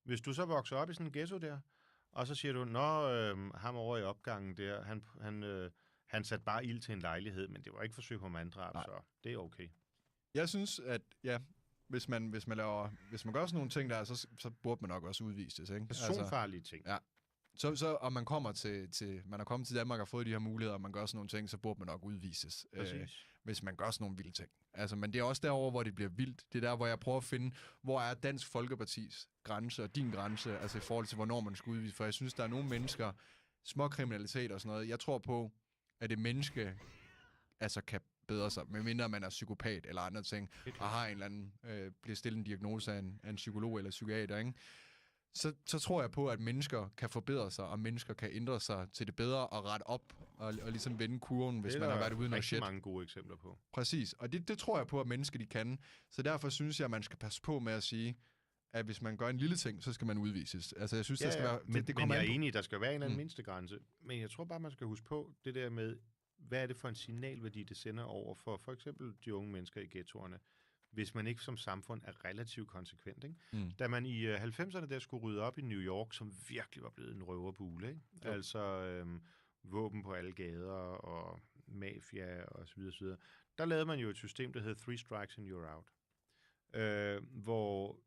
hvis du så vokser op i sådan en ghetto der, og så siger du, ham over i opgangen der, han satte bare ild til en lejlighed, men det var ikke forsøg på manddrab, så det er okay. Jeg synes, at hvis man gør sådan nogle ting der, så burde man nok også udvises, ikke? Personfarlige ting. Ja. Og man kommer man er kommet til Danmark og fået de her muligheder, og man gør sådan nogle ting, så burde man nok udvises, hvis man gør sådan nogle vilde ting. Altså, men det er også derover, hvor det bliver vildt. Det er der, hvor jeg prøver at finde, hvor er Dansk Folkepartis grænse og din grænse, altså i forhold til, hvornår man skal udvise. For jeg synes, der er nogle mennesker, småkriminalitet og sådan noget, jeg tror på, at det menneske altså kan bedre sig, medmindre man er psykopat eller andre ting, og har en eller anden, bliver stillet en diagnose af en psykolog eller psykiater, ikke? Så tror jeg på, at mennesker kan forbedre sig, og mennesker kan ændre sig til det bedre og rette op og ligesom vende kurven, hvis man har været ude i noget shit. Det er mange gode eksempler på. Præcis, og det tror jeg på, at mennesker de kan. Så derfor synes jeg, at man skal passe på med at sige, at hvis man gør en lille ting, så skal man udvises. Altså, jeg synes, der skal være... Men jeg er enig, der skal være en eller anden mindstegrænse. Men jeg tror bare, man skal huske på det der med, hvad er det for en signalværdi, det sender over for eksempel de unge mennesker i ghettoerne, hvis man ikke som samfund er relativt konsekvent, ikke? Da man i 90'erne der skulle rydde op i New York, som virkelig var blevet en røverbule, ikke? Altså våben på alle gader og mafia og så videre, der lavede man jo et system, der hed 3 strikes and you're out. Hvor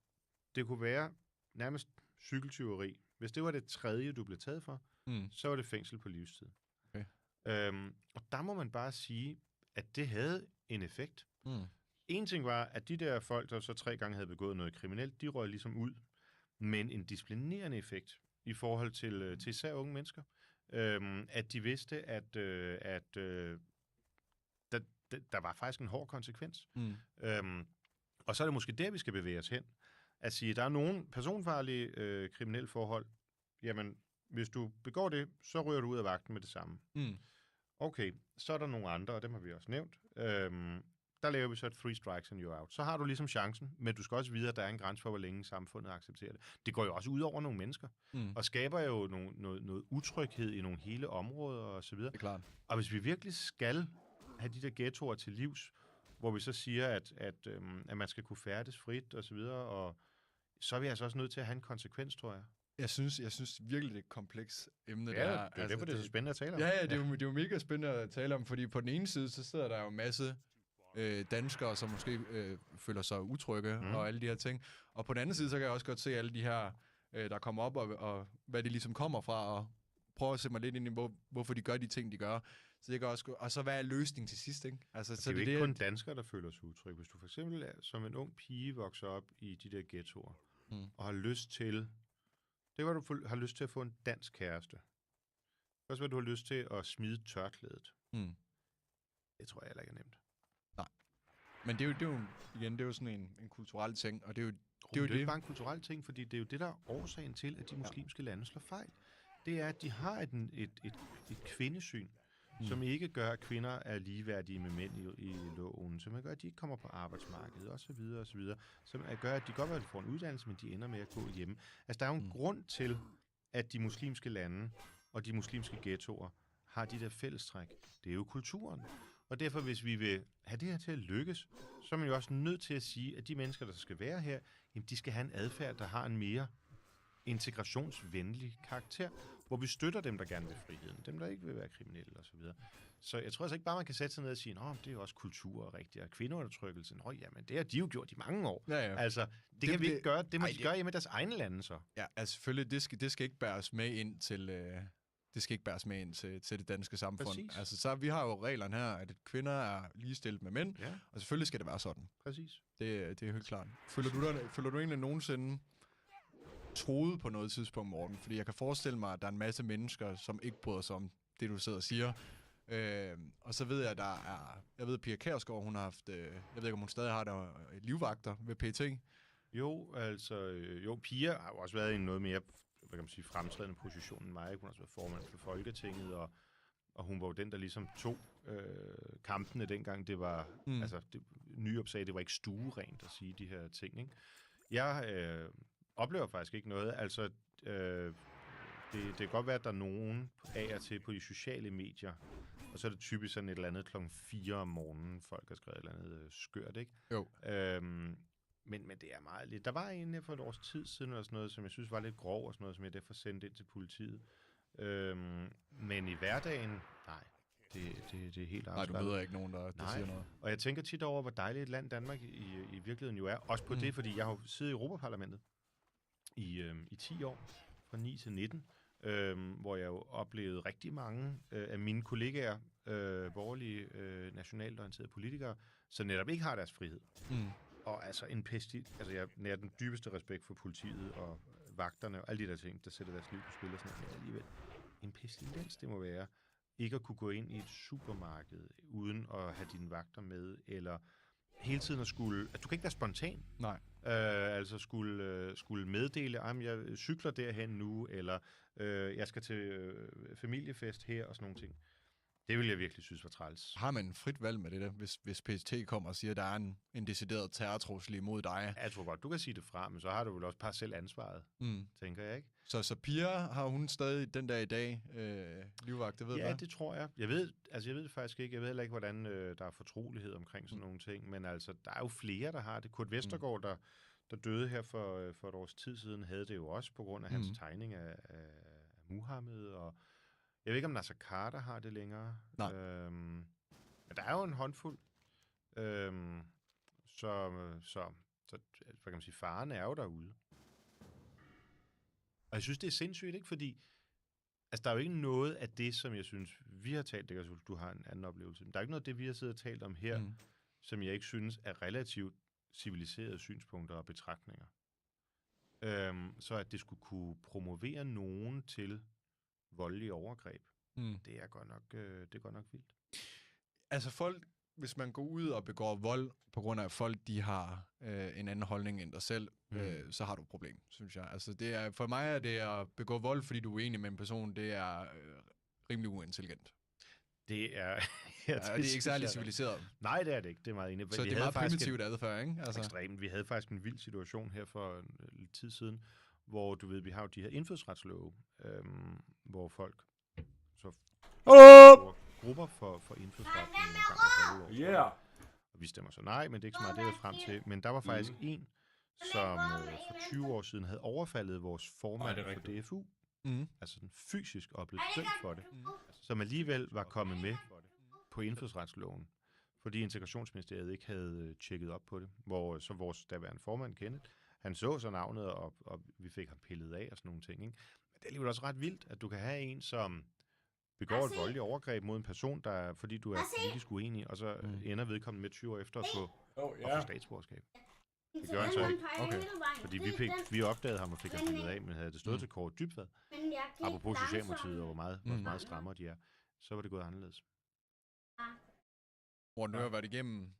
det kunne være nærmest cykeltyveri. Hvis det var det tredje, du blev taget for, så var det fængsel på livstid. Okay. Og der må man bare sige, at det havde en effekt. En ting var, at de der folk, der så 3 gange havde begået noget kriminelt, de røg ligesom ud. Men en disciplinerende effekt i forhold til især unge mennesker. At de vidste, at der var faktisk en hård konsekvens. Og så er det måske der, vi skal bevæge os hen. At sige, der er nogle personfarlige kriminelle forhold. Jamen, hvis du begår det, så ryger du ud af vagten med det samme. Okay, så er der nogle andre, og dem har vi også nævnt. Der laver vi så et 3 strikes and you're out. Så har du ligesom chancen, men du skal også vide, at der er en grænse for, hvor længe samfundet accepterer det. Det går jo også ud over nogle mennesker, og skaber jo noget utryghed i nogle hele områder og så videre. Det er klart. Og hvis vi virkelig skal have de der ghettoer til livs, hvor vi så siger, at man skal kunne færdes frit og så videre, og så er vi altså også nødt til at have en konsekvens, tror jeg. Jeg synes virkelig, det er et komplekst emne. Ja, det er altså, derfor, det er så spændende at tale om. Ja, det er jo mega spændende at tale om, fordi på den ene side, så sidder der jo en masse danskere, som måske føler sig utrygge og alle de her ting. Og på den anden side, så kan jeg også godt se alle de her, der kommer op, og hvad de ligesom kommer fra, og prøve at sætte mig lidt ind i, hvorfor de gør de ting, de gør. Så det kan også, og så hvad er løsningen til sidst, ikke? Altså, så det er jo ikke kun danskere, der føler sig utrygge. Hvis du for eksempel som en ung pige vokser op i de der ghettoer, og har lyst til, det var du har lyst til at få en dansk kæreste. Også hvad du har lyst til at smide tørklædet. Det tror jeg heller ikke er nemt. Nej. Men det er jo sådan en kulturel ting, og det er jo det er ikke bare en kulturel ting, fordi det er jo det, der er årsagen til, at de muslimske lande slår fejl. Det er, at de har et kvindesyn, som ikke gør, at kvinder er ligeværdige med mænd i loven, som gør, at de ikke kommer på arbejdsmarkedet, osv., som gør, at de godt vil få en uddannelse, men de ender med at gå hjemme. Altså, der er jo en grund til, at de muslimske lande og de muslimske ghettoer har de der fællestræk. Det er jo kulturen. Og derfor, hvis vi vil have det her til at lykkes, så er man jo også nødt til at sige, at de mennesker, der skal være her, jamen, de skal have en adfærd, der har en mere integrationsvenlig karakter, hvor vi støtter dem, der gerne vil friheden, dem, der ikke vil være kriminelle osv. Så jeg tror altså ikke bare, man kan sætte sig ned og sige, det er jo også kultur og rigtigt, og kvindeundertrykkelse, jamen det har de jo gjort i mange år. Ja. Altså, det kan vi ikke gøre, det må de gøre hjemme i deres egne lande så. Ja, altså selvfølgelig, det skal ikke bæres med ind til... Det skal ikke bæres med ind til det danske samfund. Præcis. Altså, så vi har jo reglerne her, at kvinder er ligestillet med mænd, og selvfølgelig skal det være sådan. Præcis. Det er helt klart. Føler du egentlig nogensinde troet på noget tidspunkt, Morten? Fordi jeg kan forestille mig, at der er en masse mennesker, som ikke bryder sig om det, du sidder og siger. Og så ved jeg, at Pia Kjærsgaard, hun har haft, jeg ved ikke, om hun stadig har der livvagter ved PT. Jo, Pia har jo også været i noget mere, hvad kan man sige, fremtrædende position end mig. Hun har også været formand for Folketinget, og hun var jo den, der ligesom tog kampene dengang. Det var, Nyrup sagde, det var ikke stuerent at sige de her ting, ikke? Jeg oplever faktisk ikke noget. Altså, det kan godt være, at der er nogen af og til på de sociale medier, Og så er det typisk sådan et eller andet 4:00 om morgenen, folk har skrevet et eller andet skørt, ikke? Jo. Men det er meget lidt. Der var en her for et års tid siden, eller sådan noget, som jeg synes var lidt grov, og sådan noget, som jeg derfor sendte ind til politiet. Men i hverdagen, nej. Det er helt afslappet. Nej, du møder ikke nogen, der siger noget. Og jeg tænker tit over, hvor dejligt et land Danmark i virkeligheden jo er. Også på det, fordi jeg har siddet i Europaparlamentet i 10 år, fra 9 til 19, hvor jeg jo oplevede rigtig mange af mine kollegaer, borgerlige, nationalt orienterede politikere, som netop ikke har deres frihed. Og altså jeg nærer den dybeste respekt for politiet og vagterne og alle de der ting, der sætter deres liv på spil og sådan noget. Men alligevel, en pestilens det må være, ikke at kunne gå ind i et supermarked, uden at have dine vagter med, eller hele tiden at skulle... At du kan ikke være spontan. Nej. Altså skulle meddele, at jeg cykler derhen nu, eller jeg skal til familiefest her, og sådan nogle ting. Det vil jeg virkelig synes var træls. Har man frit valg med det der, hvis PST kommer og siger, at der er en decideret terrortrussel imod dig? Jeg tror godt, du kan sige det fra, men så har du vel også bare selv ansvaret, tænker jeg, ikke? Så Pia, har hun stadig den dag i dag livvagt, det ved Ja, det tror jeg. Jeg ved det faktisk ikke. Jeg ved heller ikke, hvordan der er fortrolighed omkring sådan nogle ting, men altså, der er jo flere, der har det. Kurt Vestergaard, der døde her for et års tid siden, havde det jo også på grund af hans tegning af Muhammed, og jeg ved ikke, om Nasser Carter har det længere. Nej. Men der er jo en håndfuld. Så hvad kan man sige, faren er jo derude. Og jeg synes, det er sindssygt, ikke? Fordi altså, der er jo ikke noget af det, som jeg synes, vi har talt, det kan du har en anden oplevelse, men der er ikke noget af det, vi har siddet og talt om her, som jeg ikke synes er relativt civiliserede synspunkter og betragtninger. Så at det skulle kunne promovere nogen til voldelige overgreb, det er godt nok vildt. Altså folk, hvis man går ud og begår vold på grund af, at folk de har en anden holdning end dig selv, så har du et problem, synes jeg. Altså det er, for mig er det at begå vold, fordi du er uenig med en person, det er rimelig uintelligent. Det er... det er ikke særlig civiliseret. Nej, det er det ikke. Det er meget enig. Så det er meget primitivt adfærd, ikke? Altså. Ekstremt. Vi havde faktisk en vild situation her for lidt tid siden, hvor du ved, vi har jo de her indfødsretslove, hvor folk så grupper for indfødsret en gang hver halve år. Og vi stemmer så nej, men det er ikke så meget det, er frem til. Men der var faktisk en, som for 20 år siden havde overfaldet vores formand for DFU. Altså den fysisk og blevet dømt for det. Som alligevel var kommet med på indfødsretsloven, fordi Integrationsministeriet ikke havde tjekket op på det. Hvor så vores daværende formand, Kenneth, han så navnet, og vi fik ham pillet af og sådan nogle ting. Ikke? Men det er alligevel også ret vildt, at du kan have en, som begår et voldeligt overgreb mod en person, der, fordi du er politisk uenig, og så ender vedkommende med 20 år efter at få statsborgerskab. Det gør han så ikke. Okay. Fordi vi opdagede ham og fik ham pillet af, men havde det stået til Kåre Dybvad, apropos Socialdemokratiet og hvor meget strammere de er, så var det gået anderledes. Hvor nu har jeg været igennem,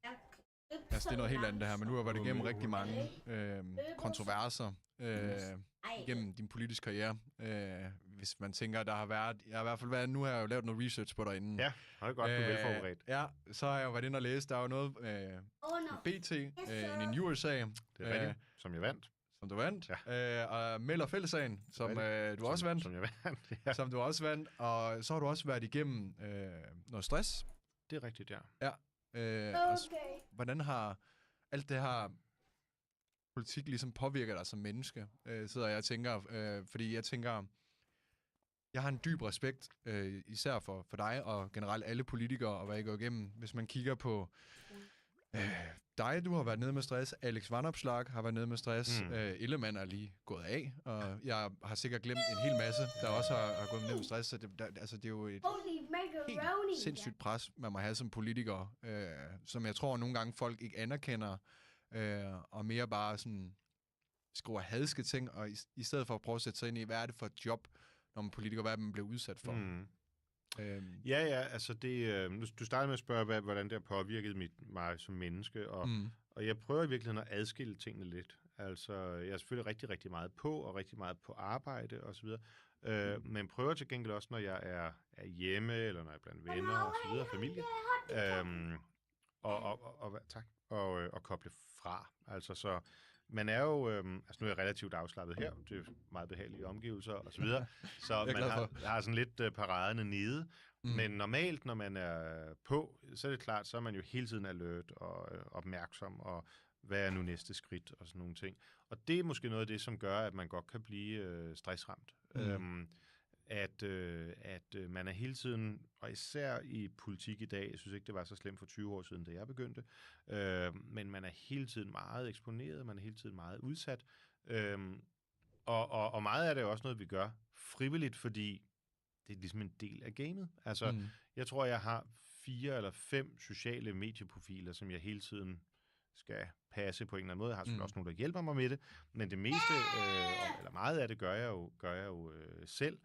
altså det er noget helt andet det her, men nu har jeg været igennem rigtig mange kontroverser igennem din politiske karriere. Hvis man tænker, der har været, jeg har i hvert fald været, nu har jeg jo lavet noget research på derinde. Ja, har det godt, du er velforberedt. Ja, så har jeg jo været inde og læse, der er jo noget BT, en USA. Det er rigtigt, som jeg vandt. Som du vandt. Ja. Og Melder Fællesagen, som du også vandt. Som jeg vandt, ja. Som du også vandt, og så har du også været igennem noget stress. Det er rigtigt, ja. Ja. Hvordan har alt det her politik ligesom påvirker dig som menneske, sidder jeg og tænker, fordi jeg tænker, jeg har en dyb respekt, især for dig og generelt alle politikere, og hvad I går igennem. Hvis man kigger på dig, du har været nede med stress, Alex Vanopslagh har været nede med stress, Ellemann er lige gået af, og jeg har sikkert glemt en hel masse, der også har gået ned med stress, så det er jo et helt sindssygt pres, man må have som politiker, som jeg tror nogle gange folk ikke anerkender, og mere bare sådan skriver hadske ting, og i stedet for at prøve at sætte sig ind i, hvad er det for et job, når man politiker, hvad man bliver udsat for. Ja, altså det, du startede med at spørge, hvordan det har påvirket mig som menneske, og jeg prøver i virkeligheden at adskille tingene lidt. Altså, jeg er selvfølgelig rigtig, rigtig meget på, og rigtig meget på arbejde og så videre, men prøver til gengæld også, når jeg er hjemme, eller når jeg er blandt venner og så videre, familie, og koble fra. Altså, så man er jo, altså nu er jeg relativt afslappet her, det er meget behagelige omgivelser og så videre, så man har sådan lidt paraderne nede, Men normalt, når man er på, så er det klart, så er man jo hele tiden alert og opmærksom, og hvad er nu næste skridt og sådan nogle ting. Og det er måske noget af det, som gør, at man godt kan blive stressramt. At man er hele tiden, og især i politik i dag, jeg synes ikke, det var så slemt for 20 år siden, da jeg begyndte, men man er hele tiden meget eksponeret, man er hele tiden meget udsat, og meget af det er også noget, vi gør frivilligt, fordi det er ligesom en del af gamet. Altså, jeg tror, jeg har 4 eller 5 sociale medieprofiler, som jeg hele tiden skal passe på en eller anden måde. Jeg har selvfølgelig også nogen, der hjælper mig med det, men det meste, eller meget af det, gør jeg jo selv.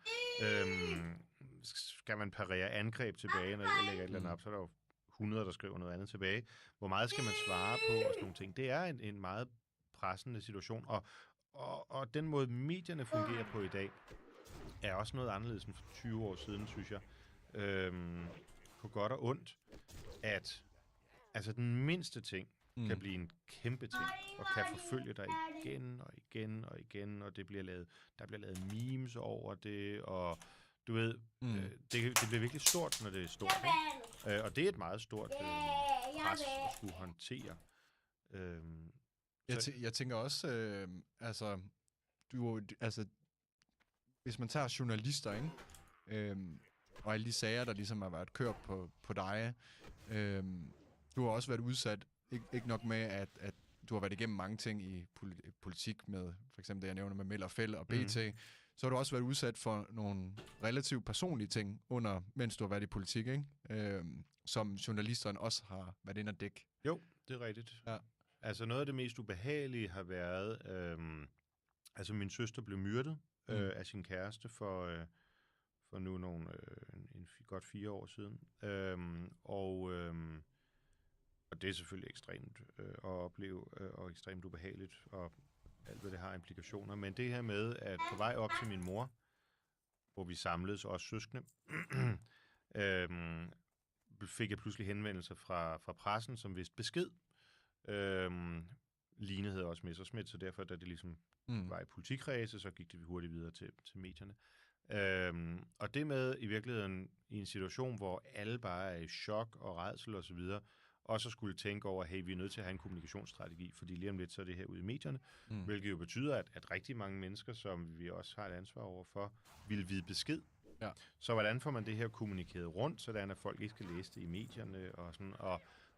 Skal man parere angreb tilbage, når jeg lægger et eller andet op, så er der jo 100, der skriver noget andet tilbage. Hvor meget skal man svare på og sådan nogle ting? Det er en meget pressende situation, og den måde, medierne fungerer på i dag, er også noget anderledes end for 20 år siden, synes jeg. På godt og ondt, at altså den mindste ting kan blive en kæmpe ting, og kan forfølge dig igen og igen og igen, og der bliver lavet memes over det, og du ved, det bliver virkelig stort, når det er stort, ikke? Og det er et meget stort pres at skulle håndtere. Jeg tænker også, hvis man tager journalister, ikke? Og alle de sager, der ligesom har været kørt på dig, du har også været udsat, ikke nok med, at du har været igennem mange ting i politik med, for eksempel det, jeg nævner med Meld og Fæld og BT, så har du også været udsat for nogle relativt personlige ting, mens du har været i politik, ikke? Som journalisterne også har været inde at dække. Jo, det er rigtigt. Ja. Altså noget af det mest ubehagelige har været, altså min søster blev myrdet af sin kæreste for nu godt 4 år siden. Og det er selvfølgelig ekstremt at opleve, og ekstremt ubehageligt, og alt, hvad det har implikationer. Men det her med, at på vej op til min mor, hvor vi samledes, også søskende, fik jeg pludselig henvendelser fra pressen, som vidste besked. Line havde også Messerschmidt, så derfor, da det ligesom var i politikredse, så gik det hurtigt videre til medierne. Og det med i virkeligheden i en situation, hvor alle bare er i chok og rædsel og så videre, og så skulle tænke over, hey, vi er nødt til at have en kommunikationsstrategi, fordi lige om lidt, så er det her ude i medierne, hvilket jo betyder, at rigtig mange mennesker, som vi også har et ansvar overfor, vil vide besked. Ja. Så hvordan får man det her kommunikeret rundt, sådan at folk ikke skal læse det i medierne og sådan,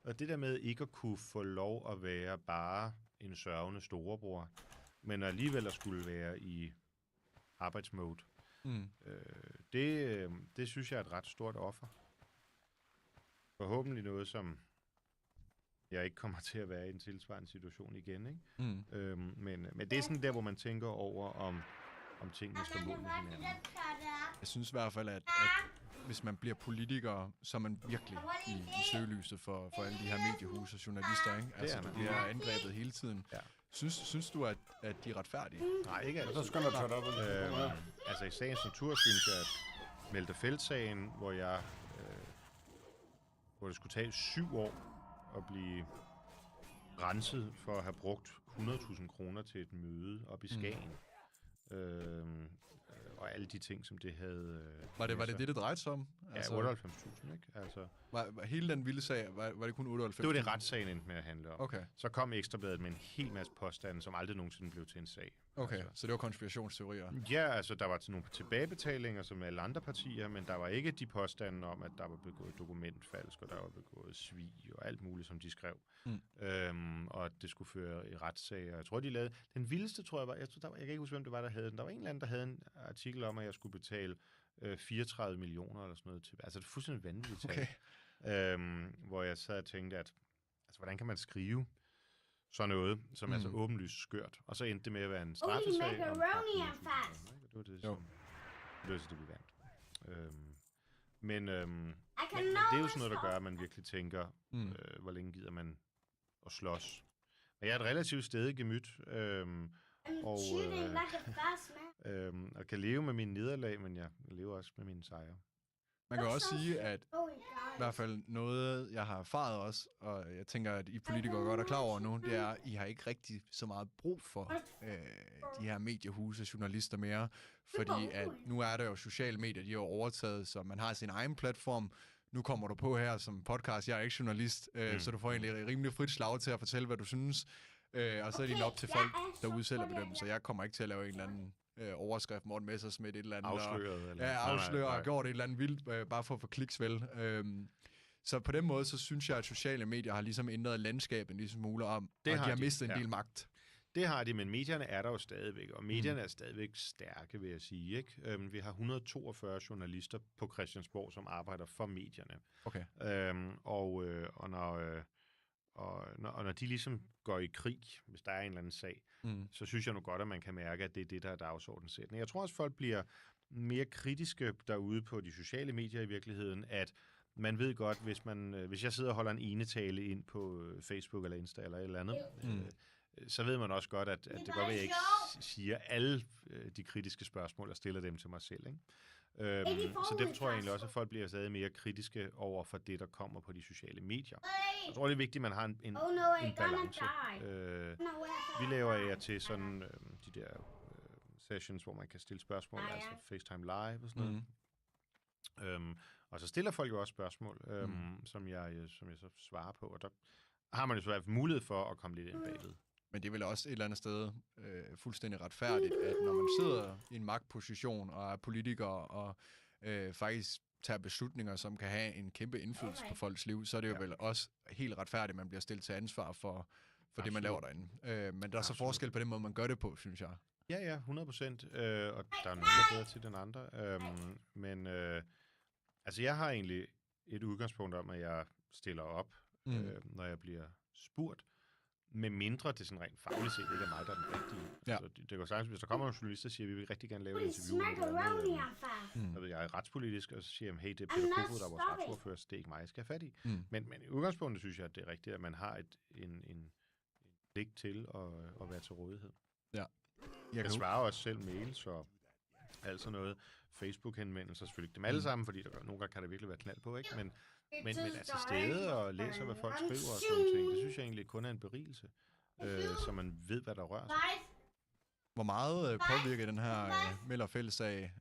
og det der med ikke at kunne få lov at være bare en sørgende storebror, men alligevel at skulle være i arbejdsmode, det synes jeg er et ret stort offer. Forhåbentlig noget, som jeg ikke kommer til at være i en tilsvarende situation igen, ikke? Men det er sådan der, hvor man tænker over, om tingene står mål med hinanden. Jeg synes i hvert fald, at hvis man bliver politiker, så er man virkelig i søgelyset for alle de her mediehuse og journalister, ikke? Altså, det bliver angrebet hele tiden. Ja. Synes du, at de er retfærdige? Nej, ikke altid. Så skal man tage det op. Altså i sagens natur synes jeg, at Meld og Feld-sagen, hvor det skulle tage 7 år at blive renset for at have brugt 100.000 kroner til et møde op i Skagen. Og alle de ting, som det havde... Var det drejede sig om? Ja, 98.000, ikke? Altså, var hele den vilde sag, var det kun 98.000? Det var det retssagen endte med at handle om. Okay. Så kom Ekstrabladet med en hel masse påstande, som aldrig nogensinde blev til en sag. Okay, altså, så det var konspirationsteorier? Ja, altså der var til nogle tilbagebetalinger, som alle andre partier, men der var ikke de påstande om, at der var begået dokumentfalsk, og der var begået svig og alt muligt, som de skrev. Og at det skulle føre i retssager. Jeg tror, de lavede... Den vildeste, tror jeg var... Jeg kan ikke huske, hvem det var, der havde den. Der var en eller anden, der havde en artikel om, at jeg skulle betale 34 millioner eller sådan noget til. Altså det er fuldstændig vanvittigt tal. Okay. Hvor jeg sad og tænkte, at altså, hvordan kan man skrive sådan noget, som er så åbenlyst skørt? Og så endte det med at være en straffesag. Det var det, det vi vandt. Men det er jo sådan noget, der gør, at man virkelig tænker, hvor længe gider man at slås. Men jeg er et relativt stædigt gemyt, og kan leve med mine nederlag, men jeg lever også med mine sejre. Man kan også sige, at i hvert fald noget, jeg har erfaret også, og jeg tænker, at I politikere godt er klar over nu, det er, at I har ikke rigtig så meget brug for de her mediehuse, journalister mere, fordi at nu er der jo sociale medier, de er jo overtaget, så man har sin egen platform. Nu kommer du på her som podcast, jeg er ikke journalist, så du får egentlig rimelig frit slag til at fortælle, hvad du synes, og så er det op til folk derude selv at bedømme, så jeg kommer ikke til at lave en eller anden overskrift, Morten Messerschmidt, et eller andet. Afsløret. Eller? Ja, afsløret og gjort et eller andet vildt, bare for at få kliks vel. Så på den måde, så synes jeg, at sociale medier har ligesom ændret landskabet en lille smule om, og de har mistet en del magt. Det har de, men medierne er der jo stadigvæk, og medierne er stadigvæk stærke, vil jeg sige. Ikke? Vi har 142 journalister på Christiansborg, som arbejder for medierne. Okay. Og når de ligesom går i krig, hvis der er en eller anden sag, så synes jeg nu godt, at man kan mærke, at det er det, der er dagsordenssættende. Jeg tror også, folk bliver mere kritiske derude på de sociale medier i virkeligheden, at man ved godt, hvis jeg sidder og holder en enetale ind på Facebook eller Insta eller et eller andet, så ved man også godt, at det godt være, at jeg ikke siger alle de kritiske spørgsmål og stiller dem til mig selv. Ikke? Så derfor tror jeg egentlig også, at folk bliver stadig mere kritiske over for det, der kommer på de sociale medier. Jeg tror, det er vigtigt, at man har en balance. Vi laver jer til sådan de der sessions, hvor man kan stille spørgsmål, altså FaceTime Live og sådan noget. Og så stiller folk jo også spørgsmål, som jeg så svarer på, og der har man jo så i hvert fald mulighed for at komme lidt ind bagved. Men det er vel også et eller andet sted fuldstændig retfærdigt, at når man sidder i en magtposition og er politiker og faktisk tager beslutninger, som kan have en kæmpe indflydelse på folks liv, så er det jo vel også helt retfærdigt, at man bliver stillet til ansvar for det, man laver derinde. Men der er så forskel på den måde, man gør det på, synes jeg. Ja, 100%. Og der er nogen, der er bedre til den andre. Men altså, jeg har egentlig et udgangspunkt om, at jeg stiller op, når jeg bliver spurgt, med mindre det sådan rent fagligt set ikke er mig, der er den rigtige. Ja. Så det går sagtens, hvis der kommer en journalist, der siger, at vi vil rigtig gerne lave et interview med jeg er retspolitisk, og så siger jeg, hey, det er Peter Kofod, der er vores retsordfører, så det er ikke mig, jeg skal have fat i. Men i udgangspunktet synes jeg, at det er rigtigt, at man har en pligt til at være til rådighed. Ja. Jeg svarer også selv mails og alt sådan noget. Facebook-henvendelser selvfølgelig dem alle sammen, fordi nogle gange kan der virkelig være knald på, ikke? Men er til stede og læser, hvad folk skriver og sådan ting. Det synes jeg egentlig kun er en berigelse, så man ved, hvad der rører sig. Hvor meget påvirker den her Møller-Fællessag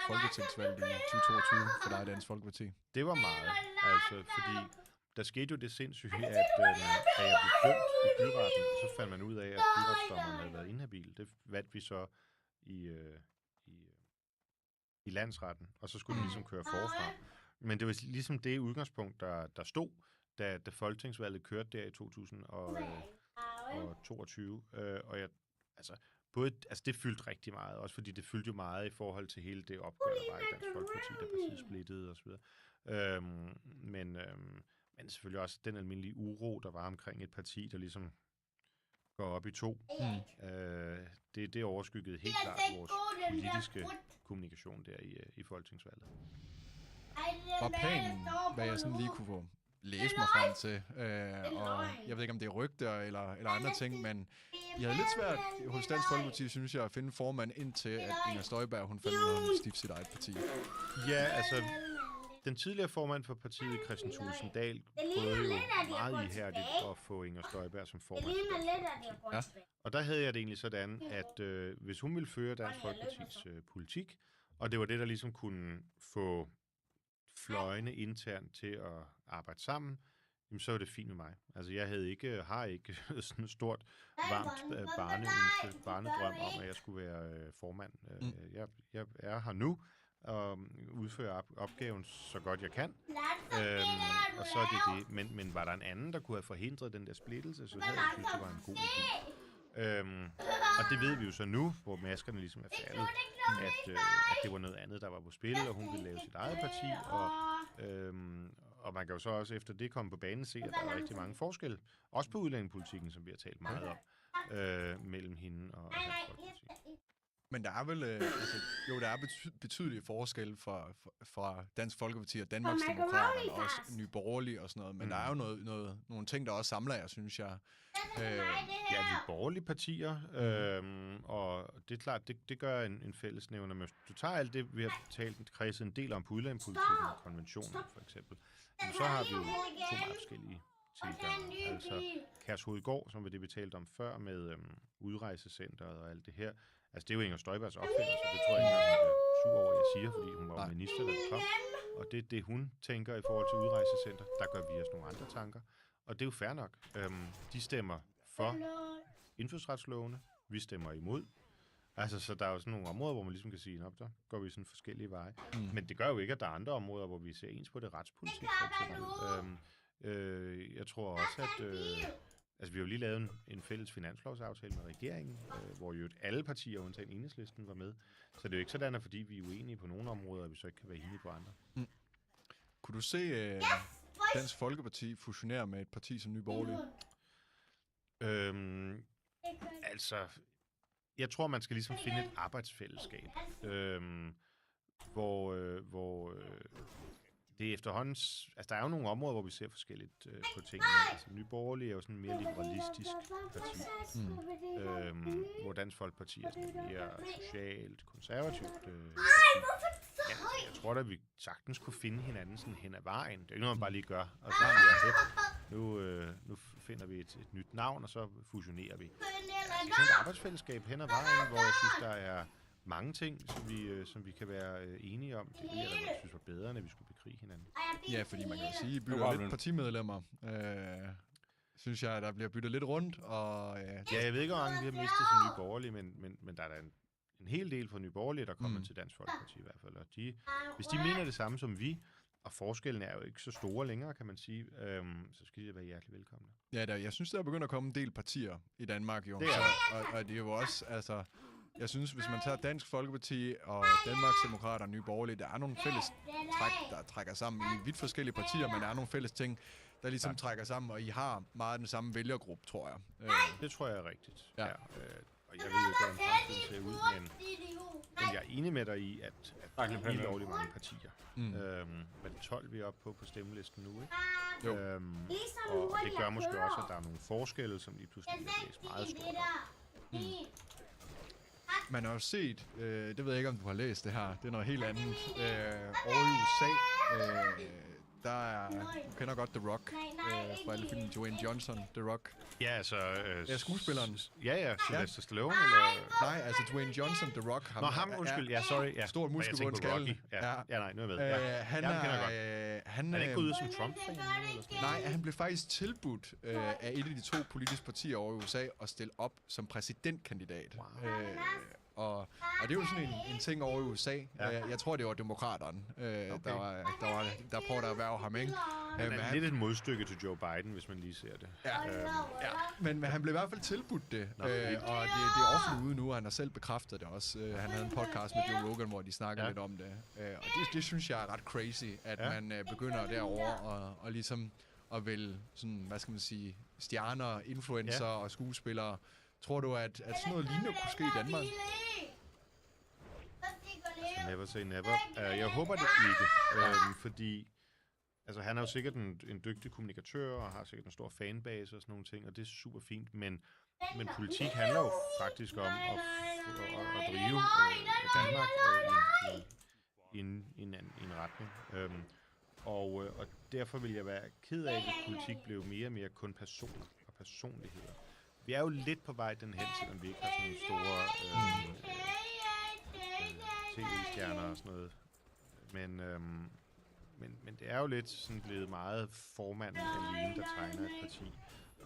folketingsvalget i 2022 for dig, Dansk Folkeparti? Det var meget, altså, fordi der skete jo det sindssyge, at jeg blev dømt i byretten, og så fandt man ud af, at byretsdommeren havde været inhabil. Det vandt vi så i landsretten, og så skulle den ligesom køre forfra. Men det var ligesom det udgangspunkt, der stod, da folketingsvalget kørte der i 2022. Og jeg, det fyldte rigtig meget, også fordi det fyldte jo meget i forhold til hele det opgør, der var i Dansk Folkeparti, der partiet splittede osv. Men selvfølgelig også den almindelige uro, der var omkring et parti, der ligesom går op i to. Det overskyggede helt klart vores politiske kommunikation der i folketingsvalget. Var planen, hvad jeg sådan lige kunne få læse mig frem til, og jeg ved ikke, om det er rygter eller andre ting, men jeg havde lidt svært hos Dansk Folkeparti, synes jeg, at finde formand indtil, at Inger Støjberg, hun fandt ud af at stifte sit eget parti. Ja, altså, den tidligere formand for partiet, Christian Thulesen Dahl, prøvede jo meget ihærdigt at få Inger Støjberg som formand. Ja. Og der havde jeg det egentlig sådan, at hvis hun ville føre Dansk Folkepartis politik, og det var det, der ligesom kunne få fløjene internt til at arbejde sammen, jamen, så var det fint med mig. Altså, jeg har ikke sådan et stort, varmt barnedrøm om, at jeg skulle være formand. Jeg er her nu, og udfører opgaven så godt jeg kan. Og så er det. Men var der en anden, der kunne have forhindret den der splittelse, så havde jeg synes, det var en god idé. Og det ved vi jo så nu, hvor maskerne ligesom er faldet, at det var noget andet, der var på spil, og hun ville lave sit eget parti, og man kan jo så også efter det komme på banen se, at der er rigtig mange forskelle, også på udlændingepolitikken, som vi har talt meget om, mellem hende og Dansk Folkeparti. Men der er vel, der er betydelige forskelle fra Dansk Folkeparti og Danmarksdemokraterne, og også Nye Borgerlige og sådan noget, men der er jo nogle ting, der også samler jer, synes jeg. Ja, vi er borgerlige partier, og det er klart, det gør en fællesnævner. Men du tager alt det, vi har kredset en del om på udlændingepolitikken og konventionen, for eksempel. Men så har vi jo to meget forskellige tilgange. Altså Kærshovedgård, som var det, vi talte om før, med udrejsecenteret og alt det her. Altså, det er jo Inger Støjbergs opfindelse, det tror jeg ikke, hun er sur over, jeg siger, fordi hun var minister, da det kom. Og det er det, hun tænker i forhold til udrejsecenter. Der gør vi os nogle andre tanker. Og det er jo fair nok. De stemmer for indfødsretslovene. Vi stemmer imod. Altså, så der er jo sådan nogle områder, hvor man ligesom kan sige, der går vi sådan forskellige veje. Men det gør jo ikke, at der er andre områder, hvor vi ser ens på det retspolitik, for eksempel. Jeg tror også, at... Altså, vi har jo lige lavet en fælles finanslovsaftale med regeringen, hvor jo alle partier, undtagen Enhedslisten, var med. Så det er jo ikke sådan, at fordi vi er uenige på nogle områder, at vi så ikke kan være enige på andre. Kunne du se Dansk Folkeparti fusionere med et parti som Nye Borgerlige? Altså, jeg tror, man skal ligesom finde et arbejdsfællesskab, hvor det er efterhånden... Altså, der er jo nogle områder, hvor vi ser forskelligt på tingene. Altså, Nye Borgerlige er jo sådan en mere liberalistisk parti, hvor Dansk Folkeparti er sådan mere socialt, konservativt. Jeg tror da, vi sagtens kunne finde hinanden sådan hen ad vejen. Det er ikke noget, man bare lige gør. Og så nu finder vi et nyt navn, og så fusionerer vi. Altså, sådan et arbejdsfællesskab hen ad vejen, hvor jeg synes, der er mange ting, som vi kan være enige om. Det ville jeg da synes var bedre, end vi skulle bekrige hinanden. Ja, fordi man kan jo sige, at I bytter lidt partimedlemmer. Synes jeg, der bliver byttet lidt rundt. Og, ja, jeg ved ikke, hvor mange vi har mistet som Nye Borgerlige, men der er da en hel del fra Nye Borgerlige, der kommer til Dansk Folkeparti i hvert fald. Og hvis de mener det samme som vi, og forskellen er jo ikke så store længere, kan man sige, så skal de være hjertelig velkomne. Ja, jeg synes, der er begyndt at komme en del partier i Danmark, jo. Og det er jo også, altså... Jeg synes, hvis man tager Dansk Folkeparti og Danmarksdemokrater og Nye Borgerlige, der er nogle fælles træk, der trækker sammen i vidt forskellige partier, men der er nogle fælles ting, der ligesom trækker sammen, og I har meget den samme vælgergruppe, tror jeg. Det tror jeg er rigtigt. Ja. Og jeg ved ikke, hvordan fremtiden ser ud, men jeg er enig med dig i, at der er helt lovligt mange partier. Hvad det 12 vi er oppe på stemmelisten nu, ikke? Jo. Og det gør måske også, at der er nogle forskelle, som lige pludselig bliver læst meget stort. Man har jo set, det ved jeg ikke, om du har læst det her, det er noget helt andet. Over i USA, der er, du kender godt The Rock, fra alle filmen, Dwayne Johnson, The Rock. Ja, altså... skuespilleren. Ja, Sylvester Stallone, eller... Nej, altså Dwayne Johnson, The Rock. Undskyld, sorry. Ja. Stort muskel på en skalle. Ja, nej, nu er jeg med. Han er ikke gået ud som Trump-fan? Nej, han blev faktisk tilbudt af et af de to politiske partier over i USA at stille op som præsidentkandidat. Wow. Og det er jo sådan en ting over i USA. Jeg tror, det var demokraterne, der prøvede at erhverve ham, ikke? Han er lidt et modstykke til Joe Biden, hvis man lige ser det. Men han blev i hvert fald tilbudt det. Og det er offentligt ude nu, og han har selv bekræftet det også. Han havde en podcast med Joe Rogan, hvor de snakkede lidt om det. Og det synes jeg er ret crazy, at man begynder derovre og ligesom at vælge sådan, hvad skal man sige, stjerner, influencer og skuespillere. Tror du, at sådan noget lignende kunne ske i Danmark? Never say never. Jeg håber det ikke, fordi altså, han er jo sikkert en dygtig kommunikatør, og har sikkert en stor fanbase og sådan nogle ting, og det er super fint, men politik handler jo faktisk om at drive Danmark i en retning. Og derfor vil jeg være ked af, at politik blev mere og mere kun personer og personligheder. Vi er jo lidt på vej den hen, selvom vi ikke har sådan store tv-stjerner og sådan noget. Men det er jo lidt sådan blevet meget formanden alene, der tegner et parti.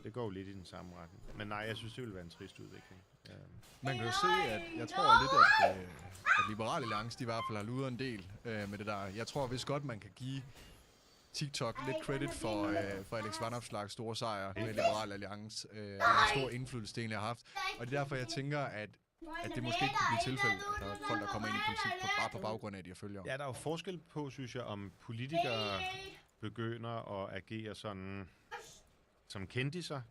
Det går jo lidt i den samme retning. Men nej, jeg synes, det vil være en trist udvikling. Man kan jo se, at jeg tror lidt, at Liberal Alliance, de i hvert fald har luret en del med det der. Jeg tror vist godt, man kan give TikTok lidt credit for Alex Vanopslaghs store sejr med Liberal Alliance. En stor indflydelse, det egentlig har haft. Og det er derfor, jeg tænker, at det måske ikke kunne blive tilfældet, at der er folk, der kommer ind i politik bare på baggrund af, at de er følgere. Ja, der er jo forskel på, synes jeg, om politikere begynder at agere sådan som kendiser,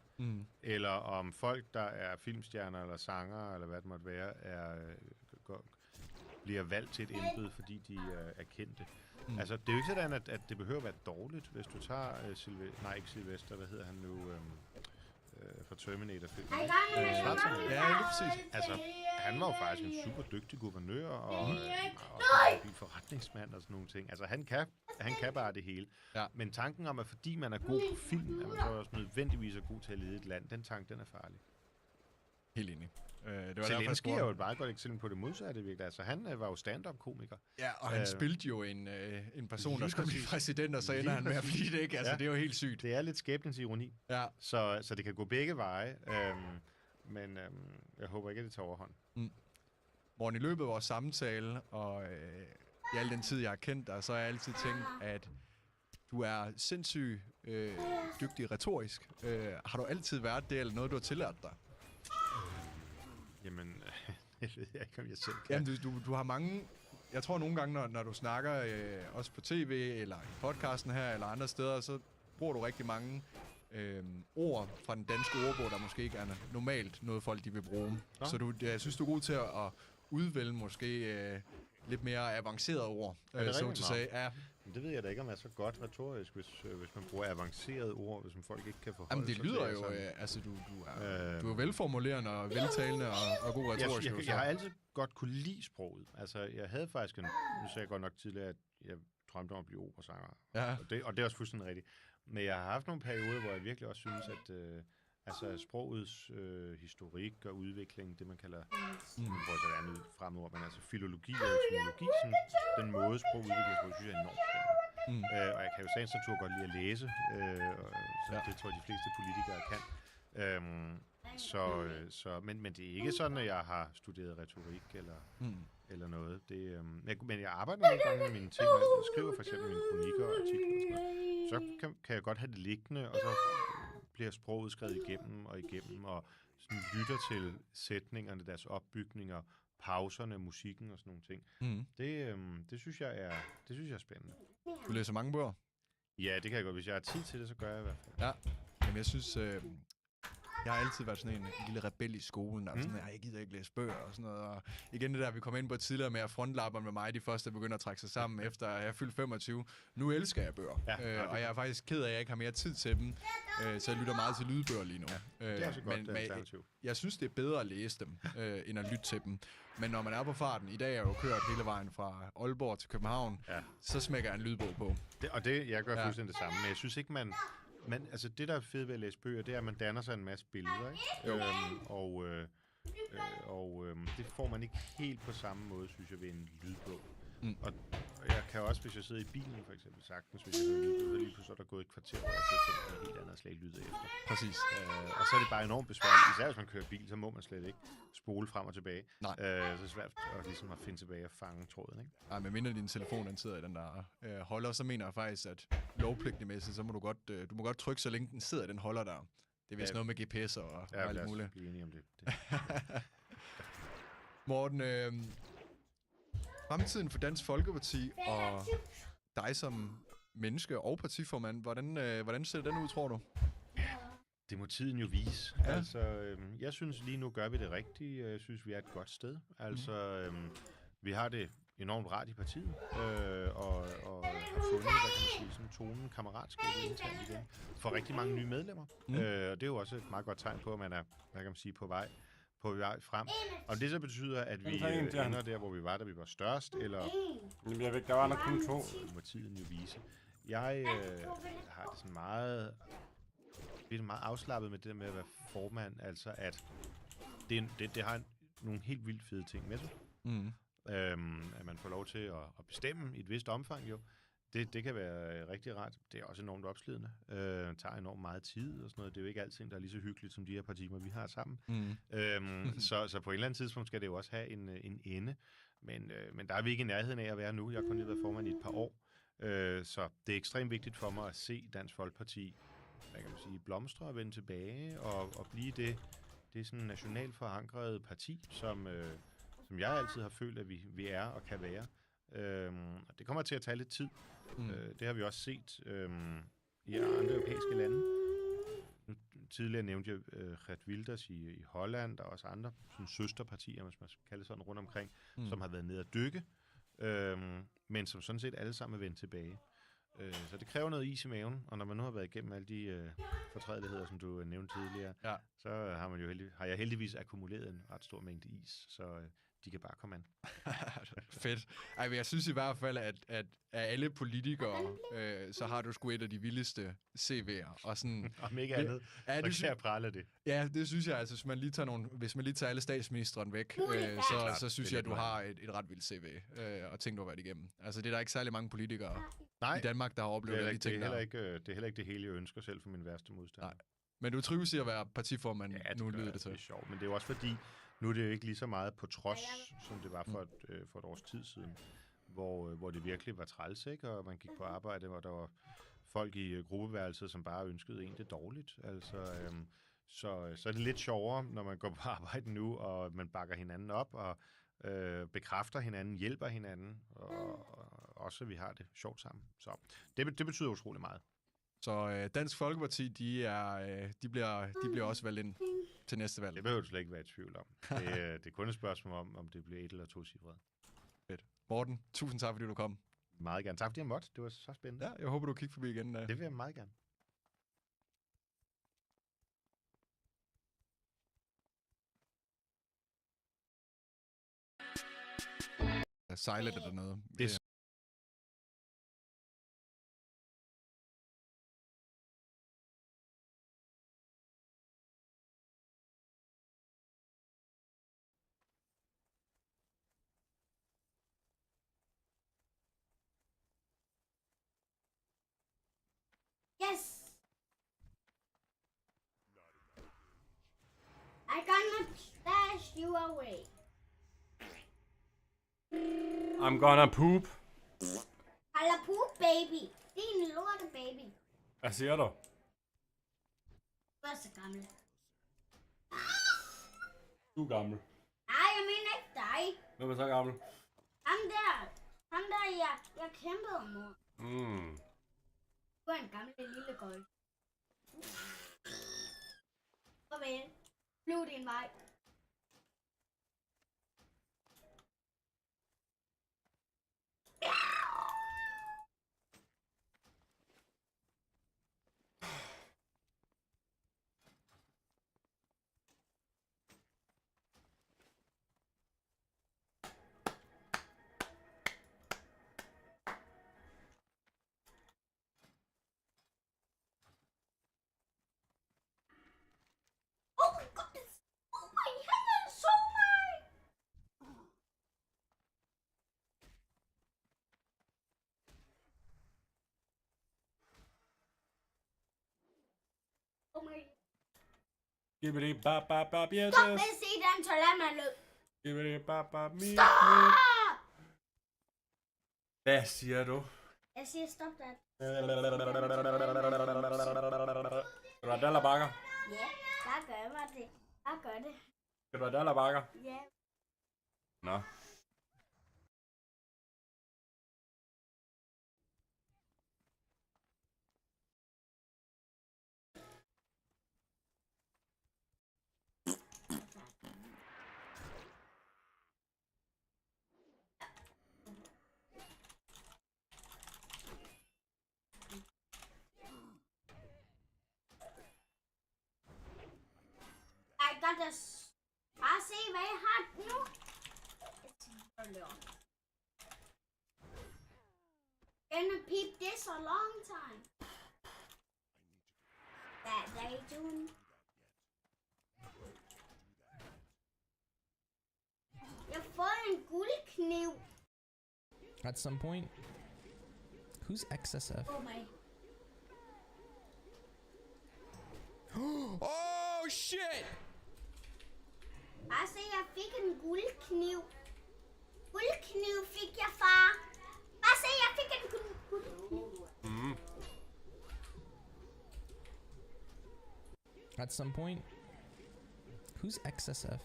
eller om folk, der er filmstjerner eller sanger, eller hvad det måtte være, bliver valgt til et embede, fordi de er kendte. Altså, det er jo ikke sådan, at det behøver at være dårligt, hvis du tager ikke Sylvester, hvad hedder han nu, fra Terminator-filmen. Ja, lige præcis. Altså, han var jo faktisk en super dygtig guvernør, og også en forretningsmand og sådan nogle ting. Altså, han kan bare det hele. Ja. Men tanken om, at fordi man er god på film, at man så også nødvendigvis er god til at lede et land, den tanke, den er farlig. Helt enig. Det var Zelensky er jo et meget godt eksempel på det modsatte, virkelig. Altså, han var jo stand-up-komiker. Ja, og han spilte jo en person, der skulle blive præsident, og så ender han med at blive det, ikke? Altså, det er jo helt sygt. Det er lidt skæbnens ironi. Ja. Så det kan gå begge veje, men jeg håber ikke, at det tager overhånd. Morgen, i løbet af vores samtale, og i al den tid, jeg har kendt dig, så har jeg altid tænkt, at du er sindssygt dygtig retorisk. Har du altid været det, eller noget, du har tillært dig? Jamen, jeg ved ikke, om jeg selv kan. Jamen, du har mange... Jeg tror nogle gange, når du snakker også på tv, eller i podcasten her, eller andre steder, så bruger du rigtig mange ord fra den danske ordbog, der måske ikke er normalt noget folk, de vil bruge. Nå. Så jeg synes, du er god til at udvælge måske lidt mere avancerede ord, så at sige. Ja. Men det ved jeg da ikke, om er så godt retorisk, hvis man bruger avancerede ord, hvis man folk ikke kan forholde sig til. Jamen, det lyder jo... altså, du er velformulerende og veltalende og god retorisk. Jeg har altid godt kunne lide sproget. Altså, jeg havde faktisk nu sagde jeg godt nok tidligere, at jeg drømte om at blive operasanger. Ja. Og det er også fuldstændig rigtigt. Men jeg har haft nogle perioder, hvor jeg virkelig også synes, at sprogets historik og udvikling, det man kalder, hvor så er andet fremmedord, men altså filologi og etymologi, sådan, den måde sprog udvikler sig, synes jeg er enormt spændende. Og jeg kan jo sagens natur godt lide at læse, det tror jeg, de fleste politikere kan. Men det er ikke sådan, at jeg har studeret retorik eller noget. Men jeg arbejder nogle gange med mine ting, og jeg skriver for eksempel mine kronikker og artikler og sådan noget. Så kan jeg godt have det liggende, og så bliver sproget skrevet igennem, og sådan lytter til sætningerne, deres opbygninger, pauserne, musikken og sådan nogle ting. Det synes jeg er spændende. Du læser mange bøger? Ja, det kan jeg godt. Hvis jeg har tid til det, så gør jeg i hvert fald. Ja, jamen jeg synes... Jeg har altid været sådan en lille rebel i skolen, og sådan, jeg gider ikke læse bøger og sådan noget. Og igen det der, vi kom ind på tidligere med at frontlapper med mig, de første, der begynder at trække sig sammen efter jeg er fyldt 25. Nu elsker jeg bøger, og jeg er faktisk ked af, at jeg ikke har mere tid til dem, så jeg lytter meget til lydbøger lige nu. Det er også et godt alternativ. Jeg synes, det er bedre at læse dem, end at lytte til dem. Men når man er på farten, i dag er jeg jo kørt hele vejen fra Aalborg til København, så smækker jeg en lydbog på. Jeg gør fuldstændig det samme, men jeg synes ikke, men altså det, der er fedt ved at læse bøger, det er, at man danner sig en masse billeder, ikke? Det får man ikke helt på samme måde, synes jeg, ved en lydbog. Og jeg kan også, hvis jeg sidder i bilen for eksempel, sagtens, hvis jeg hører lydbog, så lige pludselig er der gået et kvarter, hvor jeg så tænker på et helt andet slag lyd efter. Præcis. Og så er det bare enormt besværligt. Især hvis man kører bil, så må man slet ikke spole frem og tilbage. Nej. Så er det svært at finde tilbage og fange tråden, ikke? Nej, men mindre din telefon, den sidder i den der holder, så mener jeg faktisk, at lovpligtigmæssigt, så må du må godt trykke, så længe den sidder i den holder der. Det er vist noget med GPS og alt muligt. Ja, blive enige om det. Morten, fremtiden for Dansk Folkeparti og dig som menneske og partiformand, hvordan ser den ud, tror du? Det må tiden jo vise. Ja. Altså, jeg synes lige nu gør vi det rigtigt. Jeg synes, vi er et godt sted. Altså, vi har det enormt rart i partiet, og har fundet, hvad kan man sige, sådan tonen, kammeratskabet internt igen, for rigtig mange nye medlemmer. Og det er jo også et meget godt tegn på, at man er, hvad kan man sige, på vej frem. Og det så betyder, at vi ender der, hvor vi var, da vi var størst, eller... Jamen, jeg ved ikke, der var kun 2. Må tiden jo vise. Jeg har det sådan meget... Det er meget afslappet med det der med at være formand, altså at det har nogle helt vildt fede ting med sig. At man får lov til at bestemme i et vist omfang jo. Det kan være rigtig rart. Det er også enormt opslidende. Tager enormt meget tid og sådan noget. Det er jo ikke alting, der er lige så hyggeligt som de her partier, vi har sammen. Så på et eller andet tidspunkt skal det jo også have en ende. Men der er vi ikke i nærheden af at være nu. Jeg har kun lige været formand i et par år. Så det er ekstremt vigtigt for mig at se Dansk Folkeparti, hvad kan man sige, blomstre og vende tilbage og blive det sådan nationalt forankrede parti, som jeg altid har følt, at vi er og kan være. Og det kommer til at tage lidt tid. Det har vi også set i andre europæiske lande. Nu tidligere nævnte jeg Geert Wilders i Holland, og også andre sådan søsterpartier, hvis man skal kalde det sådan, rundt omkring, som har været nede at dykke, men som sådan set alle sammen er vendt tilbage. Så det kræver noget is i maven, og når man nu har været igennem alle de fortrædeligheder, som du nævnte tidligere, så har jeg heldigvis akkumuleret en ret stor mængde is, så de kan bare komme an. Fedt. Ej, men jeg synes i hvert fald, at af alle politikere, så har du sgu et af de vildeste CV'er. Og sådan, om ikke andet, så kan jeg prale det. Ja, det synes jeg. Altså, hvis man lige tager alle statsministeren væk, så synes jeg, at du har et ret vildt CV, og ting, du har været igennem. Altså, det er der ikke særlig mange politikere i Danmark, der har oplevet de ting der. Det er heller ikke det hele, jeg ønsker selv for min værste modstander. Nej. Men du trives i at være partiformand, nu lyder det til. Det er sjovt, men det er jo også fordi, nu er det jo ikke lige så meget på trods, som det var for et års tid siden, hvor det virkelig var træls, ikke? Og man gik på arbejde, hvor der var folk i gruppeværelset, som bare ønskede en det dårligt. Altså, så er det lidt sjovere, når man går på arbejde nu, og man bakker hinanden op, og bekræfter hinanden, hjælper hinanden, og også, at vi har det sjovt sammen. Så det betyder utrolig meget. Så Dansk Folkeparti, de bliver også valgt ind til næste valg. Det behøver du slet ikke være i tvivl om. Det er kun et spørgsmål om det bliver 1 eller 2 cifre. Fedt. Morten, tusind tak, fordi du kom. Meget gerne. Tak, fordi jeg måtte. Det var så spændende. Ja, jeg håber, du kigger forbi igen. Det vil jeg meget gerne. Sejlet eller noget. Det Yes. I'm gonna stash you away. I'm gonna poop. Hala poop, baby. Din lorte, baby. Hvad siger du? Du er så gammel. Du er gammel. Nej, jeg mener ikke dig. Hvem er så gammel? Ham der, jeg kæmpede mod. Du er en gammel lille gold. Farvel. Flyv din vej. Gibbidi bap bap bap yes. Stop med at se den, så lad mig løb. Gibbidi bap bap mi. Stop! Hvad siger du? Jeg siger stop der. Skal du have daller bakker? Ja, der gør jeg det. Der gør det. Skal du have daller bakker? Ja. Nå. Bare se, hvad jeg har nu. Gonna peep this a long time. That they doing. Jeg får en guldkniv. At some point, who's XSF? Oh my. Oh shit! Bare se, jeg fik en guldkniv. Guldkniv fik jeg, far. Bare se, jeg fik en guldkniv. At some point, who's XSF?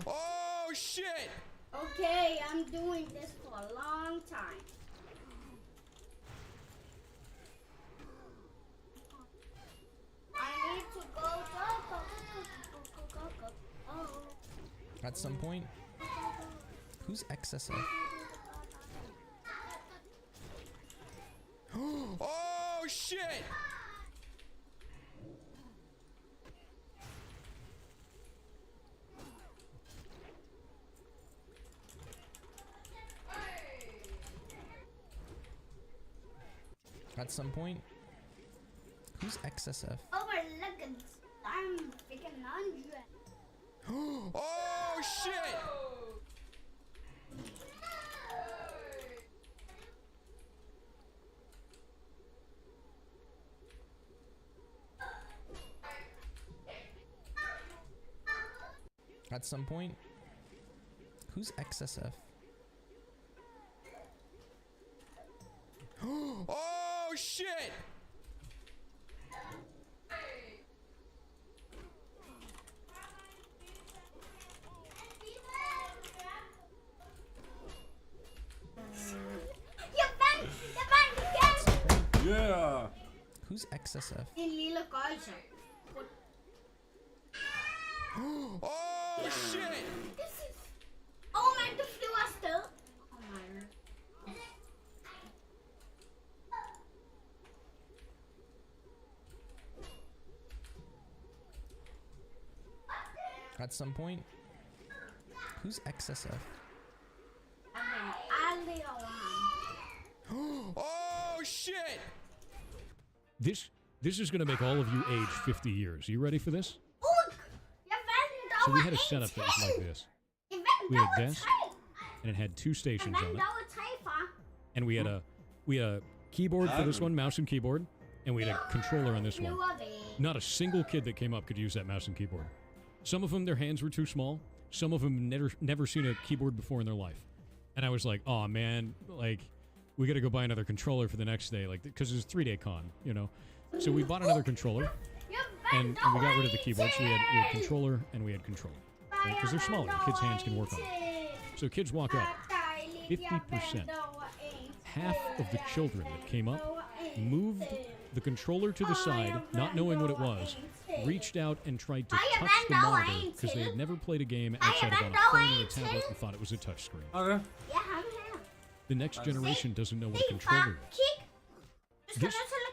Oh shit! Okay, I'm doing this for a long time. At some point, who's XSF? Oh shit! At some point, who's XSF? Oh my look, I'm freaking 100. Oh shit! At some point, who's XSF? Oh shit! Yeah! Who's XSF? En lille gøjse. Oh shit! Oh man, du flyver afsted. Oh my. At some point, who's XSF? Aldrig over ham. Oh shit! This is going to make all of you age 50 years. You ready for this? Jeg vandt So we over had a setup that was like this. Jeg vandt We had over a desk, 3. and it had 2 stations Jeg on vandt it. over 3, far. And we had a keyboard for this one, mouse and keyboard, and we had a controller on this one. Nu er vi. Not a single kid that came up could use that mouse and keyboard. Some of them, their hands were too small. Some of them never seen a keyboard before in their life. And I was like, oh man, like, we got to go buy another controller for the next day, like, because it was a 3-day con, you know. So we bought another controller, and we got rid of the keyboard. So we had controller and we had controller, right? Because they're smaller. The kids' hands can work on it. So kids walk up. 50%, half of the children that came up moved the controller to the side, not knowing what it was, reached out and tried to touch the monitor because they had never played a game outside of on a phone or a tablet and thought it was a touchscreen. Okay. Ja, ham her. The next generation doesn't know what a controller is.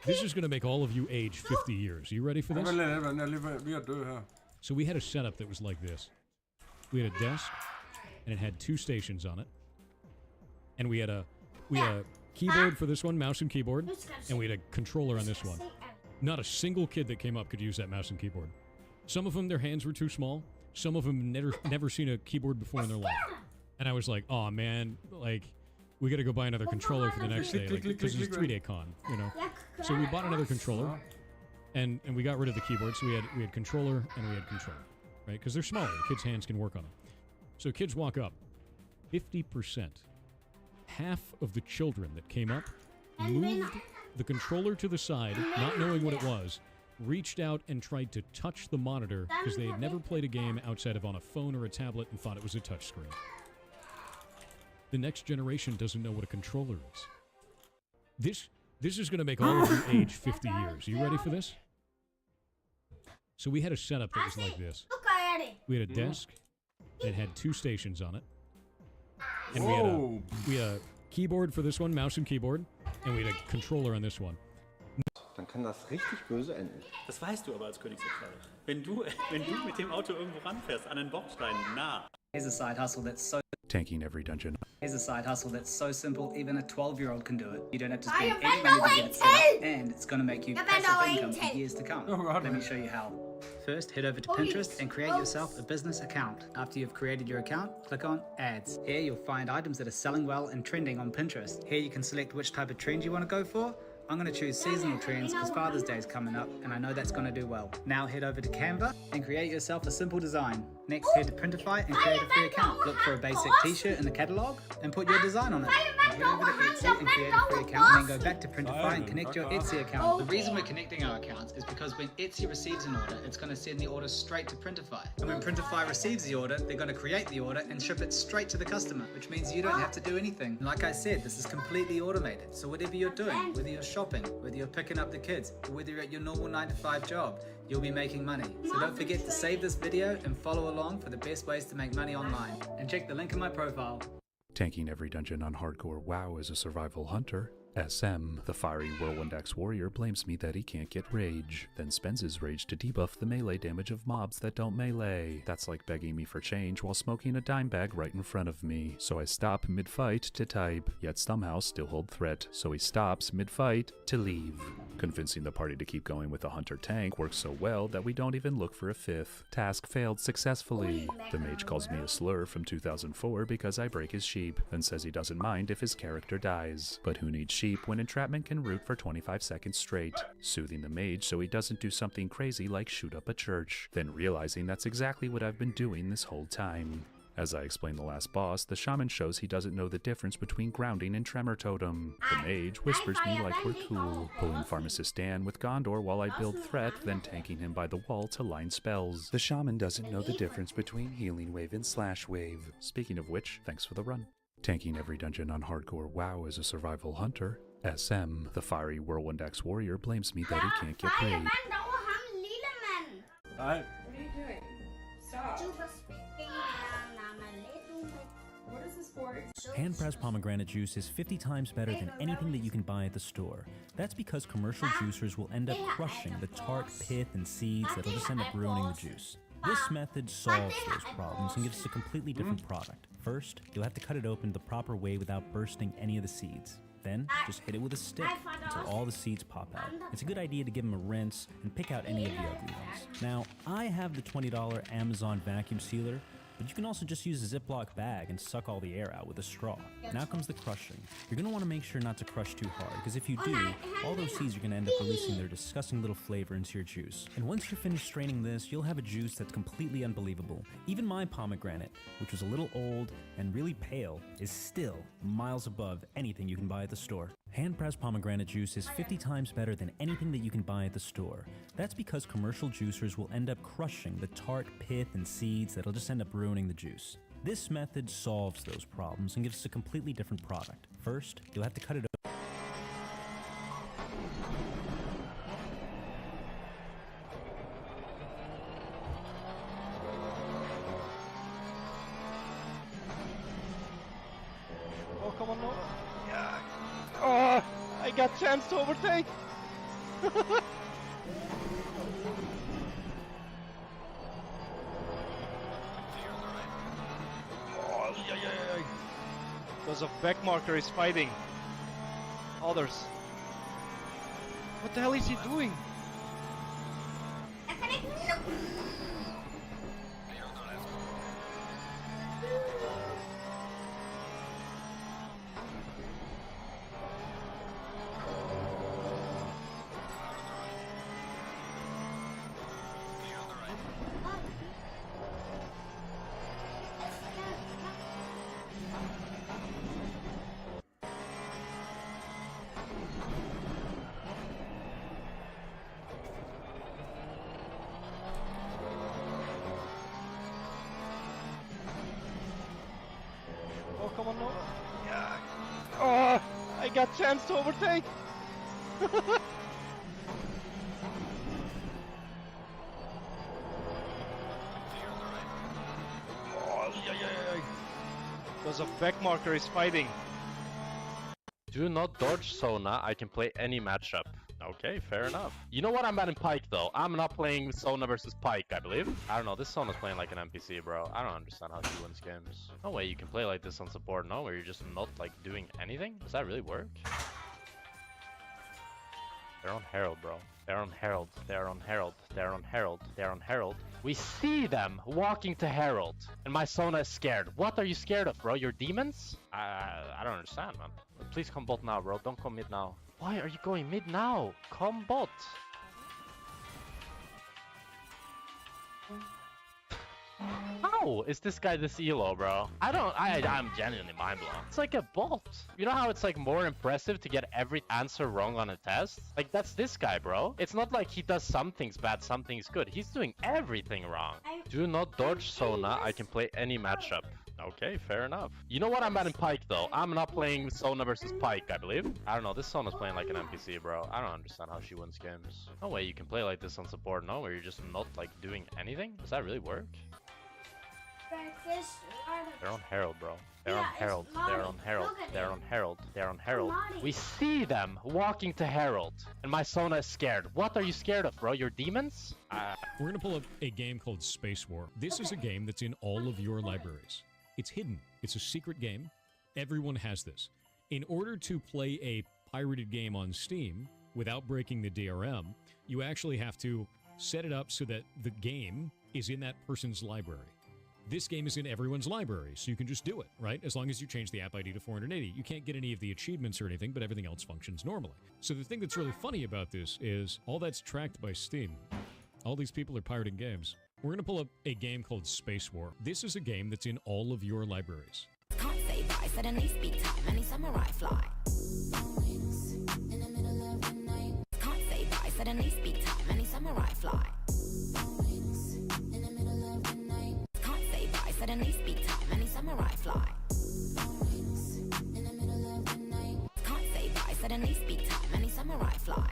This is going to make all of you age 50 years. You ready for this? So we had a setup that was like this. We had a desk, and it had 2 stations on it. And we had a keyboard for this one, mouse and keyboard, and we had a controller on this one. Not a single kid that came up could use that mouse and keyboard. Some of them, their hands were too small. Some of them never seen a keyboard before in their life. And I was like, oh man, like, we got to go buy another controller for the next day, like, because it's a 3-day con, you know. So we bought another controller, and we got rid of the keyboard. So we had controller and we had controller, right? Because they're smaller. The kids' hands can work on them. So kids walk up. 50%, half of the children that came up moved the controller to the side, not knowing what it was, reached out and tried to touch the monitor because they had never played a game outside of on a phone or a tablet and thought it was a touchscreen. The next generation doesn't know what a controller is. This is going to make all of you age 50 years. You ready for this? So we had a setup that was like this. We had a desk that had 2 stations on it. And we had a keyboard for this one, mouse and keyboard, and we had a controller on this one. Dann kann das richtig böse enden. Das weißt du aber als Königsexperte. Wenn du mit dem Auto irgendwo ranfährst, an den Bordstein, nah. Here's a side hustle that's so Tanking every dungeon. Here's a side hustle that's so simple, even a 12-year-old can do it. You don't have to spend any money to get it set up, and it's going to make you passive income for years to come. Let me show you how. First, head over to Pinterest and create yourself a business account. After you've created your account, click on Ads. Here you'll find items that are selling well and trending on Pinterest. Here you can select which type of trend you want to go for. I'm going to choose seasonal trends because Father's Day is coming up and I know that's going to do well. Now head over to Canva and create yourself a simple design. Next, head to Printify and create a free account. Look for a basic t-shirt in the catalogue and put your design on it. Head over to Etsy and create a free account and then go back to Printify and connect your Etsy account. The reason we're connecting our accounts is because when Etsy receives an order, it's going to send the order straight to Printify. And when Printify receives the order, they're going to create the order and ship it straight to the customer, which means you don't have to do anything. Like I said, this is completely automated. So whatever you're doing, whether you're shopping, whether you're picking up the kids, or whether you're at your normal 9-to-5 job, you'll be making money. So don't forget to save this video and follow along for the best ways to make money online. And check the link in my profile. Tanking every dungeon on hardcore WoW as a survival hunter. SM, the fiery Whirlwind Axe warrior, blames me that he can't get rage, then spends his rage to debuff the melee damage of mobs that don't melee. That's like begging me for change while smoking a dime bag right in front of me. So I stop mid-fight to type, yet somehow still hold threat, so he stops mid-fight to leave. Convincing the party to keep going with the hunter tank works so well that we don't even look for a fifth. Task failed successfully. The mage calls me a slur from 2004 because I break his sheep, then says he doesn't mind if his character dies. But who needs sheep when entrapment can root for 25 seconds straight? Soothing the mage so he doesn't do something crazy like shoot up a church, then realizing that's exactly what I've been doing this whole time. As I explained the last boss, the shaman shows he doesn't know the difference between grounding and tremor totem. The mage whispers me like we're cool, pulling pharmacist Dan with Gondor while I build threat, then tanking him by the wall to line spells. The shaman doesn't know the difference between healing wave and slash wave. Speaking of which, thanks for the run. Tanking every dungeon on hardcore WoW as a survival hunter. SM, the fiery Whirlwind Axe warrior, blames me that he can't get rage. Nej. What are you doing? Stop. What is this for? Hand-pressed pomegranate juice is 50 times better than anything that you can buy at the store. That's because commercial juicers will end up crushing the tart pith and seeds that'll just end up ruining the juice. This method solves those problems and gives us a completely different product. First, you'll have to cut it open the proper way without bursting any of the seeds. Then, just hit it with a stick until all the seeds pop out. It's a good idea to give them a rinse and pick out any of the ugly ones. Now, I have the $20 Amazon vacuum sealer, but you can also just use a Ziploc bag and suck all the air out with a straw. Now comes the crushing. You're going to want to make sure not to crush too hard, because if you do, all those seeds are going to end up releasing their disgusting little flavor into your juice. And once you're finished straining this, you'll have a juice that's completely unbelievable. Even my pomegranate, which was a little old and really pale, is still miles above anything you can buy at the store. Hand-pressed pomegranate juice is 50 times better than anything that you can buy at the store. That's because commercial juicers will end up crushing the tart pith and seeds that'll just end up ruining the juice. This method solves those problems and gives us a completely different product. First, you'll have to cut it open. Oh, come on, no. Yeah. Oh, I got chance to overtake. Oh, yeah. Because of backmarker is fighting others. What the hell is he doing? Oh, come on, no. Yeah. Oh, I got chance to overtake. Oh, yeah. Because of backmarker is fighting. Do not dodge Sona, I can play any matchup. Okay, fair enough. You know what, I'm banning Pike though. I'm not playing Sona versus Pike, I believe. I don't know, this Sona's playing like an NPC, bro. I don't understand how he wins games. No way you can play like this on support, no, where you're just not like doing anything? Does that really work? They're on Herald, bro. They're on Herald. They're on Herald. They're on Herald. They're on Herald. We see them walking to Herald, and my Sona is scared. What are you scared of, bro? Your demons? I don't understand, man. Please come bot now, bro. Don't come mid now. Why are you going mid now? Come bot. How is this guy this elo, bro? I'm genuinely mind blown. It's like a bot. You know how it's like more impressive to get every answer wrong on a test? Like that's this guy, bro. It's not like he does some things bad, some things good. He's doing everything wrong. Do not dodge Sona. I can play any matchup. Okay, fair enough. You know what? I'm banning Pike, though. I'm not playing Sona versus Pike, I believe. I don't know. This Sona's playing like an NPC, bro. I don't understand how she wins games. No way you can play like this on support, no? Where you're just not, like, doing anything? Does that really work? They're on Herald, bro. They're on Herald. They're on Herald. They're on Herald. They're on Herald. We see them walking to Herald. And my Sona is scared. What are you scared of, bro? Your demons? We're going to pull up a game called Space War. This is a game that's in all of your libraries. It's hidden. It's a secret game. Everyone has this. In order to play a pirated game on Steam without breaking the DRM, you actually have to set it up so that the game is in that person's library. This game is in everyone's library, so you can just do it, right? As long as you change the app ID to 480. You can't get any of the achievements or anything, but everything else functions normally. So the thing that's really funny about this is all that's tracked by Steam. All these people are pirating games. We're going to pull up a game called Space War. This is a game that's in all of your libraries. Can't say bye, suddenly speak time, any samurai fly. Can't say bye, suddenly speak time, any samurai fly. Can't say bye, suddenly speak time, any samurai fly. Can't say bye, suddenly speak time, any samurai fly.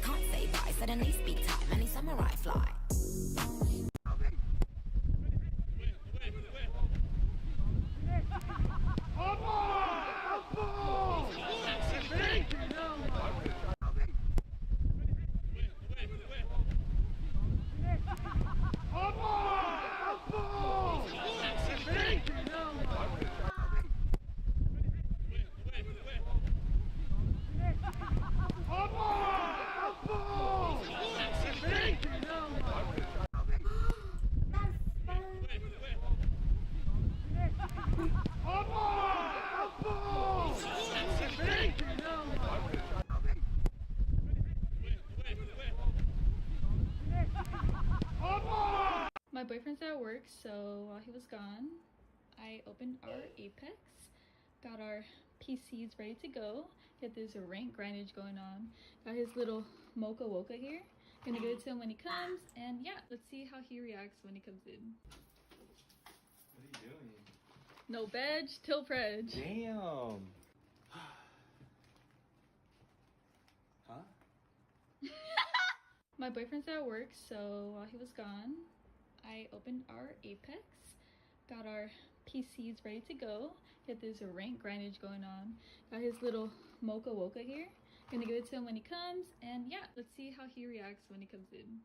Can't say bye, suddenly speak time, any samurai fly. My boyfriend's at work, so while he was gone, I opened our Apex, got our PCs ready to go, get this rank grindage going on, got his little Mocha Woka here, gonna give it to him when he comes, and yeah, let's see how he reacts when he comes in. What are you doing? No bedge, till predge. Damn. Huh? My boyfriend's at work, so while he was gone, I opened our Apex, got our PCs ready to go, get this rank grindage going on, got his little Mocha Woka here, gonna give it to him when he comes, and yeah, let's see how he reacts when he comes in.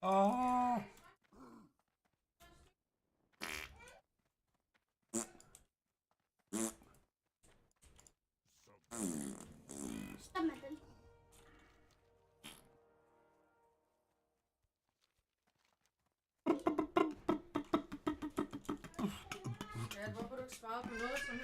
Oh. Stop med den. Ja, hvorfor du ikke svaret på noget som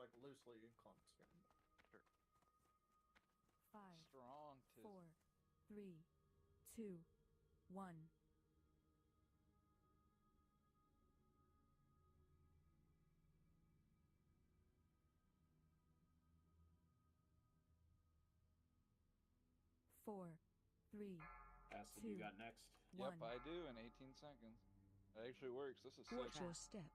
Like loosely constant. Sure. 5, Strong 4, 3, 2, 1. 4, 3, Ask what 2, you got next. Yep, I do in 18 seconds. It actually works. This is Watch sick. your step.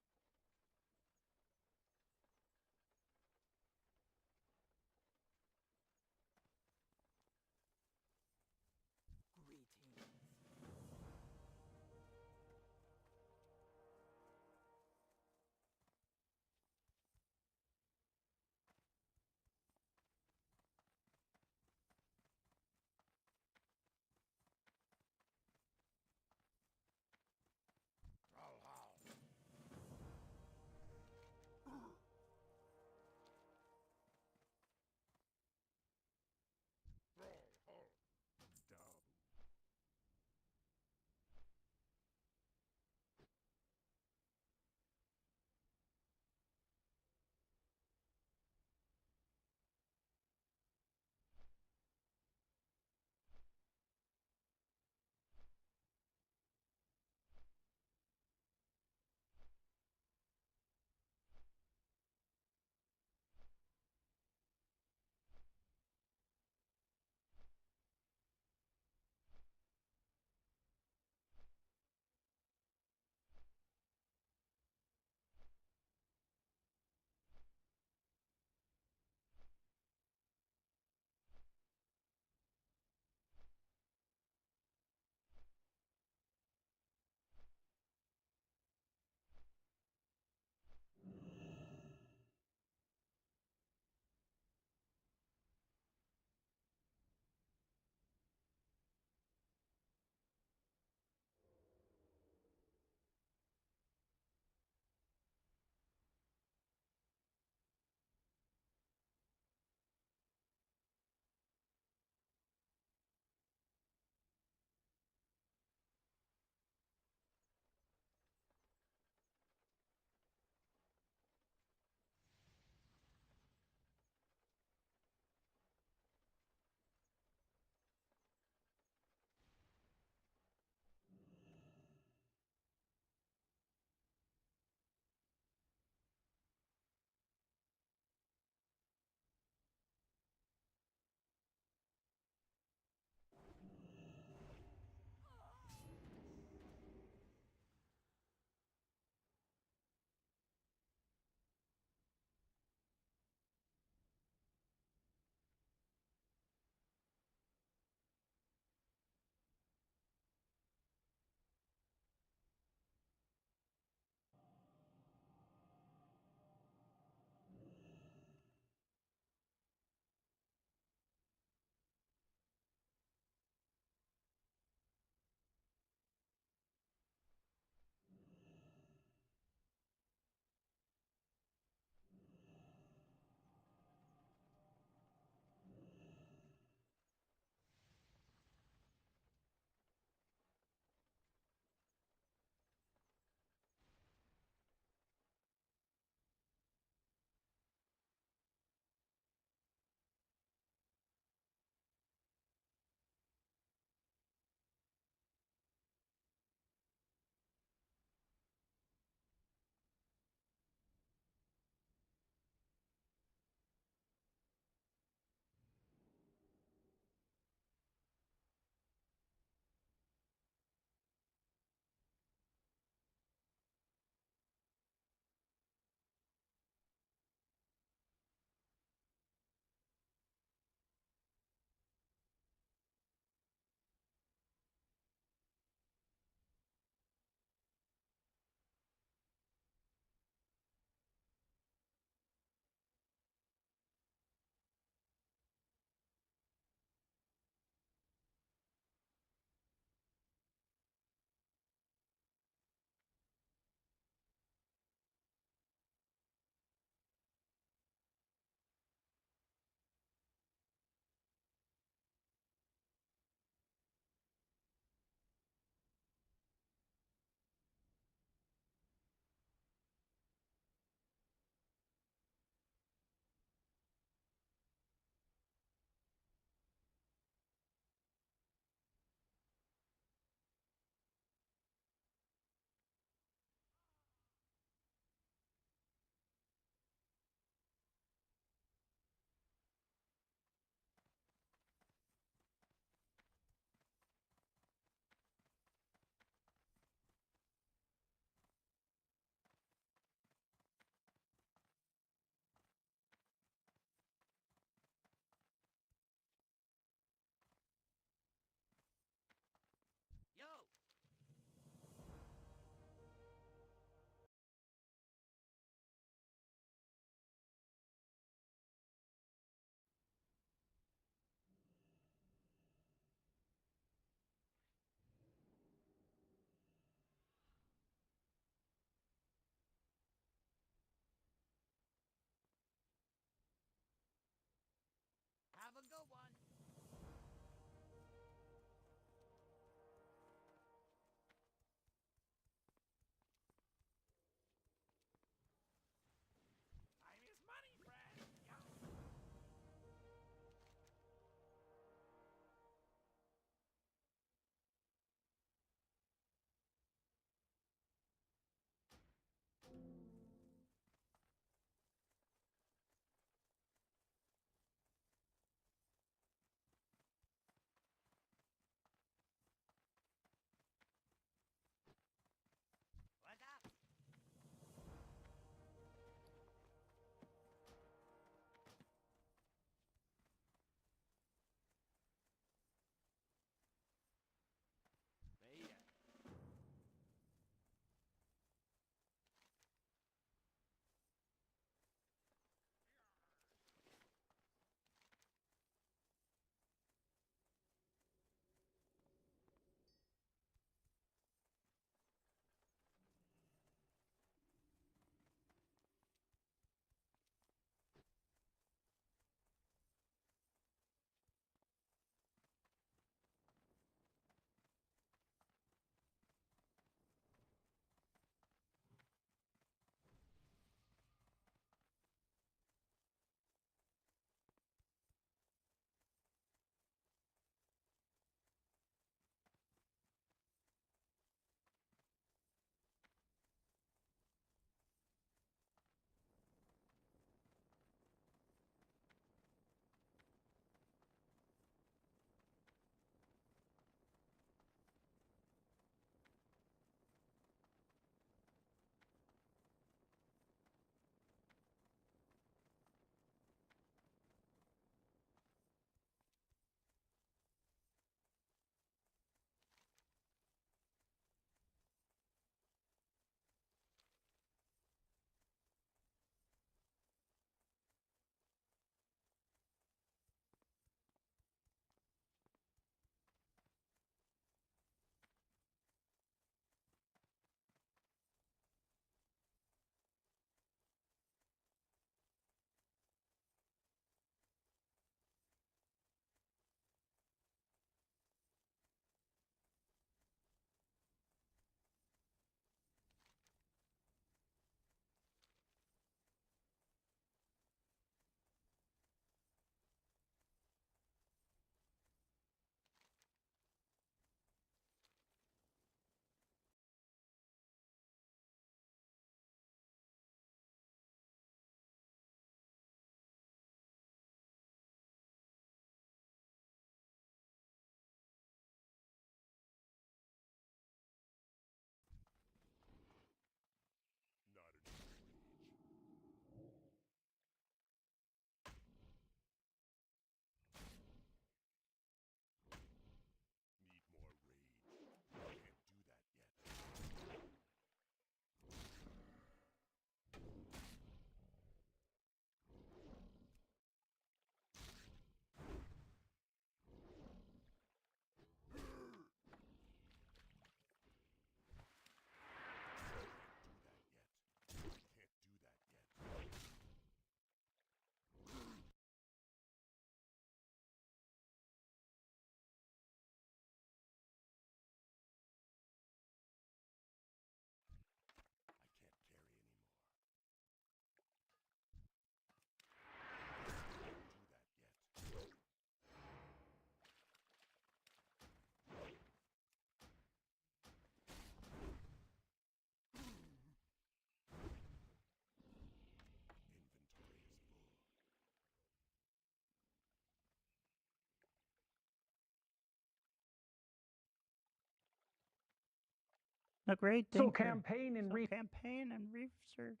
A great So thinker. campaign and campaign and research.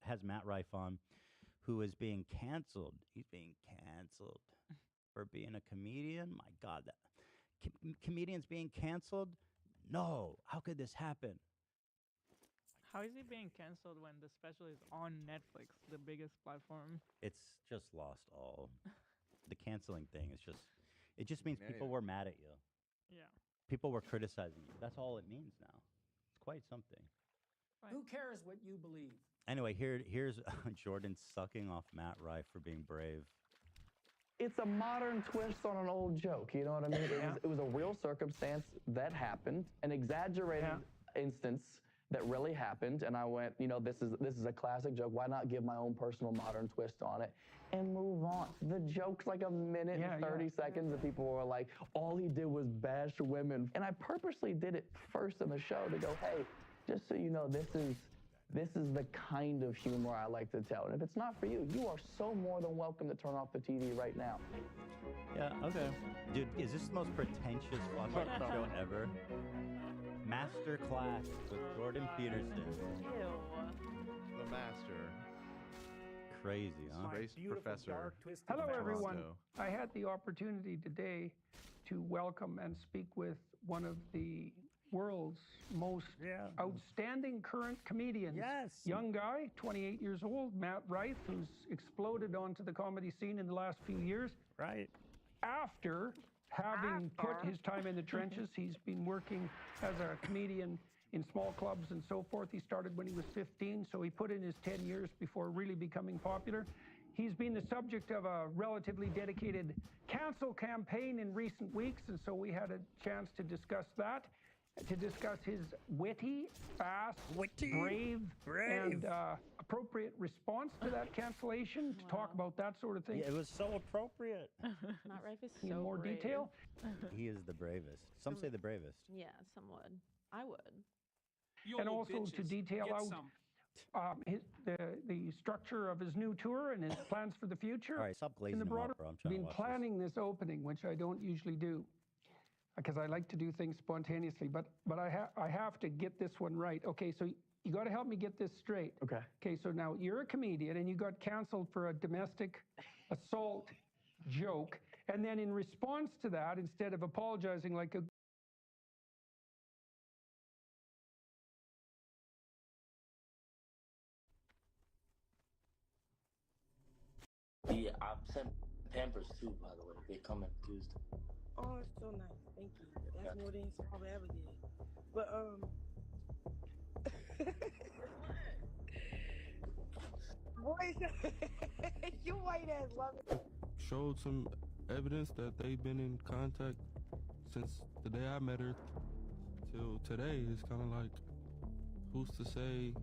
Has Matt Rife on, who is being canceled. He's being canceled for being a comedian. My God, that comedians being canceled? No. How could this happen? How is he being canceled when the special is on Netflix, the biggest platform? It's just lost all. The canceling thing is just, it just means people were mad at you. Yeah. People were criticizing you. That's all it means now. It's quite something. Who cares what you believe? Anyway, here's Jordan sucking off Matt Rife for being brave. It's a modern twist on an old joke, you know what I mean? It was a real circumstance that happened, an exaggerated instance that really happened, and I went, you know, this is a classic joke. Why not give my own personal modern twist on it and move on? The joke's like a minute and 30 seconds, and people were like, all he did was bash women. And I purposely did it first in the show to go, hey, just so you know, this is the kind of humor I like to tell. And if it's not for you, you are so more than welcome to turn off the TV right now. Yeah, okay. Dude, is this the most pretentious fucking show ever? Master Class with Jordan Peterson. The master. Crazy, huh? Professor. Hello, everyone. I had the opportunity today to welcome and speak with one of the world's most outstanding current comedians. Yes. Young guy, 28 years old, Matt Rife, who's exploded onto the comedy scene in the last few years. Right. After having put his time in the trenches, he's been working as a comedian in small clubs and so forth. He started when he was 15, so he put in his 10 years before really becoming popular. He's been the subject of a relatively dedicated cancel campaign in recent weeks, and so we had a chance to discuss that, to discuss his witty, fast, brave, and appropriate response to that cancellation, to talk about that sort of thing. Yeah, it was so appropriate. Matt Rife is so In more brave. detail? He is the bravest. Some say the bravest. Yeah, some would. I would. And also to detail out the structure of his new tour and his plans for the future. All right, stop glazing In the him up, broader, bro. I'm trying to been watch planning this opening, which I don't usually do, because I like to do things spontaneously. But I have to get this one right. Okay, so you got to help me get this straight. Okay. Okay, so now you're a comedian and you got canceled for a domestic assault joke, and then in response to that, instead of apologizing like a Yeah, I sent Pampers too, by the way. They come in Tuesday. Oh, it's so nice. Thank you. That's more than he's probably ever did. But boy, you white ass love it. Showed some evidence that they've been in contact since the day I met her till today. It's kind of like, who's to say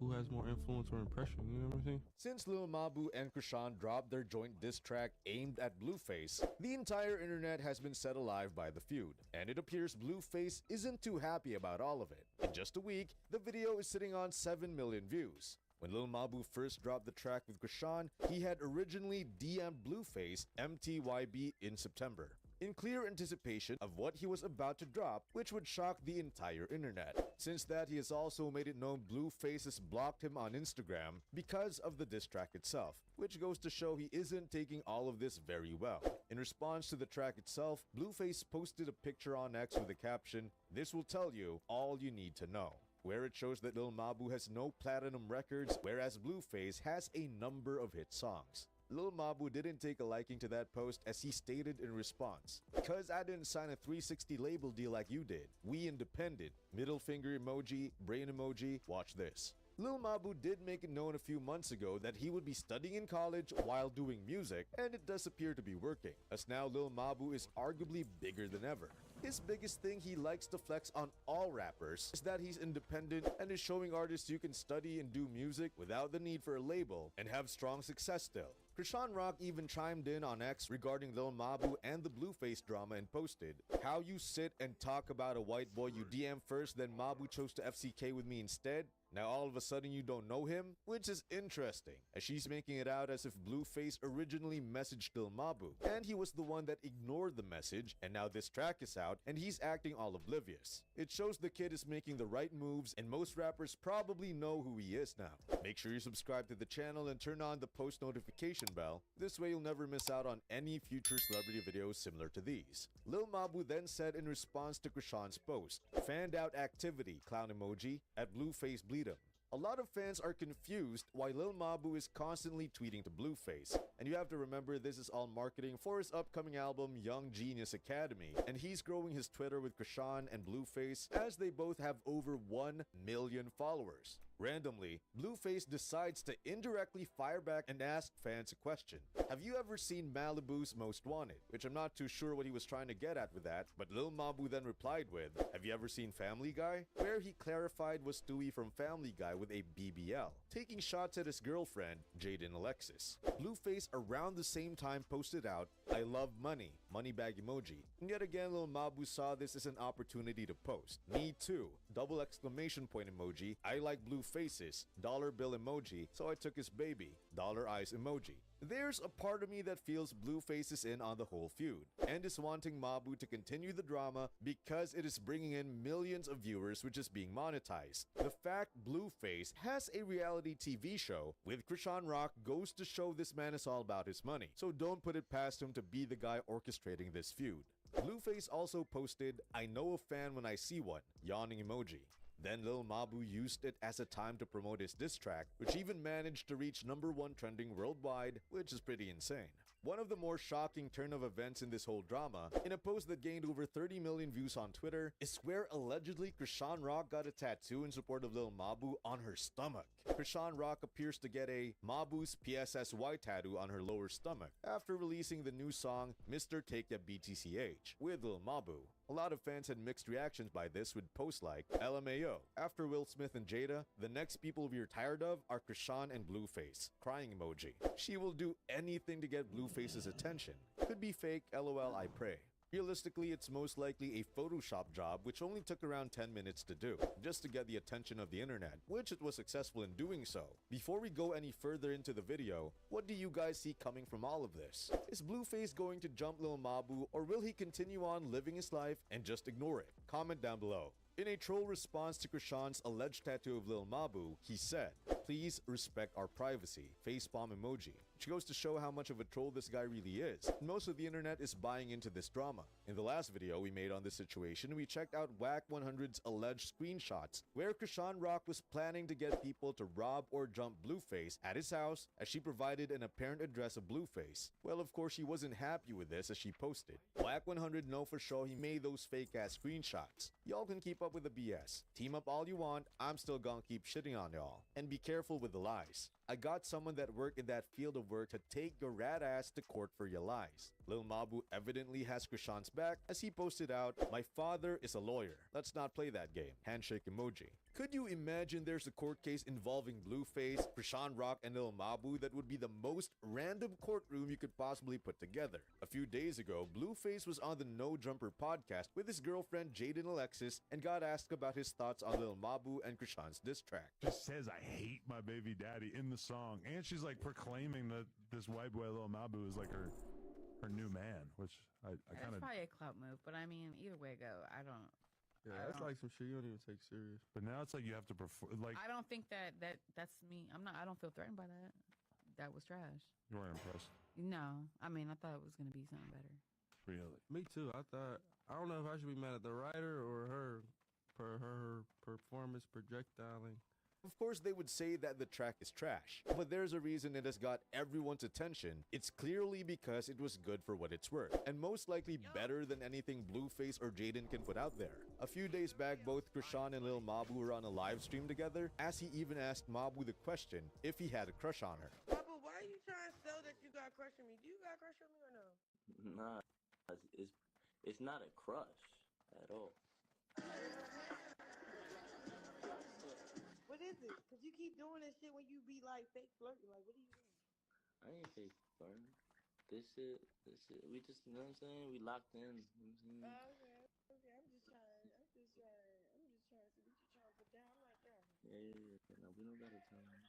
who has more influence or impression, you know what I'm saying? Since Lil Mabu and Krishan dropped their joint diss track aimed at Blueface, the entire internet has been set alive by the feud, and it appears Blueface isn't too happy about all of it. In just a week, the video is sitting on 7 million views. When Lil Mabu first dropped the track with Krishan, he had originally DM'd Blueface MTYB in September, in clear anticipation of what he was about to drop, which would shock the entire internet. Since that, he has also made it known Blueface has blocked him on Instagram because of the diss track itself, which goes to show he isn't taking all of this very well. In response to the track itself, Blueface posted a picture on X with the caption, "This will tell you all you need to know," where it shows that Lil Mabu has no platinum records, whereas Blueface has a number of hit songs. Lil Mabu didn't take a liking to that post, as he stated in response, "Cause I didn't sign a 360 label deal like you did. We independent." Middle finger emoji, brain emoji, watch this. Lil Mabu did make it known a few months ago that he would be studying in college while doing music, and it does appear to be working, as now Lil Mabu is arguably bigger than ever. His biggest thing he likes to flex on all rappers is that he's independent and is showing artists you can study and do music without the need for a label and have strong success still. Krishan Rock even chimed in on X regarding Lil Mabu and the Blueface drama and posted, "How you sit and talk about a white boy you DM first, then Mabu chose to FCK with me instead? Now all of a sudden you don't know him?" Which is interesting, as she's making it out as if Blueface originally messaged Lil Mabu, and he was the one that ignored the message, and now this track is out, and he's acting all oblivious. It shows the kid is making the right moves, and most rappers probably know who he is now. Make sure you subscribe to the channel and turn on the post notification bell. This way you'll never miss out on any future celebrity videos similar to these. Lil Mabu then said in response to Krishan's post, "Fanned out activity, clown emoji, at Blueface bleed him." A lot of fans are confused why Lil Mabu is constantly tweeting to Blueface, and you have to remember this is all marketing for his upcoming album Young Genius Academy, and he's growing his Twitter with Krishan and Blueface as they both have over 1 million followers. Randomly, Blueface decides to indirectly fire back and ask fans a question. "Have you ever seen Malibu's Most Wanted?" Which I'm not too sure what he was trying to get at with that, but Lil Mabu then replied with, "Have you ever seen Family Guy?" Where he clarified was Stewie from Family Guy with a BBL, taking shots at his girlfriend, Jaden Alexis. Blueface around the same time posted out, "I love money," money bag emoji. And yet again, Lil Mabu saw this as an opportunity to post, "Me too," double exclamation point emoji, "I like blue faces," dollar bill emoji, so I took his baby, dollar eyes emoji. There's a part of me that feels Blueface is in on the whole feud, and is wanting Mabu to continue the drama because it is bringing in millions of viewers which is being monetized. The fact Blueface has a reality TV show with Krishan Rock goes to show this man is all about his money, so don't put it past him to be the guy orchestrating this feud. Blueface also posted, "I know a fan when I see one," yawning emoji. Then Lil Mabu used it as a time to promote his diss track, which even managed to reach #1 trending worldwide, which is pretty insane. One of the more shocking turn of events in this whole drama, in a post that gained over 30 million views on Twitter, is where allegedly Krishan Rock got a tattoo in support of Lil Mabu on her stomach. Krishan Rock appears to get a Mabu's PSSY tattoo on her lower stomach after releasing the new song Mr. Take Ya BTCH with Lil Mabu. A lot of fans had mixed reactions by this, with posts like, "LMAO, after Will Smith and Jada, the next people we're tired of are Krishan and Blueface," crying emoji. "She will do anything to get Blueface's attention. Could be fake, LOL, I pray." Realistically, it's most likely a Photoshop job which only took around 10 minutes to do, just to get the attention of the internet, which it was successful in doing so. Before we go any further into the video, what do you guys see coming from all of this? Is Blueface going to jump Lil Mabu, or will he continue on living his life and just ignore it? Comment down below. In a troll response to Krishan's alleged tattoo of Lil Mabu, he said, "Please respect our privacy," facepalm emoji, which goes to show how much of a troll this guy really is. Most of the internet is buying into this drama. In the last video we made on this situation, we checked out Whack 100's alleged screenshots, where Krishan Rock was planning to get people to rob or jump Blueface at his house, as she provided an apparent address of Blueface. Well, of course she wasn't happy with this, as she posted, "Whack 100 know for sure he made those fake ass screenshots. Y'all can keep up with the BS. Team up all you want, I'm still gonna keep shitting on y'all. And be careful with the lies. I got someone that worked in that field of work to take your rat ass to court for your lies." Lil Mabu evidently has Krishan's back, as he posted out, "My father is a lawyer. Let's not play that game." Handshake emoji. Could you imagine there's a court case involving Blueface, Krishan Rock, and Lil Mabu that would be the most random courtroom you could possibly put together? A few days ago, Blueface was on the No Jumper podcast with his girlfriend Jaden Alexis and got asked about his thoughts on Lil Mabu and Krishan's diss track. Just says, "I hate my baby daddy" in the song, and she's like proclaiming that this white boy Lil Mabu is like her new man, which I kind That's of. probably a clout move, but I mean, either way go, I don't. Yeah, that's like some shit you don't even take serious. But now it's like you have to perform. Like, I don't think that's me. I don't feel threatened by that. That was trash. You weren't impressed. No, I mean, I thought it was gonna be something better. Really? Me too. I don't know if I should be mad at the writer or her for her performance projectiling. Of course, they would say that the track is trash, but there's a reason it has got everyone's attention. It's clearly because it was good for what it's worth, and most likely better than anything Blueface or Jaden can put out there. A few days back, both Krishan and Lil Mabu were on a live stream together, as he even asked Mabu the question if he had a crush on her. Papa, why are you trying to sell that you got a crush on me? Do you got a crush on me or no? Nah, it's not a crush at all. What is it? Cause you keep doing this shit when you be like fake flirting. Like, what are you doing? I ain't pay first. This shit, we just, you know what I'm saying? We locked in. You know what I'm saying? Okay. I'm just trying to see what you trying to put down. I'm like, girl. Yeah. No, we don't got a time.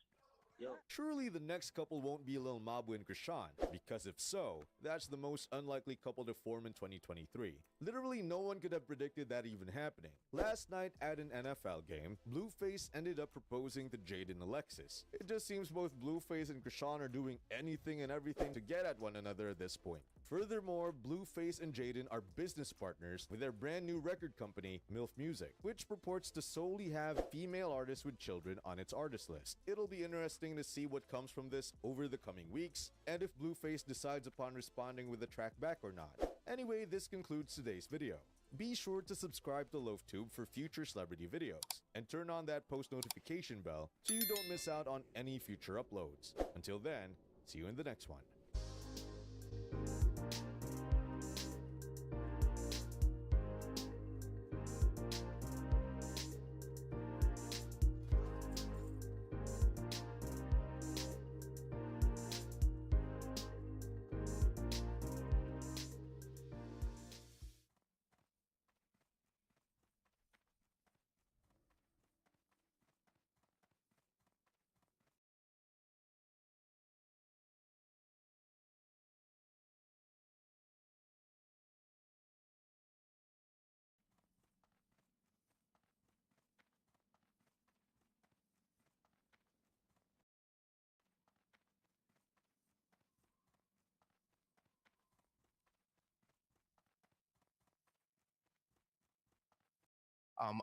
Yo. Surely the next couple won't be Lil Mabu and Krishan, because if so, that's the most unlikely couple to form in 2023. Literally no one could have predicted that even happening. Last night at an NFL game, Blueface ended up proposing to Jade and Alexis. It just seems both Blueface and Krishan are doing anything and everything to get at one another at this point. Furthermore, Blueface and Jaden are business partners with their brand new record company, MILF Music, which purports to solely have female artists with children on its artist list. It'll be interesting to see what comes from this over the coming weeks, and if Blueface decides upon responding with a track back or not. Anyway, this concludes today's video. Be sure to subscribe to LoafTube for future celebrity videos, and turn on that post notification bell so you don't miss out on any future uploads. Until then, see you in the next one.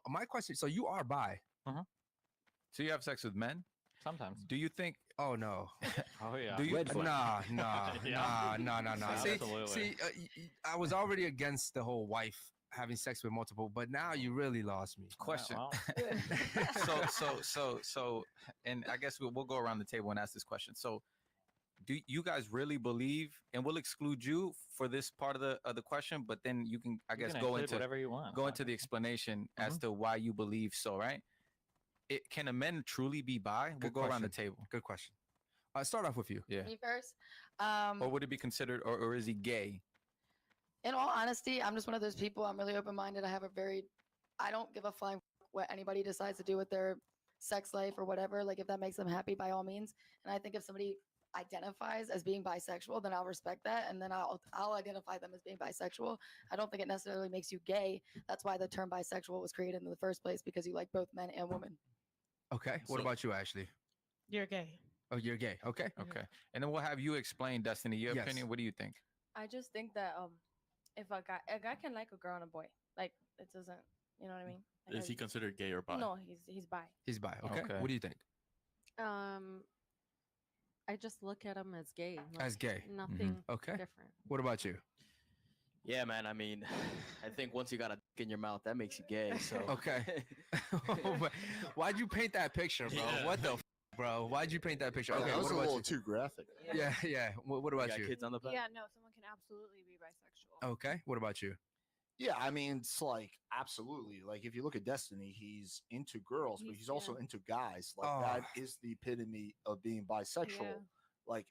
My question. So you are bi. So you have sex with men? Sometimes. Do you think? Oh no. Oh yeah. Do you? Red flag. Nah. Yeah. See, I was already against the whole wife having sex with multiple, but now you really lost me. Question. So, and I guess we'll go around the table and ask this question. So, do you guys really believe? And we'll exclude you for this part of the question, but then you can, I guess, go into whatever you want. Go into the explanation as to why you believe so. Right? Can a man truly be bi? We'll go around the table. Good question. Start off with you. Yeah. Me first. Or would it be considered, or is he gay? In all honesty, I'm just one of those people. I'm really open-minded. I don't give a flying what anybody decides to do with their sex life or whatever. Like if that makes them happy, by all means. And I think if somebody identifies as being bisexual, then I'll respect that, and then I'll identify them as being bisexual. I don't think it necessarily makes you gay. That's why the term bisexual was created in the first place, because you like both men and women. Okay. What about you, Ashley? You're gay. Oh, you're gay. Okay. Okay. And then we'll have you explain, Destiny, your opinion. What do you think? I just think that if a guy can like a girl and a boy, like it doesn't, you know what I mean? Like, is he considered gay or bi? No, he's bi. He's bi. Okay. What do you think? I just look at him as gay. Like, As gay. Nothing Okay. different. What about you? Yeah, man. I mean, I think once you got a dick in your mouth, that makes you gay. So Okay. Why'd you paint that picture, bro? Yeah. What the bro? Why'd you paint that picture? Okay, that was what a about little you? too graphic. Yeah. What about you? Kids on the back? Yeah, no, someone can absolutely be bisexual. Okay. What about you? Yeah, I mean, it's like absolutely. Like if you look at Destiny, he's into girls, but he's also into guys. Like that is the epitome of being bisexual. Yeah. Like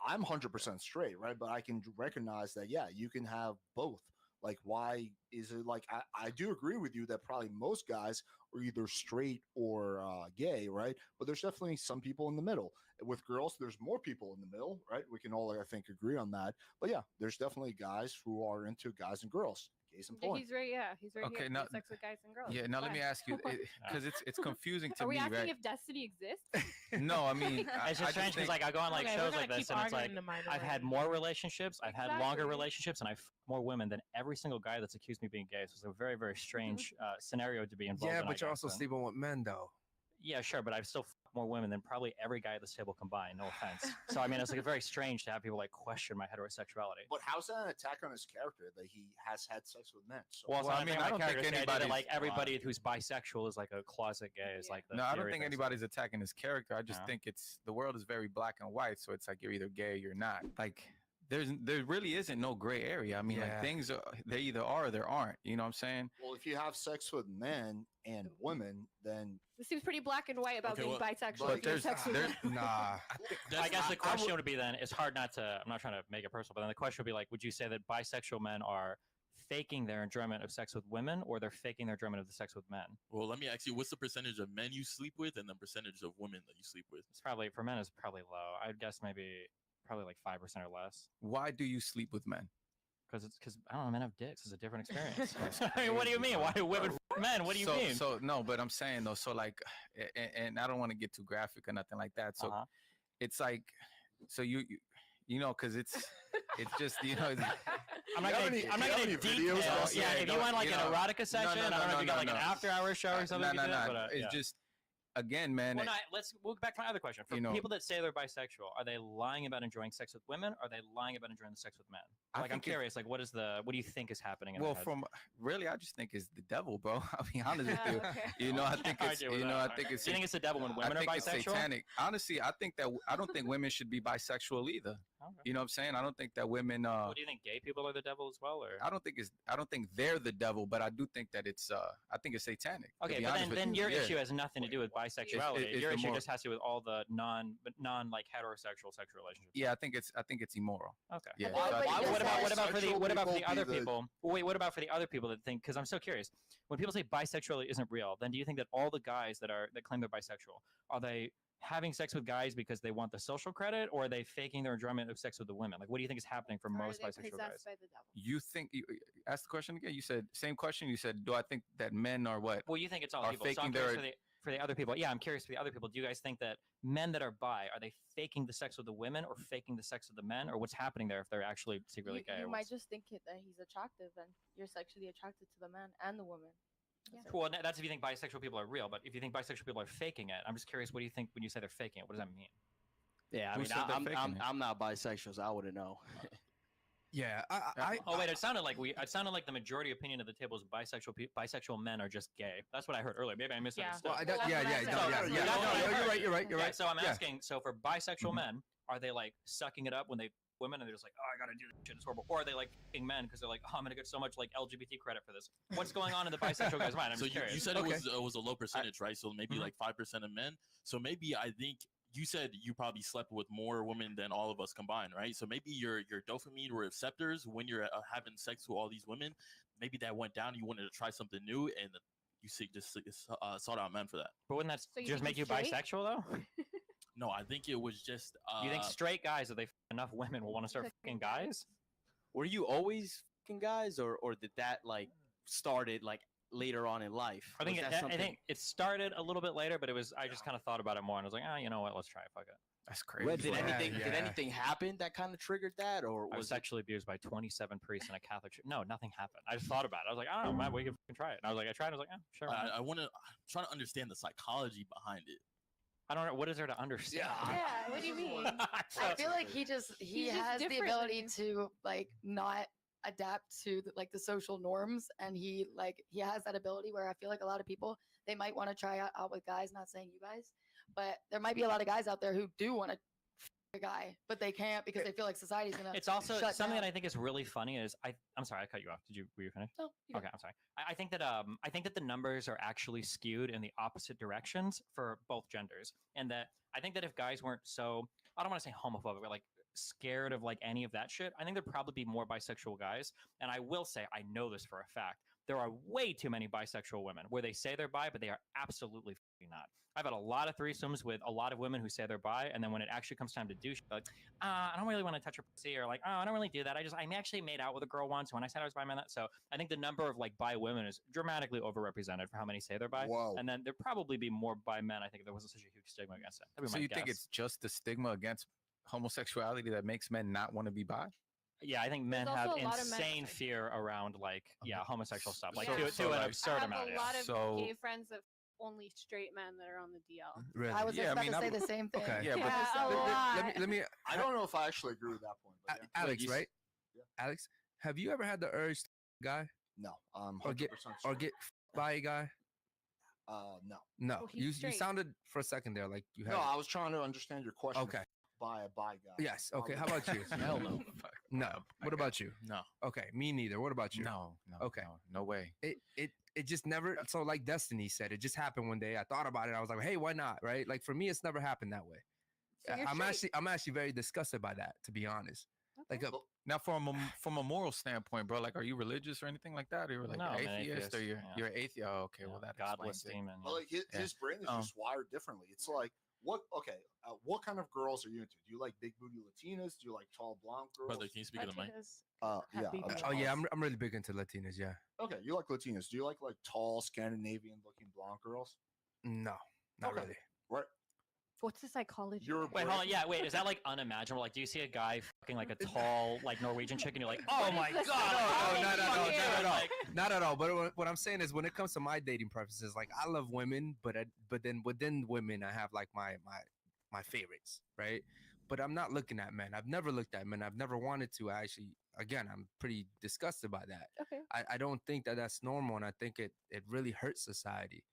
I'm 100% straight, right? But I can recognize that, yeah, you can have both. Like, why is it like I do agree with you that probably most guys are either straight or gay, right? But there's definitely some people in the middle. With girls, there's more people in the middle, right? We can all, I think, agree on that. But yeah, there's definitely guys who are into guys and girls. Case in point. He's right. Yeah, he's right. Okay, Here now- to have sex with guys and girls. Yeah. Now let me Why? ask you, because it's confusing to Are we me, asking right? if Destiny exists? No, I mean, It's just strange because like I go on like Okay, shows we're like gonna this, keep and it's like arguing the minor I've had range. more relationships, I've had longer Exactly. relationships, and I've fucked more women than every single guy that's accused me of being gay. So it's a very, very strange scenario to be involved Yeah, in. but you're also sleeping with men, though. Yeah, sure, but I've still fucked more women than probably every guy at this table combined. No offense. So I mean, it's like very strange to have people like question my heterosexuality. But how's that an attack on his character that he has had sex with men? So Well, I mean, I don't think anybody's- like everybody who's bisexual is like a closet gay. Is like the No, I don't theory think that's- anybody's attacking his character. I just No. think the world is very black and white. So it's like you're either gay or you're not. Like there really isn't no gray area. I mean, like things they either are or there aren't. You know what I'm saying? Well, if you have sex with men and women, then This seems pretty black and white about being bisexual. But if you have sex with women. I guess the question would be then, it's hard not to, I'm not trying to make it personal, but then the question would be like, would you say that bisexual men are faking their enjoyment of sex with women, or they're faking their enjoyment of the sex with men? Well, let me ask you, what's the percentage of men you sleep with and the percentage of women that you sleep with? It's probably, for men, it's probably low. I'd guess probably like 5% or less. Why do you sleep with men? Because I don't know, men have dicks. It's a different experience. I mean, what do you mean? Why do women f men? What do you mean? So no, but I'm saying though, so like, and I don't want to get too graphic or nothing like that. So it's like, so you know, because it's just, you know. I'm not gonna detail. Yeah, if you want like an erotica session, I don't know if you got like an after-hours show or something. No. It's just, again, man. Well, we'll go back to my other question. For people that say they're bisexual, are they lying about enjoying sex with women? Or are they lying about enjoying the sex with men? Like, I'm curious. Like, what do you think is happening? Well, I just think it's the devil, bro. I'll be honest with you. You know, I think it's. You know, I think it's. Do you think it's the devil when women are bisexual? It's satanic. Honestly, I don't think women should be bisexual either. Okay. You know what I'm saying? I don't think that women. Well, do you think gay people are the devil as well, or? I don't think they're the devil, but I do think that it's. I think it's satanic. Okay, but then your issue has nothing to do with bisexuality. Your issue just has to do with all the non like heterosexual sexual relationships. Yeah, I think it's immoral. Okay. Yeah. What about for the other people? Wait, what about for the other people that think? Because I'm so curious. When people say bisexuality isn't real, then do you think that all the guys that claim they're bisexual, are they having sex with guys because they want the social credit, or are they faking their enjoyment of sex with the women? Like, what do you think is happening for most bisexual guys? By the devil? You think? Ask the question again. You said same question. You said, do I think that men are what? Well, you think it's all people. So I'm curious for the other people. Yeah, I'm curious for the other people. Do you guys think that men that are bi, are they faking the sex with the women or faking the sex with the men, or what's happening there if they're actually secretly gay? You might just think that he's attractive and you're sexually attracted to the man and the woman. Yeah. Well, that's if you think bisexual people are real, but if you think bisexual people are faking it, I'm just curious, what do you think when you say they're faking it? What does that mean? Yeah, I mean, I'm not bisexual, so I wouldn't know. Yeah, oh wait, it sounded like the majority opinion of the table is bisexual men are just gay. That's what I heard earlier. Maybe I misunderstood. You're right. So I'm asking. So for bisexual men, are they like sucking it up when they women and they're just like, oh, I gotta do this shit, it's horrible, or are they like being men because they're like, oh, I'm gonna get so much like LGBT credit for this? What's going on in the bisexual guy's mind? I'm so just curious. You said it was a low percentage, right? So maybe like 5% of men. So maybe I think you said you probably slept with more women than all of us combined, right? So maybe your dopamine receptors when you're having sex with all these women, maybe that went down. You wanted to try something new, and you just sought out men for that. But wouldn't that just make you bisexual though? No, I think it was just. You think straight guys, if they enough women, will want to start fucking guys? Were you always fucking guys, or did that like started like later on in life? I think it started a little bit later, but I just kind of thought about it more, and I was like, you know what? Let's try it. Fuck it. That's crazy. Well, did anything happen that kind of triggered that, or was sexually abused by 27 priests in a Catholic church? No, nothing happened. I just thought about it. I was like, I don't know, man, we can try it. And I was like, I tried. I was like, sure. I'm trying to understand the psychology behind it. I don't know. What is there to understand? Yeah, what do you mean? I feel like he has the ability to like not adapt to the social norms, and he has that ability where I feel like a lot of people, they might want to try out with guys, not saying you guys, but there might be a lot of guys out there who do want to a guy, but they can't because they feel like society's gonna. It's also something that I think is really funny is I'm sorry, I cut you off. Were you finished? No. Okay, I'm sorry. I think that the numbers are actually skewed in the opposite directions for both genders, and that I think that if guys weren't so, I don't want to say homophobic, but like scared of like any of that shit, I think there'd probably be more bisexual guys. And I will say, I know this for a fact, there are way too many bisexual women where they say they're bi, but they are absolutely not. I've had a lot of threesomes with a lot of women who say they're bi, and then when it actually comes time to do shit, like, I don't really want to touch her pussy, or like, oh, I don't really do that. I actually made out with a girl once when I said I was bi, I meant that. So I think the number of like bi women is dramatically overrepresented for how many say they're bi. Whoa. And then there'd probably be more bi men. I think if there wasn't such a huge stigma against it. So you think it's just the stigma against homosexuality that makes men not want to be bi? Yeah, I think men have insane fear around like homosexual stuff, like to an absurd amount. I have a lot of gay friends of only straight men that are on the DL. Really? I was just about to say the same thing. Okay. Yeah, but let me. I don't know if I actually agree with that point. But yeah. Alex, right? Yeah. Alex, have you ever had the urge to guy? No. Or get by a guy? No. Oh, you sounded for a second there like you had. No, I was trying to understand your question. Okay. By a bi guy. Yes. Okay. How about you? Hell no. No. What about you? No. Okay, me neither. What about you? No. Okay. No way. It just never. So like Destiny said, it just happened one day. I thought about it. I was like, hey, why not? Right? Like for me, it's never happened that way. So you're I'm actually very disgusted by that, to be honest. Like now from a moral standpoint, bro, like are you religious or anything like that? Or you're like No, I'm an atheist, or atheist, you're atheist? Oh, okay. Well, that godless explains it. demon. Well, like his brain is just wired differently. It's like what kind of girls are you into? Do you like big booty Latinas? Do you like tall blonde girls? Brother, can you speak in the mic? I'm really big into Latinas. Yeah. Okay, you like Latinas. Do you like tall Scandinavian looking blonde girls? No, not really. Right. What's the psychology? Wait, hold on. Yeah, wait. Is that like unimaginable? Like, do you see a guy fucking like a tall, like Norwegian chick, and you're like, oh my god? No, not at all. Not at all. But what I'm saying is, when it comes to my dating preferences, like I love women, but then within women, I have like my favorites, right? But I'm not looking at men. I've never looked at men. I've never wanted to. Again, I'm pretty disgusted by that. Okay. I don't think that that's normal, and I think it really hurts society.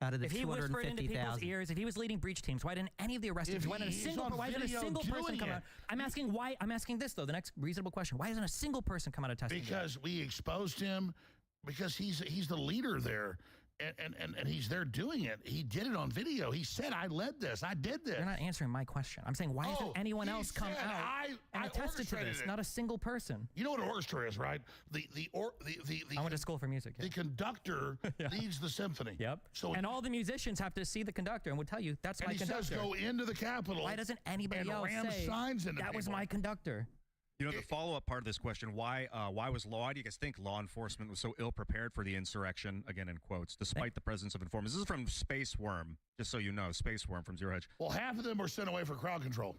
Out of the if he whispered into people's 250,000. ears, if he was leading breach teams, why didn't any of the arrested? Why didn't a single person come out? I'm asking why. I'm asking this though. The next reasonable question: why isn't a single person come out of testing? Because we exposed him. Because he's the leader there. And he's there doing it. He did it on video. He said, I led this. I did this. You're not answering my question. I'm saying, why hasn't anyone else come out and attested to this? Not a single person. You know what an orchestra is, right? I went to school for music. The conductor leads the symphony. Yep. So and all the musicians have to see the conductor and would tell you, that's my conductor. And he says, go into the Capitol. Why doesn't anybody else say, that was my conductor? You know, the follow-up part of this question, why do you guys think law enforcement was so ill-prepared for the insurrection, again in quotes, despite the presence of informants? This is from Space Worm, just so you know, Space Worm from Zero Hedge. Well, half of them were sent away for crowd control.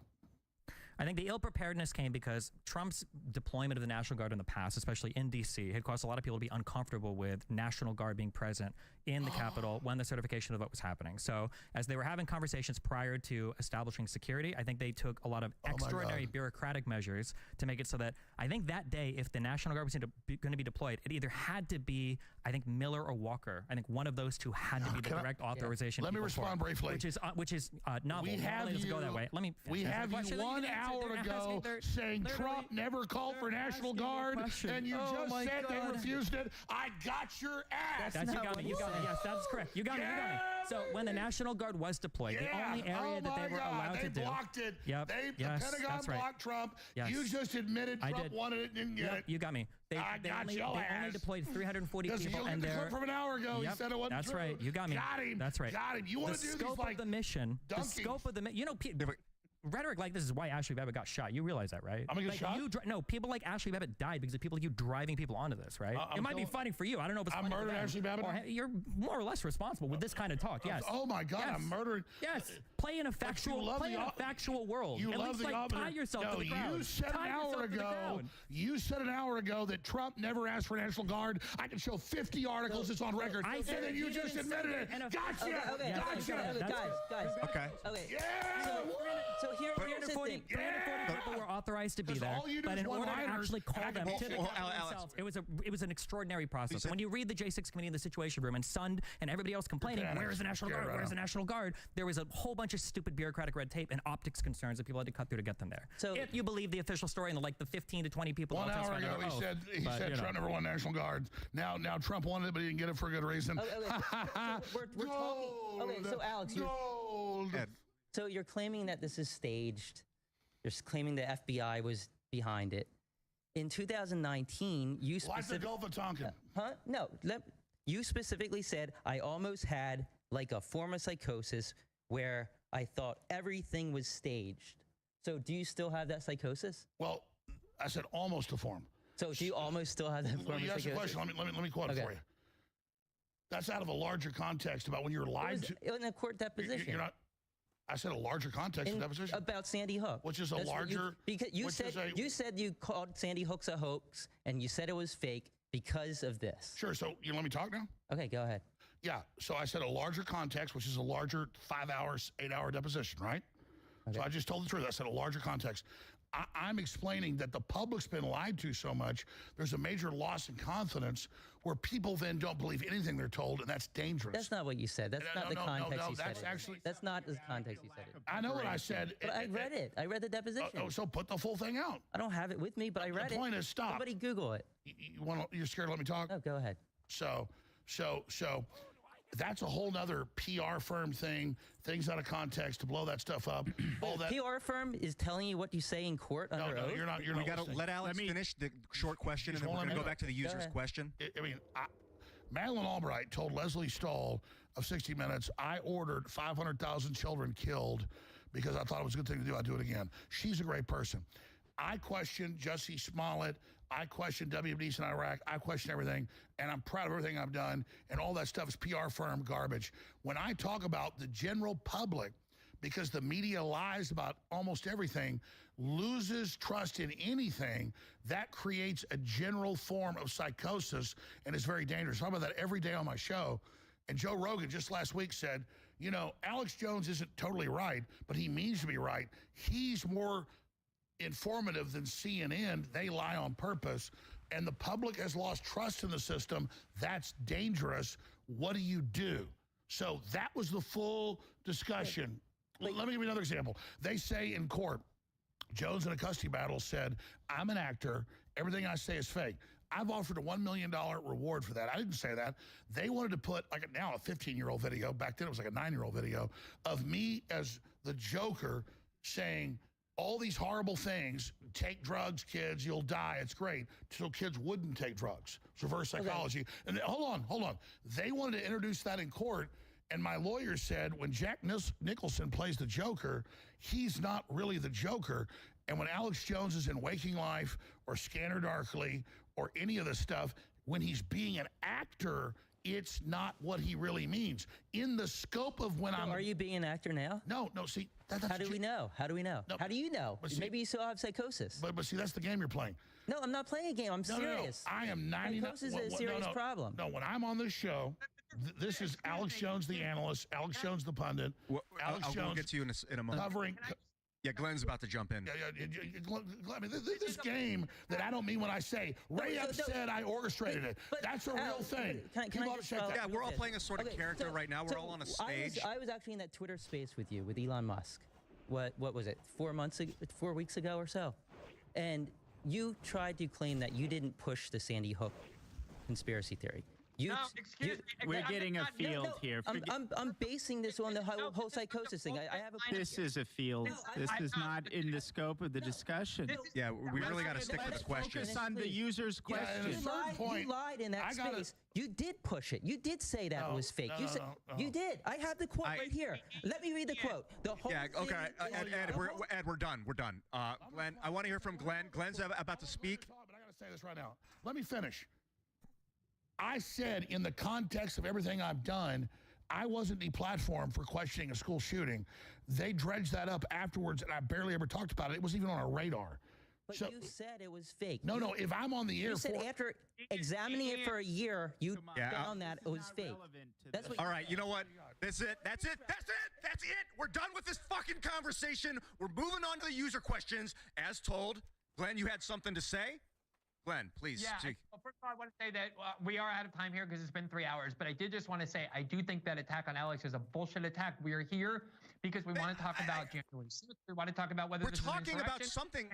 I think the ill-preparedness came because Trump's deployment of the National Guard in the past, especially in D.C., had caused a lot of people to be uncomfortable with National Guard being present in the Capitol when the certification of the vote was happening. So as they were having conversations prior to establishing security, I think they took a lot of extraordinary bureaucratic measures to make it so that I think that day, if the National Guard was going to be deployed, it either had to be, I think, Miller or Walker. I think one of those two had to be the direct authorization. Let me respond briefly. Which is novel. Normally doesn't go that way. Let me we have you 1 hour ago saying Trump never called for National Guard, and you just said they refused it. I got your ass. You got me. Yes, that's correct. You got me. So when the National Guard was deployed, the only area that they were allowed to do. They blocked it. Yep. The Pentagon blocked Trump. Yes. You just admitted Trump wanted it and didn't get it. You got me. They only deployed 340 people, and they're from an hour ago. He said it wasn't That's true. right. You got me. Got him. That's right. Got him. You want to do the scope of the mission? The scope of the mission. You know, rhetoric like this is why Ashley Babbitt got shot. You realize that, right? I'm gonna get shot? No, people like Ashley Babbitt died because of people like you driving people onto this, right? It might be funny for you. I don't know if it's funny murdered Ashley Babbitt? You're more or less responsible with this kind of talk, yes. Oh my God, yes. I'm murdering. Yes, play in a factual world. You At love least, the like, tie yourself to the ground. You said an hour ago that Trump never asked for National Guard. I can show 50 articles. It's on record. And then you just admitted it. Gotcha. Okay, guys. Okay. Yeah. So here's the thing. 340 people were authorized to be there, but in order to actually call them to the themselves, it was an extraordinary process. When you read the J6 committee in the Situation Room and Sund and everybody else complaining, where is the National Guard? Where is the National Guard? There was a whole bunch of stupid bureaucratic red tape and optics concerns that people had to cut through to get them there. So if you believe the official story and the 15 to 20 people 1 hour ago he said Trump never won National Guard. Now Trump wanted it, but he didn't get it for a good reason. We're talking. Okay, so Alex, so you're claiming that this is staged. You're claiming the FBI was behind it. In 2019, you like the Gulf of Tonkin. No. You specifically said, I almost had like a form of psychosis where I thought everything was staged. So do you still have that psychosis? Well, I said almost a form. So do you almost still have that form of psychosis? You asked a question. Let me quote it for you. That's out of a larger context about when you're lied to. In a court deposition. You're not. I said a larger context of deposition. About Sandy Hook. Which is a larger... Because you said you called Sandy Hook's a hoax, and you said it was fake because of this. Sure, so you let me talk now? Okay, go ahead. Yeah, so I said a larger context, which is a larger 5 hours, 8 hour deposition, right? Okay. So I just told the truth. I said a larger context. I'm explaining that the public's been lied to so much, there's a major loss in confidence where people then don't believe anything they're told, and that's dangerous. That's not what you said. That's not the context you said that's actually... That's not the context you said it. I know what I said. But I read it. I read the deposition. So put the full thing out. I don't have it with me, but I read it. The point is, stop. Somebody Google it. You're scared to let me talk? No, go ahead. So that's a whole nother PR firm thing, things out of context to blow that stuff up. All that PR firm is telling you what you say in court under oath? You're not. We got to let Alex finish the short question, and then we're going to go back to the user's question. I mean, Madeleine Albright told Leslie Stahl of 60 Minutes, I ordered 500,000 children killed because I thought it was a good thing to do. I'd do it again. She's a great person. I question Jussie Smollett. I question WMDs in Iraq. I question everything, and I'm proud of everything I've done, and all that stuff is PR firm garbage. When I talk about the general public, because the media lies about almost everything, loses trust in anything, that creates a general form of psychosis and is very dangerous. I talk about that every day on my show. And Joe Rogan just last week said, you know, Alex Jones isn't totally right, but he means to be right. He's more informative than CNN. They lie on purpose. And the public has lost trust in the system. That's dangerous. What do you do? So that was the full discussion. Let me give you another example. They say in court, Jones in a custody battle said, I'm an actor. Everything I say is fake. I've offered a $1 million reward for that. I didn't say that. They wanted to put, like now, a 15-year-old video. Back then, it was like a 9-year-old video of me as the Joker saying all these horrible things. Take drugs, kids. You'll die. It's great. So kids wouldn't take drugs. It's reverse psychology. Okay. And then, hold on. They wanted to introduce that in court. And my lawyer said, when Jack Nicholson plays the Joker, he's not really the Joker. And when Alex Jones is in Waking Life or Scanner Darkly or any of this stuff, when he's being an actor, it's not what he really means. In the scope of when I'm... Are you being an actor now? No, see... How do we know? How do we know? No, how do you know? See, maybe you still have psychosis. But see, that's the game you're playing. No, I'm not playing a game. I'm serious. No. I am 99... Psychosis is a serious problem. No, when I'm on this show... This is Alex Jones, the analyst. Alex Jones, the pundit. Alex Jones. We'll get to you in a moment. Covering. Yeah, Glenn's about to jump in. Glenn, this game that I don't mean when I say Ray said I orchestrated it. That's a real thing. Can I check that? Yeah, we're all playing a sort of character right now. We're all on a stage. I was actually in that Twitter space with you, with Elon Musk. What was it? 4 weeks ago or so, and you tried to claim that you didn't push the Sandy Hook conspiracy theory. Excuse me. We're getting a field here. I'm basing this on the whole psychosis thing. I have a. This is a field. This is not in the scope of the discussion. Yeah, we really got to stick to the question. Focus on the user's question. You lied in that space. You did push it. You did say that it was fake. You did. I have the quote right here. Let me read the quote. The whole okay. Ed, we're done. We're done. Glenn, I want to hear from Glenn. Glenn's about to speak. But I got to say this right now. Let me finish. I said in the context of everything I've done, I wasn't deplatformed for questioning a school shooting. They dredged that up afterwards, and I barely ever talked about it. It wasn't even on our radar. But you said it was fake. No, if I'm on the air... You said after examining it for a year, you found that it was fake. That's what. All right, you know what? That's it. We're done with this fucking conversation. We're moving on to the user questions. As told, Glenn, you had something to say? Glenn, please. Yeah, well, first of all, I want to say that we are out of time here because it's been 3 hours, but I did just want to say I do think that attack on Alex is a bullshit attack. We are here because we want to talk about January 6th. We want to talk about whether we're talking about something.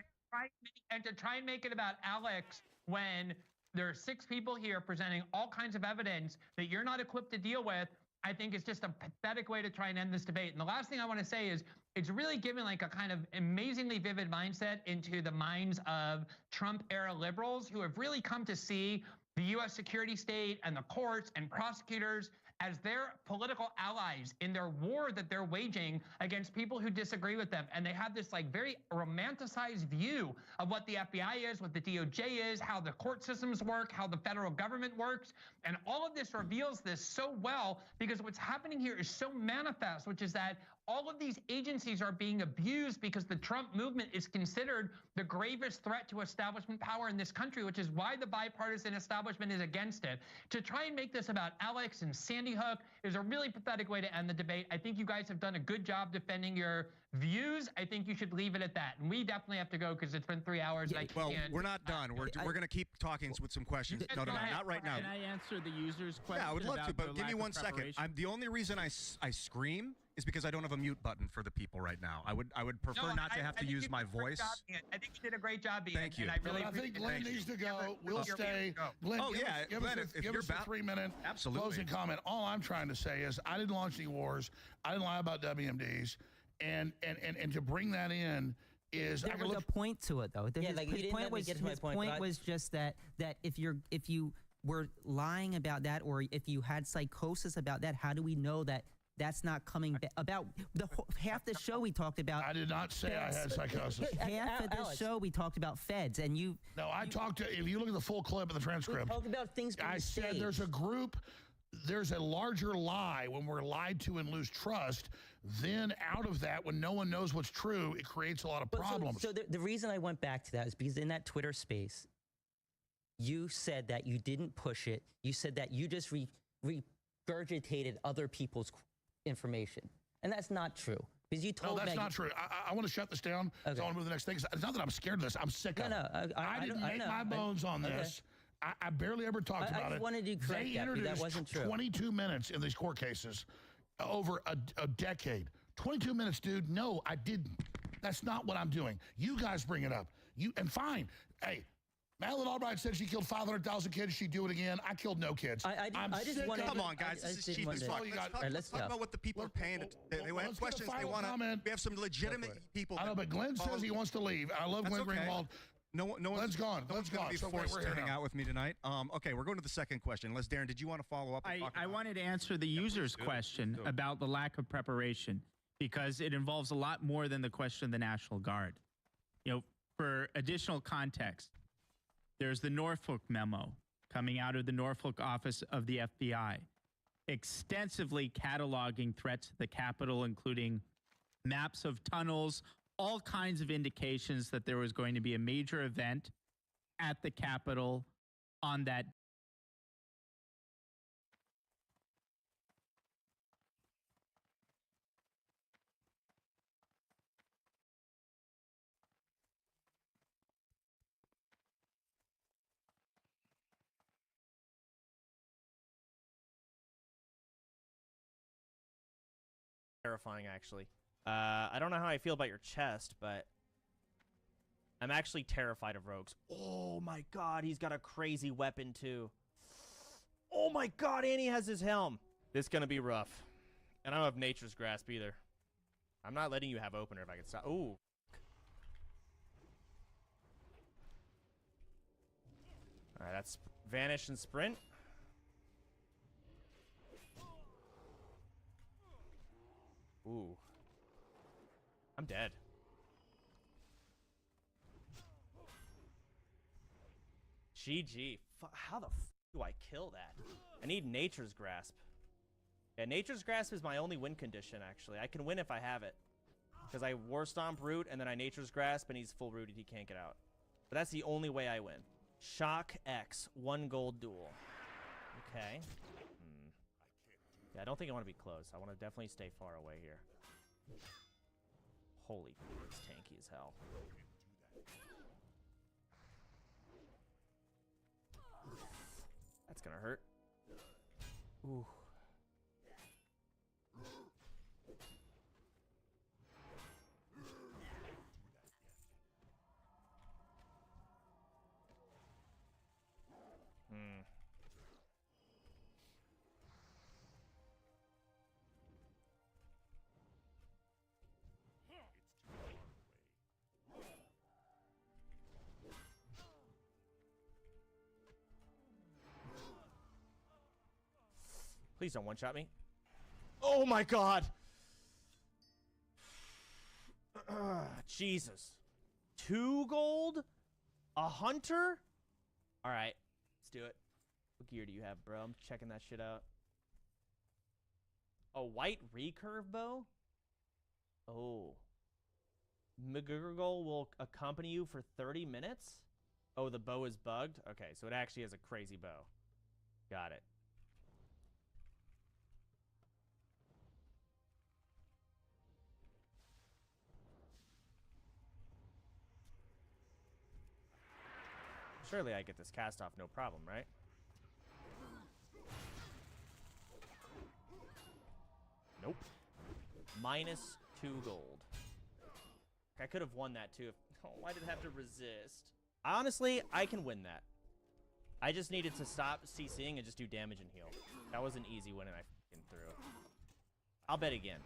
And to try and make it about Alex when there are 6 people here presenting all kinds of evidence that you're not equipped to deal with, I think is just a pathetic way to try and end this debate. And the last thing I want to say is it's really given like a kind of amazingly vivid mindset into the minds of Trump-era liberals who have really come to see the U.S. security state and the courts and prosecutors as their political allies in their war that they're waging against people who disagree with them. And they have this like very romanticized view of what the FBI is, what the DOJ is, how the court systems work, how the federal government works. And all of this reveals this so well because what's happening here is so manifest, which is that all of these agencies are being abused because the Trump movement is considered the gravest threat to establishment power in this country, which is why the bipartisan establishment is against it. To try and make this about Alex and Sandy Hook is a really pathetic way to end the debate. I think you guys have done a good job defending your views. I think you should leave it at that. And we definitely have to go because it's been 3 hours. Yeah, well, we're not done. We're going to keep talking with some questions. No, not right now. Can I answer the user's question? Yeah, I would love to, but give me 1 second. The only reason I scream is because I don't have a mute button for the people right now. I would prefer not to have to use my voice. I think you did a great job, Ian. Thank you. And I think Glenn needs to go. We'll stay. Glenn, give us a 3-minute closing comment. All I'm trying to say is I didn't launch any wars. I didn't lie about WMDs. And to bring that in is there was a point to it though. His point was just that if you were lying about that, or if you had psychosis about that, how do we know that that's not coming about? Half the show we talked about. I did not say I had psychosis. Half of the show we talked about feds, and you. No, I talked to. If you look at the full clip of the transcript, we talked about things. I said there's a group. There's a larger lie when we're lied to and lose trust. Then out of that, when no one knows what's true, it creates a lot of problems. So the reason I went back to that is because in that Twitter space, you said that you didn't push it. You said that you just regurgitated other people's information. And that's not true. Because you told me. No, that's not true. I want to shut this down. Okay. So I want to move to the next thing. It's not that I'm scared of this. I'm sick of it. I didn't make my bones on this. I barely ever talked about it. I wanted to correct they introduced that wasn't true. 22 minutes in these court cases. over a decade. 22 minutes, dude. No, I didn't. That's not what I'm doing. You guys bring it up. And fine. Hey, Madeleine Albright said she killed 500,000 kids. She'd do it again. I killed no kids. I just want to... Come on, guys. This is cheap as fuck. Let's talk about what the people are paying. They have questions. They want to... We have some legitimate people. I know, but Glenn says he wants to leave. I love Glenn Greenwald. No one's gone. Glenn's gone. Be forced to hang out with me tonight. Okay, we're going to the second question. Unless, Darren, did you want to follow up? I wanted to answer the user's question about the lack of preparation, because it involves a lot more than the question of the National Guard. You know, for additional context, there's the Norfolk memo coming out of the Norfolk office of the FBI, extensively cataloging threats to the Capitol, including maps of tunnels, all kinds of indications that there was going to be a major event at the Capitol on that. Terrifying, actually. I don't know how I feel about your chest, but I'm actually terrified of rogues. Oh my god, he's got a crazy weapon too. Oh my god, and he has his helm. This is gonna be rough. And I don't have Nature's Grasp either. I'm not letting you have opener if I can stop. Ooh. Alright, that's vanish and sprint. Ooh. I'm dead. GG. How the f do I kill that? I need Nature's Grasp. Yeah, Nature's Grasp is my only win condition, actually. I can win if I have it. Because I War Stomp Root, and then I Nature's Grasp, and he's full rooted. He can't get out. But that's the only way I win. Shock X. 1 gold duel. Okay. Yeah, I don't think I want to be close. I want to definitely stay far away here. Holy, it's tanky as hell. That's gonna hurt. Ooh. Please don't one-shot me. Oh my god! Jesus. 2 gold? A hunter? Alright, let's do it. What gear do you have, bro? I'm checking that shit out. A white recurve bow? Oh. McGurgle will accompany you for 30 minutes? Oh, the bow is bugged? Okay, so it actually has a crazy bow. Got it. Surely I get this cast off no problem, right? Nope. Minus 2 gold. I could have won that too. Oh, why did it have to resist? Honestly, I can win that. I just needed to stop CCing and just do damage and heal. That was an easy win and I f***ing threw. I'll bet again.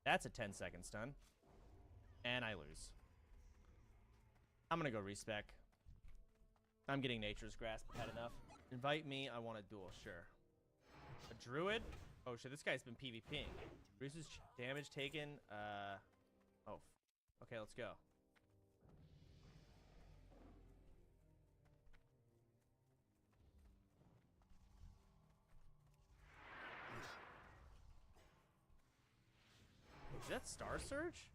That's a 10-second stun. And I lose. I'm gonna go respec. I'm getting Nature's Grasp. Had enough. Invite me. I want a duel. Sure. A Druid? Oh shit, this guy's been PvPing. Reduces damage taken. Oh. Okay, let's go. Is that Star Surge?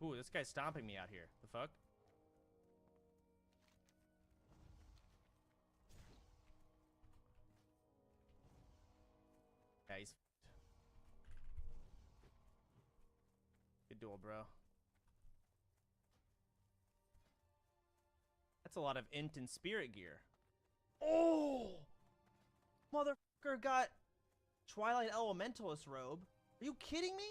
Ooh, this guy's stomping me out here. The fuck? Yeah, he's... Good duel, bro. That's a lot of int and spirit gear. Oh! Motherfucker got Twilight Elementalist robe. Are you kidding me?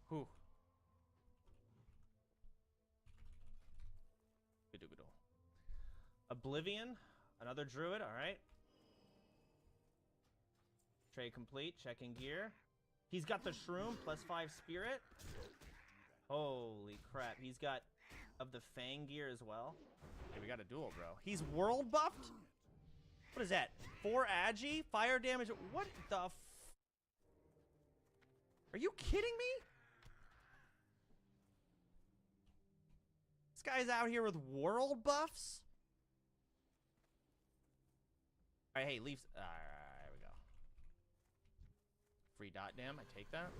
Whew. Good. Oblivion, another druid, alright. Trade complete, checking gear. He's got the shroom, +5 spirit. Holy crap, he's got of the fang gear as well. Okay, we got a duel, bro. He's world buffed? What is that? 4 agi? Fire damage? What the f... Are you kidding me? This guy's out here with world buffs? Alright, hey, leave... Alright, here we go. Free dot dam, I take that.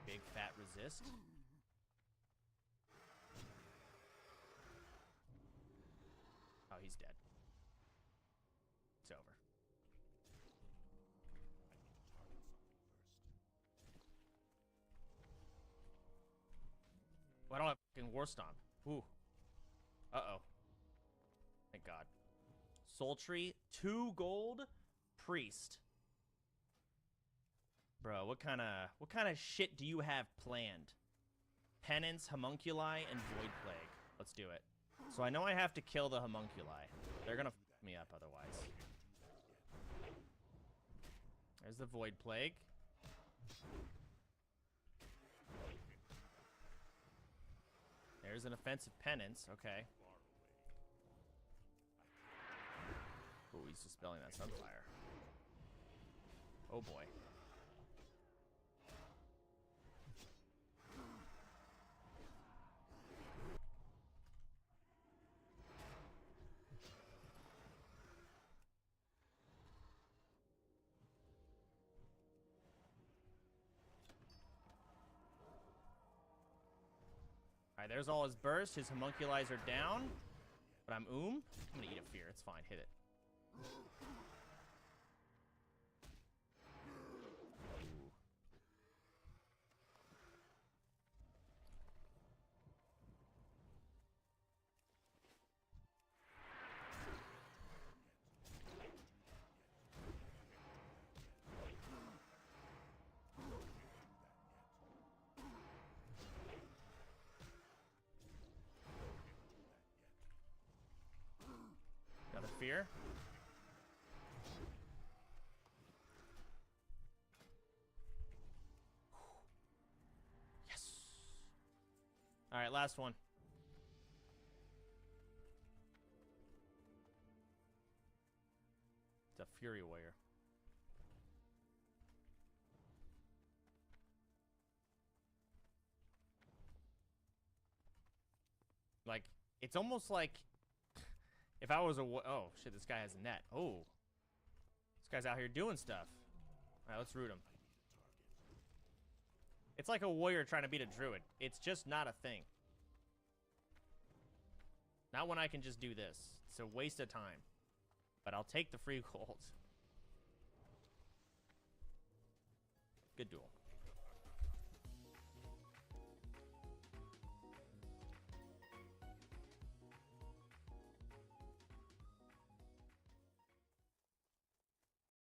Big fat resist. Oh, he's dead. It's over. Well, I don't have fucking War Stomp. Ooh. Uh-oh. Thank God. Sultry, 2 gold, Priest. Bro, what kind of shit do you have planned? Penance, Homunculi, and Void Plague. Let's do it. So I know I have to kill the Homunculi. They're gonna fuck me up otherwise. There's the Void Plague. There's an offensive penance. Okay. Oh, he's dispelling that Sunfire. Oh boy. Alright, there's all his burst. His homunculies are down. But I'm gonna eat a fear. It's fine. Hit it. Fear. Yes. All right, last one. It's a Fury Warrior. Like, it's almost like if I was a... Oh, shit, this guy has a net. Oh. This guy's out here doing stuff. All right, let's root him. It's like a warrior trying to beat a druid. It's just not a thing. Not when I can just do this. It's a waste of time. But I'll take the free gold. Good duel.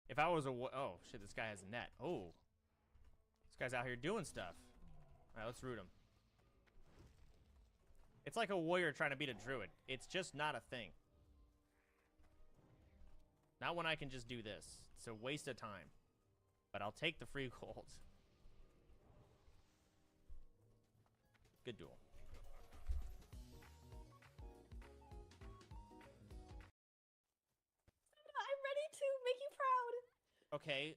If I was a... Oh, shit, this guy has a net. Oh. This guy's out here doing stuff. All right, let's root him. It's like a warrior trying to beat a druid. It's just not a thing. Not when I can just do this. It's a waste of time. But I'll take the free gold. Good duel. I'm ready to make you proud. Okay,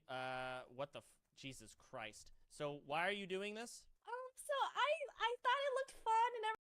what the Jesus Christ. So why are you doing this? So I thought it looked fun and everything.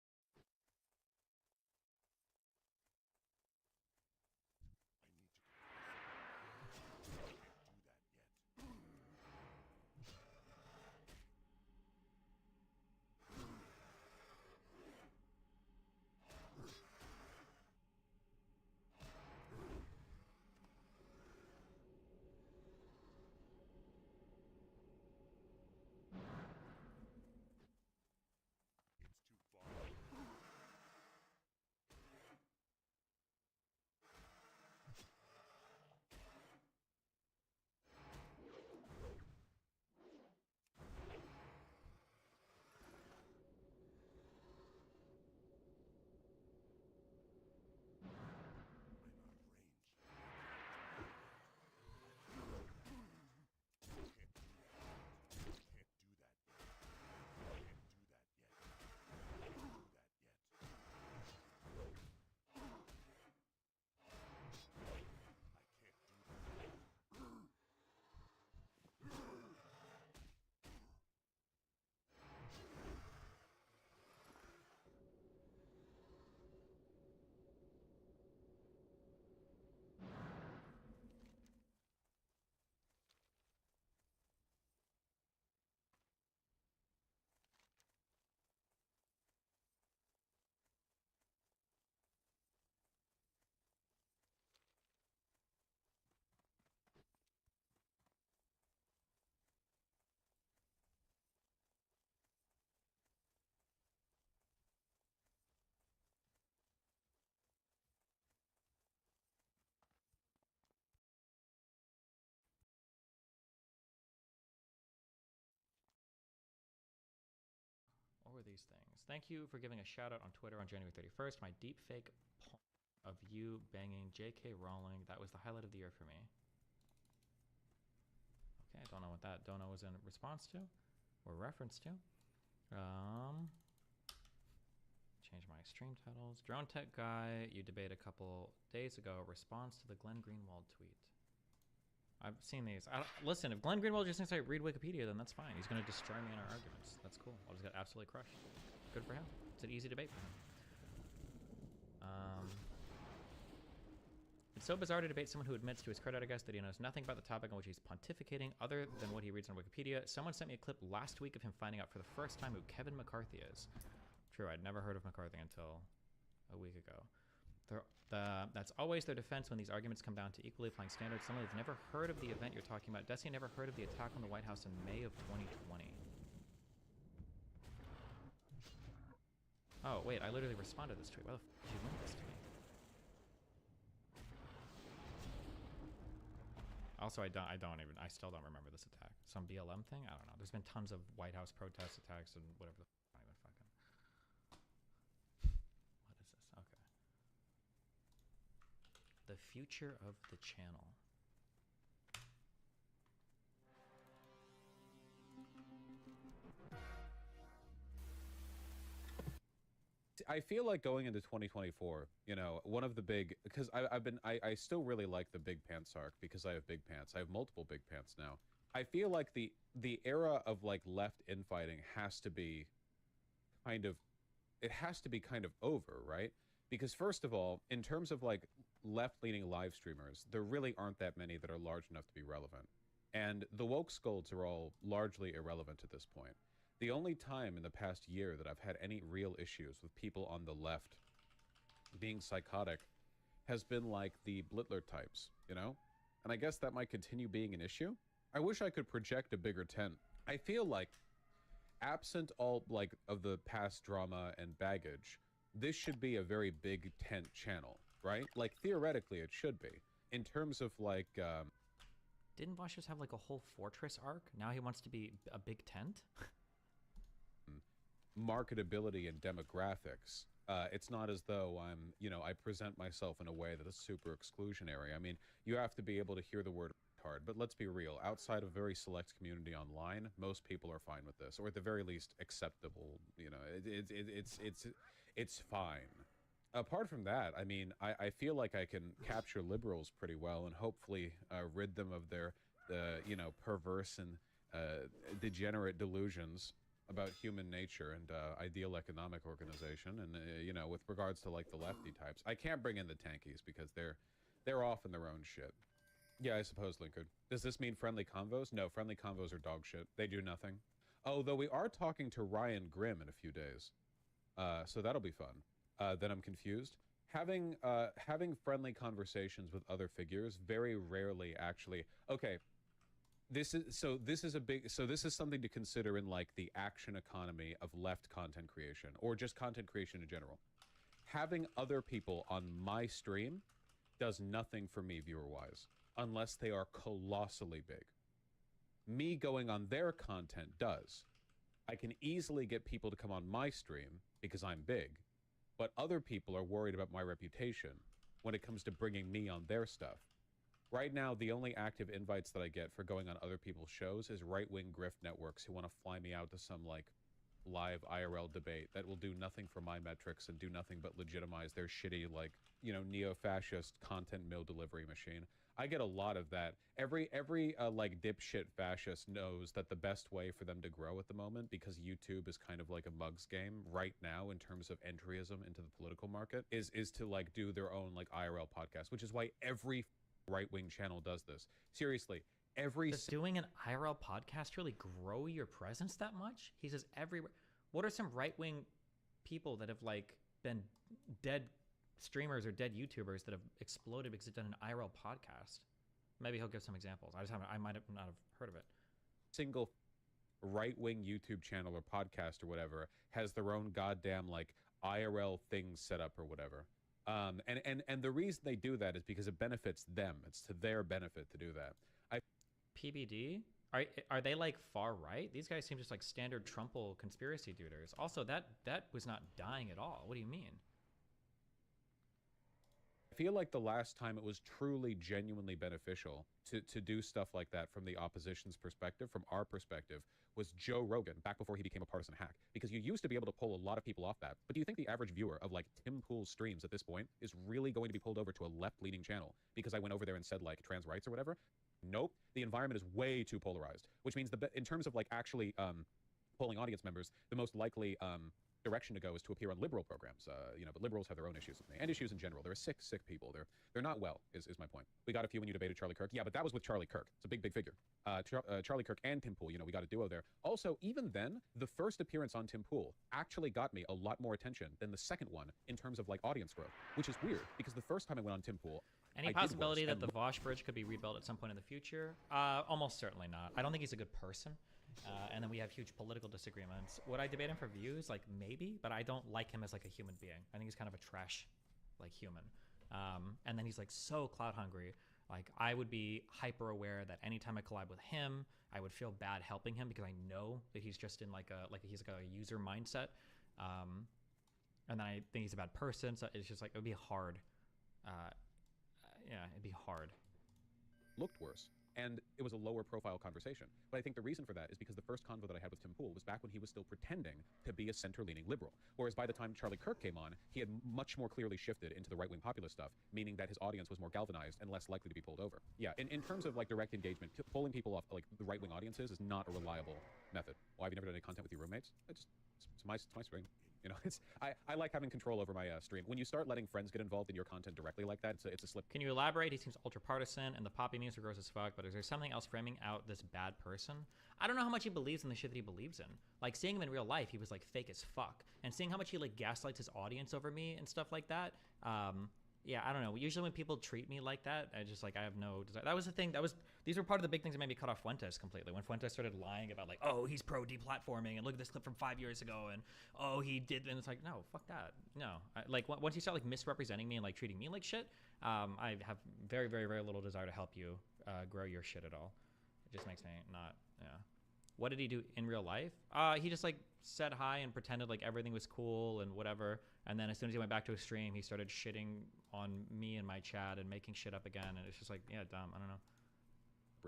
What were these things? Thank you for giving a shout out on Twitter on January 31st. My deep fake of you banging J.K. Rowling. That was the highlight of the year for me. Okay, I don't know what that dono was in response to or reference to. Change my stream titles. Drone Tech Guy, you debate a couple days ago. Response to the Glenn Greenwald tweet. I've seen these. Listen, if Glenn Greenwald just thinks I read Wikipedia, then that's fine. He's going to destroy me in our arguments. That's cool. I'll just get absolutely crushed. Good for him. It's an easy debate for him. It's so bizarre to debate someone who admits to his credit, I guess, that he knows nothing about the topic on which he's pontificating other than what he reads on Wikipedia. Someone sent me a clip last week of him finding out for the first time who Kevin McCarthy is. True, I'd never heard of McCarthy until a week ago. That's always their defense when these arguments come down to equally applying standards. Someone who's never heard of the event you're talking about. Desi never heard of the attack on the White House in May of 2020. Oh, wait, I literally responded to this tweet. Why the f did you link this to me? Also, I still don't remember this attack. Some BLM thing? I don't know. There's been tons of White House protest attacks and whatever the f I even fucking... What is this? Okay. The future of the channel. I feel like going into 2024, you know, one of the big, because I still really like the big pants arc because I have big pants. I have multiple big pants now. I feel like the era of like left infighting has to be kind of over, right? Because first of all, in terms of like left-leaning live streamers, there really aren't that many that are large enough to be relevant. And the woke scolds are all largely irrelevant at this point. The only time in the past year that I've had any real issues with people on the left being psychotic has been like the Blittler types, you know? And I guess that might continue being an issue. I wish I could project a bigger tent. I feel like, absent all like of the past drama and baggage, this should be a very big tent channel, right? Like theoretically it should be. In terms of like Didn't Vosh just have like a whole fortress arc? Now he wants to be a big tent? marketability and demographics. It's not as though I'm, I present myself in a way that is super exclusionary. I mean, you have to be able to hear the word hard, but let's be real. Outside of a very select community online, most people are fine with this, or at the very least acceptable. It's fine. Apart from that, I mean, I feel like I can capture liberals pretty well and hopefully rid them of their, perverse and degenerate delusions about human nature and ideal economic organization. And, with regards to, like, the lefty types, I can't bring in the tankies because they're off in their own shit. Yeah, I suppose, Linkard. Does this mean friendly convos? No, friendly convos are dog shit. They do nothing. Oh, though we are talking to Ryan Grimm in a few days. So that'll be fun. Then I'm confused. Having friendly conversations with other figures very rarely actually. Okay, this is something to consider in, like, the action economy of left content creation or just content creation in general. Having other people on my stream does nothing for me viewer-wise unless they are colossally big. Me going on their content does. I can easily get people to come on my stream because I'm big, but other people are worried about my reputation when it comes to bringing me on their stuff. Right now, the only active invites that I get for going on other people's shows is right-wing grift networks who want to fly me out to some, like, live IRL debate that will do nothing for my metrics and do nothing but legitimize their shitty, like, neo-fascist content mill delivery machine. I get a lot of that. Every like, dipshit fascist knows that the best way for them to grow at the moment, because YouTube is kind of like a mugs game right now in terms of entryism into the political market, is to, like, do their own, like, IRL podcast, which is why every right-wing channel does this. Seriously, Does doing an IRL podcast really grow your presence that much? He says everywhere. What are some right-wing people that have, like, been dead streamers or dead YouTubers that have exploded because they've done an IRL podcast? Maybe he'll give some examples. I might not have heard of it. Single right-wing YouTube channel or podcast or whatever has their own goddamn, like, IRL things set up or whatever. And the reason they do that is because it benefits them. It's to their benefit to do that. PBD? Are they, like, far right? These guys seem just like standard Trumpel conspiracy duders. Also, that was not dying at all. What do you mean? I feel like the last time it was truly genuinely beneficial to do stuff like that from the opposition's perspective, from our perspective, was Joe Rogan back before he became a partisan hack. Because you used to be able to pull a lot of people off that. But do you think the average viewer of, like, Tim Pool's streams at this point is really going to be pulled over to a left-leaning channel because I went over there and said, like, trans rights or whatever? Nope. The environment is way too polarized, which means in terms of, like, actually polling audience members, the most likely direction to go is to appear on liberal programs. But liberals have their own issues with me and issues in general. They're sick people. They're not well. Is my point. We got a few when you debated Charlie Kirk. Yeah, but that was with Charlie Kirk. It's a big figure. Charlie Kirk and Tim Pool. We got a duo there. Also, even then, the first appearance on Tim Pool actually got me a lot more attention than the second one in terms of, like, audience growth, which is weird because the first time I went on Tim Pool. Any possibility that the Vosh Bridge could be rebuilt at some point in the future? Almost certainly not. I don't think he's a good person. And then we have huge political disagreements. Would I debate him for views? Like, maybe, but I don't like him as, like, a human being. I think he's kind of a trash, like, human. And then he's, like, so clout hungry. Like, I would be hyper aware that anytime I collab with him, I would feel bad helping him because I know that he's just in, like, he's like a user mindset. And then I think he's a bad person. So it's just, like, it would be hard. Yeah, it'd be hard. Looked worse. And it was a lower profile conversation. But I think the reason for that is because the first convo that I had with Tim Pool was back when he was still pretending to be a center-leaning liberal. Whereas by the time Charlie Kirk came on, he had much more clearly shifted into the right-wing populist stuff, meaning that his audience was more galvanized and less likely to be pulled over. Yeah, in terms of, like, direct engagement, pulling people off, like, the right-wing audiences is not a reliable method. Why have you never done any content with your roommates? It's my stream. I like having control over my stream. When you start letting friends get involved in your content directly like that, it's a slip. Can you elaborate? He seems ultra partisan, and the poppy memes are gross as fuck. But is there something else framing out this bad person? I don't know how much he believes in the shit that he believes in. Like, seeing him in real life, he was, like, fake as fuck, and seeing how much he, like, gaslights his audience over me and stuff like that. Yeah, I don't know. Usually when people treat me like that, I just, like, I have no desire. That was the thing. These were part of the big things that made me cut off Fuentes completely. When Fuentes started lying about, like, oh, he's pro deplatforming, and look at this clip from 5 years ago, and oh, he did, and it's like, no, fuck that. No. Once you start, like, misrepresenting me and, like, treating me like shit, I have very, very, very little desire to help you grow your shit at all. It just makes me not, yeah. What did he do in real life? He just like said hi and pretended like everything was cool and whatever. And then as soon as he went back to his stream, he started shitting on me and my chat and making shit up again. And it's just like, yeah, dumb. I don't know.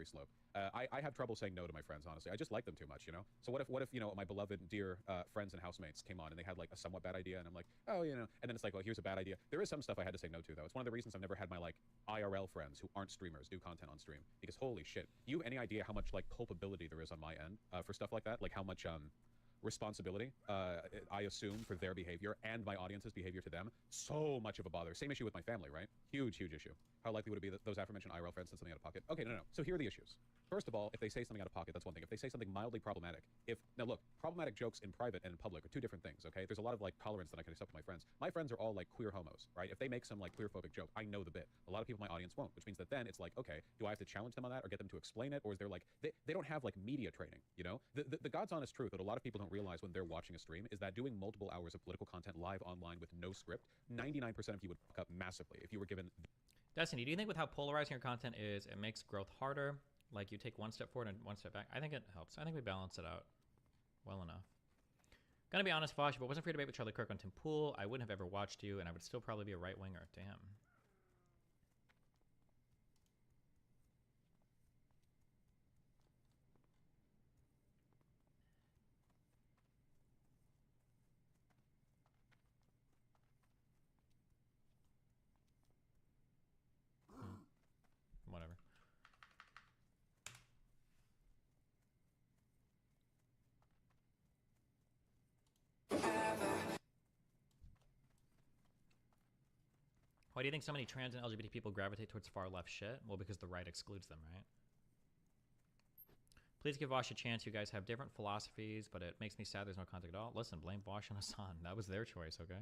Slope. I have trouble saying no to my friends, honestly. I just like them too much, you know? So what if you know, my beloved, dear friends and housemates came on and they had like a somewhat bad idea, and I'm like, oh, you know, and then it's like, well, here's a bad idea. There is some stuff I had to say no to, though. It's one of the reasons I've never had my like IRL friends who aren't streamers do content on stream, because holy shit. You any idea how much like culpability there is on my end for stuff like that? Like how much responsibility I assume for their behavior and my audience's behavior to them. So much of a bother. Same issue with my family, right? Huge issue. How likely would it be that those aforementioned IRL friends said something out of pocket? Okay, no. So here are the issues. First of all, if they say something out of pocket, that's one thing. If they say something mildly problematic, now look, problematic jokes in private and in public are two different things, okay? There's a lot of like tolerance that I can accept with my friends. My friends are all like queer homos, right? If they make some like queer-phobic joke, I know the bit. A lot of people in my audience won't, which means that then it's like, okay, do I have to challenge them on that or get them to explain it? Or is there like, they don't have like media training, you know? The God's honest truth that a lot of people don't realize when they're watching a stream is that doing multiple hours of political content live online with no script, 99% of you would fuck up massively if you were given... Destiny, do you think with how polarizing your content is, it makes growth harder? Like you take one step forward and one step back? I think it helps. I think we balance it out well enough. Gonna be honest, Vosh, if it wasn't for your debate with Charlie Kirk on Tim Pool, I wouldn't have ever watched you, and I would still probably be a right-winger. Damn. Whatever. Why do you think so many trans and LGBT people gravitate towards far left shit? Well, because the right excludes them, right? Please give Vosh a chance. You guys have different philosophies, but it makes me sad there's no contact at all. Listen, blame Vosh and Hassan. That was their choice, okay?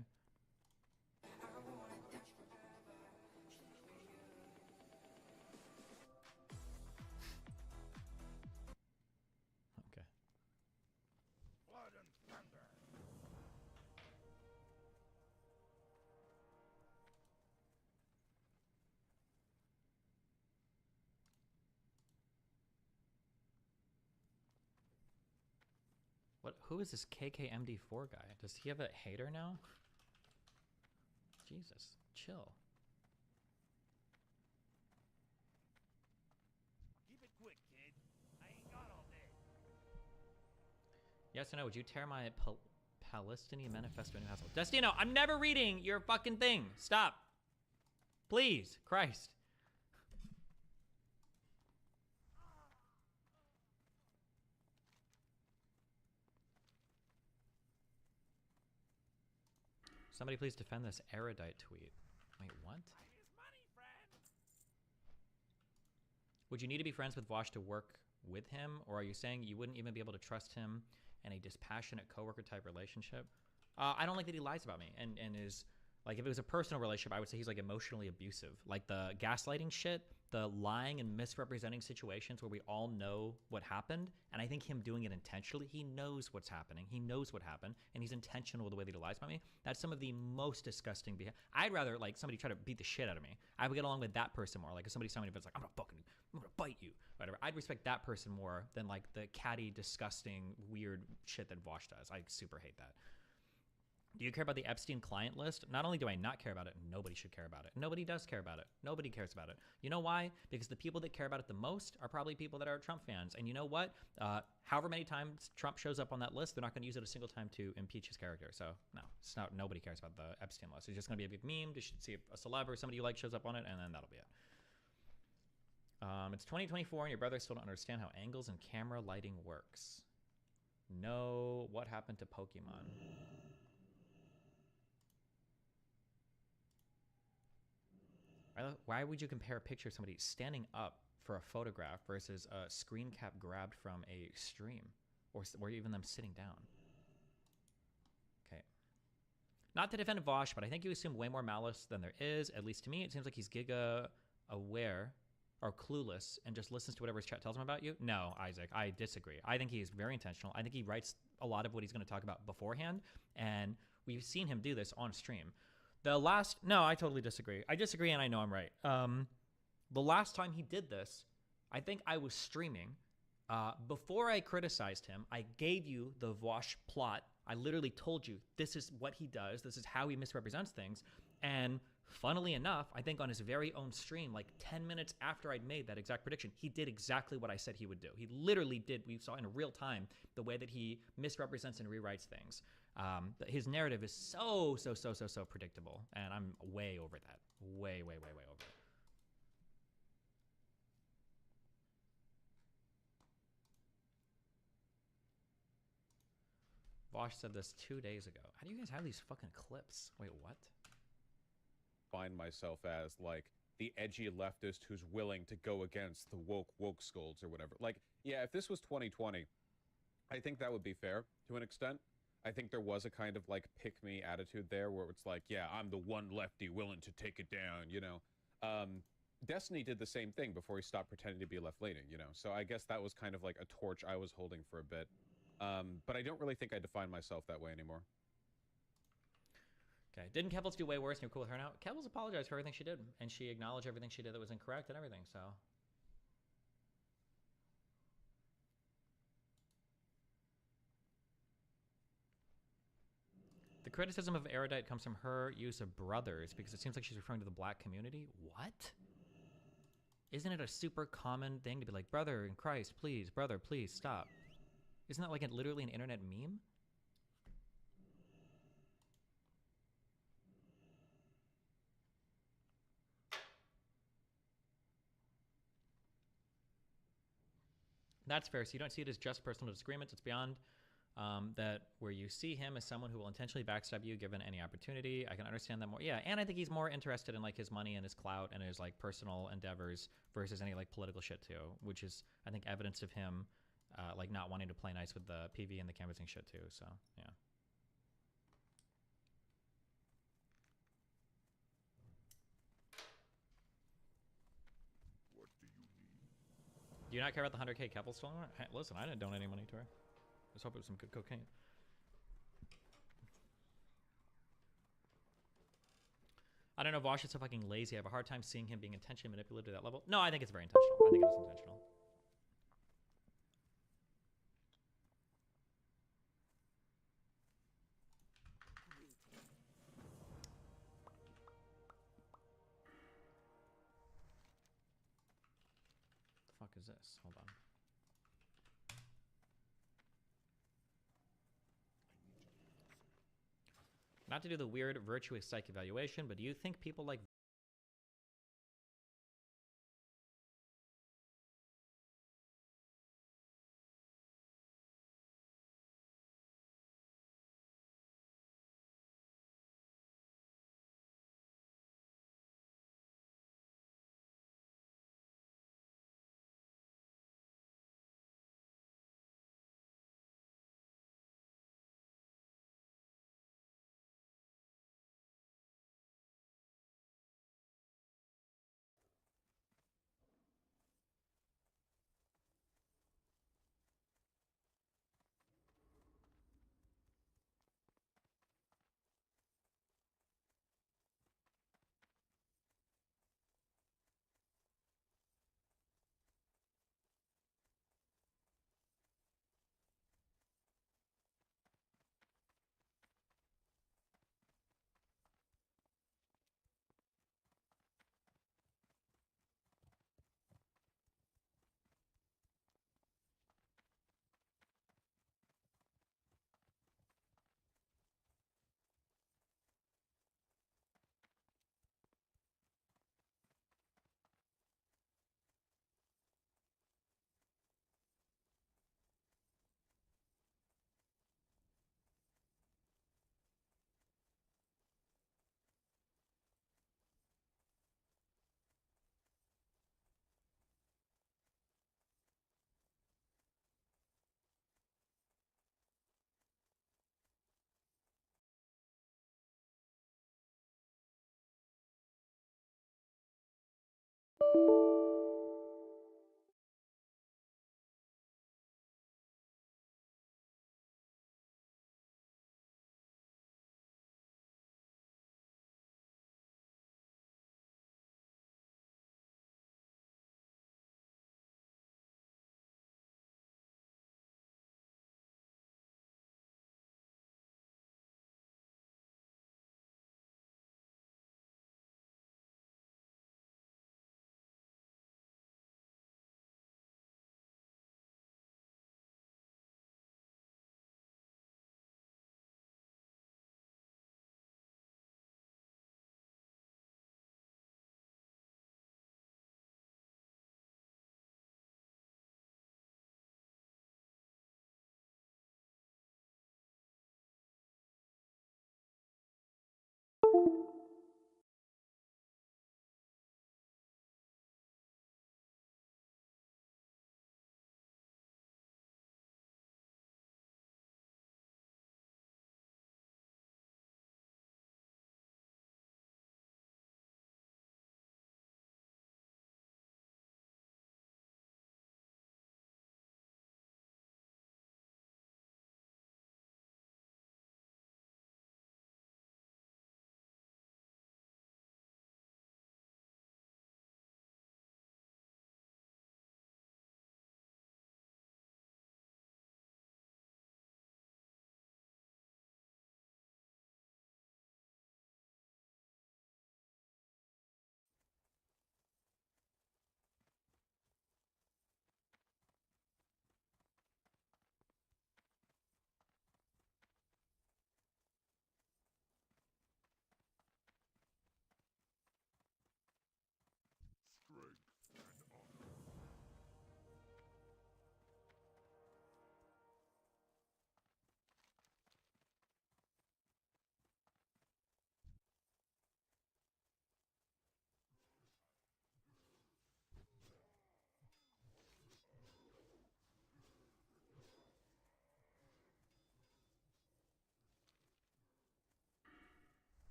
Okay. Blood and thunder. Who is this KKMD4 guy? Does he have a hater now? Jesus, chill. Keep it quick, kid. I ain't got all day. Yes or no? Would you tear my Palestinian manifesto into household? Destino, I'm never reading your fucking thing. Stop. Please, Christ. Somebody please defend this erudite tweet. Wait, what? Would you need to be friends with Vosh to work with him? Or are you saying you wouldn't even be able to trust him in a dispassionate coworker type relationship? I don't like that he lies about me and is like, if it was a personal relationship, I would say he's like emotionally abusive. Like the gaslighting shit, the lying and misrepresenting situations where we all know what happened. And I think him doing it intentionally, he knows what's happening. He knows what happened and he's intentional with the way that he lies about me. That's some of the most disgusting behavior. I'd rather like somebody try to beat the shit out of me. I would get along with that person more. Like if somebody's telling me, if it's like, I'm gonna bite you, whatever. I'd respect that person more than like the catty, disgusting, weird shit that Vosh does. I super hate that. Do you care about the Epstein client list? Not only do I not care about it, nobody should care about it. Nobody does care about it. Nobody cares about it. You know why? Because the people that care about it the most are probably people that are Trump fans. And you know what? However many times Trump shows up on that list, they're not going to use it a single time to impeach his character. So no, it's not. Nobody cares about the Epstein list. It's just going to be a big meme. You should see if a celeb or somebody you like shows up on it, and then that'll be it. It's 2024, and your brother still don't understand how angles and camera lighting works. No, what happened to Pokemon? Why would you compare a picture of somebody standing up for a photograph versus a screen cap grabbed from a stream or even them sitting down? Okay. Not to defend Vosh, but I think you assume way more malice than there is. At least to me, it seems like he's giga aware or clueless and just listens to whatever his chat tells him about you. No, Isaac, I disagree. I think he's very intentional. I think he writes a lot of what he's going to talk about beforehand, and we've seen him do this on stream. No, I totally disagree. I disagree, and I know I'm right. The last time he did this, I think I was streaming, Before I criticized him, I gave you the Vosh plot. I literally told you this is what he does. This is how he misrepresents things. And funnily enough, I think on his very own stream, like 10 minutes after I'd made that exact prediction, he did exactly what I said he would do. He literally did. We saw in real time the way that he misrepresents and rewrites things. His narrative is so predictable. And I'm way over that. Way over it. Vosh said this 2 days ago. How do you guys have these fucking clips? Wait, what? Find myself as like the edgy leftist who's willing to go against the woke scolds or whatever. Like, yeah, if this was 2020, I think that would be fair to an extent. I think there was a kind of like pick me attitude there where it's like, yeah, I'm the one lefty willing to take it down, you know. Destiny did the same thing before he stopped pretending to be left leaning, you know. So I guess that was kind of like a torch I was holding for a bit. But I don't really think I define myself that way anymore. Okay. Didn't Kevels do way worse and you're cool with her now? Kevels apologized for everything she did, and she acknowledged everything she did that was incorrect and everything, so. The criticism of Erudite comes from her use of brothers, because it seems like she's referring to the black community. What? Isn't it a super common thing to be like, brother in Christ, please, brother, please, stop? Isn't that like literally an internet meme? That's fair. So you don't see it as just personal disagreements. It's beyond that, where you see him as someone who will intentionally backstab you given any opportunity. I can understand that more. Yeah, and I think he's more interested in like his money and his clout and his like personal endeavors versus any like political shit too, which is I think evidence of him like not wanting to play nice with the PV and the canvassing shit too. So yeah. What do you need? Do you not care about the 100K Keppel stolen? Hey, listen, I didn't donate any money to her. Let's hope it was some good cocaine. I don't know if Vosh is so fucking lazy. I have a hard time seeing him being intentionally manipulated to that level. No, I think it's very intentional. I think it is intentional. The fuck is this? Hold on. Not to do the weird virtuous psych evaluation, but do you think people like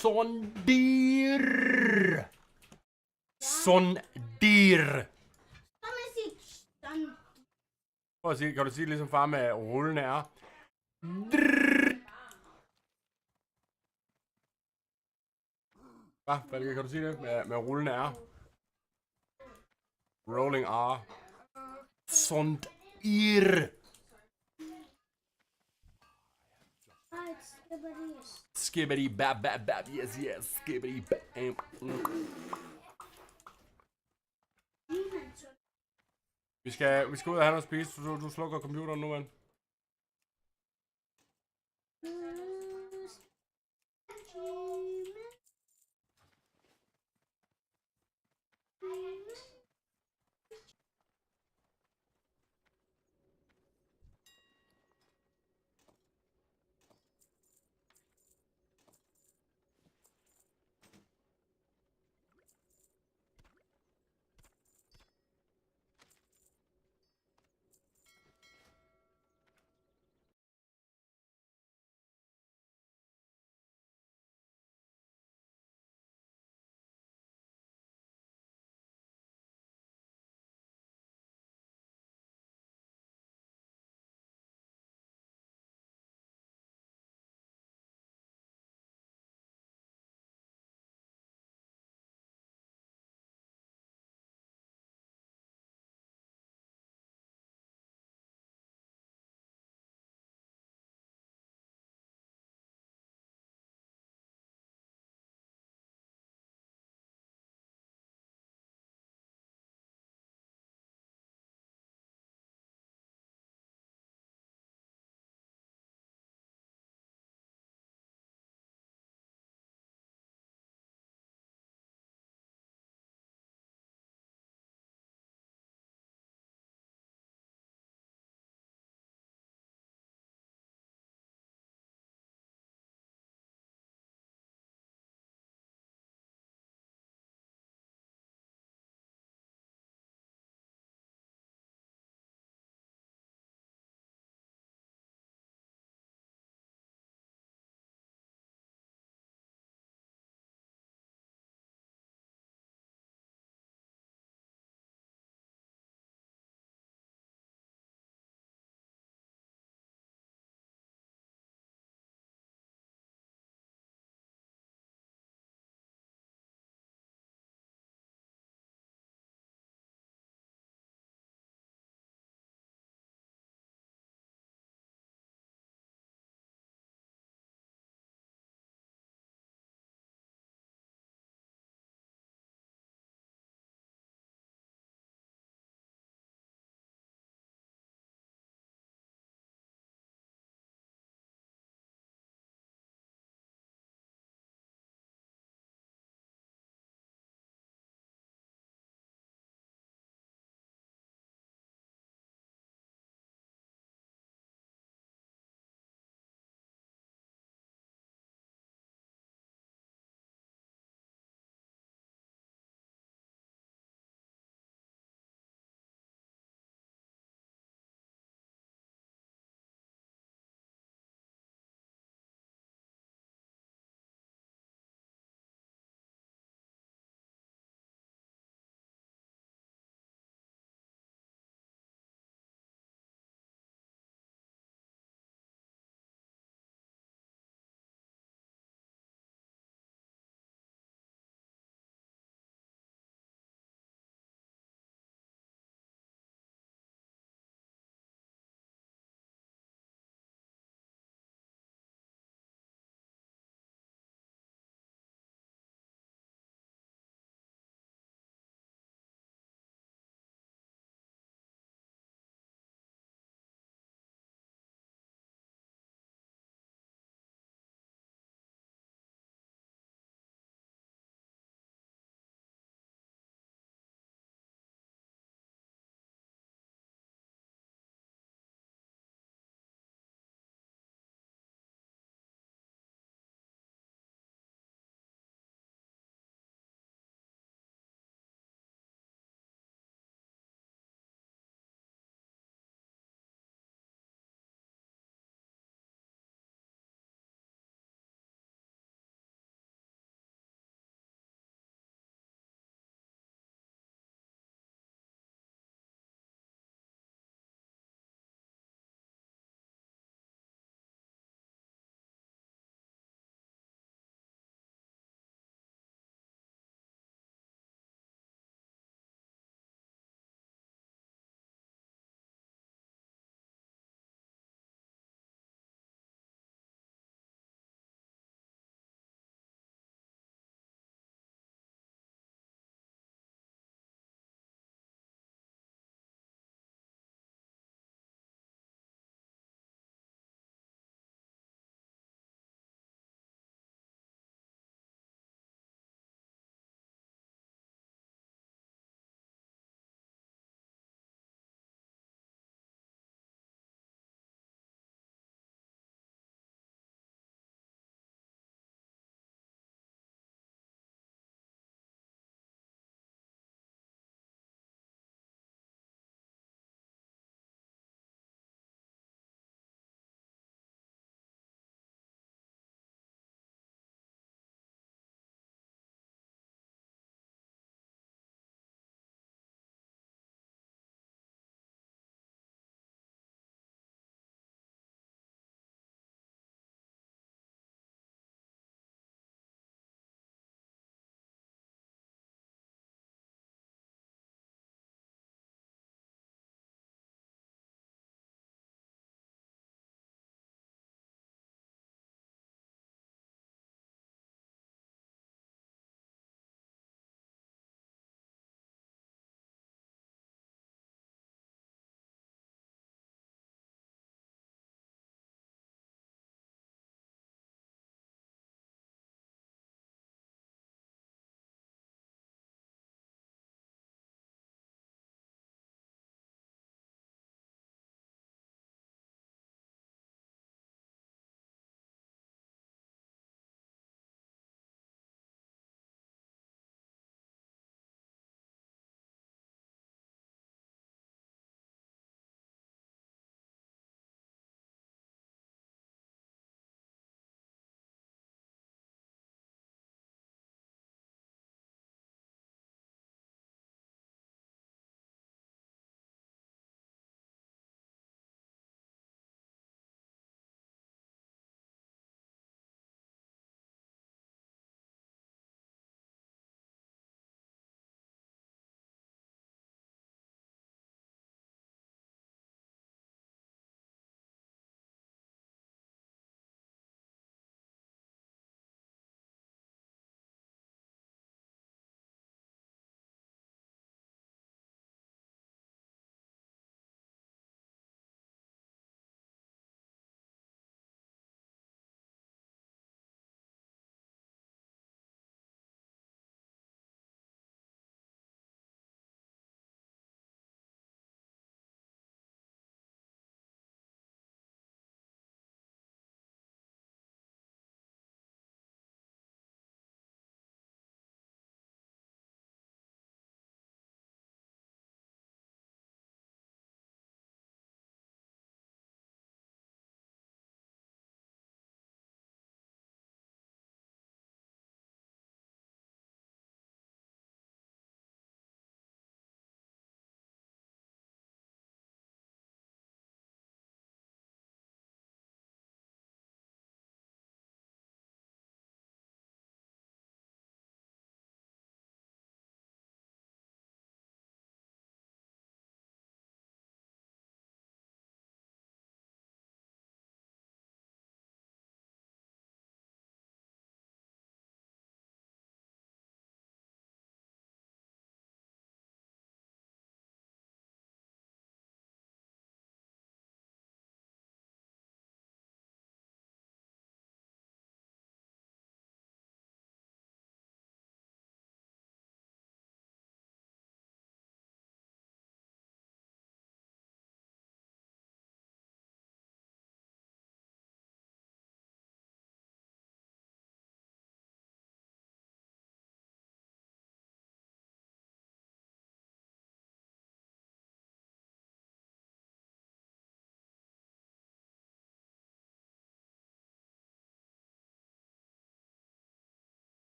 Sondir. Sondir. Prøv at sige, kan du sige ligesom far med rullende R? Hvad, Falke, kan du sige det med rullende R? Rolling R. Sondir. Skibbity bab bab bab, yes yes, skibbity bab. Vi skal ud og have noget at spise. Du slukker computeren nu, mand.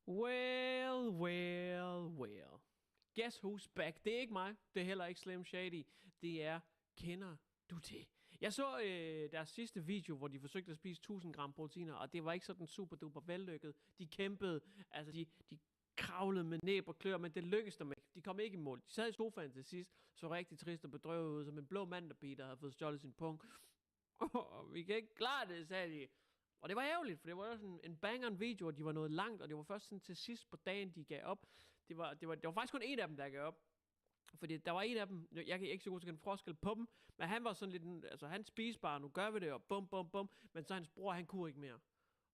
Well. Guess who's back? Det er ikke mig. Det er heller ikke Slim Shady. Det er, kender du til? Jeg så deres sidste video, hvor de forsøgte at spise 1000 gram proteiner, og det var ikke sådan super duper vellykket. De kæmpede, altså de kravlede med næb og klør, men det lykkedes dem ikke. De kom ikke i mål. De sad i sofaen til sidst, så rigtig trist og bedrøvet ud, som en blå mandelbi, der havde fået stjålet sin pung. Vi kan ikke klare det, sagde de. Og det var ærgerligt, for det var sådan en banger video, og de var nået langt, og det var først sådan til sidst på dagen, de gav op. Det var faktisk kun en af dem, der gav op. Fordi der var en af dem, jeg kan ikke så godt kende forskel på dem, men han var sådan lidt, altså han spiste bare, nu gør vi det, og bum, men så hans bror, han kunne ikke mere.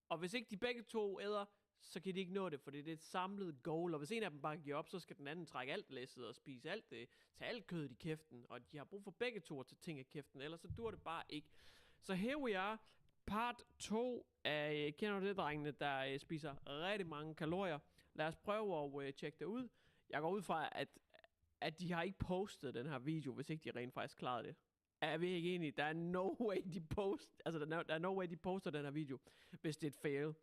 Og hvis ikke de begge to æder, så kan de ikke nå det, for det er et samlet goal, og hvis en af dem bare giver op, så skal den anden trække alt læsset og spise alt det, tage alt kødet i kæften, og de har brug for begge to at tage ting i kæften, ellers så dur det bare ikke. Så here we are, part 2 af kender du det, drengene, der spiser rigtig mange kalorier. Lad os prøve at tjekke det ud. Jeg går ud fra, at de har ikke postet den her video, hvis ikke de rent faktisk klarede det. Er vi ikke enige? Der er no way, de poster den her video, hvis det er et fail.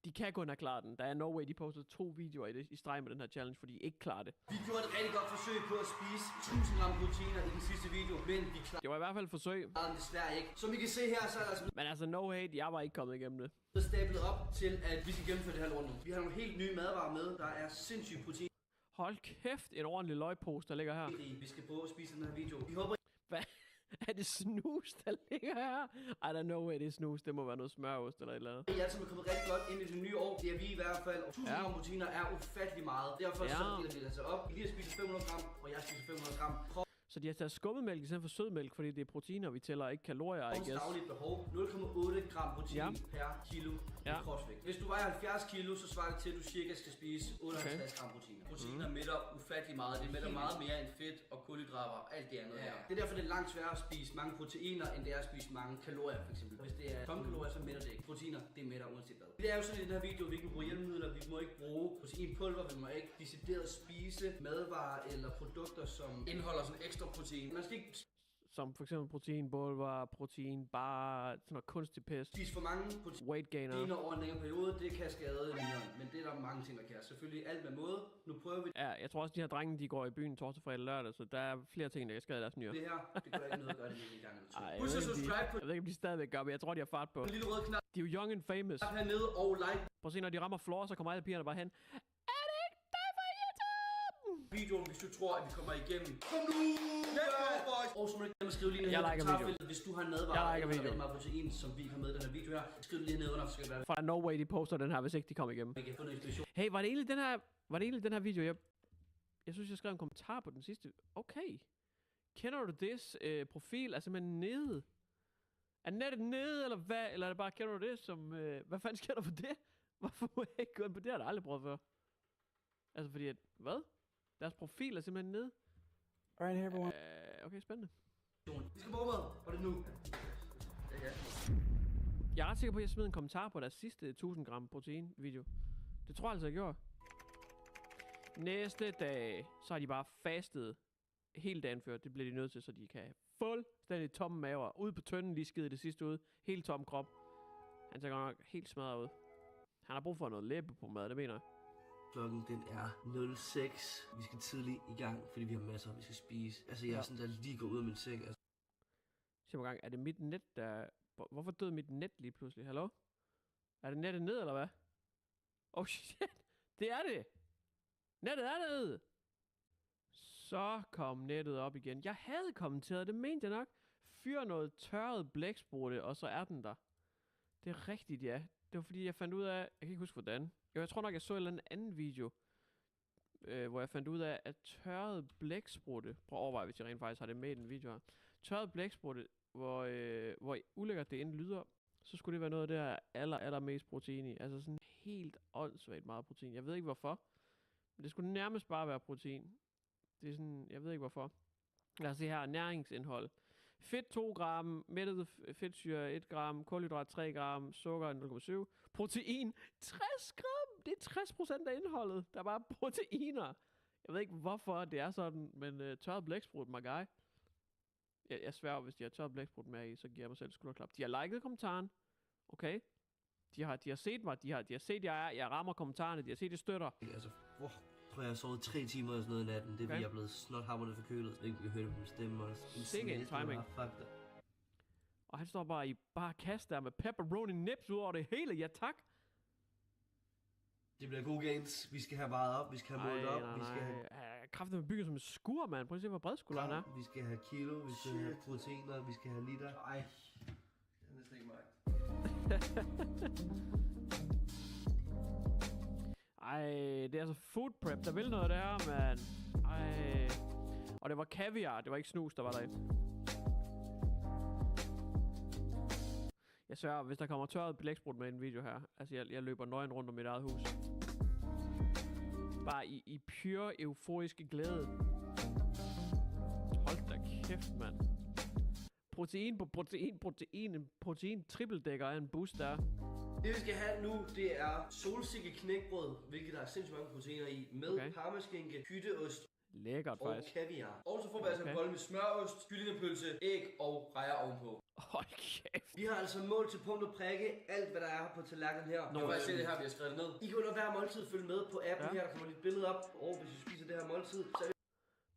De kan kun have klaret den. Der er no way, de postede 2 videoer i streg med den her challenge, fordi de ikke klarer det. Vi gjorde et rigtig godt forsøg på at spise 1000 gram proteiner i den sidste video, men vi klarede det var i hvert fald et forsøg. Desværre ikke. Som I kan se her, så er der altså... Men altså, no hate, jeg var ikke kommet igennem det. Stablet op til, at vi skal gennemføre det her lort nu. Vi har nogle helt nye madvarer med, der er sindssygt protein. Hold kæft, en ordentlig løgpose, der ligger her. Vi skal prøve at spise den her video. Vi håber... Hvad? Er det snus, der ligger her? I don't know where det er snus. Det må være noget smørost eller et eller andet. I alle sammen er kommet rigtig godt ind i det nye år. Det er vi i hvert fald. 1000 gram proteiner er ufattelig meget. Derfor så deler vi det altså op. I lige at spise 500 gram, og jeg spiser 500 gram. Så de har taget skummemælk i stedet for sødmælk, fordi det er proteiner, vi tæller, ikke kalorier, I guess. Dagligt behov. 0,8 gram protein per kilo i kropsvægt. Hvis du vejer 70 kilo, så svarer det til, at du cirka skal spise 58 gram proteiner. Proteiner mætter ufattelig meget. Det mætter meget mere end fedt og kulhydrater og alt det andet her. Det er derfor, det er langt sværere at spise mange proteiner, end det er at spise mange kalorier, for eksempel. Hvis det er tomme kalorier, så mætter det ikke. Proteiner, det mætter uanset hvad. Det er jo sådan i den her video, vi ikke må bruge hjælpemidler, vi må ikke bruge proteinpulver, vi må ikke decideret spise madvarer eller produkter, som indeholder sådan ekstra protein. Man skal ikke som for eksempel proteinpulver, proteinbar, sådan noget kunstig pest. Spise for mange weight gainer. Proteiner over en længere periode, det kan skade nyren, men det er der mange ting, der kan. Selvfølgelig alt med måde. Nu prøver vi. Ja, jeg tror også, de her drenge, de går i byen torsdag, fredag, lørdag, så der er flere ting, der kan skade deres nyrer. Det her, det gør ikke noget at gøre det med en gang eller to. Husk at subscribe på. Jeg ved ikke, om de stadigvæk gør, men jeg tror, de har fart på. Den lille røde knap. De er jo young and famous. Hernede og like. Prøv at se, når de rammer floor, så kommer alle pigerne bare hen. Er det ikke dig for YouTube? Videoen, hvis du tror, at vi kommer igennem. Kom nu! Og så må du ikke glemme at skrive lige ned i kommentarfeltet, hvis du har en madvarer eller rigtig meget protein, som vi ikke har med i den her video her. Skriv det lige ned under, så skal det være. For der er no way, de poster den her, hvis ikke de kommer igennem. Hey, var det egentlig den her video, jeg synes, jeg skrev en kommentar på den sidste. Okay. Kender du this profil? Altså simpelthen nede. Er nettet nede, eller hvad? Eller er det bare, kender du det som... hvad fanden sker der for det? Hvorfor må jeg ikke gå ind på det? Har jeg aldrig prøvet før. Altså fordi, hvad? Deres profil er simpelthen nede. Alright, here everyone. Okay, spændende. Vi skal bruge mad. Og det nu. Jeg er ret sikker på, at jeg smed en kommentar på deres sidste 1000 gram protein video. Det tror jeg altså, jeg gjorde. Næste dag, så har de bare fastet hele dagen før. Det bliver de nødt til, så de kan have fuldstændig tomme maver. Ude på tønden, lige skide det sidste ud. Helt tom krop. Han ser godt nok helt smadret ud. Han har brug for noget læbe på mad, det mener jeg. Klokken den er 06. Vi skal tidligt i gang, fordi vi har masser, vi skal spise. Altså jeg er sådan der lige går ud af min seng. Altså. Sig mig gang, er det mit net, der... Hvorfor døde mit net lige pludselig? Hallo? Er det nettet ned, eller hvad? Oh shit, det er det! Nettet er nede! Så kom nettet op igen. Jeg havde kommenteret, det mente jeg nok. Fyr noget tørret blæksprutte, og så er den der. Det er rigtigt, ja. Det var fordi, jeg fandt ud af... Jeg kan ikke huske, hvordan. Jeg tror nok, jeg så en eller anden video, hvor jeg fandt ud af, at tørret blæksprutte... Prøv at overveje, hvis jeg rent faktisk har det med i den video her. Tørret blæksprutte, hvor ulækkert det end lyder, så skulle det være noget af det allermest protein i. Altså sådan helt åndssvagt meget protein. Jeg ved ikke hvorfor, men det skulle nærmest bare være protein. Det er sådan, jeg ved ikke hvorfor. Lad os se her, næringsindhold. Fedt 2 gram, mættet fedtsyre 1 gram, kulhydrat 3 gram, sukker 0,7, protein 60 gram. Det er 60% af indholdet, der er bare proteiner. Jeg ved ikke hvorfor det er sådan, men tørret blæksprut, my guy. Jeg sværger, hvis de har tørret blæksprut med i, så giver jeg mig selv skulderklap. De har liket kommentaren. Okay. De har set mig, de har set, jeg rammer kommentarerne, de har set, jeg støtter. Altså, tror jeg har sovet 3 timer eller sådan noget i natten. Det er fordi, jeg er blevet snothammerende forkølet. Så ikke kan høre det på min stemme. Og sikke en timing. Og han står bare i kast der med pepperoni nips ud over det hele. Ja, tak. Det bliver gode gains. Vi skal have varet op. Vi skal have målt op. Vi skal have... Kraften med bygget som en skur, mand. Prøv at se, hvor bred skulderen er. Vi skal have kilo. Vi skal have proteiner. Vi skal have liter. Ej, det er næsten ikke mig. Ej, det er altså food prep, der vil noget, det her, mand. Ej. Og det var kaviar, det var ikke snus, der var derinde. Jeg sørger, hvis der kommer tørret blæksprut med i en video her. Altså, jeg løber nøgen rundt om mit eget hus. Bare i pure euforiske glæde. Hold da kæft, mand. Protein på protein trippeldækker af en boost der. Det vi skal have nu, det er solsikke knækbrød, hvilket der er sindssygt mange proteiner i, med parmaskinke, hytteost lækkert, og kaviar. Og så får vi altså en bolle med smørost, kyllingepølse, æg og rejer ovenpå. Hold kæft. Vi har altså mål til punkt og prikke alt, hvad der er på tallerkenen her. Nu kan jeg se det her, vi har skrevet det ned. I kan under hver måltid følge med på appen her, der kommer lidt billede op. Og hvis vi spiser det her måltid, så er vi...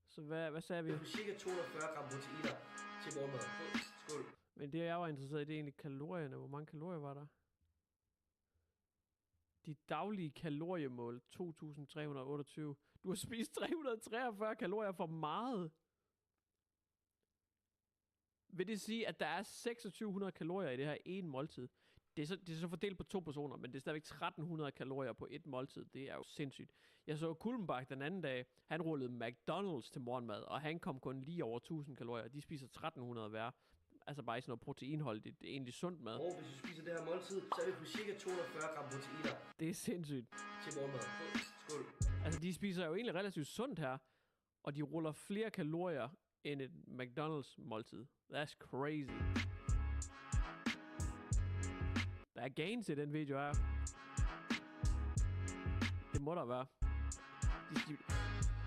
Så hvad sagde vi? Cirka 240 gram proteiner til morgenmad. Skål. Men det jeg var interesseret i, det er egentlig kalorierne. Hvor mange kalorier var der? De daglige kaloriemål 2328. Du har spist 343 kalorier for meget. Vil det sige, at der er 2600 kalorier i det her ene måltid? Det er så fordelt på 2 personer, men det er stadigvæk 1300 kalorier på et måltid. Det er jo sindssygt. Jeg så Kulmbach den anden dag. Han rullede McDonald's til morgenmad, og han kom kun lige over 1000 kalorier. De spiser 1300 hver. Altså bare i sådan noget proteinholdigt, det er egentlig sundt mad. Og hvis vi spiser det her måltid, så er vi på cirka 240 gram proteiner. Det er sindssygt. Til morgenmad. Skål. Altså de spiser jo egentlig relativt sundt her, og de ruller flere kalorier end et McDonald's måltid. That's crazy. Der er gains i den video her. Det må der være.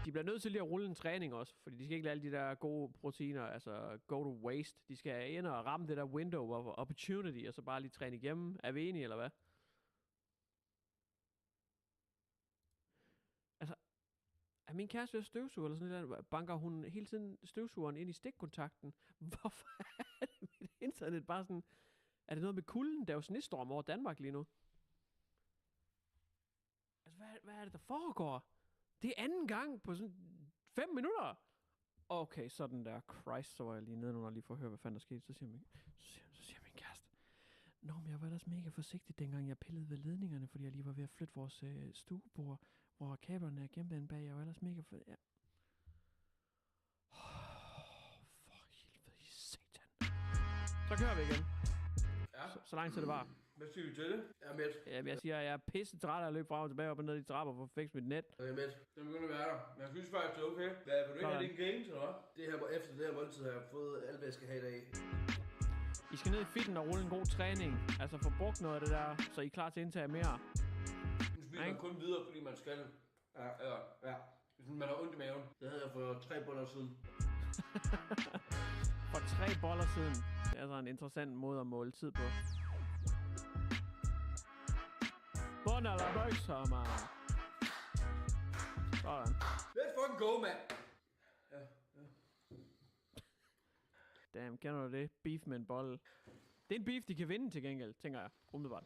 De bliver nødt til lige at rulle en træning også, fordi de skal ikke lade alle de der gode proteiner, altså go to waste. De skal ind og ramme det der window of opportunity, og så bare lige træne igennem. Er vi enige, eller hvad? Altså, er min kæreste ved at støvsuge, eller sådan noget, banker hun hele tiden støvsugeren ind i stikkontakten? Hvorfor er det mit internet bare sådan... Er det noget med kulden? Der er jo snestorm over Danmark lige nu. Altså, hvad er det, der foregår? Det er anden gang på sådan 5 minutter. Okay, sådan der. Christ, så var jeg lige nede og lige for at høre, hvad fanden der skete. Så siger min kæreste, nå, men jeg var ellers mega forsigtig, dengang jeg pillede ved ledningerne, fordi jeg lige var ved at flytte vores stuebord, hvor kablerne er gemt inde bag. Jeg var ellers mega for... Ja. For helvede i satan. Så kører vi igen. Ja. Så lang tid det var. Hvad siger du til det? Jeg er med. Jamen, jeg siger, jeg er pisse træt af at løbe frem og tilbage op og ned i trapper for at fikse mit net. Jeg er med. Den begynder at være der. Men jeg synes faktisk, det er okay. Hvad, vil du ikke have din games, eller hvad? Det her, efter det her måltid har jeg fået alt, hvad jeg skal have i dag. I skal ned i fitten og rulle en god træning. Altså få brugt noget af det der, så I er klar til at indtage mere. Nu spiser man kun videre, fordi man skal. Ja. Hvis man har ondt i maven. Det havde jeg for 3 boller siden. For 3 boller siden. Det er altså en interessant måde at måle tid på. Bund eller bøkser, man. Sådan. Let's fucking go, man. Ja. Damn, kender du det? Beef med en bolle. Det er en beef, de kan vinde til gengæld, tænker jeg. Umiddelbart.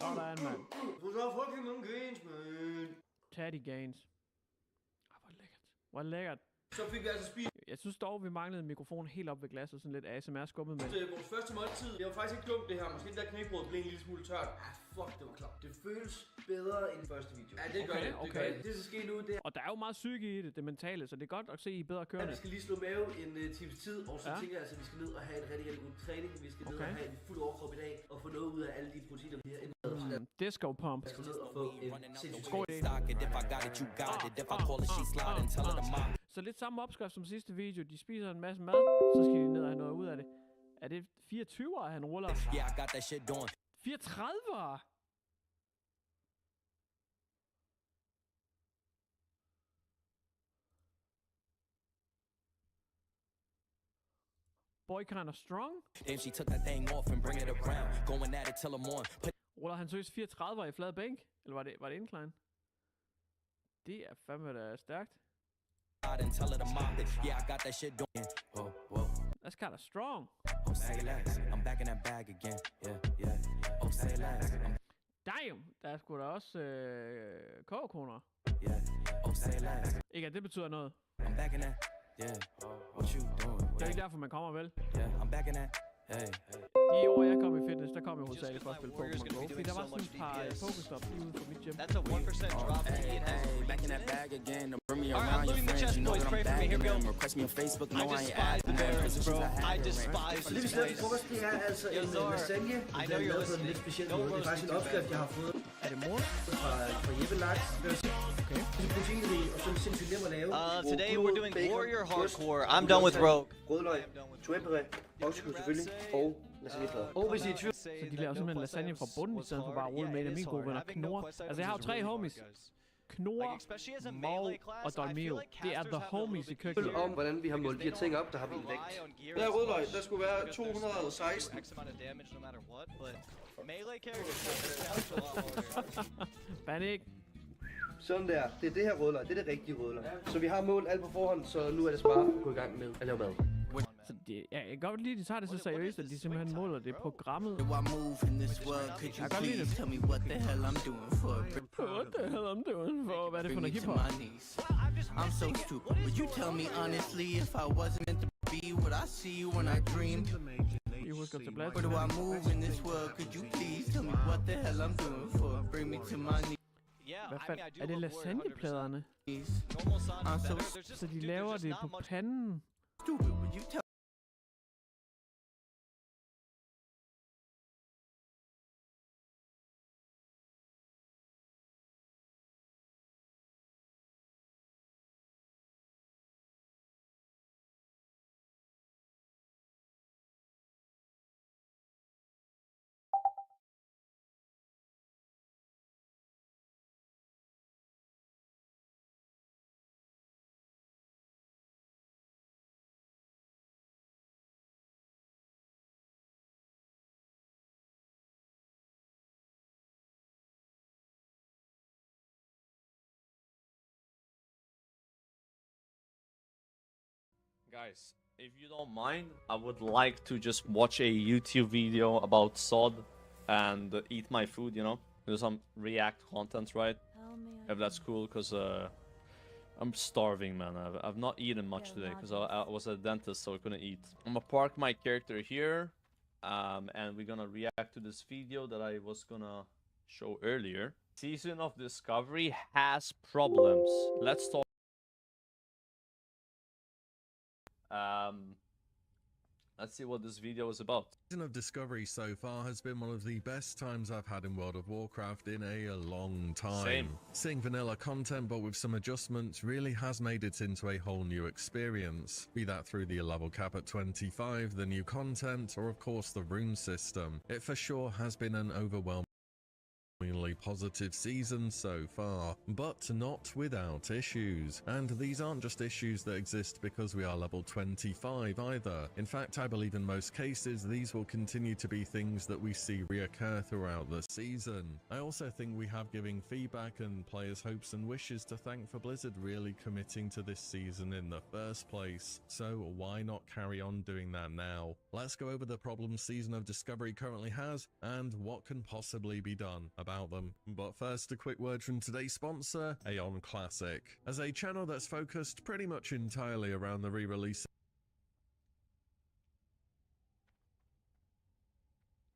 Sådan, mand. Du så fucking mange gains, man. Tag de gains. Hvor lækkert. Så fik vi altså spist. Jeg synes dog, vi manglede en mikrofon helt op ved glasset, sådan lidt ASMR skubbet med. Det er vores første måltid. Det var faktisk ikke dumt det her. Måske det der knækbrød blev en lille smule tørt. Fuck, det var klart. Det føles bedre end første video. Ja, det gør det. Det gør det. Det skal ske nu, det er... Og der er jo meget psyke i det mentale, så det er godt at se, I er bedre kørende. Ja, vi skal lige slå mave en times tid, og så tænker jeg altså, at vi skal ned og have en rigtig god træning. Vi skal ned og have en fuld overkrop i dag, og få noget ud af alle de proteiner, vi har indtaget. Disco pump. Jeg skal ned og få en sindssygt god idé. Så lidt samme opskrift som sidste video. De spiser en masse mad, så skal de ned og have noget ud af det. Er det 24'er, han ruller? 34'er? boy kind of strong? Then she took that thing off and bring it around. Going at it till I'm on. Ruller han seriøst 34 i flad bænk? Eller var det incline? Det er fandme da stærkt. That's kind of strong. I'm back in that bag again. Yeah. Say less. Damn, der er sgu da også kogekoner. Say less. Ikke at det betyder noget. I'm back in that. Yeah. What you doing? Det er ikke derfor, man kommer, vel? Yeah, I'm back in that. Hey. De år, jeg kom i fitness, der kom jeg hovedsageligt for at spille Pokémon Go. Fordi der var sådan et par Pokéstop lige ude for mit gym. That's a 1% drop. Hey, back in that bag again. Bring me around your friends. You know that I'm bagging them. Request me on Facebook. No, I ain't adding them. Bro, I despise Så det vi skal frokost, det er altså en lasagne. Det er lavet på en lidt speciel måde. Det er faktisk en opskrift, jeg har fået. Er det mor? Fra Jeppe Laks. Okay. Det er proteinrig, og så er det sindssygt nemt at lave. Today we're doing warrior hardcore. I'm done with rogue. Rødløg, tomatpuré, oksekød selvfølgelig, og lasagneplader. Og hvis I er i tvivl... Så de laver simpelthen lasagne fra bunden, i stedet for bare at rulle med en af mine gode venner, Knor. Altså jeg har jo 3 homies. Knor, Maul og Dolmio. Det er the homies i køkkenet. Om hvordan vi har målt de her ting op, der har vi en vægt. Der er rødløg, der skulle være 216. Panik. Sådan der. Det er det her rødløg. Det er det rigtige rødløg. Så vi har målt alt på forhånd, så nu er det bare at gå i gang med at lave mad. Så det, jeg kan godt lide, at de tager det så seriøst, at de simpelthen måler det programmet. Do I move in this world? Could you please tell me what the hell I'm doing for? What the hell I'm doing for? Hvad er det for noget hiphop? I'm so stupid. Would you tell me honestly if I wasn't meant to be what I see when I dream? I husker til plads. Where do I move in this world? Could you please tell me what the hell I'm doing for? Bring me to my knees. Hvad fanden? Er det lasagnepladerne? Så de laver det på panden? Stupid. Would you tell Guys, if you don't mind, I would like to just watch a YouTube video about SoD and eat my food, you know? Do some react content, right? If that's cool, because I'm starving, man. I've not eaten much today, because I was at the dentist, so I couldn't eat. I'm gonna park my character here, and we're gonna react to this video that I was gonna show earlier. Season of Discovery has problems. Let's talk. Let's see what this video is about. Season of Discovery so far has been one of the best times I've had in World of Warcraft in a long time. Same. Seeing vanilla content but with some adjustments really has made it into a whole new experience. Be that through the level cap at 25, the new content, or of course the rune system. It for sure has been an overwhelming positive season so far, but not without issues. And these aren't just issues that exist because we are level 25 either. In fact, I believe in most cases these will continue to be things that we see reoccur throughout the season. I also think we have giving feedback and players' hopes and wishes to thank for Blizzard really committing to this season in the first place. So why not carry on doing that now? Let's go over the problems Season of Discovery currently has and what can possibly be done about them. But first, a quick word from today's sponsor, Aeon Classic. As a channel that's focused pretty much entirely around the re-release.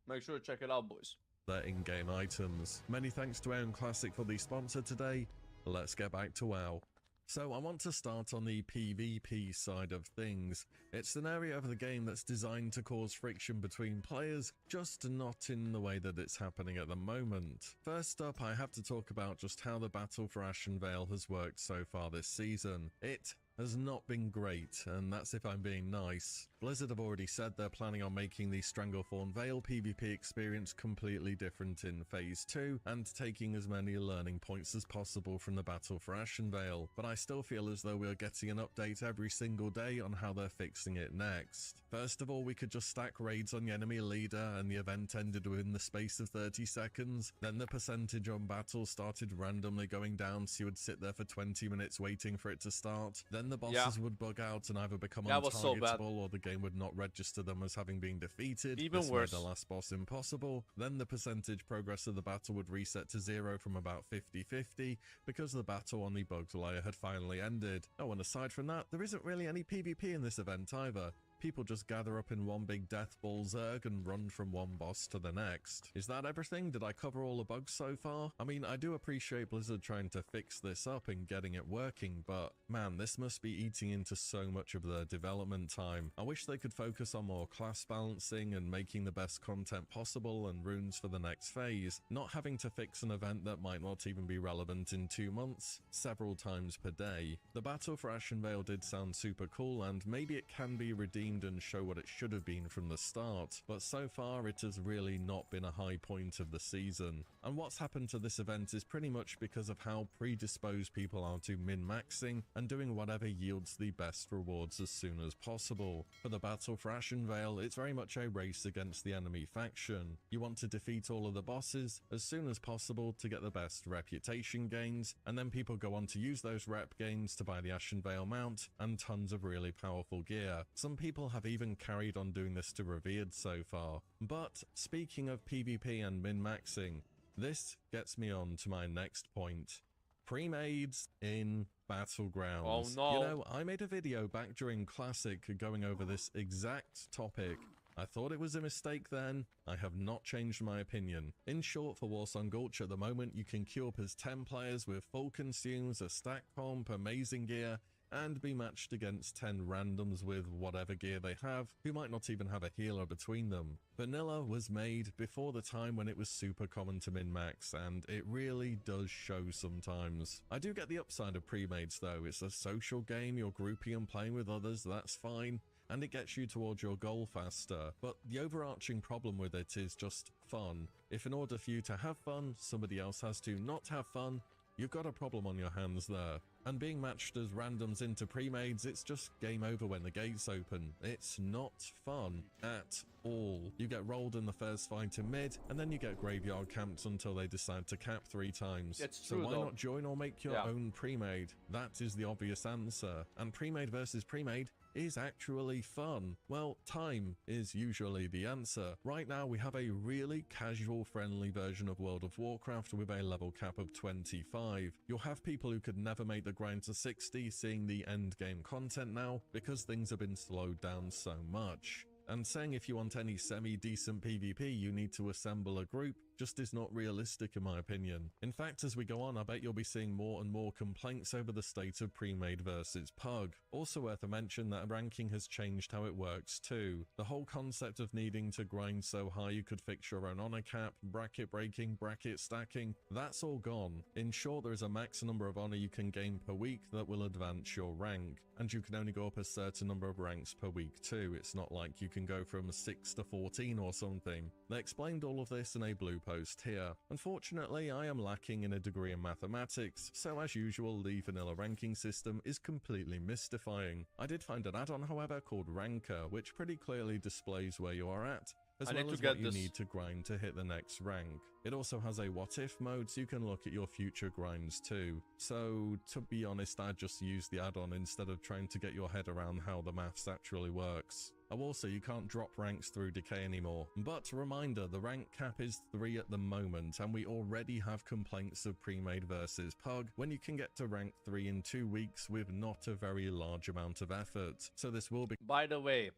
Make sure to check it out, boys. Their in-game items. Many thanks to Aeon Classic for the sponsor today. Let's get back to WoW. So I want to start on the PvP side of things. It's an area of the game that's designed to cause friction between players, just not in the way that it's happening at the moment. First up, I have to talk about just how the battle for Ashenvale has worked so far this season. It has not been great, and that's if I'm being nice. Blizzard have already said they're planning on making the Stranglethorn Vale PvP experience completely different in Phase 2, and taking as many learning points as possible from the Battle for Ashenvale, but I still feel as though we are getting an update every single day on how they're fixing it next. First of all, we could just stack raids on the enemy leader, and the event ended within the space of 30 seconds. Then the percentage on battles started randomly going down, so you would sit there for 20 minutes waiting for it to start. Then the bosses would bug out and either become untargetable, or the game would not register them as having been defeated. Even this worse. made the last boss impossible. Then the percentage progress of the battle would reset to 0 from about 50-50 because the battle on the bugged layer had finally ended. Oh, and aside from that, there isn't really any PvP in this event either. People just gather up in one big death ball zerg and run from one boss to the next. Is that everything? Did I cover all the bugs so far? I mean, I do appreciate Blizzard trying to fix this up and getting it working, but man, this must be eating into so much of their development time. I wish they could focus on more class balancing and making the best content possible and runes for the next phase, not having to fix an event that might not even be relevant in 2 months, several times per day. The Battle for Ashenvale did sound super cool, and maybe it can be redeemed and show what it should have been from the start, but so far it has really not been a high point of the season. And what's happened to this event is pretty much because of how predisposed people are to min-maxing and doing whatever yields the best rewards as soon as possible. For the Battle for Ashenvale, it's very much a race against the enemy faction. You want to defeat all of the bosses as soon as possible to get the best reputation gains, and then people go on to use those rep gains to buy the Ashenvale mount and tons of really powerful gear. Some people have even carried on doing this to Revered so far. But speaking of PvP and min-maxing, this gets me on to my next point. Pre-mades in Battlegrounds. Oh no. You know, I made a video back during Classic going over this exact topic. I thought it was a mistake then. I have not changed my opinion. In short, for Warsong Gulch at the moment, you can queue up as 10 players with full consumes, a stack comp, amazing gear, and be matched against 10 randoms with whatever gear they have, who might not even have a healer between them. Vanilla was made before the time when it was super common to min-max, and it really does show sometimes. I do get the upside of pre-mades though. It's a social game, you're grouping and playing with others, that's fine, and it gets you towards your goal faster. But the overarching problem with it is just fun. If in order for you to have fun, somebody else has to not have fun, you've got a problem on your hands there. And being matched as randoms into pre-mades, it's just game over when the gates open. It's not fun at all. You get rolled in the first fight in mid, and then you get graveyard camped until they decide to cap 3 times. It's so true, why though. not join or make your own pre-made? That is the obvious answer. And pre-made versus pre-made is actually fun. Well, time is usually the answer. Right now we have a really casual friendly version of World of Warcraft with a level cap of 25. You'll have people who could never make the grind to 60 seeing the end game content now because things have been slowed down so much. And saying if you want any semi-decent PvP you need to assemble a group just is not realistic in my opinion. In fact, as we go on, I bet you'll be seeing more and more complaints over the state of pre-made versus pug. Also worth a mention that ranking has changed how it works too. The whole concept of needing to grind so high you could fix your own honor cap, bracket breaking, bracket stacking, that's all gone. In short, there is a max number of honor you can gain per week that will advance your rank, and you can only go up a certain number of ranks per week too. It's not like you can go from 6 to 14 or something. They explained all of this in a blue post here. Unfortunately, I am lacking in a degree in mathematics, so as usual, the vanilla ranking system is completely mystifying. I did find an add-on, however, called Ranker, which pretty clearly displays where you are at, as well as what you need to grind to hit the next rank. It also has a what if mode, so you can look at your future grinds too. So, to be honest, I just used the add-on instead of trying to get your head around how the maths actually works. Oh, also, you can't drop ranks through decay anymore. But reminder, the rank cap is 3 at the moment, and we already have complaints of pre-made versus pug when you can get to rank 3 in 2 weeks with not a very large amount of effort. So this will be— By the way,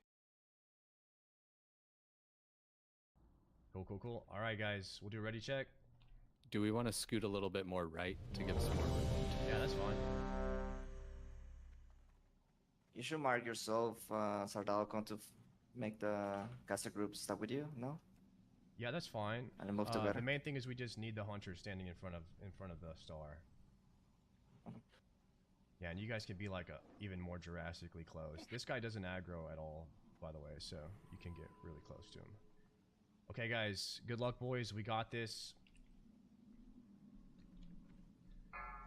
Cool. All right, guys, we'll do a ready check. Do we want to scoot a little bit more right to give us more room? Yeah, that's fine. You should mark yourself, Sardalcon, to make the caster group stuck with you, no? Yeah, that's fine. And then move together. The main thing is we just need the hunter standing in front of the star. Yeah, Yeah, and you guys can be like even more drastically close. This guy doesn't aggro at all, by the way, so you can get really close to him. Okay, guys, good luck, boys. We got this.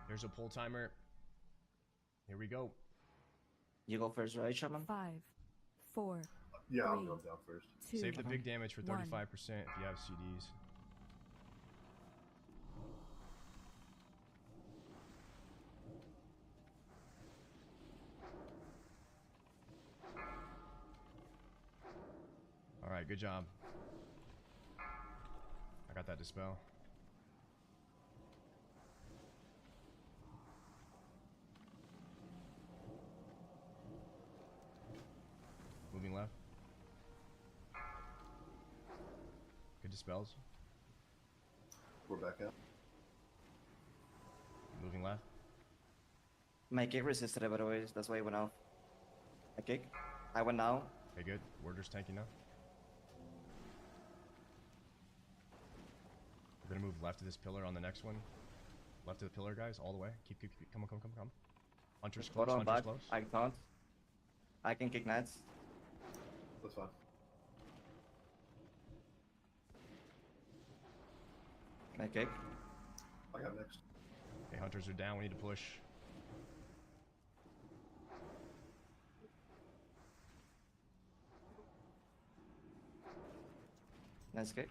There's a pull timer. Here we go. You go first, right, Shaman? 5, 4. Yeah, I'll 3, go down first. 2, Save the big damage for 35% 1. if you have CDs. Alright, good job. I got that dispel. Moving left. Good dispels. We're back out. Moving left. My kick resisted it, by the way. That's why I went out. I kick. I went out. Okay, good. Warder's tanking now. We're gonna move left to this pillar on the next one. Left to the pillar, guys, all the way. Keep. Come on. Hunter's close. Hold on, Hunter's back. close. I can't. I can kick knights. That's fine. Can I kick? I got next. Okay, hunters are down. We need to push. Nice kick.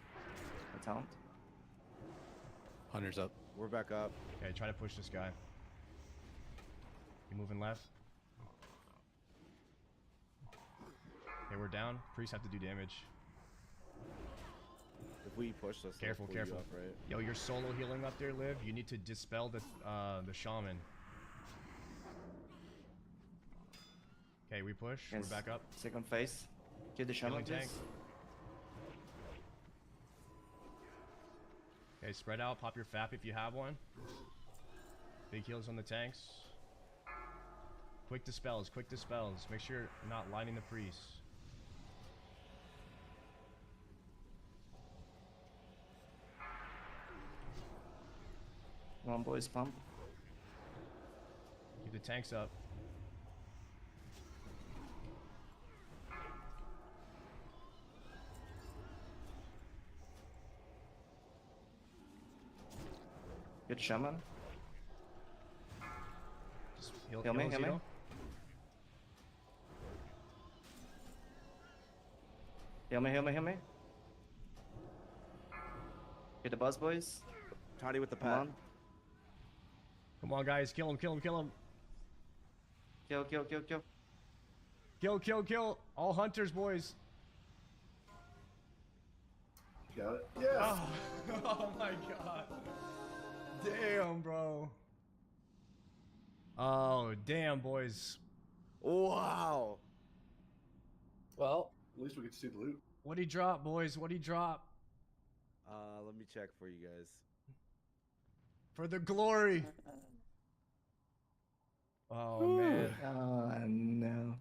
A talent. Hunter's up. We're back up. Okay, try to push this guy. You moving left? Okay, we're down. Priests have to do damage. If we push this, Careful. Up, right? Yo, you're solo healing up there, Liv. You need to dispel the shaman. Okay, we push. Yes. We're back up. Second phase. Kill the shaman, Healing please. tank. Okay, spread out. Pop your FAP if you have one. Big heals on the tanks. Quick dispels. Make sure you're not lining the priests. Come on, boys, pump. Keep the tanks up. Good shaman. Just Heal me. Heal me. Get the boss, boys. Toddy with the Come pet. on. Come on, guys. Kill him. Kill. Kill. All hunters, boys. Got it. Yes! Oh my god. Damn, bro. Oh, damn, boys. Wow. Well, at least we get to see the loot. What'd he drop, boys? What'd he drop? Let me check for you guys. For the glory. Oh, man. Oh, no.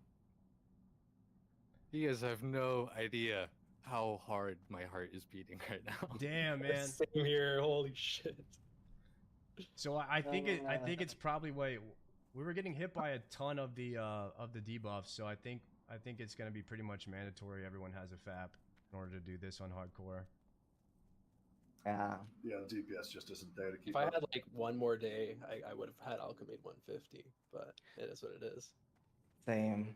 You guys have no idea how hard my heart is beating right now. Damn, man. Same here. Holy shit. So I think it's probably we were getting hit by a ton of the debuffs, so I think it's gonna be pretty much mandatory. Everyone has a FAP in order to do this on hardcore. Yeah. Yeah, the DPS just isn't there to keep If I up. had like one more day, I would have had Alchemy 150, but it is what it is. Same.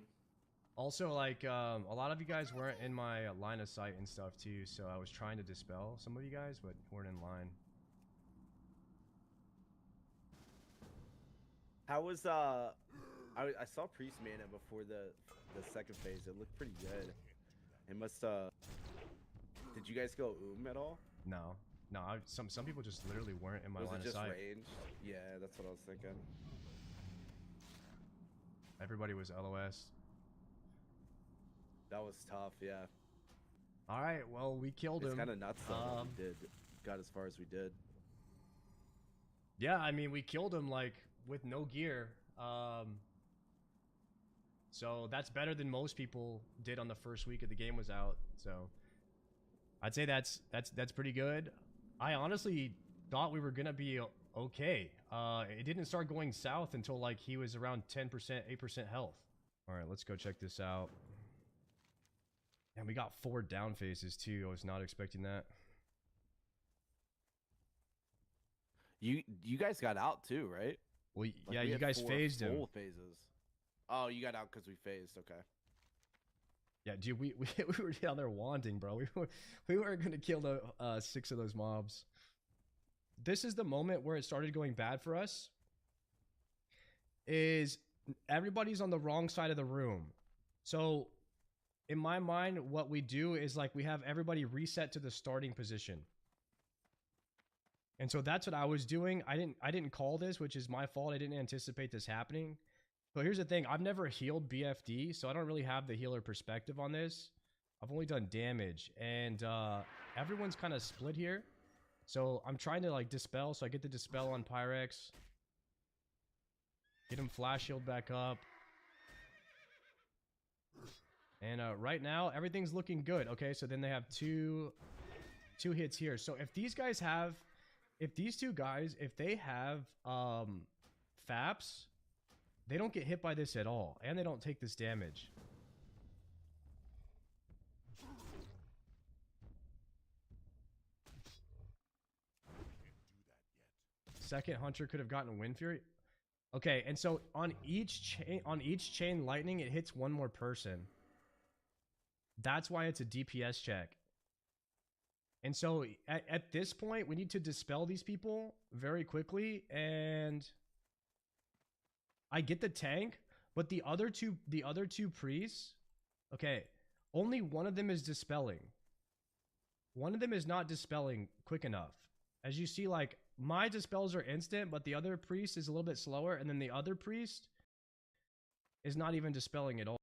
Also, like, a lot of you guys weren't in my line of sight and stuff too, so I was trying to dispel some of you guys, but weren't in line. How was I saw Priest Mana before the second phase. It looked pretty good. It must did you guys go at all? No, some people just literally weren't in my Was line it just of sight. range? Yeah, that's what I was thinking. Everybody was LOS. That was tough, yeah. All right, well, we killed him. It's kind of nuts though that we got as far as we did. Yeah, I mean, we killed him like with no gear. So that's better than most people did on the first week of the game was out. So I'd say that's pretty good. I honestly thought we were gonna be Okay. It didn't start going south until like he was around 10%, 8% health. All right, let's go check this out. And we got 4 down phases too. I was not expecting that. You guys got out too, right? Well, Like, yeah, we you had guys 4 phased him. full phases. Oh, you got out because we phased. Okay. Yeah, dude, we were down there wanting, bro. We weren't gonna kill the 6 of those mobs. This is the moment where it started going bad for us. Is everybody's on the wrong side of the room. So in my mind, what we do is like we have everybody reset to the starting position. And so that's what I was doing. I didn't call this, which is my fault. I didn't anticipate this happening. But here's the thing. I've never healed BFD, so I don't really have the healer perspective on this. I've only done damage. And everyone's kind of split here. So I'm trying to like dispel. So I get the dispel on Pyrex. Get him flash shield back up. And right now, everything's looking good. Okay, so then they have two hits here. So if these guys have... If these 2 guys, if they have FAPs, they don't get hit by this at all. And they don't take this damage. Second Hunter could have gotten Wind Fury. Okay, and so on each chain lightning, it hits 1 more person. That's why it's a DPS check. And so at this point, we need to dispel these people very quickly. And I get the tank, but the other two priests, okay, only one of them is dispelling. One of them is not dispelling quick enough. As you see, like my dispels are instant, but the other priest is a little bit slower. And then the other priest is not even dispelling at all.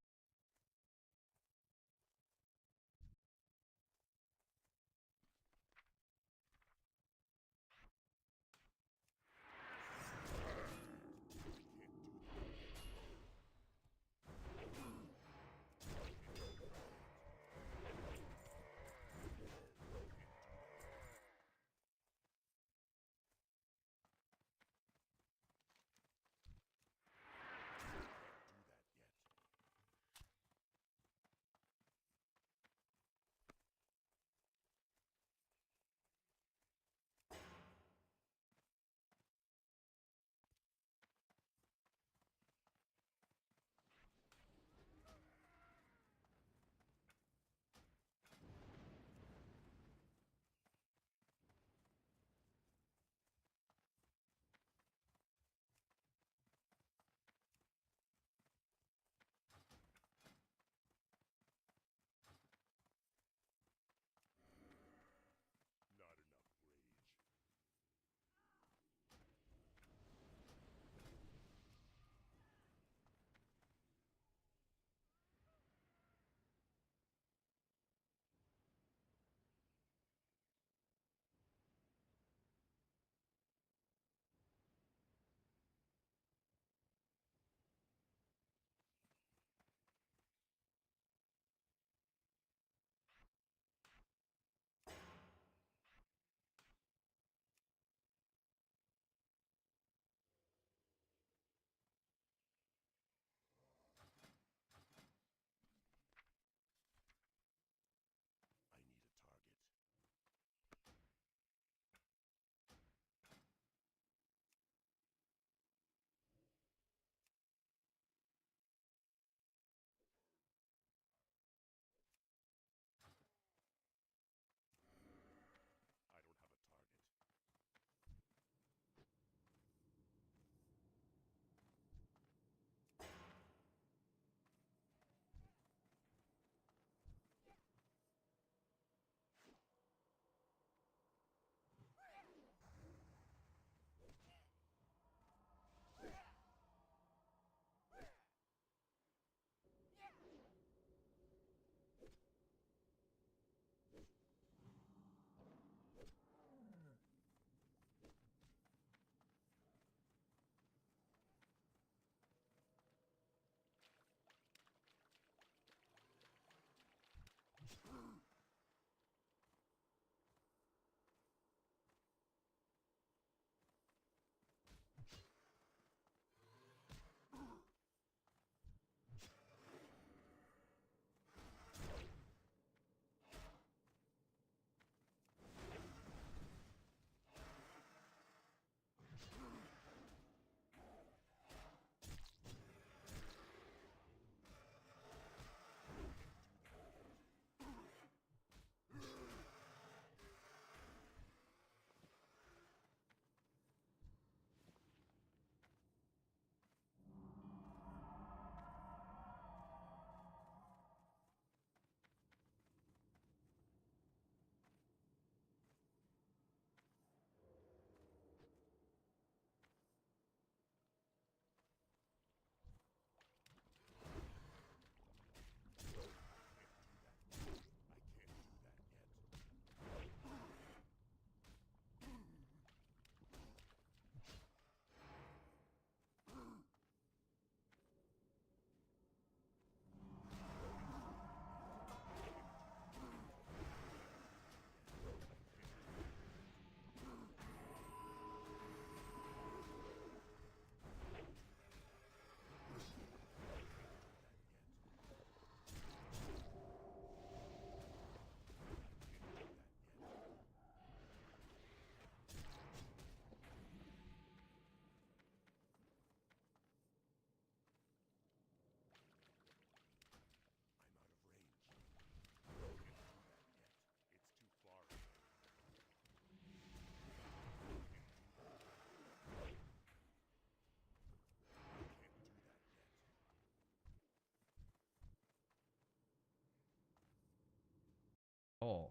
Oh.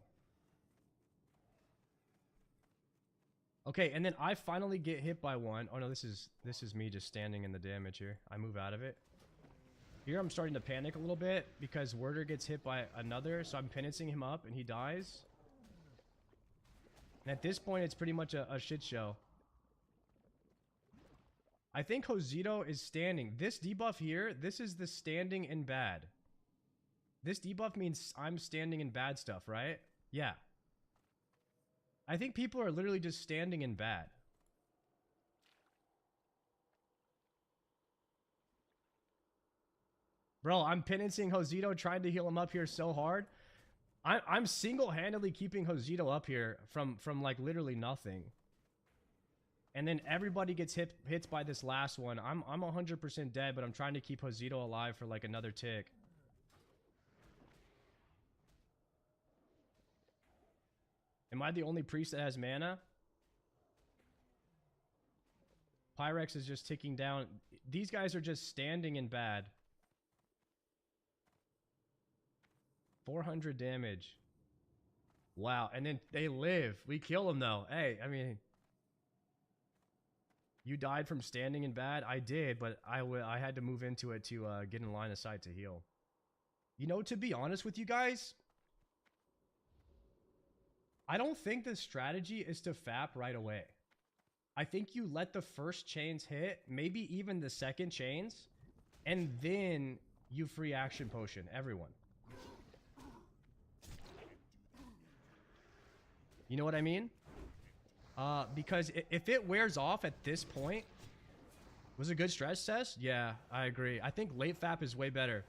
Okay, and then I finally get hit by one. Oh no, this is me just standing in the damage here. I move out of it. Here I'm starting to panic a little bit because Werder gets hit by another, so I'm penancing him up and he dies. And at this point, it's pretty much a shit show. I think Josito is standing. This debuff here, this is the standing in bad. This debuff means I'm standing in bad stuff, right? Yeah. I think people are literally just standing in bad. Bro, I'm penancing Josito, trying to heal him up here so hard. I'm single-handedly keeping Josito up here from like literally nothing. And then everybody gets hit by this last one. I'm 100% dead, but I'm trying to keep Josito alive for like another tick. Am I the only priest that has mana? Pyrex is just ticking down. These guys are just standing in bad. 400 damage. Wow. And then they live. We kill them though. Hey, I mean, you died from standing in bad? I did, but I had to move into it to get in line of sight to heal. You know, to be honest with you guys, I don't think the strategy is to FAP right away. I think you let the first chains hit, maybe even the second chains, and then you free action potion everyone. You know what I mean? Because if it wears off at this point, was it a good stress test? Yeah, I agree. I think late FAP is way better.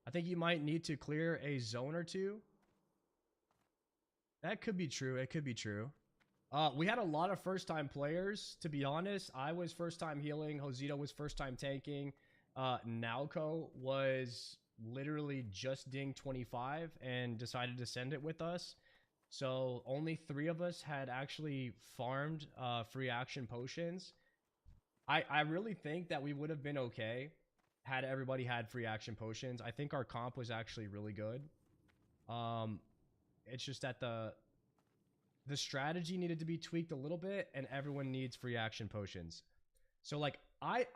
I think you might need to clear a zone or two. That could be true. It could be true. We had a lot of first-time players, to be honest. I was first-time healing. Josito was first-time tanking. Nalco was literally just dinged 25 and decided to send it with us. So only 3 of us had actually farmed free action potions. I really think that we would have been okay had everybody had free action potions. I think our comp was actually really good. It's just that the strategy needed to be tweaked a little bit, and everyone needs free action potions. So like I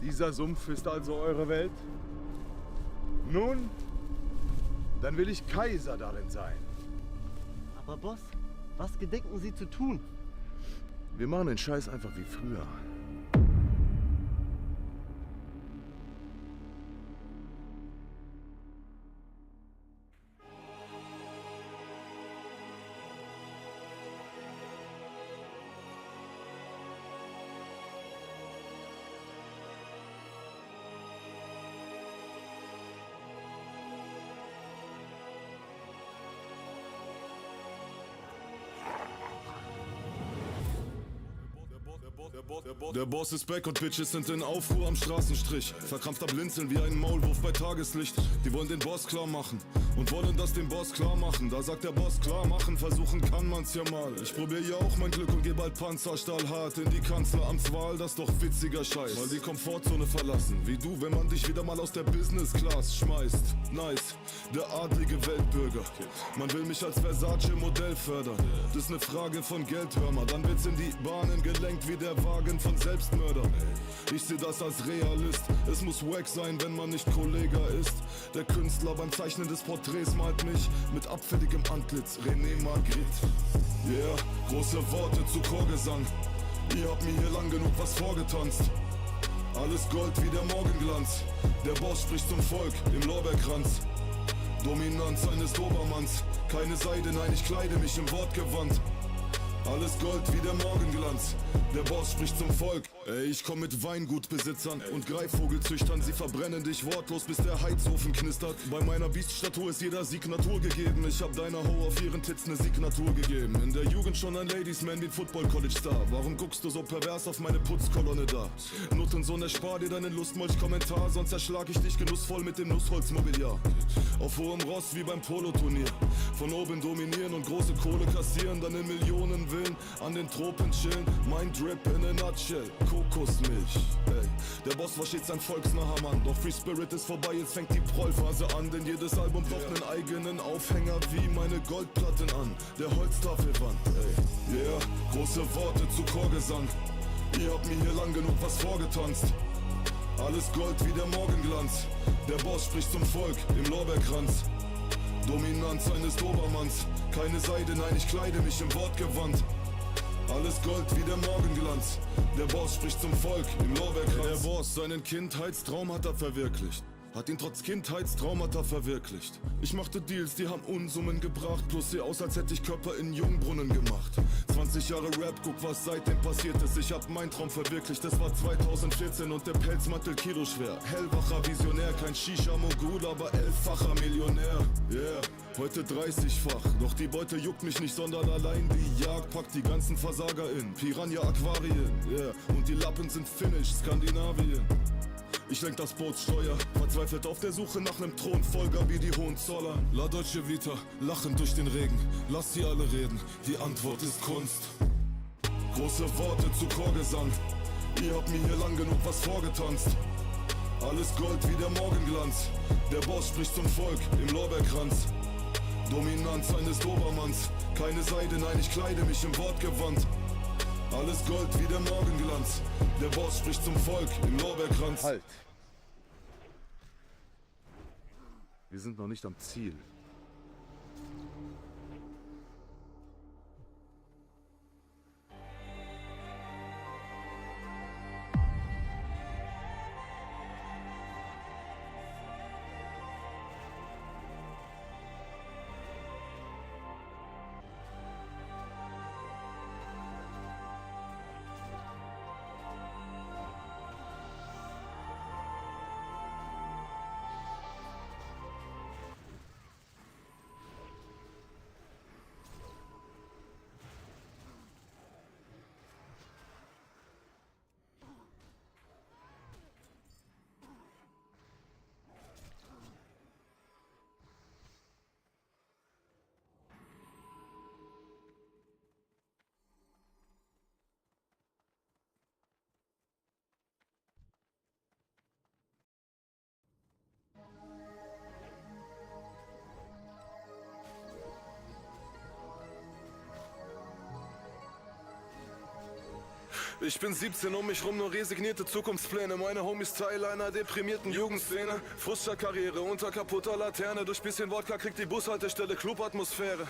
Dieser Sumpf ist also eure Welt? Nun, dann will ich Kaiser darin sein. Aber Boss, was gedenken Sie zu tun? Wir machen den Scheiß einfach wie früher. Der Boss ist back und Bitches sind in Aufruhr am Straßenstrich. Verkrampfter Blinzeln wie ein Maulwurf bei Tageslicht. Die wollen den Boss klar machen und wollen das dem Boss klar machen. Da sagt der Boss klar machen, versuchen kann man's ja mal. Ich probier ja auch mein Glück und geh bald Panzerstahl hart in die Kanzleramtswahl. Das doch witziger Scheiß. Mal die Komfortzone verlassen, wie du, wenn man dich wieder mal aus der Business Class schmeißt. Nice, der adlige Weltbürger. Man will mich als Versace-Modell fördern. Das ist ne Frage von Geld, hör mal. Dann wird's in die Bahnen gelenkt wie der Wagen von Selbstmörder. Ich seh das als Realist. Es muss wack sein, wenn man nicht Kollege ist. Der Künstler beim Zeichnen des Porträts malt mich mit abfälligem Antlitz. René Magritte. Yeah, große Worte zu Chorgesang. Ihr habt mir hier lang genug was vorgetanzt. Alles Gold wie der Morgenglanz. Der Boss spricht zum Volk im Lorbeerkranz. Dominanz eines Dobermanns. Keine Seide, nein, ich kleide mich im Wortgewand. Alles Gold wie der Morgenglanz. Der Boss spricht zum Volk. Ey, ich komm mit Weingutbesitzern und Greifvogelzüchtern. Sie verbrennen dich wortlos, bis der Heizofen knistert. Bei meiner Bieststatur ist jeder Signatur gegeben. Ich hab deiner Ho auf ihren Tits ne Signatur gegeben. In der Jugend schon ein Ladiesman wie ein Football-College-Star. Warum guckst du so pervers auf meine Putzkolonne da? Nuttensohn, erspar dir deinen Lustmolch-Kommentar, sonst erschlag ich dich genussvoll mit dem Nussholzmobiliar. Auf hohem Ross wie beim Poloturnier. Von oben dominieren und große Kohle kassieren, dann in Millionen Villen an den Tropen chillen. Mein Drip in a nutshell, Kokosmilch. Ey, der Boss war stets ein volksnaher Mann, doch Free Spirit ist vorbei, jetzt fängt die Prollphase an. Denn jedes Album braucht einen eigenen Aufhänger wie meine Goldplatten an der Holztafelwand. Ey, yeah, große Worte zu Chorgesang. Ihr habt mir hier lang genug was vorgetanzt. Alles Gold wie der Morgenglanz. Der Boss spricht zum Volk im Lorbeerkranz. Dominanz eines Dobermanns. Keine Seide, nein, ich kleide mich im Wortgewand. Alles Gold wie der Morgenglanz. Der Boss spricht zum Volk im Lorbeerkranz. Der Boss seinen Kindheitstraum hat er verwirklicht. Hat ihn trotz Kindheitstraumata verwirklicht. Ich machte Deals, die haben Unsummen gebracht. Plus sehe aus, als hätte ich Körper in Jungbrunnen gemacht. 20 Jahre Rap, guck was seitdem passiert ist. Ich hab meinen Traum verwirklicht, das war 2014 und der Pelzmantel Kilo schwer. Hellwacher Visionär, kein Shisha-Mogul, aber 11-facher Millionär. Yeah, heute 30-fach, doch die Beute juckt mich nicht, sondern allein die Jagd packt die ganzen Versager in Piranha-Aquarien. Yeah, und die Lappen sind Finnisch, Skandinavien. Ich lenk das Bootssteuer, verzweifelt auf der Suche nach nem Thronfolger wie die Hohenzollern. La Deutsche Vita, lachend durch den Regen, lass sie alle reden, die Antwort ist Kunst. Große Worte zu Chorgesang, ihr habt mir hier lang genug was vorgetanzt. Alles Gold wie der Morgenglanz, der Boss spricht zum Volk im Lorbeerkranz. Dominanz eines Dobermanns, keine Seide, nein, ich kleide mich im Wortgewand. Alles Gold wie der Morgenglanz. Der Boss spricht zum Volk im Lorbeerkranz. Halt. Wir sind noch nicht am Ziel. Ich bin 17, um mich rum nur resignierte Zukunftspläne. Meine Homies Teil einer deprimierten Jugendszene. Fruscher Karriere unter kaputter Laterne. Durch bisschen Wodka kriegt die Bushaltestelle Clubatmosphäre.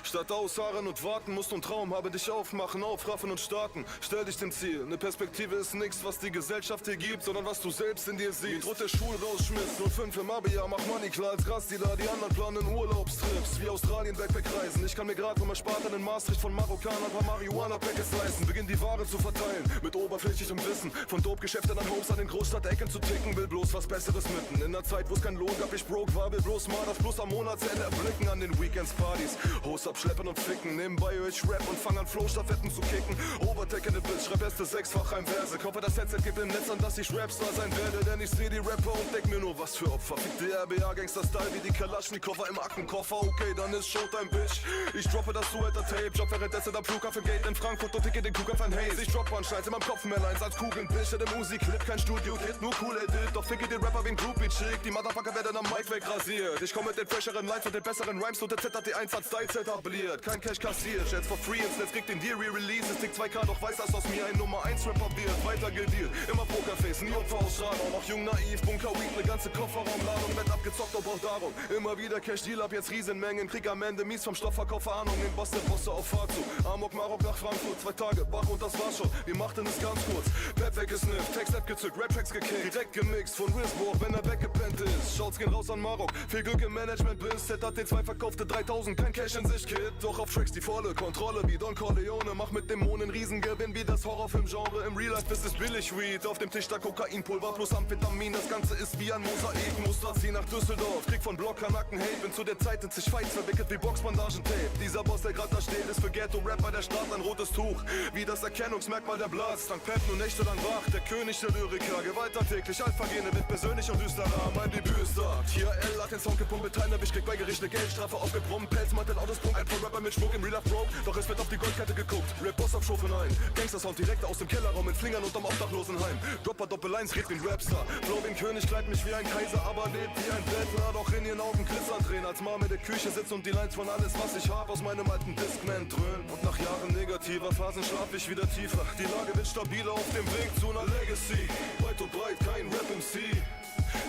Statt ausharren und warten musst du einen Traum haben, dich aufmachen, aufraffen und starten. Stell dich dem Ziel, eine Perspektive ist nichts, was die Gesellschaft dir gibt, sondern was du selbst in dir siehst. Wie droht der Schul rausschmiss, 05 im Abi-Jahr, mach Money klar als Grasdealer. Die anderen planen Urlaubstrips, wie Australien Backpack-Reisen. Ich kann mir grad vom Ersparten in Maastricht von Marokkanern ein paar Marihuana-Packets leisten. Beginn die Ware zu verteilen, mit oberflächlichem Wissen. Von Dope-Geschäften an Homes an den Großstadtecken zu ticken. Will bloß was Besseres mitten. In einer Zeit, wo es keinen Lohn gab, ich broke war, will bloß mal das Plus am Monatsende erblicken an den Weekends-Partys. Hose abschleppen und flicken, nebenbei höre ich Rap und fang an Flow-Stafetten zu kicken. Overtake in the Bitch, schreib erste 6-fach Reimverse. Kaufe das Headset, gib im Netz an, dass ich Rapstar sein werde. Denn ich seh die Rapper und denk mir nur, was für Opfer. Fick die RBA-Gangster-Style wie die Kalaschnikover im Aktenkoffer. Okay, dann ist Showtime, Bitch. Ich droppe das Suelter-Tape, Job währenddessen am Flughafen-Gate in Frankfurt und ticke den Kuh auf ein Haze. Ich drop Punchlines in meinem Kopf mehr Lines als Kugeln, Bitch. In dem Musik-Clip, kein Studio-Kit, nur cool Edit. Doch ficke den Rapper wie ein Groupie-Chick. Die Motherfucker werden am Mic wegrasiert. Ich komm mit den fresheren Lines und den besseren Rhymes und der ZT1 hat Style etabliert. Kein Cash kassiert, Jets for free ins Netz, kriegt den Deal, Re-Release. Es tickt 2K, doch weiß, dass aus mir ein Nummer 1 Rapper wird. Weiter gedealt, immer Pokerface, nie Opfer aus Strahlung. Noch jung, naiv, Bunker-Weed, ne ganze Kofferraumladung. Bett abgezockt, doch braucht Darum. Immer wieder Cash-Deal, ab jetzt Riesenmengen. Krieg am Ende mies vom Stoffverkauf Ahnung. Den Boss der Bosse auf Fahrt zu. Amok, Marok nach Frankfurt, 2 Tage, Bach und das war schon. Wir machten es ganz kurz. Pep weggesnifft, Text abgezückt, Rap-Tracks gekickt. Direkt gemixt von Wisbo, wenn er weggepennt ist. Shouts gehen raus an Marok. Viel Glück im Management bis Z hat T2 verkaufte 3000, kein Cash in sich, Kid. Doch auf Tracks die volle Kontrolle wie Don Corleone. Mach mit Dämonen Riesengewinn wie das Horrorfilm-Genre. Im Real Life ist es billig Weed. Auf dem Tisch da Kokainpulver plus Amphetamin. Das Ganze ist wie ein Mosaik. Muster zieh nach Düsseldorf. Krieg von Blockernacken Hate. Bin zu der Zeit in sich Fights verwickelt wie Boxbandagen-Tape. Dieser Boss, der grad da steht, ist für Ghetto-Rap bei der Stadt ein rotes Tuch. Wie das Erkennungsmerkmal der Bloods. Dank Pep nur nächtelang wach. Der König der Lyriker. Gewalt täglich. Alpha-Gene wird persönlich und düsterer. Mein Debüt ist da. Hier L hat den Sound gepumpt. Ich krieg bei Gericht eine Geldstrafe aufgebrummt. Pelzmantel, Autos, Punkt. Ein Rapper mit Schmuck im Real Life broke. Doch es wird auf die Goldkette geguckt. Rap-Boss auf Schofen ein. Gangster-Sound direkt aus dem Kellerraum mit Flingern unterm Obdachlosenheim. Dropper Doppel-Lines, red wie ein Rapstar. Flow wie ein König, kleid mich wie ein Kaiser, aber lebt wie ein Bettler. Doch in ihren Augen glitzern Tränen, als Mom in der Küche sitzt und die Lines von alles, was ich hab, aus meinem alten Discman dröhnen. Und nach Jahren negativer Phasen schlaf ich wieder tiefer. Die Lage wird stabiler auf dem Weg zu einer Legacy. Weit und breit kein Rap-MC,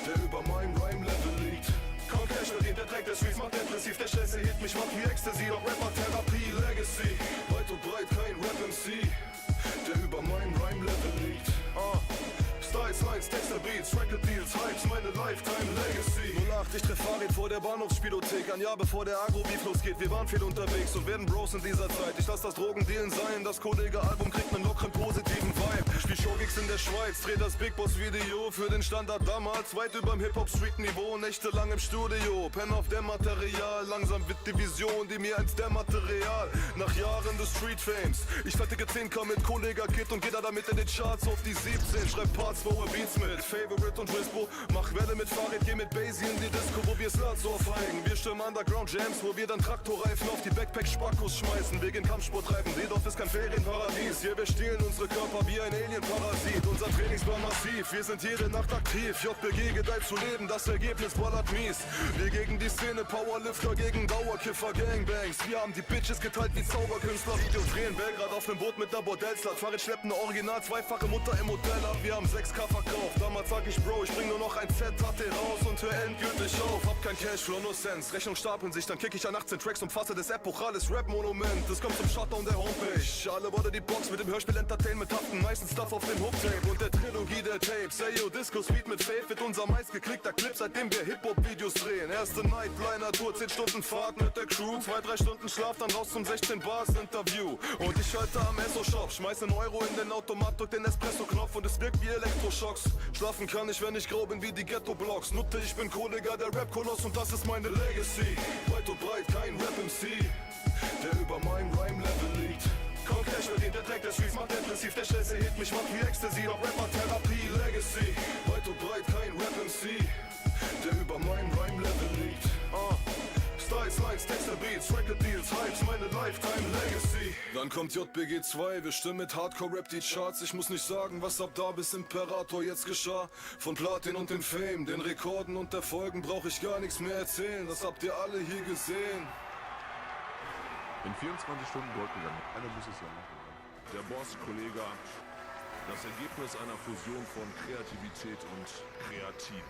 der über meinem Rhyme-Level liegt. Kaum Cash verdient, der trägt der Streets, macht depressiv. Der schnellste Hit, mich macht wie Ecstasy. Doch Rapper-Therapie, Legacy. Weit und breit kein Rap-MC, der über meinem Rhyme-Level liegt. Styles, Lines, Texter, Beats, Record Deals, Hypes, meine Lifetime Legacy. 08, ich treff Farid vor der Bahnhofsspielothek. Ein Jahr bevor der Agro-Beef losgeht. Wir waren viel unterwegs und werden Bros in dieser Zeit. Ich lass das Drogendealen sein. Das Kollege-Album kriegt nen lockeren, positiven Vibe. Spiel Showgigs in der Schweiz, dreh das Big Boss-Video für den Standard damals. Weit überm Hip-Hop-Street-Niveau, nächtelang im Studio. Pen auf dem Material, langsam wird die Vision, die mir einst der Material. Nach Jahren des Street-Fames, ich fertige 10K mit Kollega-Kit und geh da damit in den Charts auf die 17. Schreib Parts, wo Beats mit Favorite und Whispo. Mach Welle mit Farid, geh mit Basie in die Disco, wo wir's so feigen. Wir stimmen Underground Jams, wo wir dann Traktorreifen auf die Backpack-Spackos schmeißen. Wegen Kampfsport treiben, Seedorf ist kein Ferienparadies. Hier, wir stehlen unsere Körper wie ein Alien-Parasit. Unser Trainingsplan massiv, wir sind jede Nacht aktiv. JBG gedeiht zu leben, das Ergebnis ballert mies. Wir gegen die Szene, Powerlifter gegen Dauerkiffer, Gangbangs. Wir haben die Bitches geteilt wie Zauberkünstler. Video drehen, Belgrad auf dem Boot mit der Bordellslat. Farid schleppt eine Original, zweifache Mutter im Hotel ab. Wir haben 6K verkauft. Damals sag ich, Bro, ich bring nur noch ein ZHT raus und hör endgültig auf. Hab kein Cashflow, nur Cents. Rechnung stapeln sich, dann kick ich an 18 Tracks und fasse das epochales Rap-Monument. Es kommt zum Shutdown der Homepage. Alle wurde die Box mit dem Hörspiel Entertainment haften. Meistens Stuff auf dem Hooktape und der Trilogie der Tapes. Ey, yo, Disco Speed mit Faith wird unser meistgeklickter Clip, seitdem wir Hip-Hop-Videos drehen. Erste Nightliner-Tour, 10 Stunden Fahrt mit der Crew. 2-3 Stunden Schlaf, dann raus zum 16 Bars Interview. Und ich schalte am Esso-Shop, schmeiß einen Euro in den Automat, drück den Espresso-Knopf und es wirkt wie Elektroschocks. Schlafen kann ich, wenn ich grau bin wie die Ghetto-Blocks. Nutte, ich bin Kollega, der Rap-Koloss und das ist meine Legacy. Weit und breit kein Rap-MC, der über meinem Rhyme-Level liegt. Kaum Cash verdient, der trägt der Streets, macht depressiv. Der schnellste Hit, mich macht wie Ecstasy. Doch Rapper-Therapie, Legacy. Weit und breit kein Rap-MC, der über meinem Rhyme-Level liegt. Styles, Lines, Texter, Beats, Record Deals, Hypes, meine Lifetime Legacy. Dann kommt JBG 2, wir stimmen mit Hardcore-Rap die Charts. Ich muss nicht sagen, was ab da bis Imperator jetzt geschah. Von Platin und dem Fame, den Rekorden und Erfolgen brauch ich gar nichts mehr erzählen. Das habt ihr alle hier gesehen. In 24 Stunden Gold gegangen. Einer muss es ja machen. Der Boss, Kollege, das Ergebnis einer Fusion von Kreativität und Kreativ.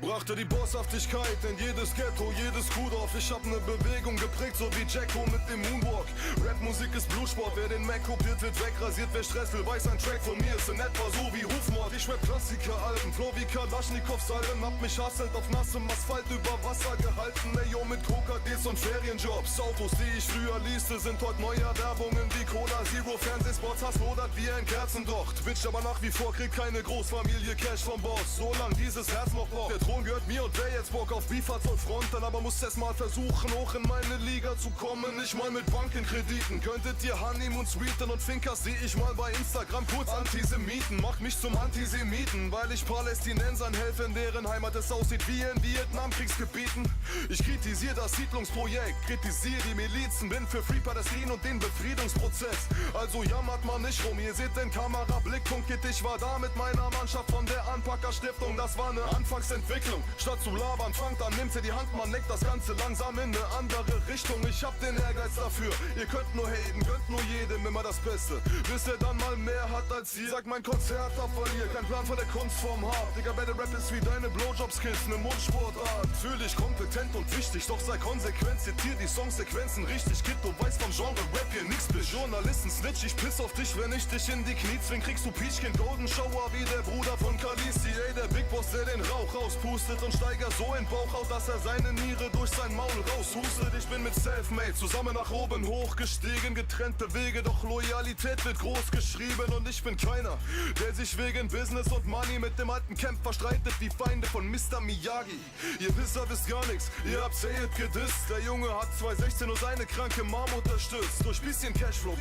Brachte die Bosshaftigkeit in jedes Ghetto, jedes Kuhdorf. Ich hab ne Bewegung geprägt, so wie Jacko mit dem Moonwalk. Rapmusik ist Blutsport, wer den Mac kopiert, wird wegrasiert. Wer Stress will, weiß, ein Track von mir ist in etwa so wie Rufmord. Ich rap Klassiker-Alben, Flow wie Kalaschnikow-Salben. Hab mich hasselt auf nassem Asphalt über Wasser gehalten. Ey, yo, mit Kokadils und Ferienjobs. Autos, die ich früher leaste, sind heute Neuerwerbungen wie Cola Zero. Fernsehspots, Hass lodert wie ein Kerzendocht. Twitch aber nach wie vor kriegt keine Großfamilie Cash vom Boss. Solange dieses Herz noch braucht. Der Thron gehört mir und wer jetzt Bock auf Beef hat, soll fronten. Aber muss erst mal versuchen, hoch in meine Liga zu kommen. Nicht mal mit Bankenkrediten. Könntet ihr Honeymoon sweeten und Finkers seh ich mal bei Instagram kurz Antisemiten. Macht mich zum Antisemiten, weil ich Palästinensern helfe, in deren Heimat es aussieht wie in Vietnamkriegsgebieten. Ich kritisiere das Siedlungsprojekt, kritisiere die Milizen, bin für Free Palästin und den Befriedungsprozess. Also jammert man nicht rum, ihr seht den Kamerablickpunkt, ich war da mit meiner Mannschaft von der Anpacker Stiftung. Das war eine Anfangsentwicklung. Entwicklung. Statt zu labern, fangt an, nimmt ihr die Hand, man leckt das Ganze langsam in eine andere Richtung. Ich hab den Ehrgeiz dafür, ihr könnt nur haten, gönnt nur jedem immer das Beste. Bis er dann mal mehr hat als ihr. Sag mein Konzert ab, weil ihr keinen Plan von der Kunstform habt. Digga, Battle Rap ist wie deine Blowjob-Skills, ne Mundsportart. Fühl dich kompetent und wichtig, doch sei konsequent. Zitier die Songsequenzen richtig, Kid, du weißt vom Genre Rap hier nix bist. Journalisten snitch, ich piss auf dich, wenn ich dich in die Knie zwing. Kriegst du Peachkind Golden Shower wie der Bruder von Khaleesi. Ey, der Big Boss, der den Rauch rauspustet und Steiger so in Bauch haut, dass er seine Niere durch sein Maul raushustet. Ich bin mit Selfmade zusammen nach oben hochgestiegen, getrennte Wege, doch Loyalität wird groß geschrieben. Und ich bin keiner, der sich wegen Business und Money mit dem alten Camp verstreitet wie Feinde von Mr. Miyagi. Ihr Wisser wisst gar nix, ihr habt Sayed gedisst. Der Junge hat 2016 und seine kranke Mom unterstützt. Durch bisschen Cashflow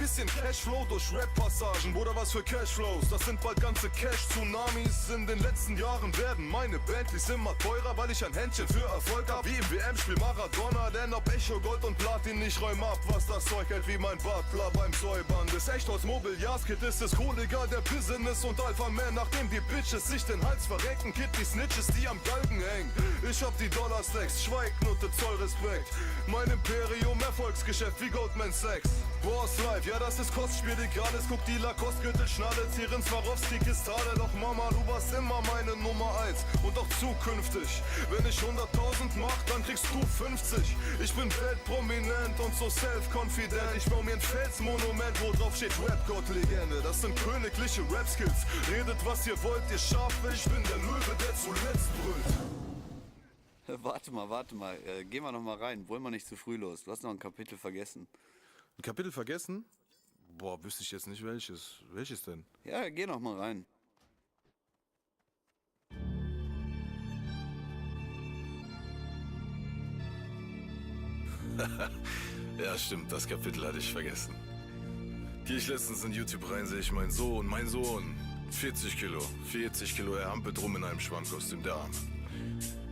durch Rap-Passagen. Bruder, was für Cashflows, das sind bald ganze Cash-Tsunamis. In den letzten Jahren werden meine Bentleys immer teurer, weil ich ein Händchen für Erfolg hab. Wie im WM-Spiel Maradona, denn ob Echo, Gold und Platin, ich räum ab, was das Zeug hält wie mein Butler beim Säubern. Ist echt aus Mobiliarskit, ist es cool, egal der Business und Alpha-Man, nachdem die Bitches sich den Hals verrecken, Kid, die Snitches, die am Galgen hängen. Ich hab die Dollar-Stacks, Schweignutte, Zollrespekt. Mein Imperium, Erfolgsgeschäft wie Goldman Sachs. Boss Life, ja das ist Kostspiel, egal, es guckt die Lacoste-Gürtel, Schnalle, Zieren, Swarovski-Kistale. Doch Mama, du warst immer meine Nummer 1 und auch zukünftig. Wenn ich 100.000 mach, dann kriegst du 50. Ich bin weltprominent und so self-confident. Ich baue mir ein Felsmonument, wo drauf steht Rap-God-Legende. Das sind königliche Rap-Skills. Redet was ihr wollt, ihr Schafe, ich bin der Löwe, der zuletzt brüllt. Warte mal. Gehen wir noch mal rein. Wollen wir nicht zu früh los? Du hast noch ein Kapitel vergessen. Ein Kapitel vergessen? Boah, wüsste ich jetzt nicht welches. Welches denn? Ja, geh noch mal rein. Ja, stimmt, das Kapitel hatte ich vergessen. Gehe ich letztens in YouTube rein, sehe ich mein Sohn, 40 Kilo, er hampelt rum in einem Schwankkostüm, der Arme.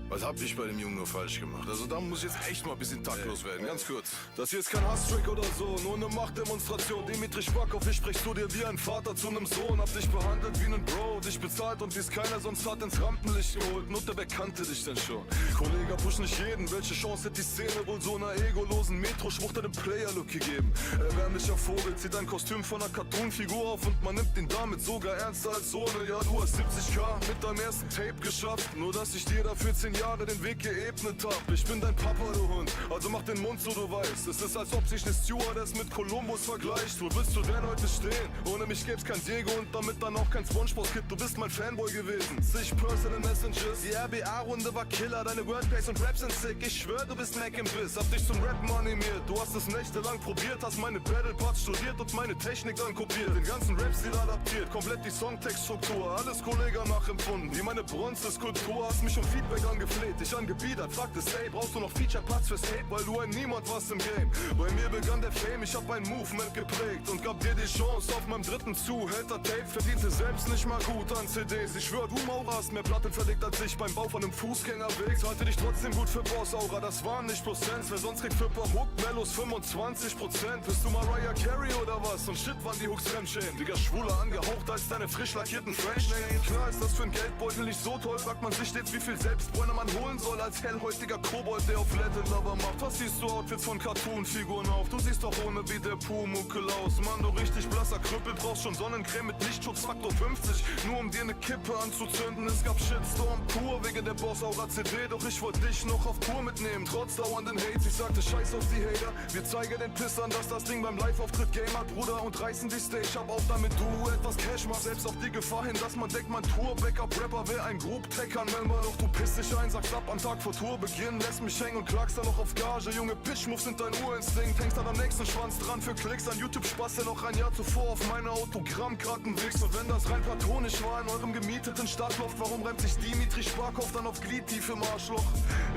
Was hab ich bei dem Jungen nur falsch gemacht? Also da muss ich jetzt echt mal ein bisschen taktlos werden, ganz kurz. Das hier ist kein Hasstrick oder so, nur eine Machtdemonstration. Dimitri Schwackhoff, ich sprich zu dir wie ein Vater zu einem Sohn. Hab dich behandelt wie nen Bro, dich bezahlt und wie's keiner sonst hat ins Rampenlicht geholt. Nutte, wer kannte dich denn schon? Kollege, push nicht jeden, welche Chance hat die Szene wohl so einer egolosen Metro-Schwucht einem Player-Look gegeben? Erbärmlicher Vogel zieht ein Kostüm von einer Cartoon-Figur auf und man nimmt ihn damit sogar ernster als Sohne. Ja, du hast 70k mit deinem ersten Tape geschafft, nur dass ich dir dafür 10 Jahre den Weg geebnet hab. Ich bin dein Papa, du Hund, also mach den Mund so, du weißt. Es ist, als ob sich eine Stewardess mit Kolumbus vergleicht. Wo willst du denn heute stehen? Ohne mich gäb's kein Diego und damit dann auch kein Spongebob-Kid. Du bist mein Fanboy gewesen. Sich Personal Messages, die RBA-Runde war Killer. Deine Wordplays und Raps sind sick. Ich schwör, du bist Mac im Biss. Hab dich zum Rappen animiert. Du hast es nächtelang probiert, hast meine Battle-Parts studiert und meine Technik dann kopiert. Den ganzen Rap-Stil adaptiert, komplett die Songtextstruktur. Alles Kollege nachempfunden, wie meine Bronze-Skulptur. Hast mich um Feedback angefleht. Ich angebiedert, fragtest, ey, brauchst du noch Feature-Parts fürs Hate, weil du ein Niemand warst im Game. Bei mir begann der Fame, ich hab ein Movement geprägt und gab dir die Chance auf meinem dritten Zuhälter-Tape. Verdiente selbst nicht mal gut an CDs. Ich schwör, du Maurer hast mehr Platten verlegt als ich beim Bau von einem Fußgängerweg. Halte dich trotzdem gut für Boss-Aura, das waren nicht Prozents. Wer sonst kriegt für paar Hook-Mellos 25%. Bist du Mariah Carey oder was? Und shit, waren die Hooks Fremdschämen. Digga, schwuler angehaucht als deine frisch lackierten French-Names. Klar ist das für ein Geldbeutel nicht so toll, fragt man sich stets, wie viel Selbstbräuner man holen soll als hellhäutiger Kobold, der auf Latin Lover macht. Was siehst du Outfits von Cartoon-Figuren auf? Du siehst doch ohne wie der Pumuckel aus. Mann, du richtig blasser Krüppel, brauchst schon Sonnencreme mit Lichtschutzfaktor 50, nur um dir eine Kippe anzuzünden. Es gab Shitstorm pur wegen der Boss-Aura-CD, doch ich wollte dich noch auf Tour mitnehmen, trotz dauernden Hates. Ich sagte, scheiß auf die Hater, wir zeigen den Pissern, dass das Ding beim Live-Auftritt Game hat, Bruder, und reißen die Stage ab, auch damit du etwas Cash machst. Selbst auf die Gefahr hin, dass man denkt, mein Tour-Backup-Rapper wäre ein Group-Tech-Anmelder. Doch du pisst dich ein, sagst ab am Tag vor Tourbeginn, lässt mich hängen und klagst dann noch auf Gage. Junge, Pitch-Moves sind dein Urinstinkt, hängst dann am nächsten Schwanz dran für Klicks. An YouTube Spaß, der noch ein Jahr zuvor auf meine Autogrammkarten wächst. Und wenn das rein platonisch war in eurem gemieteten Stadtloft, warum reimt sich Dimitri Schwackhoff dann auf Gliedtief im Arschloch?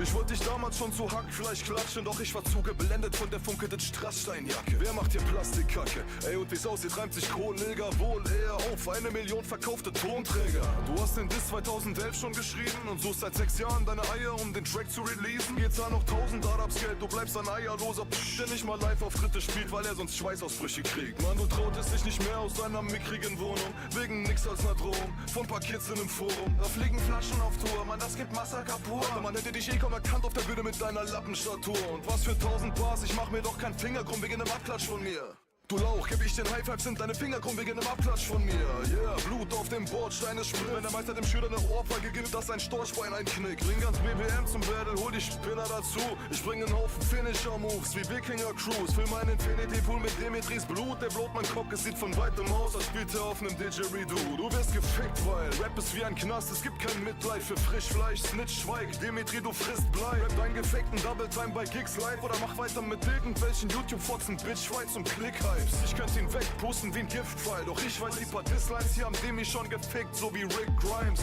Ich wollte dich damals schon zu Hackfleisch klatschen, doch ich war zu geblendet von der funkelnden Strasssteinjacke. Wer macht hier Plastikkacke? Ey, und wie's aussieht, reimt sich Kollege wohl eher auf 1 Million verkaufte Tonträger. Du hast den Diss 2011 schon geschrieben und suchst seit 6 Jahren an deine Eier, um den Track zu releasen. Geht's da noch 1000 Arabs Geld, du bleibst ein eierloser Psch, der nicht mal live auf Ritte spielt, weil er sonst Schweißausbrüche kriegt. Mann, du trautest dich nicht mehr aus deiner mickrigen Wohnung, wegen nix als ner Drohung, von paar Kids in nem Forum. Da fliegen Flaschen auf Tour, Mann, das gibt Massaker pur. Alter, man hätte dich kaum erkannt auf der Bühne mit deiner Lappenstatur. Und was für 1000 Bars, ich mach mir doch keinen Finger krumm wegen nem Abklatsch von mir. Du Lauch, geb ich den High-Five, sind deine Finger krumm wegen nem Abklatsch von mir. Yeah, Blut auf dem Bordstein ist Sprit. Wenn der Meister dem Schüler eine Ohrfeige gibt, dass sein Storchbein einknickt. Bring ganz BBM zum Battle, hol die Spinner dazu. Ich bring einen Haufen Finisher-Moves wie Wikinger Cruise. Füll meinen Infinity-Pool mit Dimitris Blut. Der blot mein Cock, es sieht von weitem aus, als spielt er auf nem Didgeridoo. Du wirst gefickt, weil Rap ist wie ein Knast. Es gibt kein Mitleid für Frischfleisch. Snitch, schweig, Dimitri, du frisst Blei. Rap deinen gefakten Double-Time bei Gigs live. Oder mach weiter mit irgendwelchen YouTube-Fotzen, Bitch-Fights und Click-Hypes. Ich könnte ihn wegpusten wie ein Giftpfeil. Doch ich weiß, die paar Dislines hier haben dem mich schon gefickt, so wie Rick Grimes.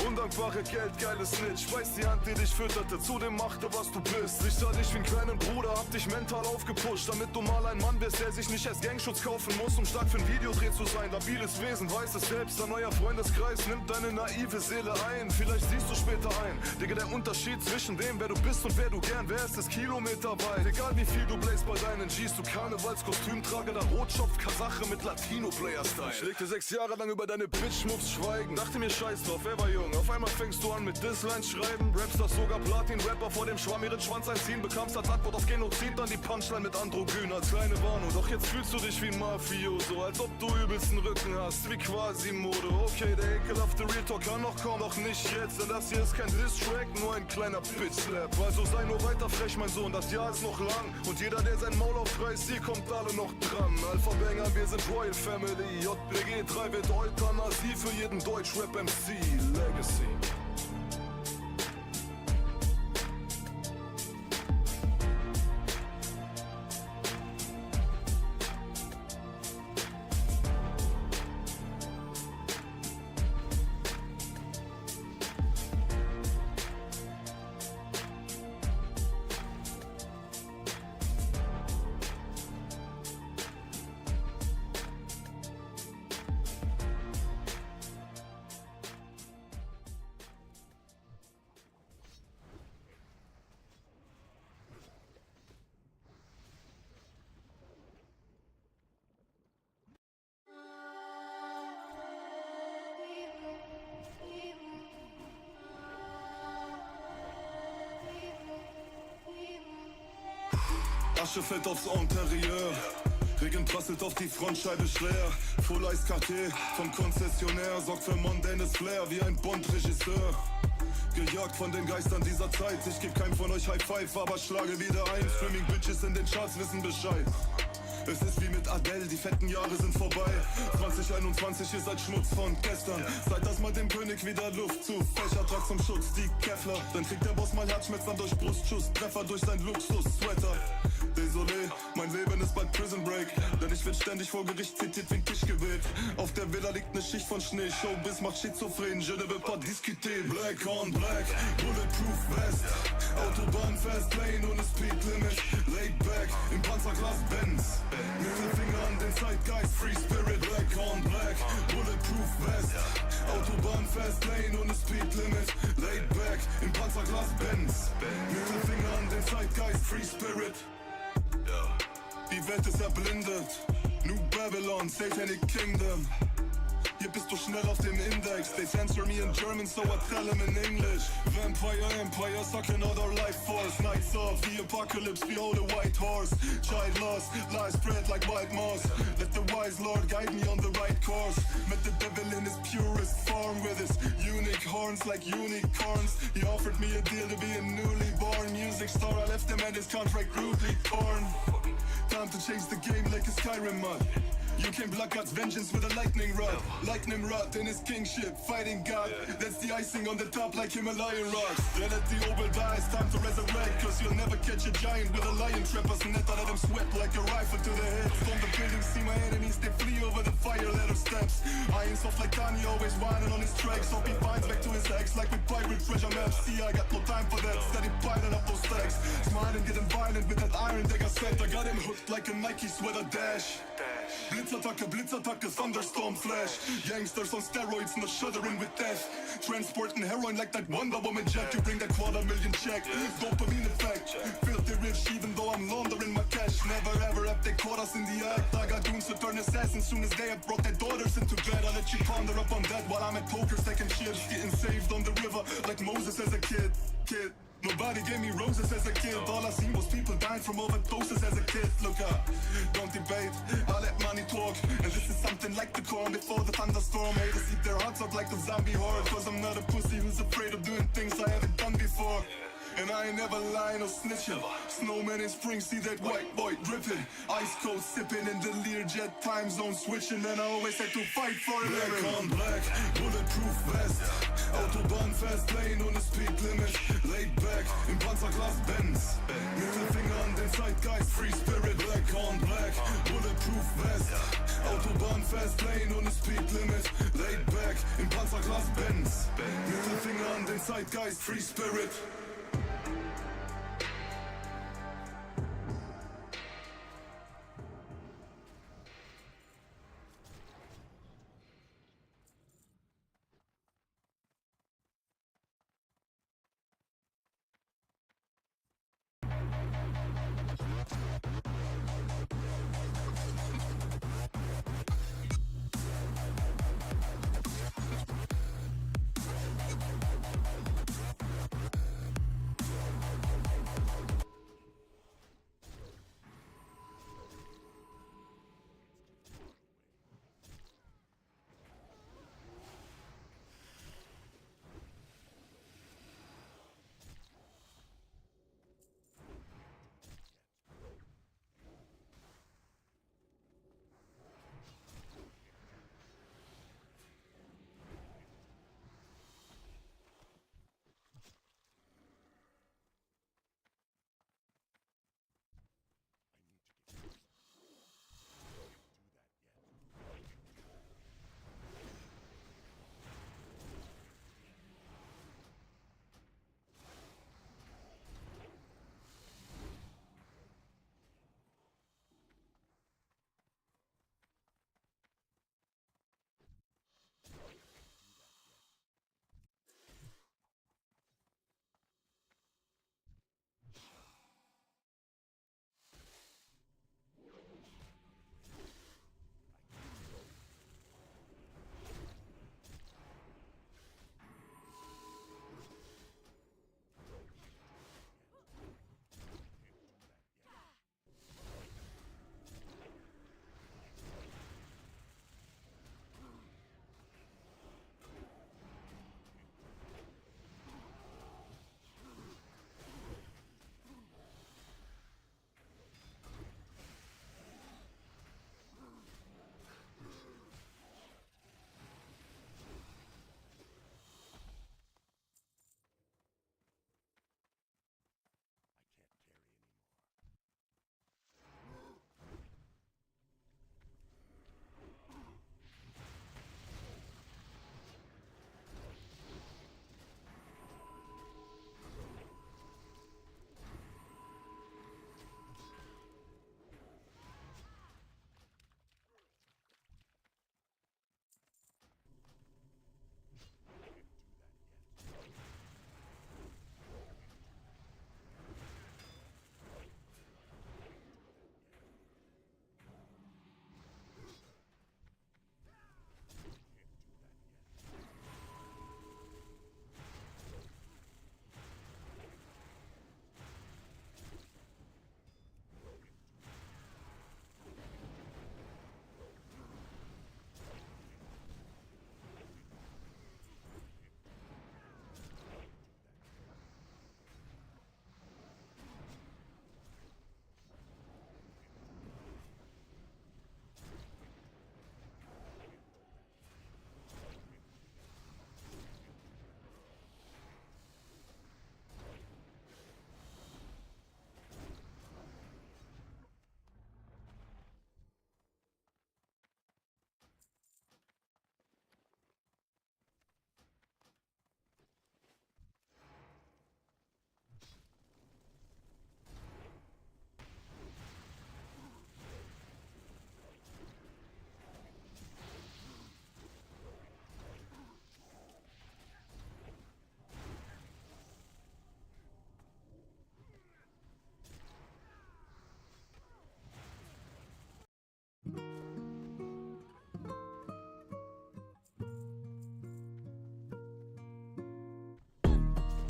Undankbare geldgeile Snitch. Weiß die Hand, die dich fütterte, zu dem machte, was du bist. Ich sah dich wie einen kleinen Bruder, hab dich mental aufgepusht, damit du mal ein Mann wirst, der sich nicht erst Gangschutz kaufen muss, um stark für ein Videodreh zu sein. Labiles Wesen, weiß es selbst, dein neuer Freundeskreis nimmt deine naive Seele ein. Vielleicht siehst du später ein, Digga, der Unterschied zwischen dem, wer du bist und wer du gern wärst, ist kilometerweit. Egal wie viel du bläst bei deinen Gs, du Karnevalskostümtrager, der Rotschopf Kasache mit Latino-Player-Style. Ich legte 6 Jahre lang über deine Bitch-Moves schweigen. Dachte mir scheiß drauf, wer war jung? Auf einmal fängst du an mit Dislines schreiben. Rapstars sogar Platin-Rapper vor dem Schwamm ihren Schwanz einziehen. Bekamst als Antwort auf Genozid dann die Punchline mit Androgyn als kleine Warnung. Doch jetzt fühlst du dich wie ein Mafioso, als ob du übelsten Rücken hast, wie Quasimodo. Okay, der ekelhafte Real Talk kann noch kommen, doch nicht jetzt. Denn das hier ist kein Diss-Track, nur ein kleiner Bitch-Slap. Also sei nur weiter frech, mein Sohn, das Jahr ist noch lang. Und jeder, der sein Maul aufreißt, hier kommt alle noch dran. Alpha-Banger, wir sind Royal Family. JBG 3 wird Euthanasie für jeden Deutsch-Rap-MC. Legacy. Asche fällt aufs Interieur, Regen prasselt auf die Frontscheibe schwer. Full Ice KT vom Konzessionär sorgt für mondänes Flair wie ein Bond-Regisseur. Gejagt von den Geistern dieser Zeit, ich geb keinem von euch High Five, aber schlage wieder ein. Streaming-Bitches in den Charts wissen Bescheid. Es ist wie mit Adele, die fetten Jahre sind vorbei. 2021, ihr seid Schmutz von gestern. Seid das mal dem König wieder Luft zu. Fächertrag zum Schutz, die Kevlar. Dann kriegt der Boss mal Herzschmerzen durch Brustschuss. Treffer durch sein Luxus-Sweater. Désolé, mein Leben ist bald Prison Break. Denn ich werd ständig vor Gericht zitiert wie ein Tischgebet. Auf der Villa liegt ne Schicht von Schnee. Showbiz macht schizophren, je ne veux pas discuter. Black on black, bulletproof vest. Autobahn fast lane ohne Speed limit. Laid back, im Panzerglas Benz. Mittelfinger an den Zeitgeist, Free Spirit. Black on black, bulletproof vest. Autobahn fast lane ohne Speed limit. Laid back, im Panzerglas Benz. Mittelfinger an den Zeitgeist, Free Spirit. Die Welt ist erblindet. New Babylon, Satanic Kingdom. Hier bist du schnell auf dem Index. They censor me in German, so I tell them in English. Vampire Empire, sucking out our life force. Nights of the apocalypse, behold a white horse. Child lost, lies spread like wild moss. Let the wise Lord guide me on the right course. Met the devil in his purest form with his unique horns like unicorns. He offered me a deal to be a newly born music star. I left him and his contract rudely torn. Time to change the game like a Skyrim mod. You can block God's vengeance with a lightning rod. Lightning rod in his kingship, fighting God. That's the icing on the top like Himalayan rocks. Then let the obel die, it's time to resurrect. Cause you'll never catch a giant with a lion trap. Us net, I let him sweat like a rifle to the head. Storm the building, see my enemies, they flee over the fire, let them steps. Iron soft like Kanye, always whining on his tracks. Hope he finds back to his ex like with pirate treasure maps. See, I got no time for that, steady piling up those stacks. Smiling, getting violent with that iron dagger set. I got him hooked like a Nike sweater dash. Blitzattacke, Blitzattacke, Thunderstorm Flash. Gangsters on steroids, no shuddering with death. Transporting heroin like that Wonder Woman jack. You bring that $250,000 check. Dopamine effect. Filthy rich even though I'm laundering my cash. Never ever have they caught us in the act. I got goons to turn assassins soon as they have brought their daughters into bed. I'll let you ponder up on that while I'm at poker stacking shit. Getting saved on the river like Moses as a kid. Nobody gave me roses as a kid. All I seen was people dying from overdoses as a kid. Look up, don't debate, I let money talk. And this is something like the calm before the thunderstorm. Haters eat their hearts out like a zombie horde. Cause I'm not a pussy who's afraid of doing things I haven't done before. And I ain't never lying or snitching. Snowman in spring, see that white boy dripping. Ice cold sipping in the Learjet time zone switching. And I always had to fight for it. Black on black, bulletproof vest. Autobahn fast lane ohne Speed Limit. Laid back im Panzerglas Benz. Mittelfinger an den Zeitgeist, Free Spirit. Black on black, bulletproof vest. Autobahn fast lane ohne Speed Limit. Laid back im Panzerglas Benz. Mittelfinger an den Zeitgeist, Free Spirit.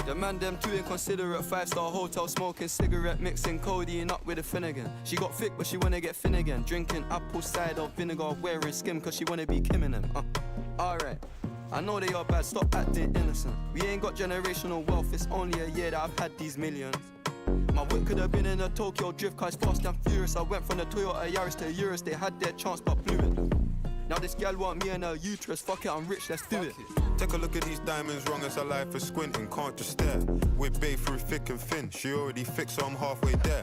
The man them too inconsiderate, 5-star hotel smoking cigarette, mixing codeine up with a Finnegan. She got thick but she wanna get thin again, drinking apple cider vinegar, wearing skim cause she wanna be Kim in them. Alright, I know they are bad, stop acting innocent. We ain't got generational wealth, it's only a year that I've had these millions. My whip could have been in a Tokyo drift car, it's fast and furious. I went from the Toyota Yaris to Urus, they had their chance but blew it. Now this gal want me and her uterus, fuck it, I'm rich, let's do it. Take a look at these diamonds, wrong as her life is squinting, can't just stare. We're bae through thick and thin, she already fixed so I'm halfway there.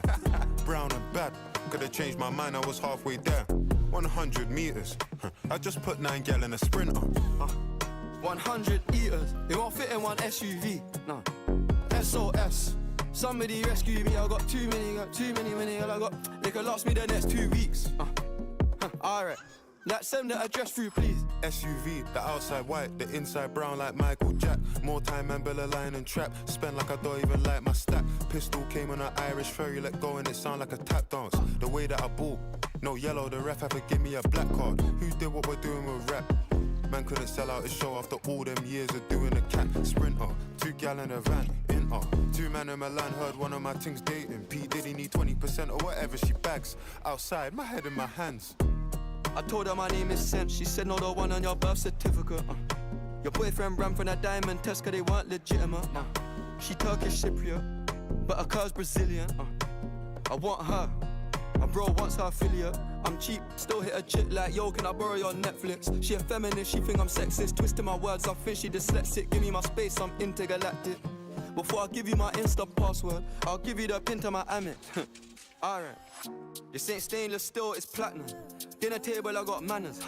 Brown and bad, could've changed my mind, I was halfway there. 100 meters, I just put 9 gal in a sprinter. 100 eaters, it won't fit in one SUV, no. SOS, somebody rescue me, I got too many, I got, they could last me the next 2 weeks. Alright. Like send the address through, please. SUV, the outside white, the inside brown like Michael Jack. More time and Bella line and trap. Spend like I don't even like my stack. Pistol came on an Irish ferry, let go and it sound like a tap dance. The way that I ball, no yellow, the ref have to give me a black card. Who did what we're doing with rap? Man couldn't sell out his show after all them years of doing a cat. Sprinter, 2 gal in a van, inter. 2 man in Milan, heard one of my things dating. P Diddy need 20% or whatever she bags. Outside, my head in my hands. I told her my name is Sam, she said no, the one on your birth certificate. Your boyfriend ran from that diamond test cause they weren't legitimate. She Turkish Cypriot, but her car's Brazilian. I want her, my bro wants her affiliate. I'm cheap, still hit a chick like, yo, can I borrow your Netflix? She a feminist, she think I'm sexist, twisting my words, I think she dyslexic. Give me my space, I'm intergalactic. Before I give you my Insta password, I'll give you the pin to my Amex. Alright, this ain't stainless steel, it's platinum. Dinner table, I got manners.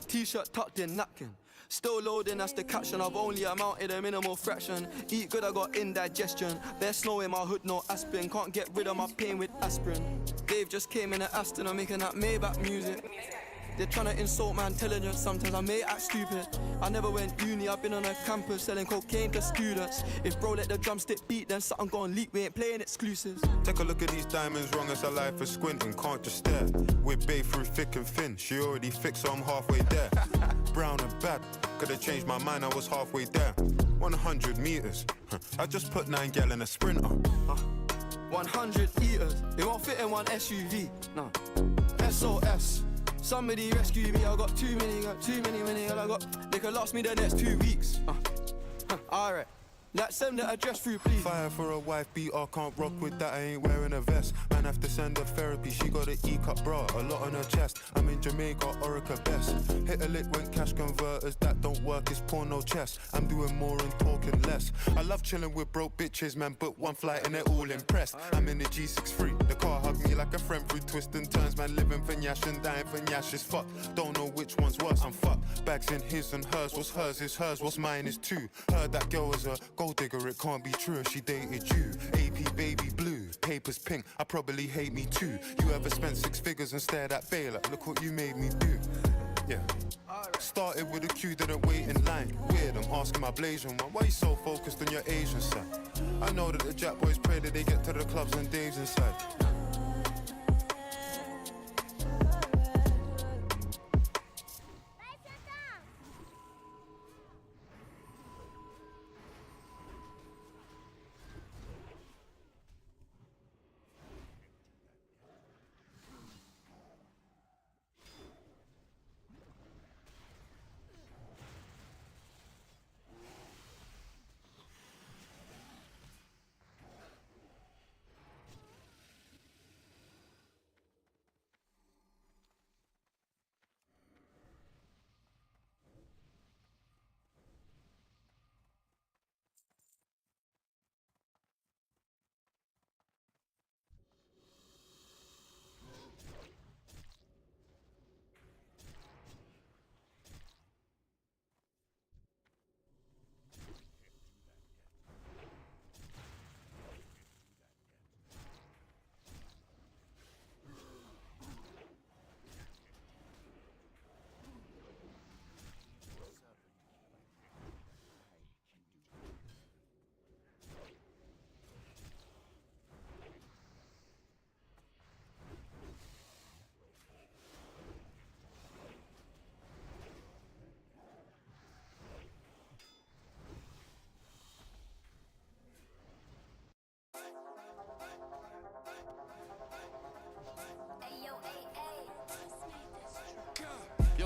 T-shirt tucked in, napkin. Still loading, that's the caption. I've only amounted a minimal fraction. Eat good, I got indigestion. There's snow in my hood, no aspirin. Can't get rid of my pain with aspirin. Dave just came in at Aston, I'm making that Maybach music. They're trying to insult my intelligence, sometimes I may act stupid. I never went uni, I've been on a campus selling cocaine to students. If bro let the drumstick beat, then something gon' leak, we ain't playing exclusives. Take a look at these diamonds, wrong as her life is squinting, can't just stare. We're bae through thick and thin, she already fixed so I'm halfway there. Brown and bad, could've changed my mind, I was halfway there. 100 meters, I just put 9 gal in a sprinter. 100 eaters, it won't fit in one SUV, no. SOS, somebody rescue me, I got too many, I got, they could last me the next 2 weeks. Alright. Like send the address through, please. Fire for a wife beater, can't rock with that, I ain't wearing a vest. Man have to send her therapy, she got an E-cup bra, a lot on her chest. I'm in Jamaica, Orica best. Hit a lick when cash converters, that don't work, it's porno chess. I'm doing more and talking less. I love chilling with broke bitches, man, book one flight and they're all impressed. I'm in the G63, the car hugged me like a friend through twists and turns. Man living for Nyash and dying for Nyash is fucked. Don't know which one's worse, I'm fucked. Bags in his and hers, what's hers is hers, what's mine is too. Heard that girl was a gold digger, it can't be true if she dated you. AP baby blue, papers pink, I probably hate me too. You ever spent 6 figures and stared at bail, like, look what you made me do. Yeah. Started with a queue, didn't wait in line. Weird, I'm asking my Blasian one, why you so focused on your Asian side? I know that the Jack boys pray that they get to the clubs and Dave's inside.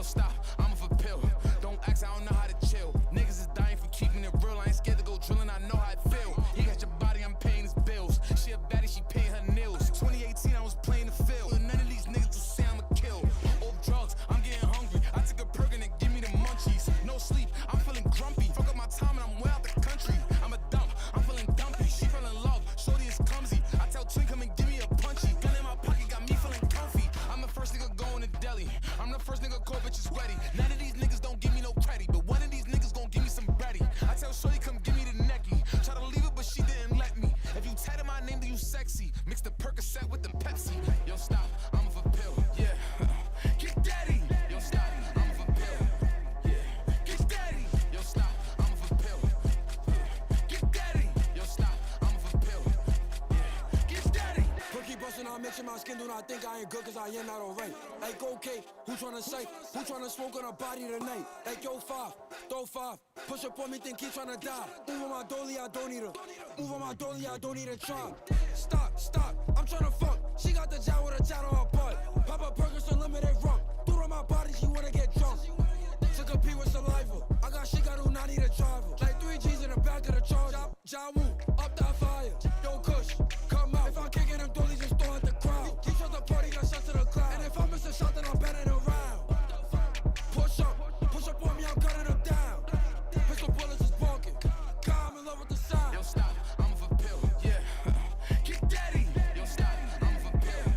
stop, I'm for pill. Don't ask, I don't know how to chill. Niggas is dying for keeping it real. I ain't scared to go drilling, I know how it feel. He got your body, I'm paying his bills. She a baddie, she paying her nails. 2018, I was playing the field. None of these niggas will say I'm a kill. Off drugs, I'm getting hungry. I took a perk and it give me the munchies. No sleep, I'm feeling grumpy. Fuck up my time and I'm way out the country. I'm a dump, I'm feeling dumpy. She fell in love, SoD is clumsy. I tell Twin, come and give me a punchy. Gun in my pocket got me feeling comfy. I'm the first nigga going to deli. I'm the first nigga call bitches ready. None of these niggas don't give me no credit, but one of these niggas gon' give me some bready. I tell Shorty come give me the necky. Try to leave it, but she didn't let me. If you tatted my name, then you sexy. Mix the Percocet with the Pepsi. Yo, stop, I'm for pill. Yeah, get daddy. Yo, stop, I'm for pill. Yeah, get daddy. Yo, stop, I'm for pill. Get daddy. Yo, stop, I'm for pill. Yeah, get daddy. Perky bustin', I mention my skin, do not think I ain't good cause I am not alright. Like, okay, who tryna say? Who tryna smoke on a body tonight? Like, yo, 5, throw 5. Push up on me, think he tryna die. Move on my dolly, I don't need her. Move on my dolly, I don't need a try. Stop, I'm tryna fuck. She got the job with a tat on her butt. Pop a Perkins unlimited rum. Threw on my body, she wanna get drunk. Took a pee with saliva. I got shit, got do not need a driver. Like 3 G's in the back of the charger. Ja Woo, up that fire. Yo, Kush, come out. If I'm kicking them dollies, just throw at the crowd. He shot the party, got shots to the cloud. And if I miss a shot, then I'm betting around. Push up on me, I'm cutting them down. Pistol bullets is barking. God, I'm in love with the sound. Yo, stop, I'm for pill. Yeah, get daddy. Yo, stop, I'm for pill.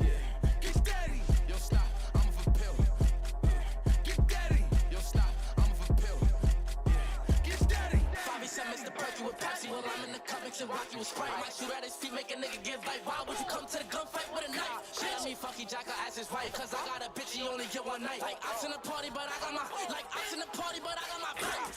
Yeah, get daddy. Yo, stop, I'm for pill. Get daddy. Yo, stop, I'm for pill. Yeah, get daddy. 5 Mr. Perky with Pepsi. While I'm in the cup mixing Rocky with Sprite. Might shoot at his feet, make a nigga give life. Why would you come to the gunfight with a knife? She let me funky jack her ass his wife. Cause I got a bitch, he only get one night. Like, I'm in the party, but I got my. Like, I'm in the party, but I got my pipe.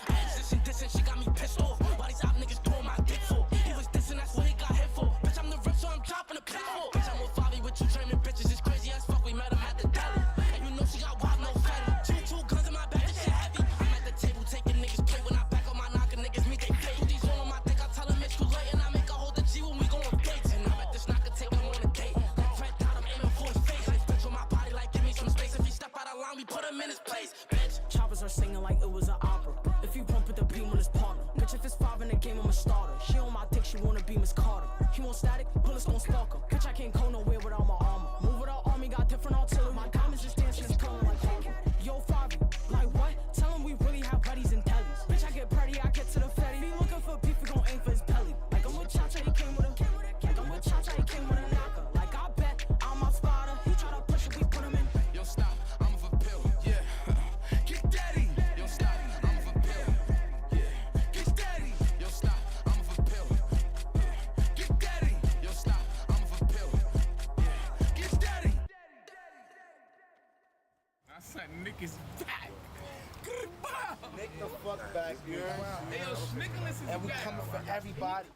Dissing, she got me pissed off. Why these op niggas throwing my dick for? He was dissing, that's what he got hit for. Bitch, I'm the rip, so I'm dropping a pick for. Bitch, I'm with Favi with 2 German bitches. It's crazy as fuck, we met him at the deli. And you know she got wild, no fatty. Two guns in my back, this shit heavy. I'm at the table taking niggas play. When I back on my knocker, niggas meet they play. These all on my dick, I tell them it's too late. And I make a hold the G when we go on dates. And I bet this knocker take him on a date. That Fred down, I'm aiming for his face. Like, bitch on my body, like, give me some space. If he step out of line, we put him in his place. Bitch, choppers are singing like it was an opera. If you bump with the beam on his partner. Bitch, if it's 5 in the game, I'm a starter. She on my dick, she wanna be Miss Carter. He want static, bullets gon' spark her. Bitch, I can't go nowhere without my armor. Move without army, got different artillery. My diamonds just dancing, it's curling like Harvey. Yo, Favi, like what? Tell him we really have buddies and tellies. Bitch, I get pretty, I get to the fatty. Be looking for beef, we gon' aim for his belly. Like I'm with Cha-Cha, he came with a. Like I'm with Cha-Cha, he came with a knocker. Like I bet I'm my spotter. He try to push it, we put him in. Yo, stop, I'm for pill. Yeah, get daddy. Yo, stop, I'm for pill. Yeah, get daddy. Yo, stop, I'm for pill. Get daddy. Yo, stop, I'm for pill. Yeah, get daddy. I said niggas back. Nick the fuck back, you heard? Hey, yo, Schnickerless is And we back. coming for everybody.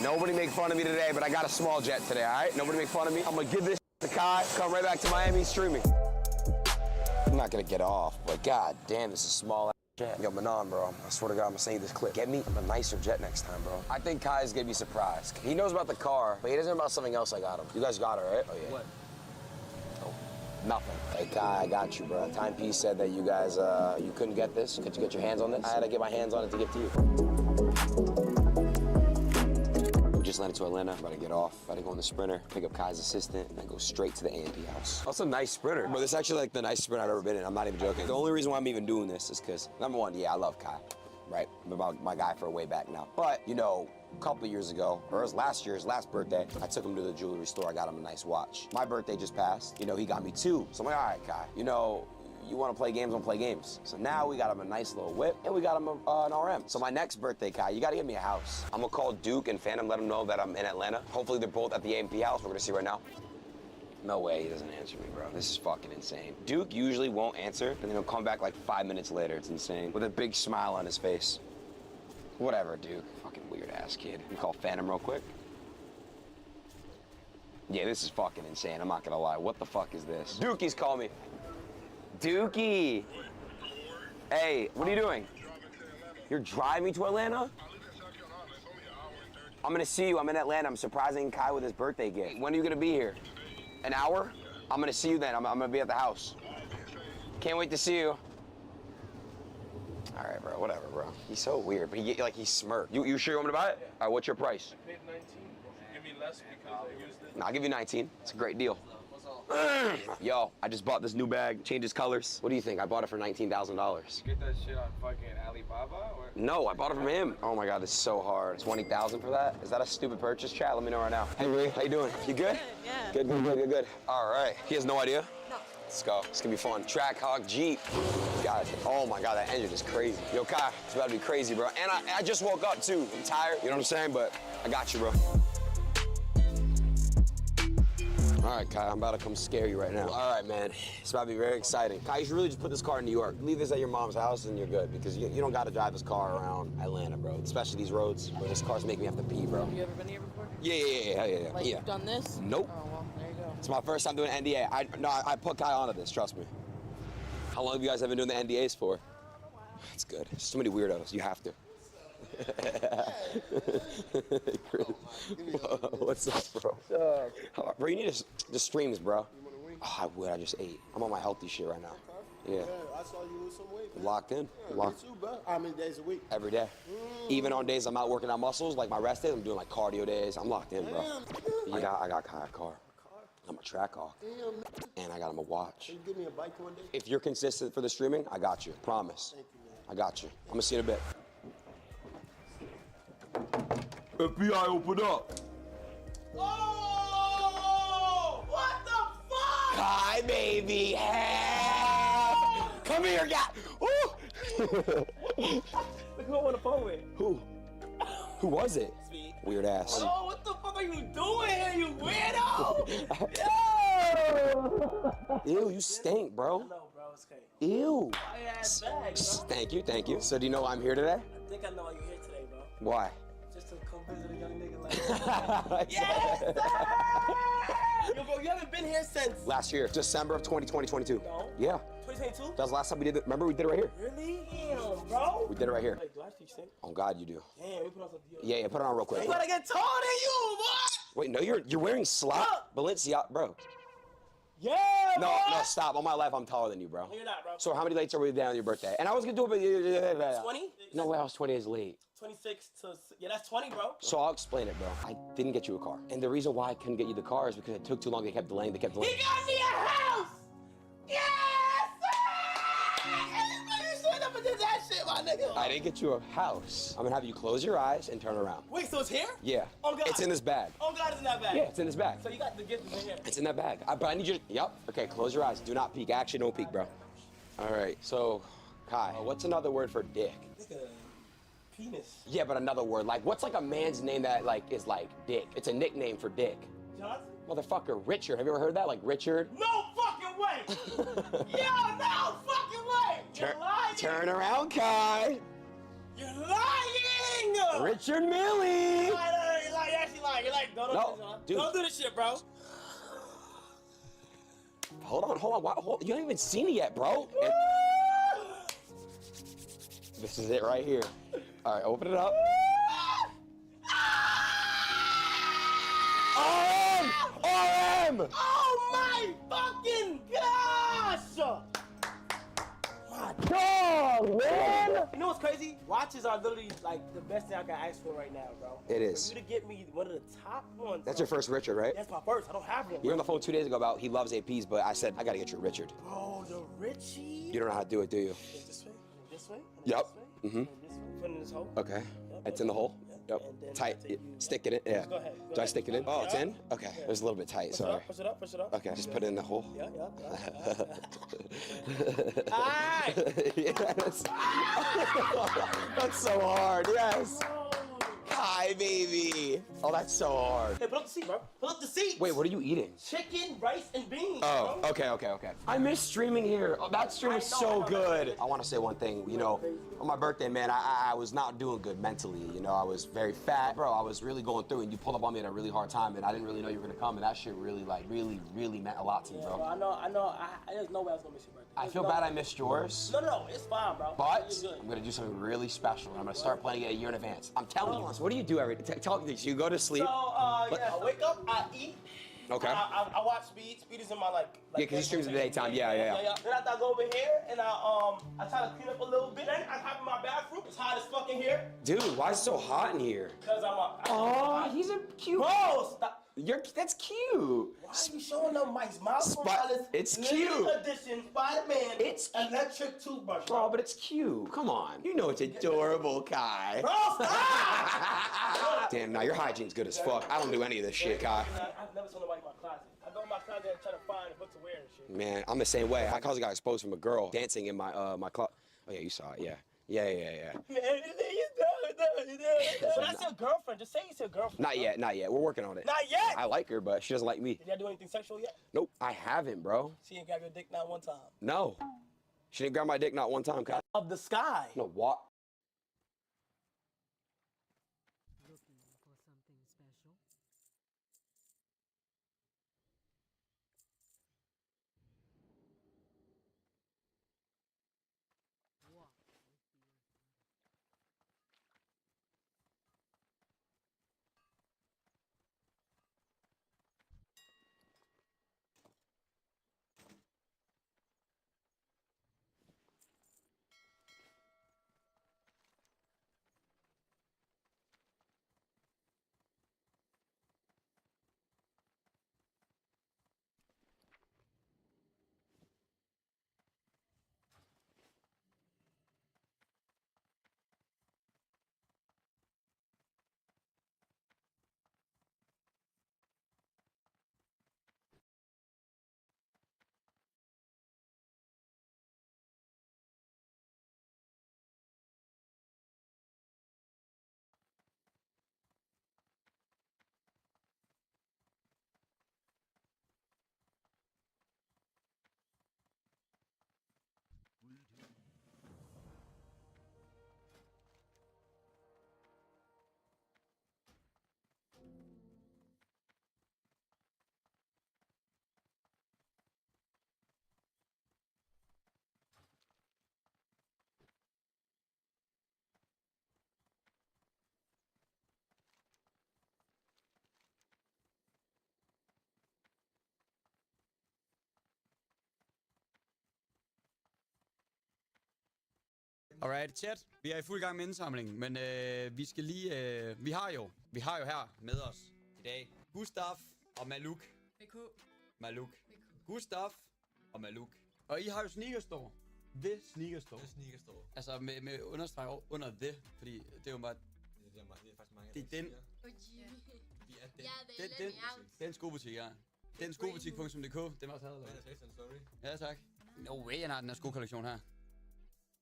Nobody make fun of me today, but I got a small jet today, all right? Nobody make fun of me. I'm gonna give this to Kai, come right back to Miami streaming. I'm not gonna get off, but god damn, this is a small ass jet. Yo, Manon, bro, I swear to God, I'm gonna send you this clip. Get me a nicer jet next time, bro. I think Kai's gonna be surprised. He knows about the car, but he doesn't know about something else I got him. You guys got it, right? Oh, yeah. What? Oh, nothing. Hey, Kai, I got you, bro. Timepiece said that you guys, you couldn't get this. Could you get your hands on this? I had to get my hands on it to give to you. We just landed to Atlanta. About to get off. About to go on the Sprinter, pick up Kai's assistant, and then go straight to the AMP house. That's a nice Sprinter. But this is actually like the nicest Sprinter I've ever been in. I'm not even joking. The only reason why I'm even doing this is because, number one, yeah, I love Kai, right? I'm about my guy for way back now. But, you know, a couple of years ago, or it was last birthday, I took him to the jewelry store. I got him a nice watch. My birthday just passed. You know, he got me 2. So I'm like, all right, Kai, you know, you want to play games, I'll play games. So now we got him a nice little whip, and we got him an RM. So my next birthday, Kai, you got to give me a house. I'm going to call Duke and Phantom, let them know that I'm in Atlanta. Hopefully they're both at the AMP house. We're going to see right now. No way he doesn't answer me, bro. This is fucking insane. Duke usually won't answer, and then he'll come back like 5 minutes later. It's insane. With a big smile on his face. Whatever, Duke. Fucking weird-ass kid. You call Phantom real quick. Yeah, this is fucking insane. I'm not going to lie. What the fuck is this? Dukey's calling me. Dookie! Hey, what are you doing? You're driving me to Atlanta? I'm gonna see you. I'm in Atlanta. I'm surprising Kai with his birthday gift. When are you gonna be here? An hour? I'm gonna see you then. I'm gonna be at the house. Can't wait to see you. All right, bro. Whatever, bro. He's so weird, but he smirked. You sure you want me to buy it? All right, what's your price? I paid 19. Give me less because I used it. No, I'll give you 19. It's a great deal. Yo, I just bought this new bag, changes colors. What do you think? I bought it for $19,000. You get that shit on fucking Alibaba? Or? No, I bought it from him. Oh my God, this is so hard. 20,000 for that? Is that a stupid purchase, chat? Let me know right now. Hey, Marie, how you doing? You good? Yeah. Good. All right. He has no idea? No. Let's go. It's gonna be fun. Trackhawk Jeep. God, oh my God, that engine is crazy. Yo, Kai, it's about to be crazy, bro. And I just woke up too. I'm tired, you know what I'm saying? But I got you, bro. All right, Kai, I'm about to come scare you right now. All right, man, it's about to be very exciting. Kai, you should really just put this car in New York. Leave this at your mom's house and you're good because you don't got to drive this car around Atlanta, bro. Especially these roads where this car's making me have to pee, bro. You ever been here before? Yeah. Like you've done this? Nope. Oh, well, there you go. It's my first time doing NDA. I put Kai onto this, trust me. How long have you guys been doing the NDAs for? It's good. There's too many weirdos. You have to. What's up, bro? Bro, you need the streams, bro. Oh, I would. I just ate. I'm on my healthy shit right now. Yeah. I saw you lose some weight, man. Locked in. Yeah, me too, bro. How many days a week? Every day. Even on days I'm out working out muscles, like my rest days, I'm doing like cardio days. I'm locked in, bro. Yeah. I got Kai a car. I'm a Trackhawk. And I got him a watch. Can you give me a bike one day? If you're consistent for the streaming, I got you. Promise. Thank you, man. I got you. I'm gonna see you in a bit. FBI, open up. Oh! What the fuck? Hi, baby. Hey. Come here, guy. Look who I'm on the phone with. Who? Who was it? Sweet. Weird ass. Oh, what the fuck are you doing here, you weirdo? Yo! Ew, you stink, bro. I know, bro. It's okay. Ew. Ass bag, bro. Thank you. So do you know why I'm here today? I think I know why you're here today, bro. Why? Just to come visit a young nigga like Yes, sir! Yo, bro, you haven't been here since... Last year, December of 2022. No. Yeah. 2022? That was the last time we did it. Remember, we did it right here. Really? Damn, bro. We did it right here. Wait, do I have to sing? Oh, God, you do. Damn, we put on some deodorant. Yeah, put it on real quick. I'm gonna get taller than you, boy! Wait, no, you're wearing slop? Balenciaga, bro. Yeah, No, stop. On my life, I'm taller than you, bro. No, you're not, bro. So how many dates are we down on your birthday? And I was gonna do it, but 20? No way, I was 20 days late. 26 to... Yeah, that's 20, bro. So I'll explain it, bro. I didn't get you a car. And the reason why I couldn't get you the car is because it took too long. They kept delaying. He got me a house! Yes, sir! Everybody showed up and did that shit, my nigga. I didn't get you a house. I'm gonna have you close your eyes and turn around. Wait, so it's here? Yeah. Oh, God. It's in this bag. Oh, God, it's in that bag? Yeah, it's in this bag. So you got the gift in here? It's in that bag. But I need you to... Yep. Okay, close your eyes. Do not peek. Actually, don't peek, bro. All right. So, Kai, what's another word for dick? Penis. Yeah, but another word. Like, what's like a man's name that like is like dick? It's a nickname for dick. Johnson? Motherfucker, Richard. Have you ever heard that? Like Richard? No fucking way! Yo, no fucking way! You're lying! Turn around, Kai. You're lying! Richard Millie! You're lying, you're actually lying. You're like, don't do this shit, bro. Hold on. You haven't even seen it yet, bro. This is it right here. All right, open it up. RM! Oh my fucking gosh! My dog, man! You know what's crazy? Watches are literally like the best thing I can ask for right now, bro. It is. For you to get me one of the top ones. That's bro. your first Richard, right? That's my first. I don't have one. You were on the phone 2 days ago about he loves APs, but I said, I gotta get you a Richard. Bro, the Richie. You don't know how to do it, do you? This way, this way. Yep. Mm-hmm. This way. Put it in this hole. Okay. It's in the hole? Yep. Tight. Stick it in. Yeah. Go ahead. Do I stick it in? Oh, it's in? Okay. It was a little bit tight. Sorry. Push it up. Push it up. Okay, just put it in the hole. Yeah. Yes. That's so hard. Yes. Hi, baby. Oh, that's so hard. Hey, pull up the seat, bro. Pull up the seat. Wait, what are you eating? Chicken, rice, and beans. Oh, bro. okay. I miss streaming here. Oh, that stream was so good. I want to say one thing. You know, on my birthday, man, I was not doing good mentally. You know, I was very fat. Bro, I was really going through, and you pulled up on me at a really hard time, and I didn't really know you were going to come, and that shit really meant a lot to me, bro. I know. There's no way I was going to miss your birthday. I feel bad I missed yours. No, it's fine, bro. But I'm gonna do something really special, and I'm gonna start planning it a year in advance. I'm telling you. So what do you do every day? Tell me this. You go to sleep. So, I wake up, I eat. Okay. I watch Speed. Speed is in my Yeah, because he streams in the daytime. Yeah. Then after I go over here and I try to clean up a little bit. Then I hop in my bathroom. It's hot as fuck in here. Dude, why is it so hot in here? Cause Oh, he's a cute. Bro, stop. That's cute. Why are you showing them Miles Morales? It's Limited cute. Edition Spider-Man. It's electric toothbrush. Bro, but it's cute. Come on. You know it's adorable, Kai. Bro, stop! Damn, now your hygiene's good as fuck. I don't do any of this shit, Kai. I've never told nobody in my closet. I go in my closet and try to find what to wear and shit. Man, I'm the same way. I got exposed from a girl dancing in my closet. Oh yeah, you saw it. Yeah. So that's your girlfriend. Just say it's your girlfriend. Not yet. We're working on it. Not yet? I like her, but she doesn't like me. Did y'all do anything sexual yet? Nope, I haven't, bro. She ain't grab your dick not one time. No. She didn't grab my dick not one time, Kai. Of the sky. No, what? Alright, chat. Vi er i fuld gang med indsamling, men vi skal lige... Vi har jo her med os i dag Gustaf og Maluk. Maluk. Gustaf og Maluk. Og I har jo Sneakerstore. The Sneakerstore. Altså med understreg under det, fordi det er jo bare... Det er faktisk mange det er den skobutik, ja. Den skobutik.dk. Den var også her. Ja, tak. No way, han har den her skokollektion her.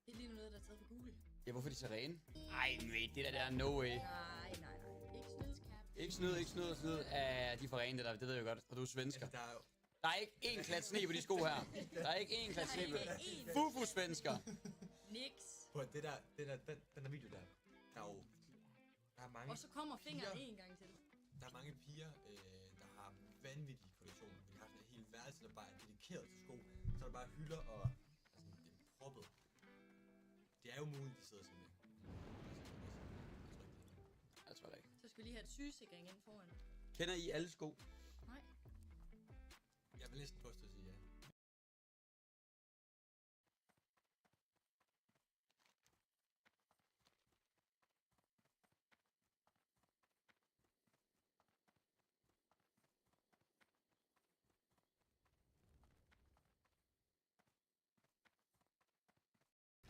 Det er lige noget, der er taget på Google. Ja, hvorfor er de så rene? Ej, mate, det der no way. Nej. Ikke snyd. De er for rene, det ved jeg godt. Og du er svensker. Altså, der er ikke én klat sne på de sko her. Der er ikke én klat sne på det. Fufu-svensker. Niks. På den der video der. Der er mange. Og så kommer fingeren en gang til. Der er mange piger, der har vanvittige kollektioner. Vi har sådan et helt værelse, der bare er dedikeret til sko. Så er der bare hylder og sådan, det er proppet. Det er jo muligt, de sidder sådan der. Jeg tror det ikke. Så skal vi lige have et sygesikring ind foran. Kender I alle sko? Nej. Jeg vil næsten påstå at sige ja.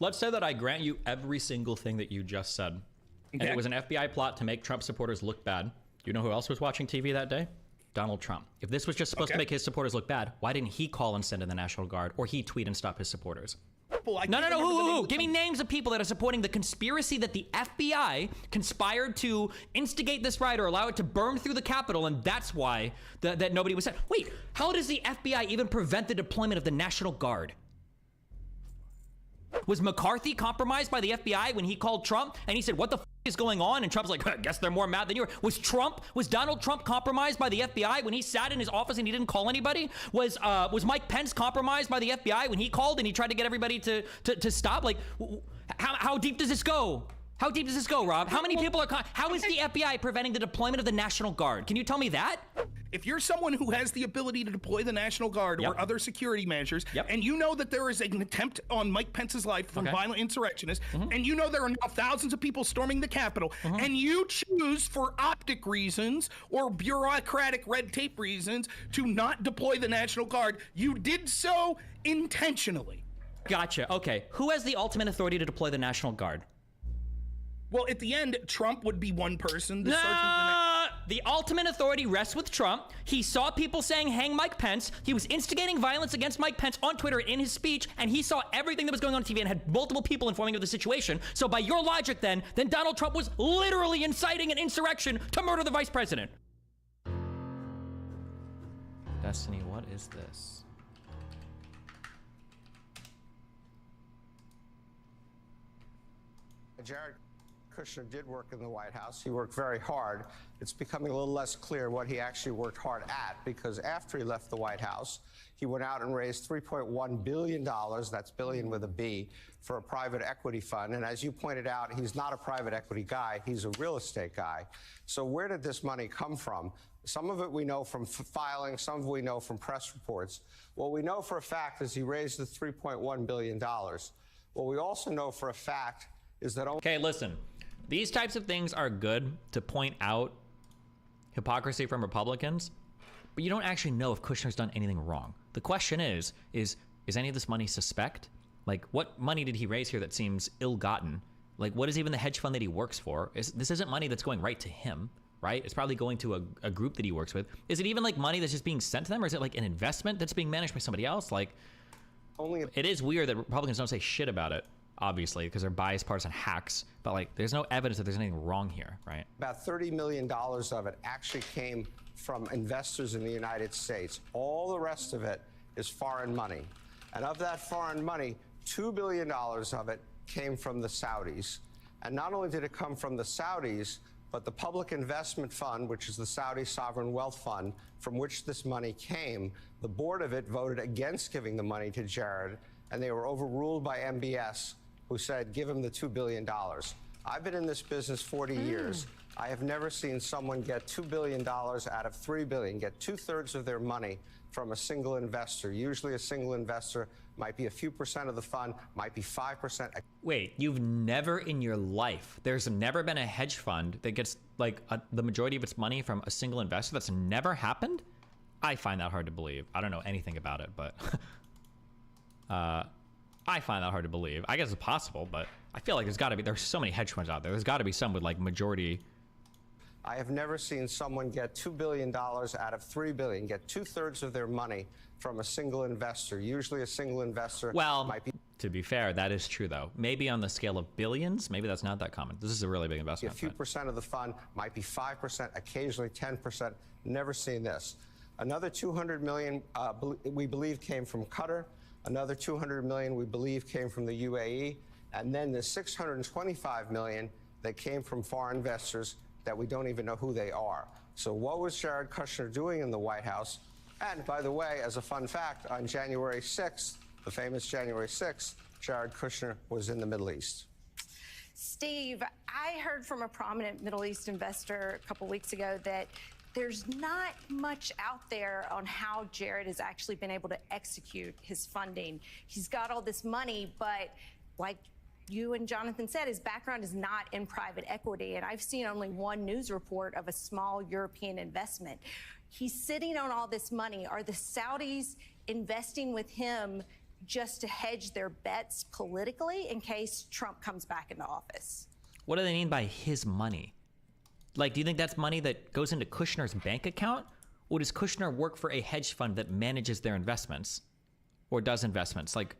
Let's say that I grant you every single thing that you just said. And it was an FBI plot to make Trump supporters look bad. Do you know who else was watching TV that day? Donald Trump. If this was just supposed to make his supporters look bad, why didn't he call and send in the National Guard, or he tweet and stop his supporters? No. Give me names of people that are supporting the conspiracy that the FBI conspired to instigate this riot or allow it to burn through the Capitol, and that's why that nobody was sent. Wait, how does the FBI even prevent the deployment of the National Guard? Was McCarthy compromised by the FBI when he called Trump and he said, what the f is going on? And Trump's like, I guess they're more mad than you are. Was Donald Trump compromised by the FBI when he sat in his office and he didn't call anybody? Was Mike Pence compromised by the FBI when he called and he tried to get everybody to stop? Like, how deep does this go? How deep does this go, Rob? How many people are... How is the FBI preventing the deployment of the National Guard? Can you tell me that? If you're someone who has the ability to deploy the National Guard or other security measures, and you know that there is an attempt on Mike Pence's life from violent insurrectionists, and you know there are now thousands of people storming the Capitol, and you choose for optic reasons or bureaucratic red tape reasons to not deploy the National Guard, you did so intentionally. Gotcha. Okay. Who has the ultimate authority to deploy the National Guard? Well, at the end, Trump would be one person. The ultimate authority rests with Trump. He saw people saying, hang Mike Pence. He was instigating violence against Mike Pence on Twitter in his speech, and he saw everything that was going on TV and had multiple people informing of the situation. So by your logic, then Donald Trump was literally inciting an insurrection to murder the vice president. Destiny, what is this? Jared Kushner did work in the White House. He worked very hard. It's becoming a little less clear what he actually worked hard at, because after he left the White House, he went out and raised $3.1 billion, that's billion with a B, for a private equity fund. And as you pointed out, he's not a private equity guy, he's a real estate guy. So where did this money come from? Some of it we know from filing, some of it we know from press reports. What we know for a fact is he raised the $3.1 billion. What we also know for a fact is that... Okay, listen. These types of things are good to point out hypocrisy from Republicans, but you don't actually know if Kushner's done anything wrong. The question is any of this money suspect? Like, what money did he raise here that seems ill-gotten? Like, what is even the hedge fund that he works for? This isn't money that's going right to him, right? It's probably going to a group that he works with. Is it even like money that's just being sent to them, or is it like an investment that's being managed by somebody else? Like, it is weird that Republicans don't say shit about it, obviously, because they're biased partisan hacks, but like there's no evidence that there's anything wrong here, right? About $30 million of it actually came from investors in the United States. All the rest of it is foreign money. And of that foreign money, $2 billion of it came from the Saudis. And not only did it come from the Saudis, but the Public Investment Fund, which is the Saudi Sovereign Wealth Fund, from which this money came, the board of it voted against giving the money to Jared, and they were overruled by MBS, who said, give him the $2 billion. I've been in this business 40 years. I have never seen someone get $2 billion out of $3 billion, get 2/3 of their money from a single investor. Usually a single investor might be a few percent of the fund, might be 5%. Wait, you've never in your life, there's never been a hedge fund that gets like the majority of its money from a single investor? That's never happened? I find that hard to believe. I don't know anything about it, but I find that hard to believe. I guess it's possible, but I feel like there's so many hedge funds out there. There's got to be some with like majority. I have never seen someone get $2 billion out of $3 billion, get 2/3 of their money from a single investor. Usually a single investor might be... To be fair, that is true though. Maybe on the scale of billions, maybe that's not that common. This is a really big investment. A few percent of the fund, might be 5%, occasionally 10%. Never seen this. Another 200 million we believe came from Qatar. Another 200 million we believe came from the UAE. And then the 625 million that came from foreign investors that we don't even know who they are. So what was Jared Kushner doing in the White House? And by the way, as a fun fact, on January 6th, the famous January 6th, Jared Kushner was in the Middle East. Steve, I heard from a prominent Middle East investor a couple weeks ago that there's not much out there on how Jared has actually been able to execute his funding. He's got all this money, but like you and Jonathan said, his background is not in private equity. And I've seen only one news report of a small European investment. He's sitting on all this money. Are the Saudis investing with him just to hedge their bets politically in case Trump comes back into office? What do they mean by his money? Like, do you think that's money that goes into Kushner's bank account? Or does Kushner work for a hedge fund that manages their investments? Or does investments? Like,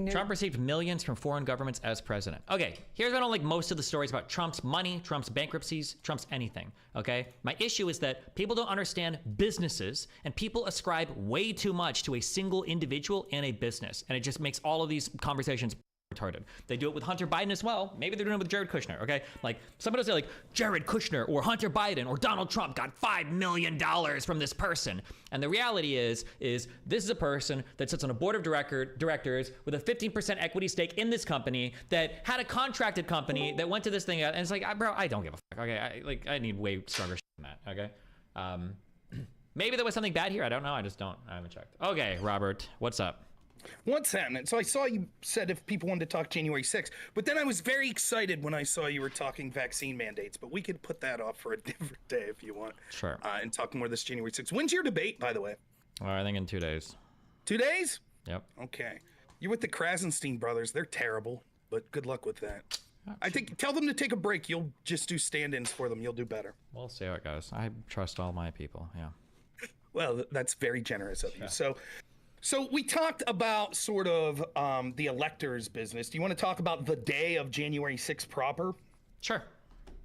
Trump received millions from foreign governments as president. Okay, here's what I don't like most of the stories about Trump's money, Trump's bankruptcies, Trump's anything, okay? My issue is that people don't understand businesses, and people ascribe way too much to a single individual and a business, and it just makes all of these conversations retarded. They do it with Hunter Biden as well. Maybe they're doing it with Jared Kushner, okay? Like, somebody will say, like, Jared Kushner or Hunter Biden or Donald Trump got $5 million from this person. And the reality is this is a person that sits on a board of directors with a 15% equity stake in this company that had a contracted company that went to this thing, and it's like, bro, I don't give a fuck, okay? I need way stronger shit than that, okay? Maybe there was something bad here. I don't know. I haven't checked. Okay, Robert, what's up? What's happening? So I saw you said if people wanted to talk January 6th, but then I was very excited when I saw you were talking vaccine mandates, but we could put that off for a different day if you want. Sure. And talk more this January 6th. When's your debate, by the way? I think in 2 days. 2 days? Yep. Okay. You're with the Krasenstein brothers. They're terrible, but good luck with that. I think tell them to take a break. You'll just do stand-ins for them. You'll do better. We'll see how it goes. I trust all my people, yeah. Well, that's very generous of you. So we talked about sort of the electors business. Do you want to talk about the day of January 6th proper? Sure.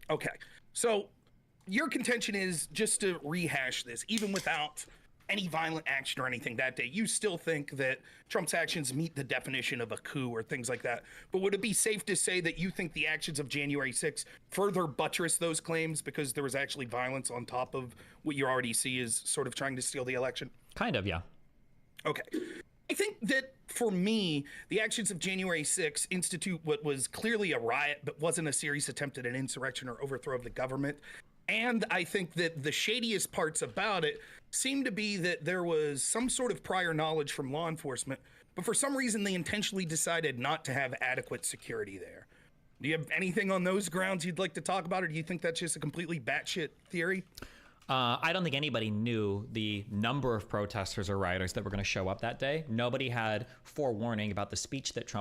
Okay. So your contention is, just to rehash this, even without any violent action or anything that day, you still think that Trump's actions meet the definition of a coup or things like that. But would it be safe to say that you think the actions of January 6th further buttress those claims because there was actually violence on top of what you already see as sort of trying to steal the election? Kind of, yeah. Okay. I think that for me, the actions of January 6th institute what was clearly a riot, but wasn't a serious attempt at an insurrection or overthrow of the government. And I think that the shadiest parts about it seem to be that there was some sort of prior knowledge from law enforcement, but for some reason they intentionally decided not to have adequate security there. Do you have anything on those grounds you'd like to talk about, or do you think that's just a completely batshit theory? I don't think anybody knew the number of protesters or rioters that were going to show up that day. Nobody had forewarning about the speech that Trump